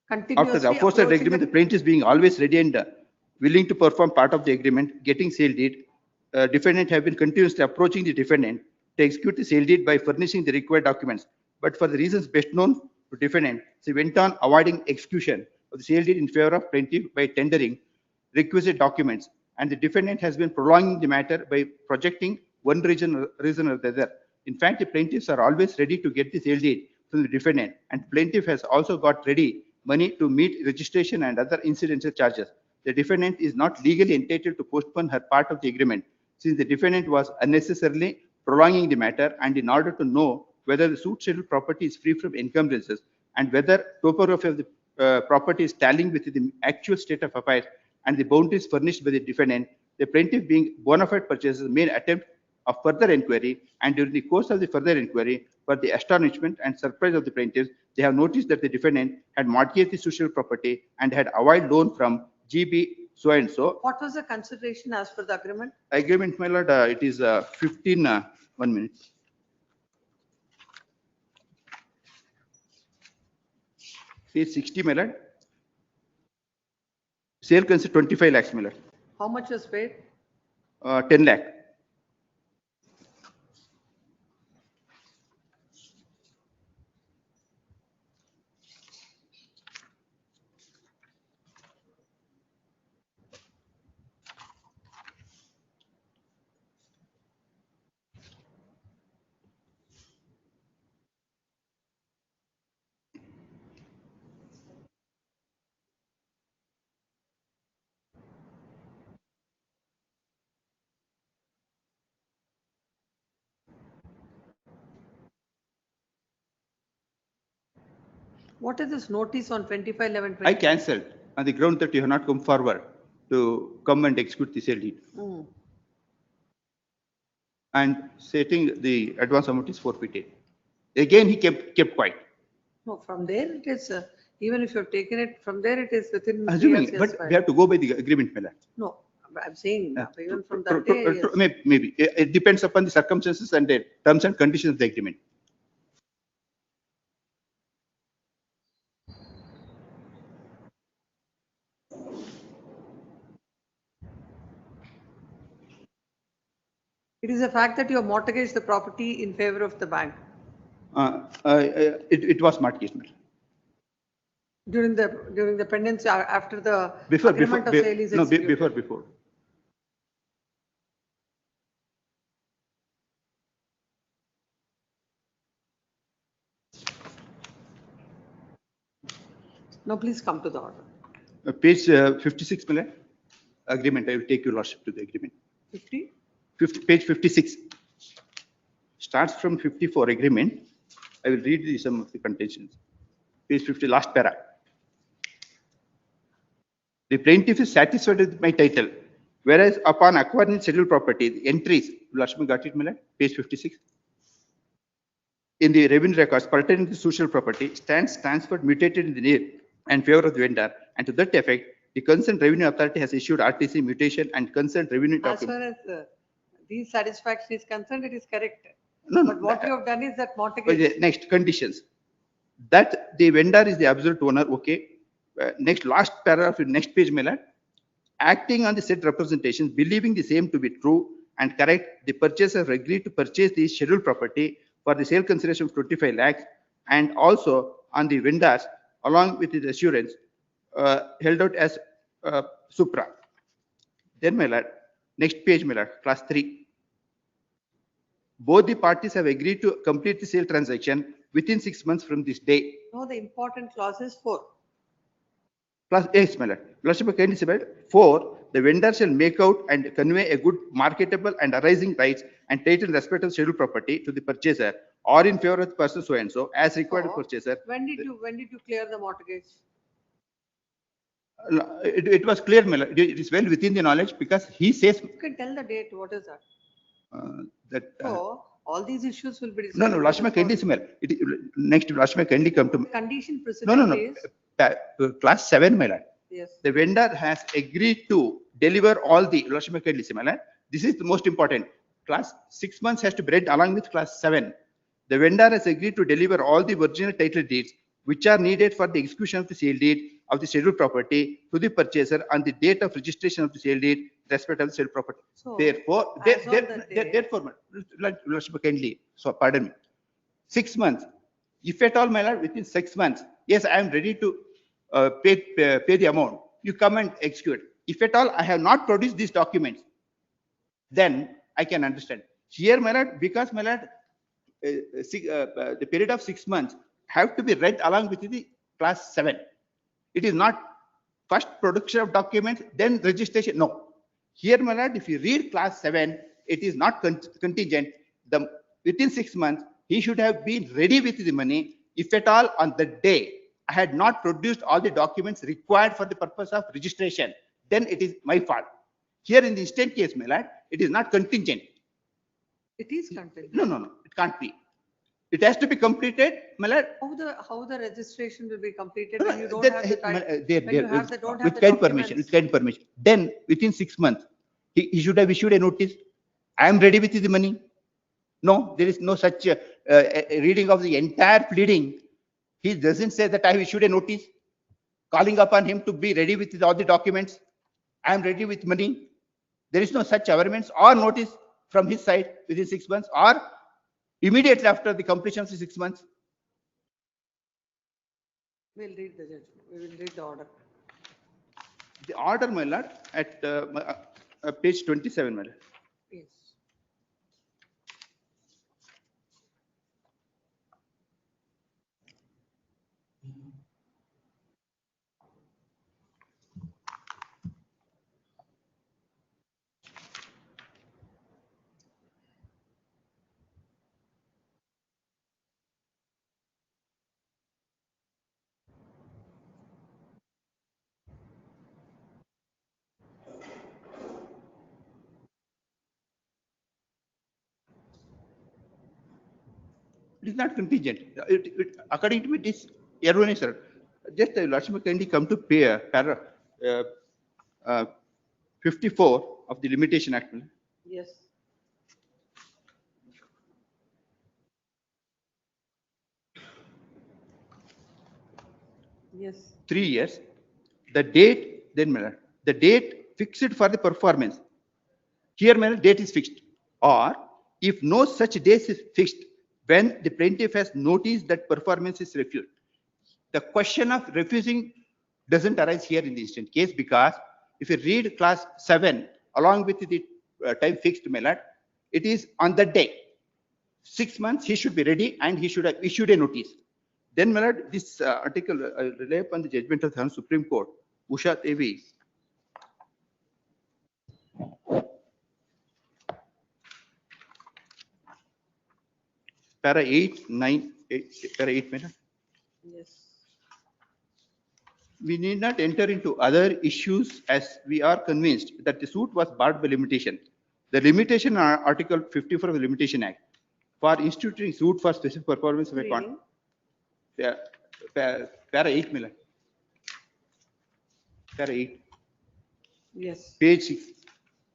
the continuously aforesaid approaching agreement, the the, plaintiff is being always ready and willing to perform part of the agreement, getting sale deed. Defendant have been continuously approaching the defendant to execute the sale deed by furnishing the required documents. But for the reasons best known to defendant, she went on avoiding execution of the sale deed in favor of plaintiff by tendering requisite documents. And the defendant has been prolonging the matter by projecting one reason or the other. In fact, the plaintiffs are always ready to get the sale deed from the defendant, and plaintiff has also got ready money to meet registration and other incidental charges. The defendant is not legally entitled to postpone her part of the agreement, since the defendant was unnecessarily prolonging the matter, and in order to know whether the suit scheduled property is free from encumbrances and whether topography of the property is tallying with the actual state of affairs and the boundaries furnished by the defendant, the plaintiff being bona fide purchasers may attempt of further inquiry, and during the course of the further inquiry, for the astonishment and surprise of the plaintiffs, they have noticed that the defendant had mortgaged the social property and had avoided loan from GB so and so. what was the consideration as per the agreement? Agreement, my lord, it is 15, 1 minute. Page 60, my lord. Sale consider 25 lakhs, my lord. How much was paid? 10 lakh. What is this notice on 25/11/20? I cancelled on the ground that you have not come forward to come and execute the sale deed. Hmm. And stating the advance amount is forfeited. Again, he kept quiet. No, from there it is, even if you've taken it, from there it is within. 3 Assuming, years, but fine. we have to go by the agreement, my lord. No, I'm saying, even from True, that day, true, yes. Maybe. It depends upon the circumstances and the terms and conditions of the agreement. It is a fact that you have mortgaged the property in favor of the bank It was mortgaged, my lord. during the pendency, after the Before, agreement of sale is no, executed. before. No, please come to the order. Page 56, my lord. agreement. I will take your lordship to the agreement. 50? Page 56. Starts from 54 agreement. I will read some of the contentions. Page 50, last para. The plaintiff is satisfied with my title, whereas upon acquiring scheduled property, the entries, Lakshmi got it, Milan? Page 56. In the revenue records pertaining to social property, stands transferred mutated in the name and favor of the vendor, and to that effect, the concerned revenue authority has issued RTC mutation and concerned revenue As document. far as these satisfaction is concerned, it is correct. No, no, But what you have done is that mortgage. Next, conditions. That the vendor is the absolute owner, okay. Next, last paragraph, next page, Milan. Acting on the said representations, believing the same to be true and correct, the purchaser agreed to purchase the scheduled property for the sale consideration of 25 lakhs, and also on the vendors, along with the assurance, held out as Supra. Then, my lord, next page, my lord, class 3. Both the parties have agreed to complete the sale transaction within 6 months from this day. No, the important clause is 4. Plus, yes, my lord. Lordship, kindly say, 4, the vendor shall make out and convey a good marketable and arising rights and title in respect of scheduled property to the purchaser or in favor of the person so and so as required to purchaser. When did you clear the mortgage? It was clear, my lord. It is well within the knowledge because he says You can tell the date. What is that? that. So all these issues will be discussed. No, Lordship, kindly say, next, Lordship, kindly come to. Condition precedent is. Class 7, my lord. Yes. The vendor has agreed to deliver all the, Lordship, kindly say, my lord. This is the most important. Class 6 months has to be read along with class 7. The vendor has agreed to deliver all the original title deeds which are needed for the execution of the sale deed of the scheduled property to the purchaser on the date of registration of the sale deed in respect of the sale property. So, therefore, Lordship, kindly, so pardon me, 6 months. If at all, my lord, within 6 months, yes, I am ready to pay the amount. You come and execute. If at all I have not produced these documents, then I can understand. Here, my lord, because, my lord, the period of 6 months have to be read along with the class 7. It is not first production of documents, then registration. No. Here, my lord, if you read class 7, it is not contingent. Within 6 months, he should have been ready with the money. If at all on the day I had not produced all the documents required for the purpose of registration, then it is my fault. Here in the instant case, my lord, it is not contingent. It is contingent. No, it can't be. It has to be completed, my lord. How the registration will be completed when you don't have the time? When you have the, don't have with the kind documents? permission, with kind permission. Then within 6 months, he should have issued a notice. I am ready with the money. No, there is no such reading of the entire pleading. He doesn't say that I have issued a notice calling upon him to be ready with all the documents. I am ready with money. There is no such averments or notice from his side within 6 months or immediately after the completion of the 6 months. We'll read the judgment. We will read the order. The order, my lord, at page 27, my lord. Yes. It is not contingent. According to me, it is erroneous, sir. Just Lakshmi kindly come to pay paragraph 54 of the Limitation Act. Yes. Yes. 3 years. The date, then, madam, the date fixed for the performance. Here, madam, date is fixed. Or if no such date is fixed, when the plaintiff has noticed that performance is refused. The question of refusing doesn't arise here in the instant case because if you read class 7 along with the time fixed, my lord, it is on the day. 6 months he should be ready and he should have issued a notice. Then, my lord, this article rely upon the judgment of the Supreme Court, Usha Devi. para 8, 9, 8, para 8, madam. Yes. We need not enter into other issues as we are convinced that the suit was barred by limitation. The limitation are Article 54 of the Limitation Act for instituting suit for specific performance of a Reading. Para 8, madam. Para 8, Yes. page 6,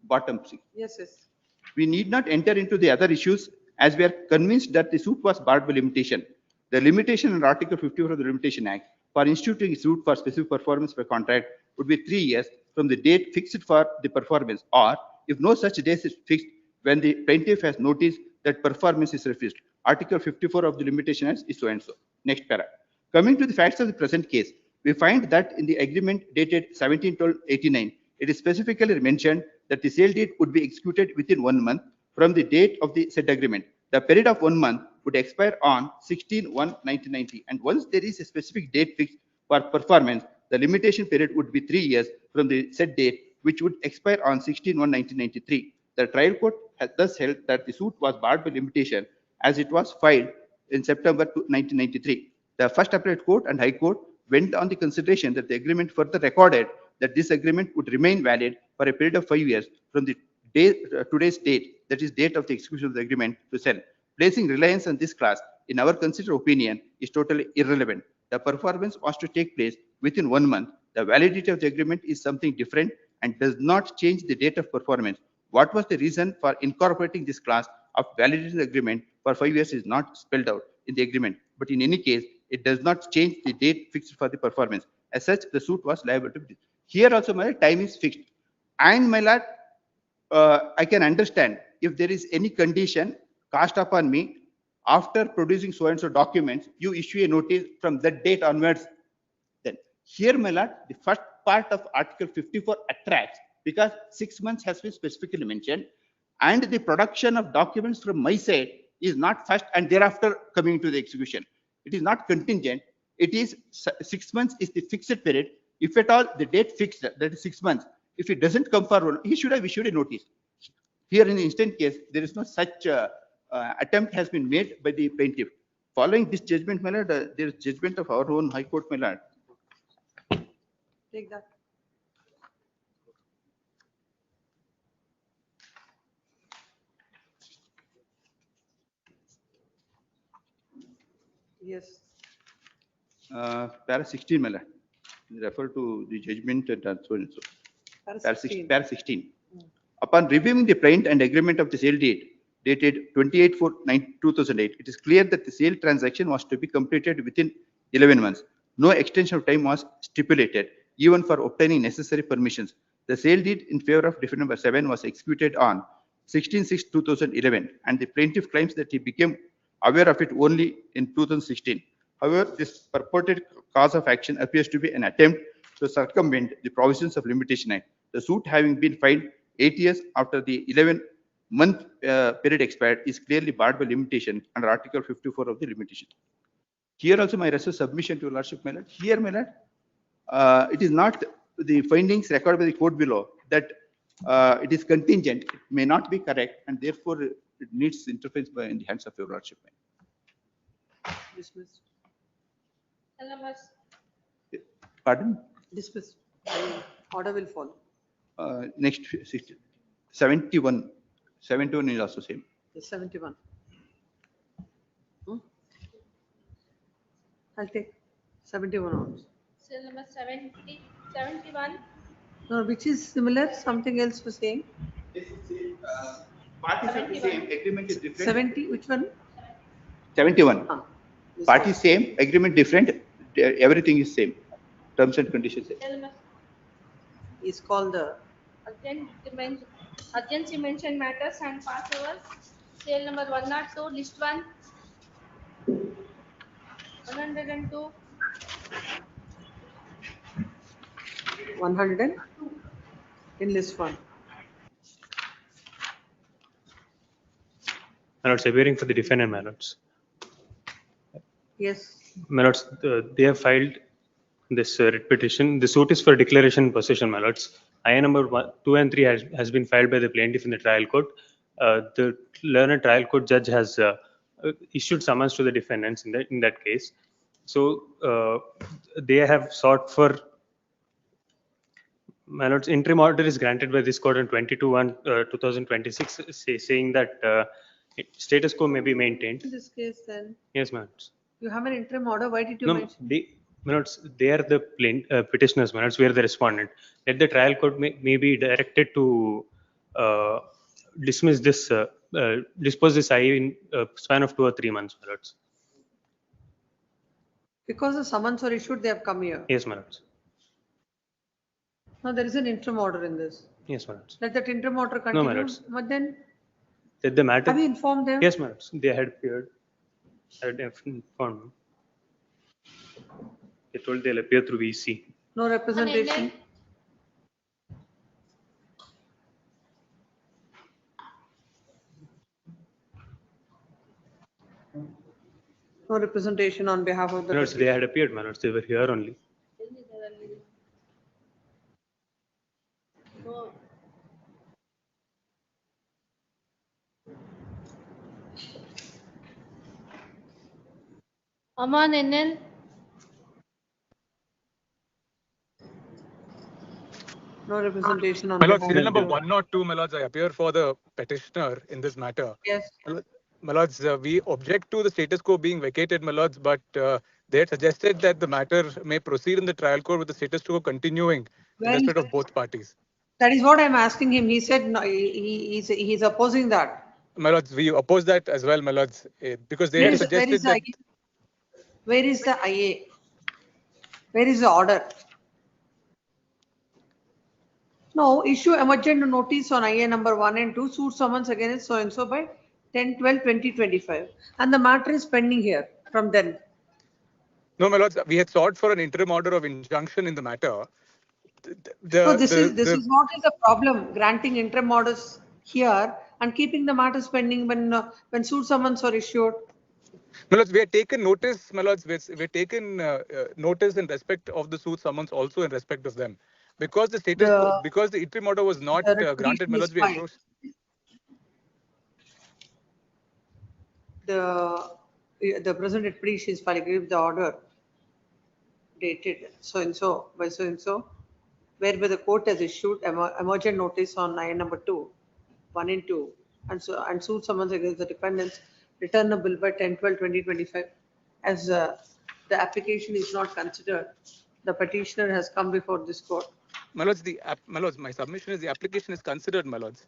bottom 6. Yes, yes. We need not enter into the other issues as we are convinced that the suit was barred by limitation. The limitation in Article 54 of the Limitation Act for instituting a suit for specific performance of a contract would be 3 years from the date fixed for the performance, or if no such date is fixed, when the plaintiff has noticed that performance is refused. Article 54 of the Limitation Act is so and so. Next para. Coming to the facts of the present case, we find that in the agreement dated 17/12/89, it is specifically mentioned that the sale deed would be executed within 1 month from the date of the said agreement. The period of 1 month would expire on 16/1/1990, and once there is a specific date fixed for performance, the limitation period would be 3 years from the said date, which would expire on 16/1/1993. The trial court has thus held that the suit was barred by limitation as it was filed in September 1993. The First Appellate Court and High Court went on the consideration that the agreement further recorded that this agreement would remain valid for a period of 5 years from the today's date, that is date of the execution of the agreement to sell. Placing reliance on this clause, in our considered opinion, is totally irrelevant. The performance was to take place within 1 month. The validity of the agreement is something different and does not change the date of performance. What was the reason for incorporating this clause of validity agreement for 5 years is not spelled out in the agreement, but in any case, it does not change the date fixed for the performance. As such, the suit was liable to be. Here also, my time is fixed. And my lord, I can understand if there is any condition cast upon me after producing so and so documents, you issue a notice from that date onwards. Then here, my lord, the first part of Article 54 attracts because 6 months has been specifically mentioned, and the production of documents from my side is not first and thereafter coming to the execution. It is not contingent. It is 6 months is the fixed period. If at all the date fixed, that is 6 months. If it doesn't come forward, he should have issued a notice. Here in the instant case, there is no such attempt has been made by the plaintiff. Following this judgment, my lord, there is judgment of our own High Court, my lord. Take that. Yes. Para 16, my lord. Refer to the judgment and so and so. Para 16. Upon reviewing the plaint and agreement of the sale deed dated 28/4/2008, it is clear that the sale transaction was to be completed within 11 months. No extension of time was stipulated, even for obtaining necessary permissions. The sale deed in favor of defendant number 7 was executed on 16/6/2011, and the plaintiff claims that he became aware of it only in 2016. However, this purported cause of action appears to be an attempt to circumvent the provisions of Limitation Act. The suit having been filed 8 years after the 11-month period expired is clearly barred by limitation under Article 54 of the Limitation. Here also my rest of submission to your lordship, my lord. Here, my lord, it is not the findings recorded by the court below that it is contingent. It may not be correct, and therefore it needs interference by in the hands of your lordship. Dismissed. Pardon? Dismissed. Order will follow. Next 60, 71. 71 is also same. Yes, 71. I'll take 71 also. Cell number 70, 71. No, which is similar, something else was saying? Parties are the same, agreement is different. 70, which one? 71. Parties same, agreement different, everything is same. Terms and conditions same. Cell number Is called the urgency mentioned matters and pass over. Sale number 102, list 1. 102. 100 in list 1. My lords, appearing for the defendant, my lords. Yes. My lords, they have filed this writ petition. The suit is for declaration in possession, my lords. IA number 2 and 3 has been filed by the plaintiff in the trial court. The learned trial court judge has issued summons to the defendants in that case. So they have sought for, my lords, interim order is granted by this court on 22/1/2026, saying that status quo may be maintained. In this case then, Yes, my lords. you have an interim order, why did you No, mention? my lords, they are the petitioners, my lords, we are the respondent. Let the trial court may be directed to dismiss this, dispose this IA in a span of 2 or 3 months, my lords. Because the summons were issued, they have come here. Yes, my lords. No, there is an interim order in this. Yes, my lords. Let that interim order No, continue. my lords. But then, Did the matter? have you informed them? Yes, my lords. They had appeared. I had informed them. They told they'll appear through VC. No representation? No representation on behalf of the. My lords, they had appeared, my lords. They were here only. Aman NL. No representation on My lord, behalf serial of number the. 1 or 2, my lords, I appear for the petitioner in this matter. Yes. My lords, we object to the status quo being vacated, my lords, but they had suggested that the matter may proceed in the trial court with the status quo continuing in Well, respect of both parties. that is what I'm asking him. He said no, he's opposing that. My lords, we oppose that as well, my lords, because they had suggested that. Where is the IA? Where is the order? No, issue emergent notice on IA number 1 and 2, suit summons against so and so by 10/12/2025. And the matter is pending here from then. No, my lords, we had sought for an interim order of injunction in the matter. So this is what is the problem, granting interim orders here and keeping the matters pending when suit summons are issued. My lords, we had taken notice, my lords, we had taken notice in respect of the suit summons also in respect of them. Because the status quo, because the interim order was not granted, my lords, we approached. The present petition is filed with the order dated so and so by so and so, whereby the court has issued emergent notice on IA number 2, 1 and 2, and suit summons against the defendants returnable by 10/12/2025. As the application is not considered, the petitioner has come before this court. My lords, my submission is the application is considered, my lords,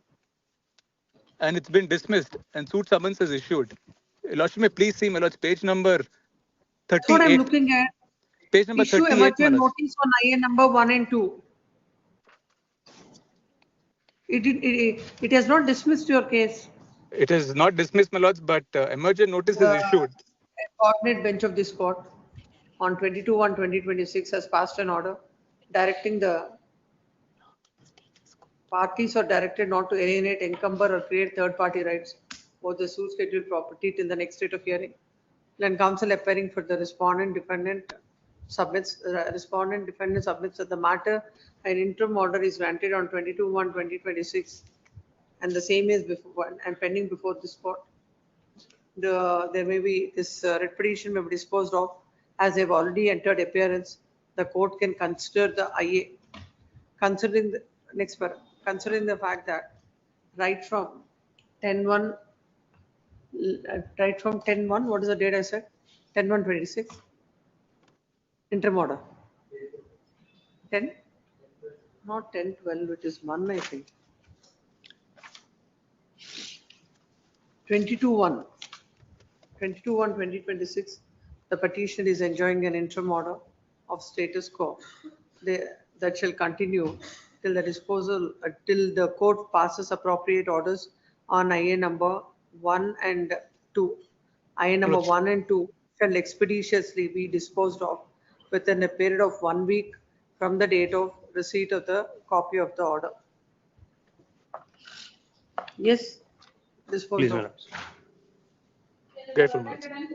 and it's been dismissed, and suit summons is issued. Lordship, may please see, my lords, page number 38. That's what I'm looking at. Page number Issue 38, my emergent lords. notice on IA number 1 and 2. It has not dismissed your case. It is not dismissed, my lords, but emergent notice is issued. Coordinate bench of this court on 22/1/2026 has passed an order directing the parties are directed not to alienate, encumber or create third-party rights for the suit scheduled property till the next date of hearing. When counsel appearing for the respondent defendant submits that the matter an interim order is granted on 22/1/2026 and the same is before and pending before this court. There may be this writ petition may be disposed of as they've already entered appearance. The court can consider the IA, considering the next part, considering the fact that right from 10/1, what is the date I said? 10/1/26. Interim order. 10, not 10/12, which is 1, I think. 22/1/2026, the petitioner is enjoying an interim order of status quo that shall continue till the disposal, till the court passes appropriate orders on IA number 1 and 2. IA number 1 and 2 shall expeditiously be disposed of within a period of 1 week from the date of receipt of the copy of the order. Yes, disposed Please, of. madam. Grateful, madam.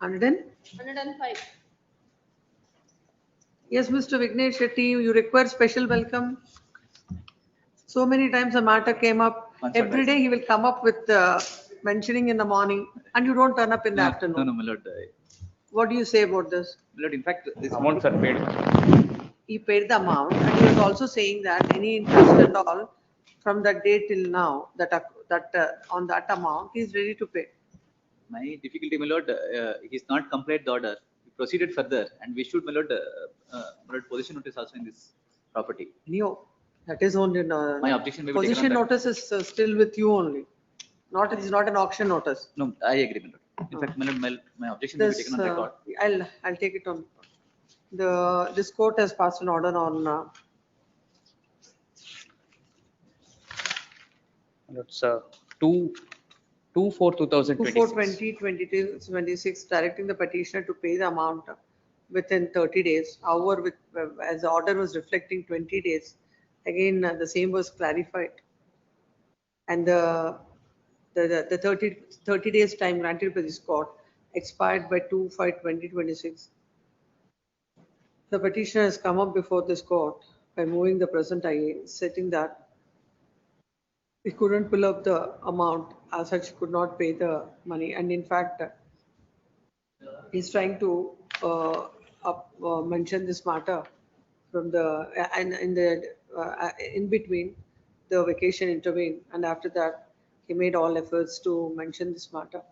105. Yes, Mr. Vignesh Shetty, you require special welcome. So many times a matter came up. Every day he will come up with mentioning in the morning and you don't turn up in the No, afternoon. no, my lord. What do you say about this? My lord, in fact, this amounts are paid. He paid the amount and he was also saying that any interest and all from that day till now, on that amount, he is ready to pay. My difficulty, my lord, he's not complied the order. We proceeded further and we should, my lord, possession notice also in this property. No, that is only, My objection may be taken on position that. notice is still with you only. Not, it is not an auction notice. No, I agree, my lord. In fact, my lord, my objection may be This, taken on record. I'll take it on. This court has passed an order on, It's 2/4/2026. 2/4/2022-26, directing the petitioner to pay the amount within 30 days. However, as the order was reflecting 20 days, again, the same was clarified. And the 30 days time granted by this court expired by 2/5/2026. The petitioner has come up before this court by moving the present IA, stating that he couldn't pull up the amount, as such could not pay the money. And in fact, he's trying to mention this matter from the, and in between, the vacation intervened. And after that, he made all efforts to mention this matter.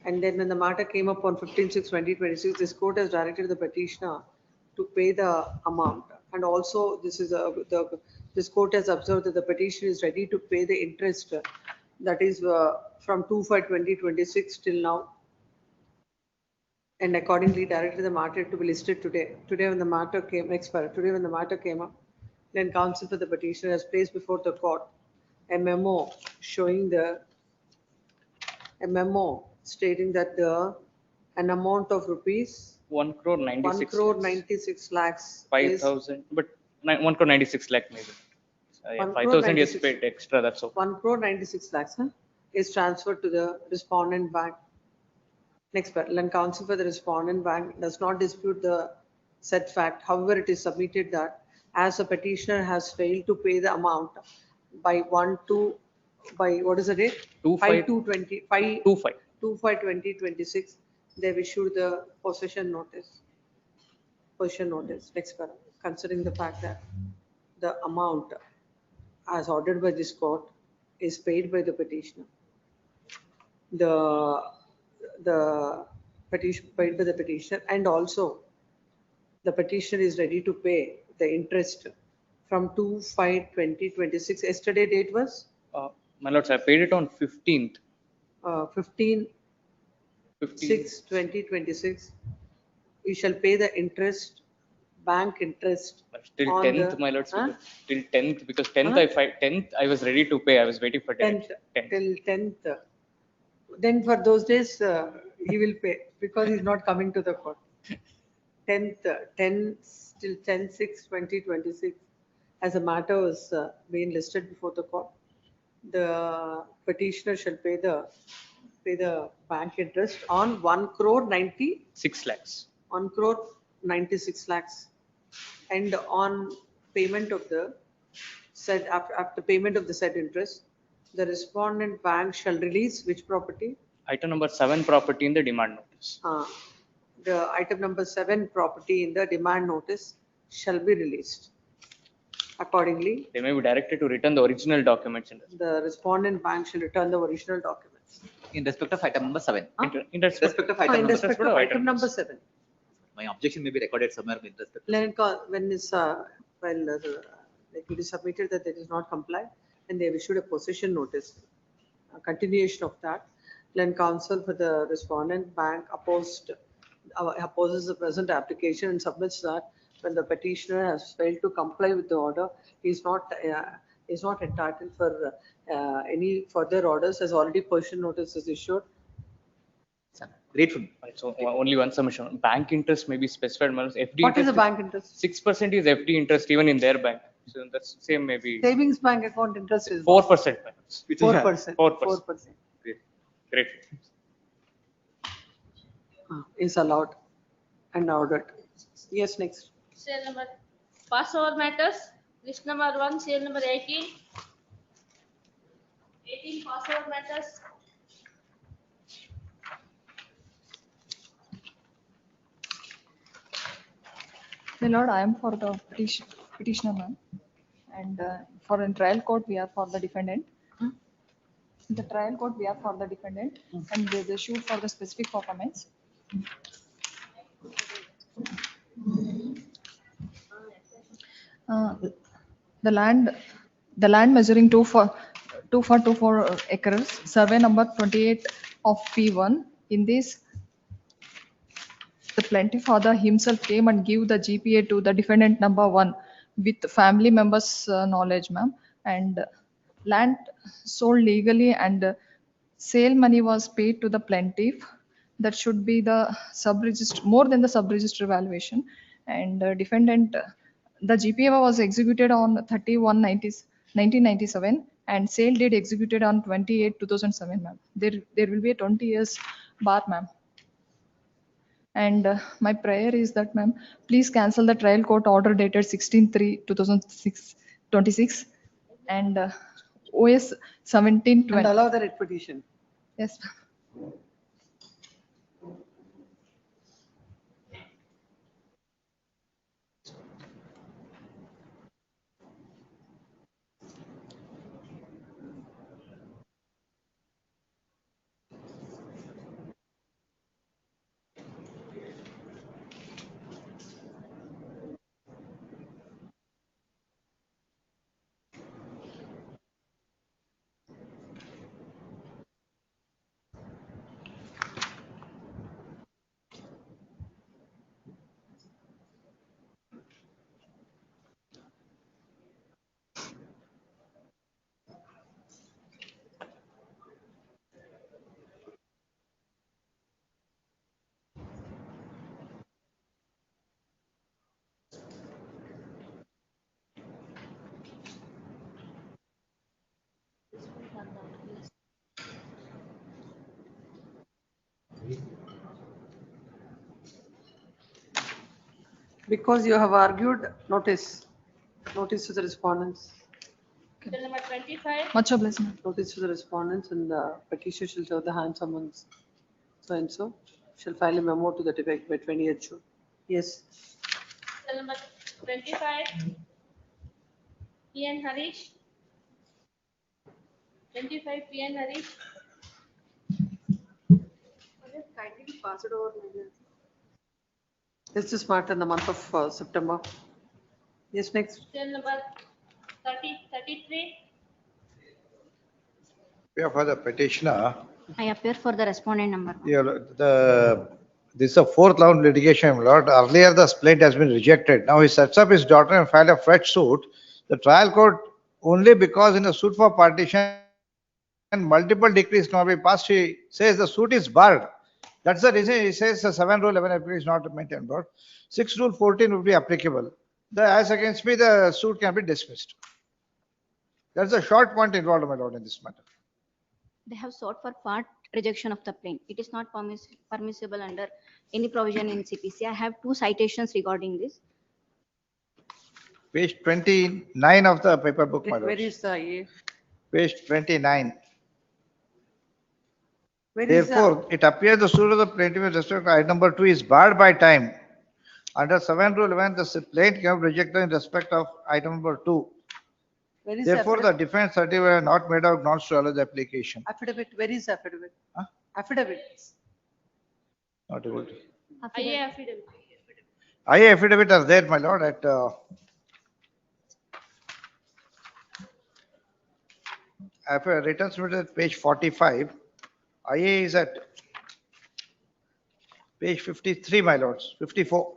And then when the matter came up on 15/6/2026, this court has directed the petitioner to pay the amount. And also, this court has observed that the petitioner is ready to pay the interest, that is from 2/5/2026 till now. And accordingly directed the matter to be listed today. Today when the matter came up, then counsel for the petitioner has placed before the court a memo stating that an amount of rupees 1,96,96 lakhs 5,000, but 1,96 lakh maybe. Yeah, 5,000 is paid extra, that's all. 1,96 lakhs is transferred to the respondent bank. Next part, and counsel for the respondent bank does not dispute the said fact. However, it is submitted that as a petitioner has failed to pay the amount by what is the date? 2/5/2026, they've issued the possession notice. Next part, considering the fact that the amount as ordered by this court is paid by the petitioner. The petition paid by the petitioner, and also the petitioner is ready to pay the interest from 2/5/2026. Yesterday date was? My lords, I paid it on 15th. 15/6/2026. You shall pay the interest, bank interest. Till on 10th, the- my lords. Huh? Till 10th, because 10th I was ready to pay. I was waiting for 10th. Till 10th. Then for those days, he will pay because he's not coming to the court. 10th, till 10/6/2026, as a matter was being listed before the court, the petitioner shall pay the bank interest on 1,96 lakhs. 1,96 lakhs, and on payment of the said after payment of the said interest, the respondent bank shall release which property? Item number 7 property in the demand notice. The item number 7 property in the demand notice shall be released. Accordingly, They may be directed to return the original documents. the respondent bank shall return the original documents. In respect of item number 7. In respect of In item respect of item number number 7. My objection may be recorded somewhere in respect. When is, like it is submitted that it is not complied, and they have issued a possession notice. A continuation of that, then counsel for the respondent bank opposes the present application and submits that when the petitioner has failed to comply with the order, he is not entitled for any further orders, as already possession notice is issued. Grateful. So only one submission. Bank interest may be specified. FD What is the interest bank interest? 6% is FD interest even in their bank. So that's same maybe Savings bank account interest is 4%. 4%. 4%. Great. Is allowed and ordered. Yes, next. Serial number, pass over matters, list number 1, serial number 18. 18 pass over matters, My lord, I am for the petitioner, ma'am. And for in trial court, we are for the defendant. In the trial court, we are for the defendant. And they shoot for the specific performance. Uh, The land measuring 2 for 24 acres, survey number 28 of P1. In this, the plaintiff father himself came and give the GPA to the defendant number 1 with family members' knowledge, ma'am. And land sold legally and sale money was paid to the plaintiff. That should be the sub-register, more than the sub-register valuation. And defendant, the GPA was executed on 1997 and sale date executed on 28/2007, ma'am. There will be a 20 years bar, ma'am. And my prayer is that, ma'am, please cancel the trial court order dated 16/3/2026 and OS 1720. And allow the writ petition. Yes, ma'am. Because you have argued, notice to the respondents. Till number 25. Much obliged, ma'am. Notice to the respondents and the petitioner shall show the hand summons. So and so shall file a memo to that effect by 20th June. Yes. Till number 25. P.N. Harish. 25 P.N. Harish. Kindly pass it over. It's just marked in the month of September. Yes, next. Till number 33. Yeah, for the petitioner, I appear for the respondent number. yeah, this is a fourth round litigation, my lord. Earlier, the splint has been rejected. Now he sets up his daughter and filed a fresh suit. The trial court, only because in a suit for partition, multiple decrees not be passed, he says the suit is barred. That's the reason he says the 7 rule 11 application is not maintained, but 6 rule 14 would be applicable. As against me, the suit can be dismissed. That's a short point involved, my lord, in this matter. They have sought for part rejection of the plaint. It is not permissible under any provision in CPC. I have 2 citations regarding this. Page 29 of the paper book, my lord. Where is the IA? Page 29. Where is Therefore, it appears the suit of the plaintiff with respect to item number 2 is barred by time. Under 7 rule 11, the plaint can be rejected in respect of item number 2. Where is Therefore, the affidavit? defense certificate not made out grounds to allow the application. Affidavit, where is affidavit? Affidavit. Not able to. IA affidavit. IA affidavit are there, my lord, at written submitted at page 45. IA is at page 53, my lords, 54.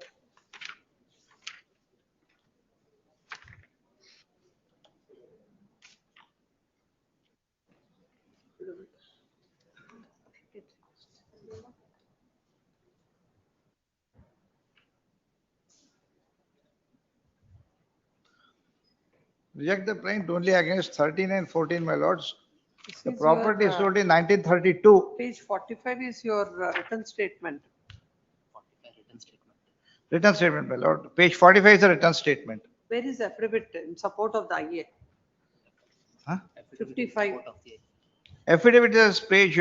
Reject the plaint only against 13 and 14, my lords. The is property your, is sold in 1932. Page 45 is your written statement. Written statement, my lord. Page 45 is the written statement. Where is affidavit in support of the IA? Huh? 55. Affidavit is page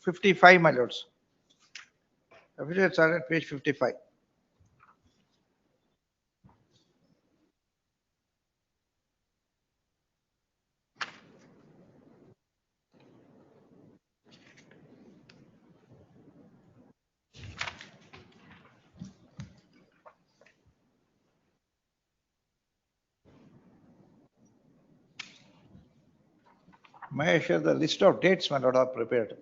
55, my lords. Affidavits are at page 55. May I share the list of dates, my lord, are prepared?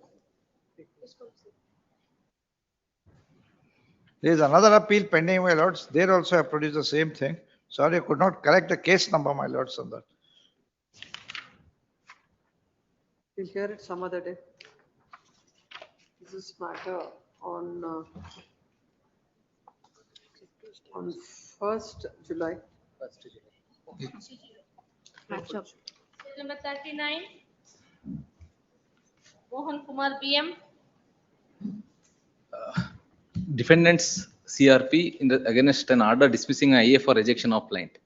There is another appeal pending, my lords. There also I produced the same thing. Sorry, I could not correct the case number, my lords, on that. We'll hear it some other day. This is matter on 1st July. Match up. Case number 39. Mohan Kumar BM. Defendants CRP against an order dismissing IA for rejection of plaint.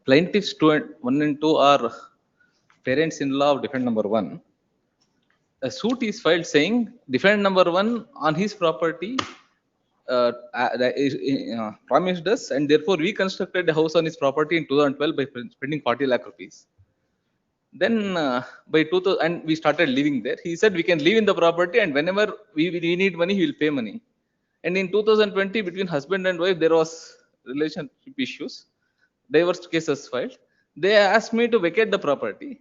Plaintiffs 1 and 2 are parents-in-law of defendant number 1. A suit is filed saying defendant number 1 on his property promised us, and therefore we constructed a house on his property in 2012 by spending 40 lakh rupees. Then by 2000, and we started living there. He said we can live in the property, and whenever we need money, he will pay money. And in 2020, between husband and wife, there was relationship issues, divorce cases filed. They asked me to vacate the property.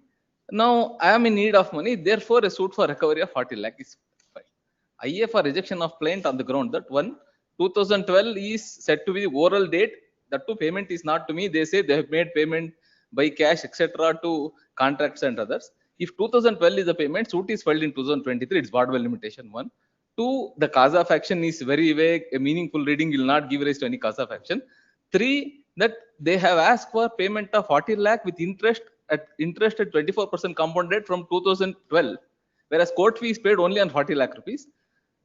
Now I am in need of money, therefore a suit for recovery of 40 lakh is filed. IA for rejection of plaint on the ground that 2012 is said to be the oral date. That too, payment is not to me. They say they have made payment by cash, etc., to contracts and others. If 2012 is the payment, suit is filed in 2023. It's barred by limitation 1. 2, the cause of action is very vague. A meaningful reading will not give rise to any cause of action. 3, that they have asked for payment of 40 lakh with interest at 24% compound rate from 2012, whereas court fee is paid only on 40 lakh rupees.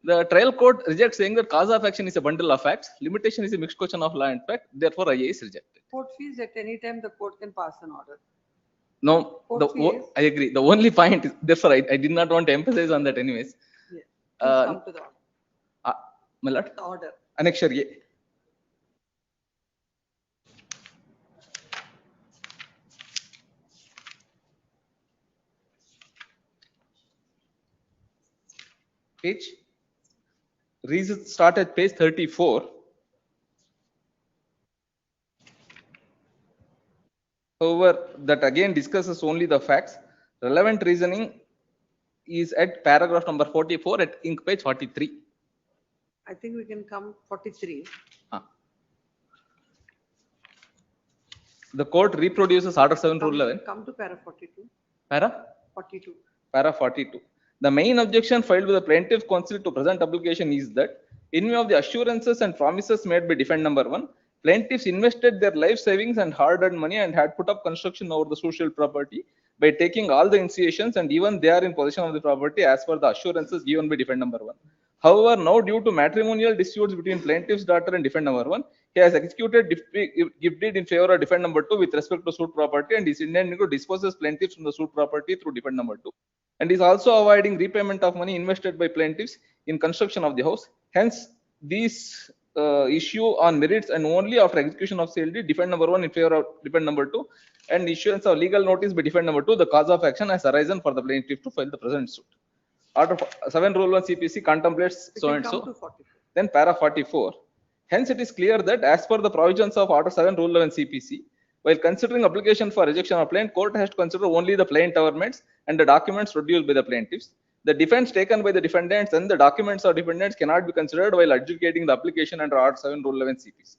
The trial court rejects, saying that cause of action is a bundle of facts. Limitation is a mixed question of law and fact. Therefore, IA is rejected. Court fees, at any time the court can pass an order. No, I agree. The only point is, therefore, I did not want to emphasize on that anyways. Yeah. Come to the order. My lord? The order. Annexure A. Page. Reasons start at page 34. However, that again discusses only the facts. Relevant reasoning is at paragraph number 44 at ink page 43. I think we can come 43. The court reproduces order 7 rule 11. Come to para 42. Para? 42. Para 42. The main objection filed with the plaintiff counsel to present application is that in view of the assurances and promises made by defendant number 1, plaintiffs invested their life savings and hard-earned money and had put up construction over the social property by taking all the initiations, and even they are in possession of the property as per the assurances given by defendant number 1. However, now due to matrimonial disputes between plaintiff's daughter and defendant number 1, he has executed gift deed in favor of defendant number 2 with respect to suit property, and is intending to dispose plaintiffs from the suit property through defendant number 2, and is also avoiding repayment of money invested by plaintiffs in construction of the house. Hence, these issue on merits and only after execution of sale deed, defendant number 1 in favor of defendant number 2, and issuance of legal notice by defendant number 2, the cause of action has arisen for the plaintiff to file the present suit. Order 7 rule 1 CPC contemplates so and so. Then para 44. Hence, it is clear that as per the provisions of order 7 rule 11 CPC, while considering application for rejection of plaint, court has to consider only the plaint governments and the documents produced by the plaintiffs. The defense taken by the defendants and the documents of defendants cannot be considered while adjudicating the application under order 7 rule 11 CPC.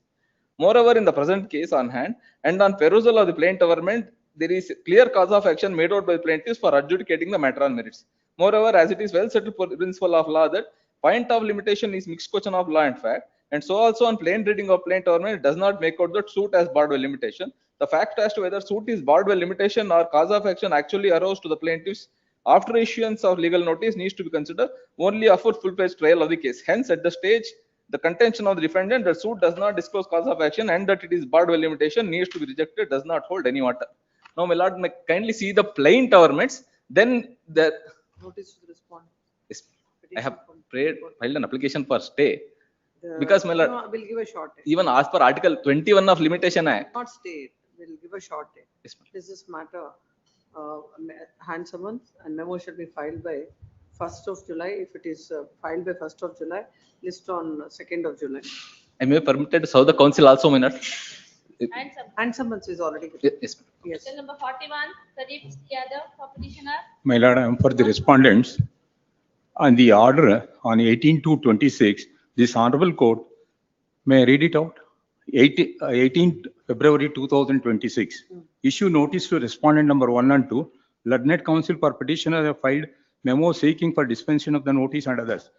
Moreover, in the present case on hand and on perusal of the plaint government, there is clear cause of action made out by the plaintiffs for adjudicating the matter on merits. Moreover, as it is well settled principle of law that point of limitation is mixed question of law and fact, and so also on plain reading of plaint government does not make out that suit as barred by limitation. The fact as to whether suit is barred by limitation or cause of action actually arose to the plaintiffs after issuance of legal notice needs to be considered only after full-fledged trial of the case. Hence, at the stage, the contention of the defendant that suit does not disclose cause of action and that it is barred by limitation needs to be rejected does not hold any water. Now, my lord, may kindly see the plaint governments. Then the notice to respond. Yes, I have filed an application for stay. Because my lord, no, we'll give a short day. Even as per Article 21 of Limitation Act. Not stay. We'll give a short day. Yes, this is matter hand summons and memo shall be filed by 1st of July. If it is filed by 1st of July, list on 2nd of July. I may be permitted to serve the council also, my lord. And summons is already. Yes. Yes. Till number 41, Pradeep Yadav for petitioner. My lord, I am for the respondents. On the order on 18 to 26, this honorable court, may I read it out? 18th February 2026. Issue notice to respondent number 1 and 2. Learned counsel for petitioner have filed memo seeking for dispensation of the notice and others.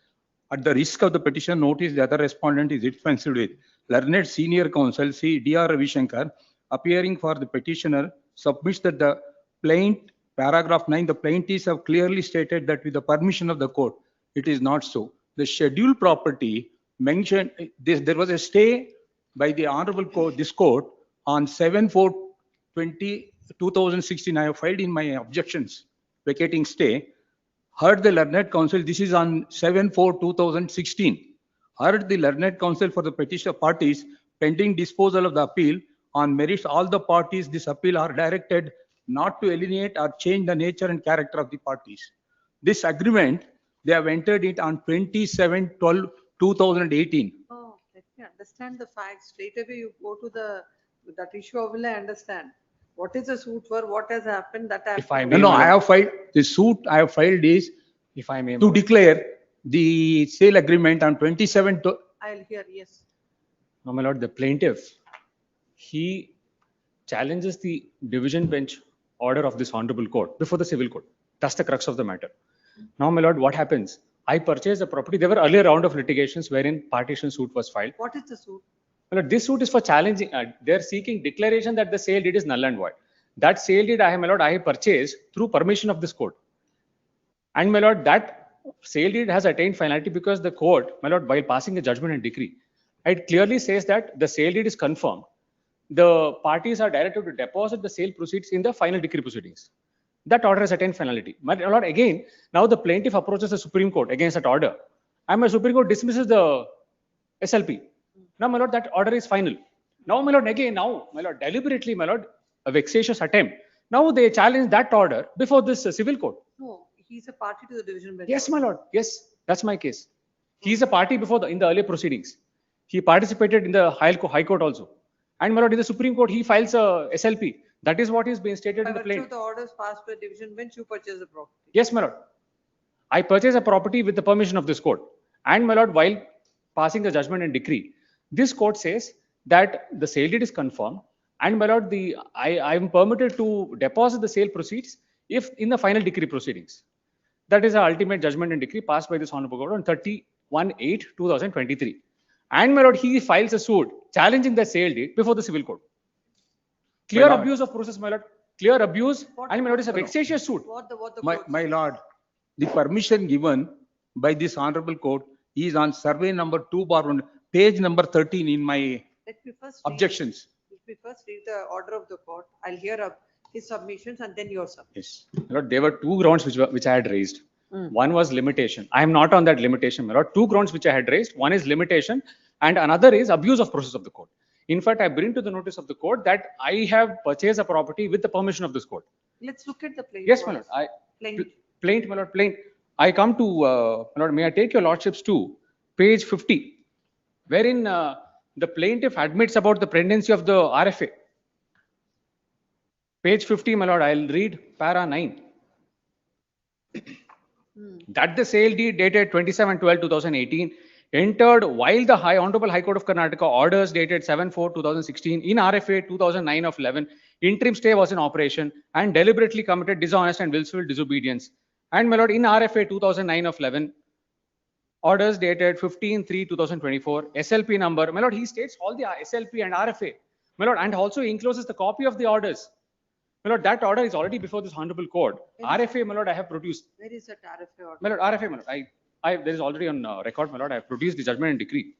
At the risk of the petition notice, the other respondent is dispensed with. Learned senior counsel C. D.R. Ravishankar, appearing for the petitioner, submits that the plaint, paragraph 9, the plaintiffs have clearly stated that with the permission of the court, it is not so. The scheduled property mentioned, there was a stay by the honorable court, this court, on 7/4/2016. I have filed in my objections vacating stay. Heard the learned counsel, this is on 7/4/2016. Heard the learned counsel for the petition parties pending disposal of the appeal on merits. All the parties this appeal are directed not to alienate or change the nature and character of the parties. This agreement, they have entered it on 27/12/2018. Oh, let me understand the facts. Straight away you go to that issue, how will I understand? What is the suit for? What has happened? That happened. If I may, no, I have filed, the suit I have filed is, if I may, to declare the sale agreement on 27. I'll hear, yes. No, my lord, the plaintiff, he challenges the division bench order of this honorable court before the civil court. That's the crux of the matter. Now, my lord, what happens? I purchased a property. There were earlier round of litigations wherein partition suit was filed. What is the suit? My lord, this suit is for challenging. They're seeking declaration that the sale deed is null and void. That sale deed, my lord, I have purchased through permission of this court. And my lord, that sale deed has attained finality because the court, my lord, while passing a judgment and decree, it clearly says that the sale deed is confirmed. The parties are directed to deposit the sale proceeds in the final decree proceedings. That order has attained finality. My lord, again, now the plaintiff approaches the Supreme Court against that order. And my Supreme Court dismisses the SLP. Now, my lord, that order is final. Now, my lord, again, now, my lord, deliberately, my lord, a vexatious attempt. Now they challenge that order before this civil court. No, he's a party to the division bench. Yes, my lord. Yes, that's my case. He is a party before in the earlier proceedings. He participated in the High Court also. And my lord, in the Supreme Court, he files a SLP. That is what is being stated in the plaint. The orders passed by division bench, you purchase the property. Yes, my lord. I purchase a property with the permission of this court. And my lord, while passing the judgment and decree, this court says that the sale deed is confirmed. And my lord, I am permitted to deposit the sale proceeds if in the final decree proceedings. That is the ultimate judgment and decree passed by this honorable court on 31/8/2023. And my lord, he files a suit challenging the sale deed before the civil court. Clear abuse of process, my lord. Clear abuse. And my lord, is a vexatious suit. My lord, the permission given by this honorable court is on survey number 2/1, page number 13 in my objections. Let me first read the order of the court. I'll hear his submissions and then your submissions. Yes. My lord, there were two grounds which I had raised. One was limitation. I am not on that limitation, my lord. Two grounds which I had raised. One is limitation and another is abuse of process of the court. In fact, I bring to the notice of the court that I have purchased a property with the permission of this court. Let's look at the plaint. Yes, my lord. Plaint, my lord, plaint. I come to, my lord, may I take your lordships to page 50, wherein the plaintiff admits about the pendency of the RFA. Page 50, my lord, I'll read para 9. That the sale deed dated 27/12/2018 entered while the Honorable High Court of Karnataka orders dated 7/4/2016 in RFA 2009/11 interim stay was in operation and deliberately committed dishonest and willful disobedience. And my lord, in RFA 2009/11 orders dated 15/3/2024 SLP number, my lord, he states all the SLP and RFA, my lord, and also encloses the copy of the orders. My lord, that order is already before this honorable court. RFA, my lord, I have produced. Where is that RFA order? My lord, RFA, my lord, there is already on record, my lord. I have produced the judgment and decree.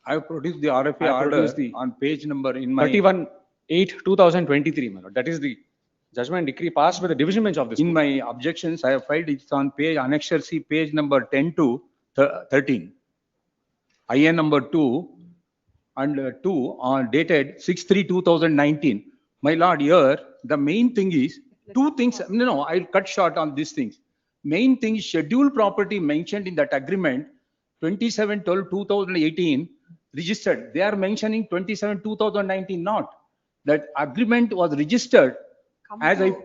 I have produced the RFA order on page number in my 31/8/2023, my lord. That is the judgment and decree passed by the division bench of this. In my objections, I have filed it on page annexure C, page number 10 to 13. IN number 2 and 2 on dated 6/3/2019. My lord, here the main thing is two things. No, I'll cut short on these things. Main thing is scheduled property mentioned in that agreement 27/12/2018. registered. They are mentioning 27, 2019 not. That agreement was registered as I,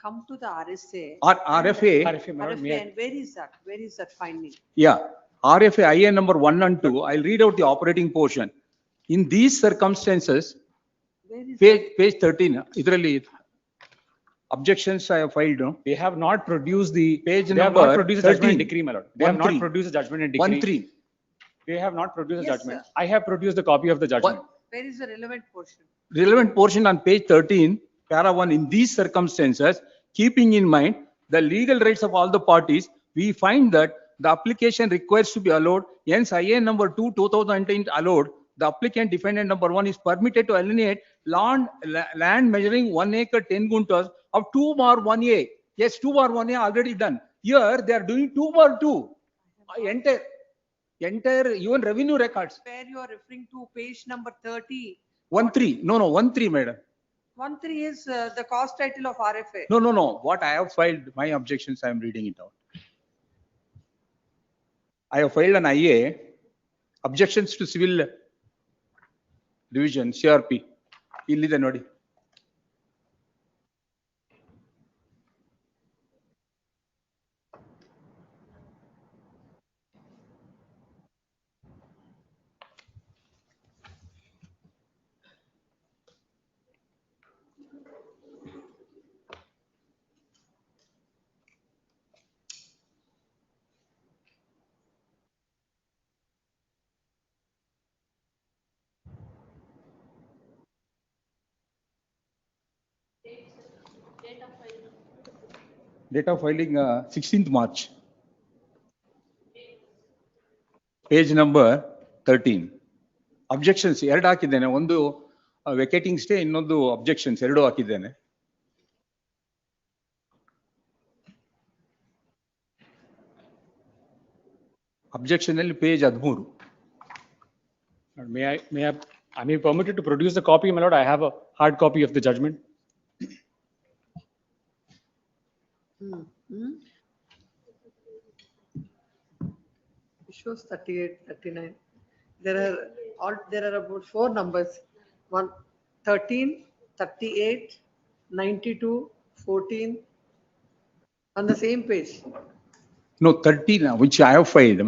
Come to the RSA. or RFA. RFA, and where is that? Where is that finding? Yeah, RFA IA number 1 and 2. I'll read out the operating portion. In these circumstances, Where is page 13, idರಲ್ಲಿ objections I have filed. No? They have not produced the Page they have number not produced a judgment 13. and decree, my lord. They have not 1-3. produced a judgment and decree. 1-3. They have not produced a Yes, judgment. sir. I have produced the copy of the judgment. Where is the relevant portion? Relevant portion on page 13, para 1. In these circumstances, keeping in mind the legal rights of all the parties, we find that the application requires to be allowed. Hence, IA number 2, 2019 allowed. The applicant defendant number 1 is permitted to alienate land measuring 1 acre 10 guntas of 2/1A. Yes, 2/1A already done. Here they are doing 2/2. Entire even revenue records. Where you are referring to page number 30. 1-3. No, 1-3, madam. 1-3 is the cost title of RFA. No. What I have filed, my objections, I am reading it out. I have filed an IA, objections to civil division, CRP. Illide nodi. Date of filing 16th March. Page number 13. Objections ಎರಡು ಹಾಕಿದ್ದೇನೆ. ಒಂದು ವೆಕೇಟಿಂಗ್ stay, ಇನ್ನೊಂದು objections ಎರಡು ಹಾಕಿದ್ದೇನೆ. Objection ಅಲ್ಲಿ page 13. Am I permitted to produce the copy, my lord? I have a hard copy of the judgment. It shows 38, 39. There are about 4 numbers. 13, 38, 92, 14 on the same page. No, 13, which I have filed.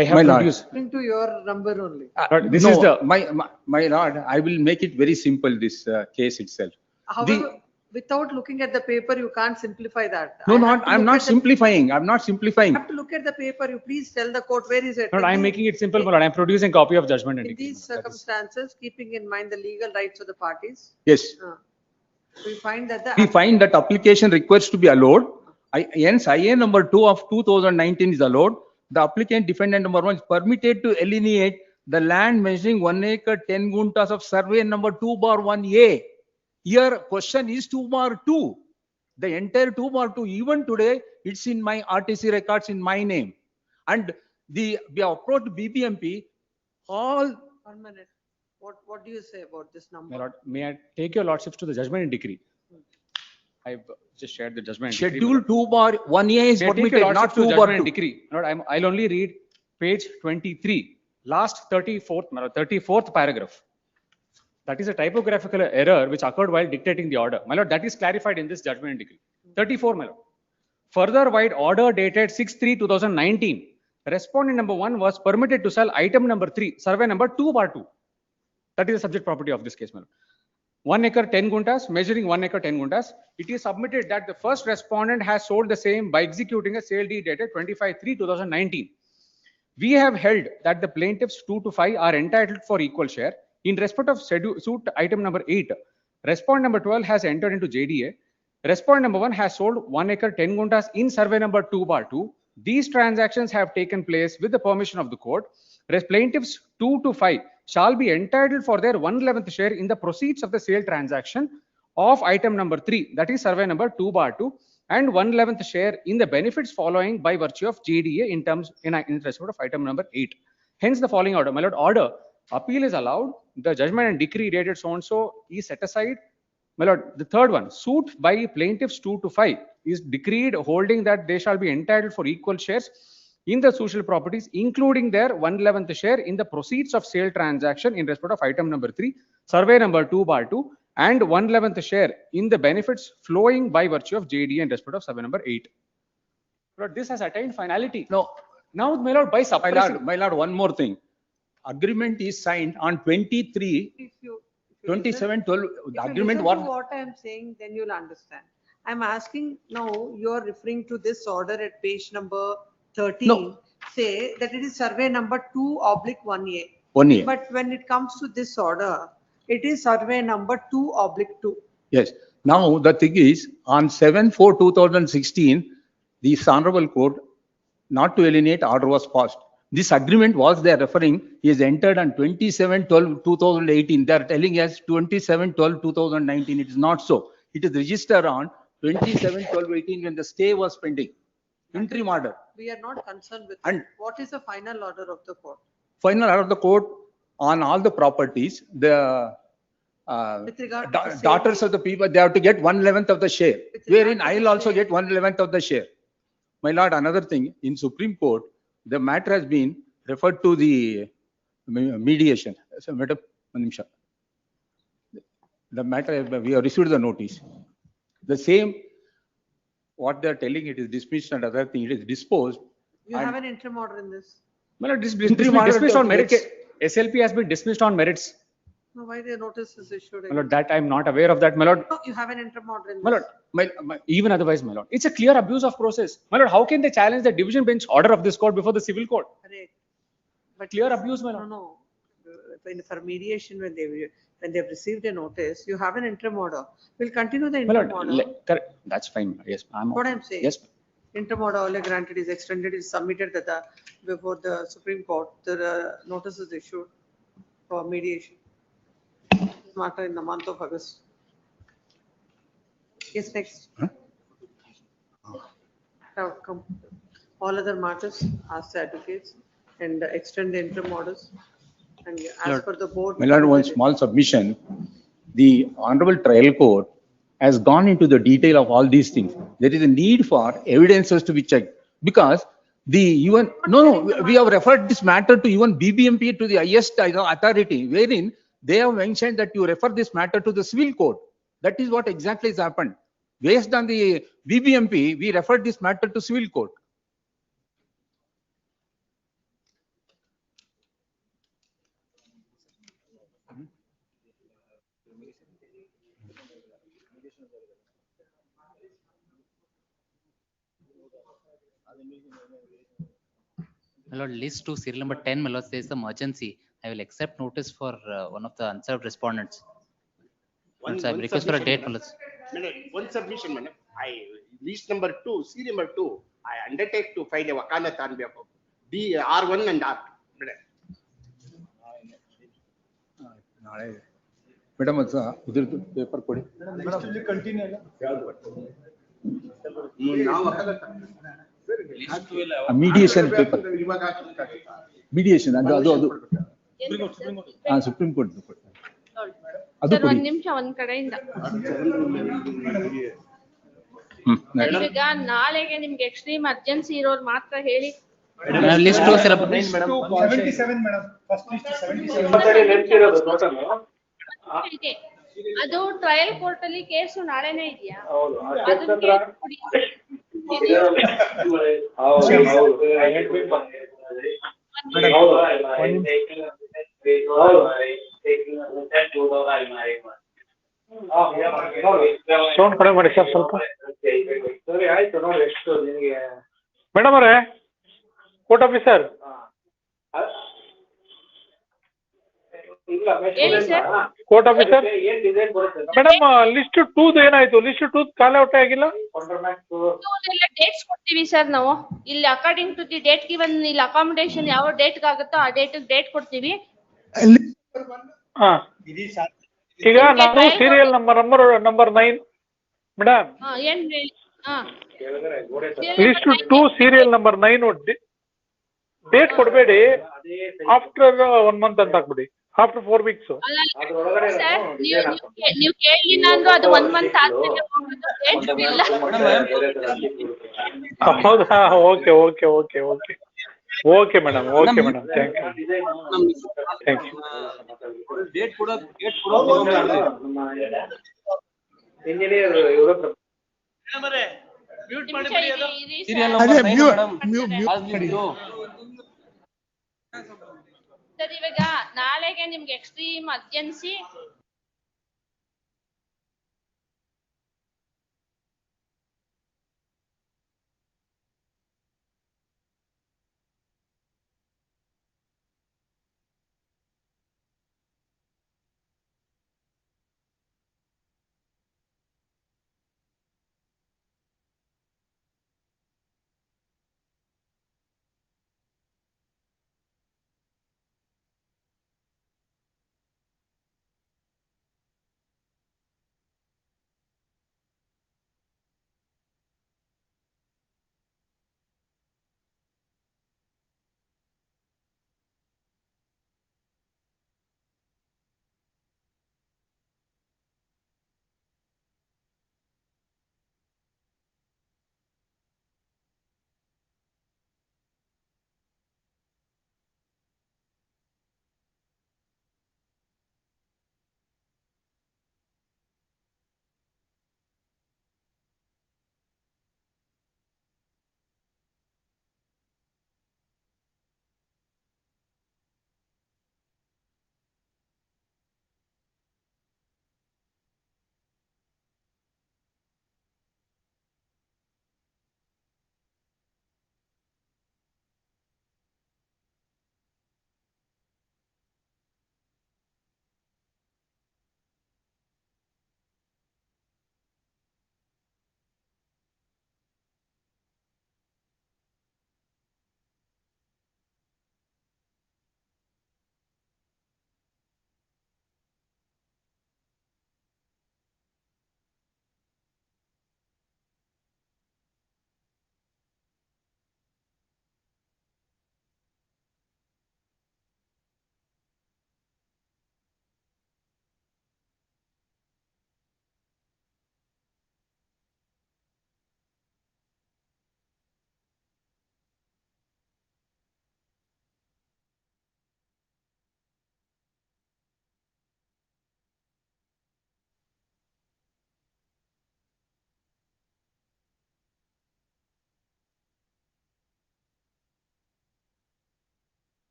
I have produced. According to your number only. This no, is the my lord. I will make it very simple. This case itself. However, without looking at the paper, you can't simplify that. No, I'm not simplifying. I'm not simplifying. You have to look at the paper. You please tell the court where is it. No, I'm making it simple, my lord. I'm producing copy of judgment and In decree. these circumstances, keeping in mind the legal rights of the parties. Yes. We find that We find that application requires to be allowed. Hence, IA number 2 of 2019 is allowed. The applicant defendant number 1 is permitted to alienate the land measuring 1 acre 10 guntas of survey number 2/1A. Here question is 2/2. The entire 2/2, even today, it's in my RTC records in my name. And we have approached BBMP, all. 1 minute. What do you say about this number? My lord, may I take your lordships to the judgment and decree? I've just shared the judgment. and decree, Schedule 2/1A is May I take your permitted, lordships not to the judgment and 2/2. decree? Lord, I'll only read page 23, last 34th, my lord, 34th paragraph. That is a typographical error which occurred while dictating the order. My lord, that is clarified in this judgment and decree. 34, my lord. Further, while order dated 6/3/2019, respondent number 1 was permitted to sell item number 3, survey number 2/2. That is the subject property of this case, my lord. 1 acre 10 guntas, measuring 1 acre 10 guntas. It is submitted that the first respondent has sold the same by executing a sale deed dated 25/3/2019. We have held that the plaintiffs 2 to 5 are entitled for equal share. In respect of suit item number 8, respondent number 12 has entered into JDA. Respondent number 1 has sold 1 acre 10 guntas in survey number 2/2. These transactions have taken place with the permission of the court. Plaintiffs 2 to 5 shall be entitled for their 1/11th share in the proceeds of the sale transaction of item number 3, that is survey number 2/2, and 1/11th share in the benefits following by virtue of JDA in respect of item number 8. Hence the following order. My lord, order, appeal is allowed. The judgment and decree dated so and so is set aside. My lord, the third one, suit by plaintiffs 2 to 5 is decreed holding that they shall be entitled for equal shares in the social properties, including their 1/11th share in the proceeds of sale transaction in respect of item number 3, survey number 2/2, and 1/11th share in the benefits flowing by virtue of JD in respect of survey number 8. But this has attained finality. No. Now, my lord, by suppressing. My lord, one more thing. Agreement is signed on 23, 27/12. The agreement What was. I am saying, then you'll understand. I'm asking now, you're referring to this order at page number 13. No. Say that it is survey number 2/1A. 1A. But when it comes to this order, it is survey number 2/2. Yes. Now, the thing is, on 7/4/2016, the Honorable Court, not to alienate, order was passed. This agreement was they are referring, is entered on 27/12/2018. They are telling us 27/12/2019. It is not so. It is registered on 27/12/18 when the stay was pending. Interim order. We are not concerned with And- it. What is the final order of the court? Final order of the court on all the properties, the With regard to the sale. daughters of the people, they have to get 1/11th of the share, wherein I will also get 1/11th of the share. My lord, another thing, in Supreme Court, the matter has been referred to the mediation. So, madam, one nimsha. The matter, we have received the notice. The same, what they are telling, it is dismissed and other thing, it is disposed. You and- have an interim order in this. My lord, this Interim order dismissed on to merits. vacate. SLP has been dismissed on merits. No, why the notice is issued? My lord, that I am not aware of that, my lord. No, you have an interim order in My this. lord, even otherwise, my lord, it's a clear abuse of process. My lord, how can they challenge the division bench order of this court before the civil court? Correct. But Clear abuse, my no, lord. no. For mediation, when they've received a notice, you have an interim order. We'll continue the My interim lord, order. correct. That's fine. Yes, I'm. What I'm saying. Yes. Interim order only granted is extended, is submitted that before the Supreme Court, the notice is issued for mediation. Matter in the month of August. Yes, next. Now, come. All other matters, ask the advocates and extend the interim orders. And as Lord, per the board. My lord, one small submission. The Honorable Trial Court has gone into the detail of all these things. There is a need for evidences to be checked because the even, we have referred this matter to even BBMP, to the highest authority, wherein they have mentioned that you refer this matter to the civil court. That is what exactly has happened. Based on the BBMP, we referred this matter to civil court. My lord, list to serial number 10, my lord, says the emergency. I will accept notice for one of the unserved respondents. So I request for a date, my lord. One submission, madam. List number 2, serial number 2, I undertake to file a wakalat on behalf of the R1 and R2. Madam, उधर paper पढ़ी. Mediation paper. Mediation. Supreme Court. Sir ಒಂದ್ ನಿಮಿಷ ಒಂದ್ ಕಡೆಯಿಂದ ಈಗ ನಾಳೆಗೆ ನಿಮ್ಗೆ extreme urgency ಇರೋರು ಮಾತ್ರ ಹೇಳಿ. List to serial. 77 madam. First list 77. ಇದೆ. ಅದು ಟ್ರಯಲ್ ಕೋರ್ಟ್ ಅಲ್ಲಿ ಕೇಸು ನಾಳೆನೇ ಇದೆಯಾ? ಸೌಂಡ್ ಕಡಿಮೆ ಮಾಡಿ ಸರ್ ಸ್ವಲ್ಪ. ಮೇಡಮ್ ಅವರೇ, court officer. Court officer madam, list 2 ಏನಾಯ್ತು? ಲಿಸ್ಟ್ 2 ಕಾಲ ಔಟ್ ಆಗಿಲ್ಲ. ಡೇಟ್ಸ್ ಕೊಡ್ತೀವಿ ಸರ್ ನಾವು ಇಲ್ಲಿ according to the date given. ಇಲ್ಲಿ ಅಕಾಮಿಡೇಷನ್ ಯಾವ ಡೇಟ್ ಆಗುತ್ತೋ ಆ ಡೇಟ್ ಕೊಡ್ತೀವಿ. ಹಾ, ಈಗ ನಾನು ಸೀರಿಯಲ್ ನಂಬರ್ 9 ಮೇಡಮ್, ಏನ್ ಹೇಳಿ. ಲಿಸ್ಟ್ 2 ಸೀರಿಯಲ್ ನಂಬರ್ 9 ಡೇಟ್ ಕೊಡಬೇಡಿ. ಆಫ್ಟರ್ 1 month ಅಂತ ಹಾಕ್ಬಿಡಿ. After 4 weeks. ಸರ್ ನೀವು ಕೇಳಿಲ್ಲ ಅಂದ್ರೂ ಅದು 1 month ಆದ್ಮೇಲೆ ಹೌದಾ? Okay okay okay okay. Okay, madam. Okay, madam. Thank you. Thank you. Date ಕೂಡ ಇಂಜಿನಿಯರ್ ಮ್ಯೂಟ್ ಮಾಡಿಬಿಡಿ ಅದು ಸೀರಿಯಲ್ ನಂಬರ್ 9 ಮೇಡಂ ಸರ್ ಇವಾಗ ನಾಳೆಗೆ ನಿಮ್ಗೆ ಎಕ್ಸ್ಟ್ರೀಮ್ ಅರ್ಜೆನ್ಸಿ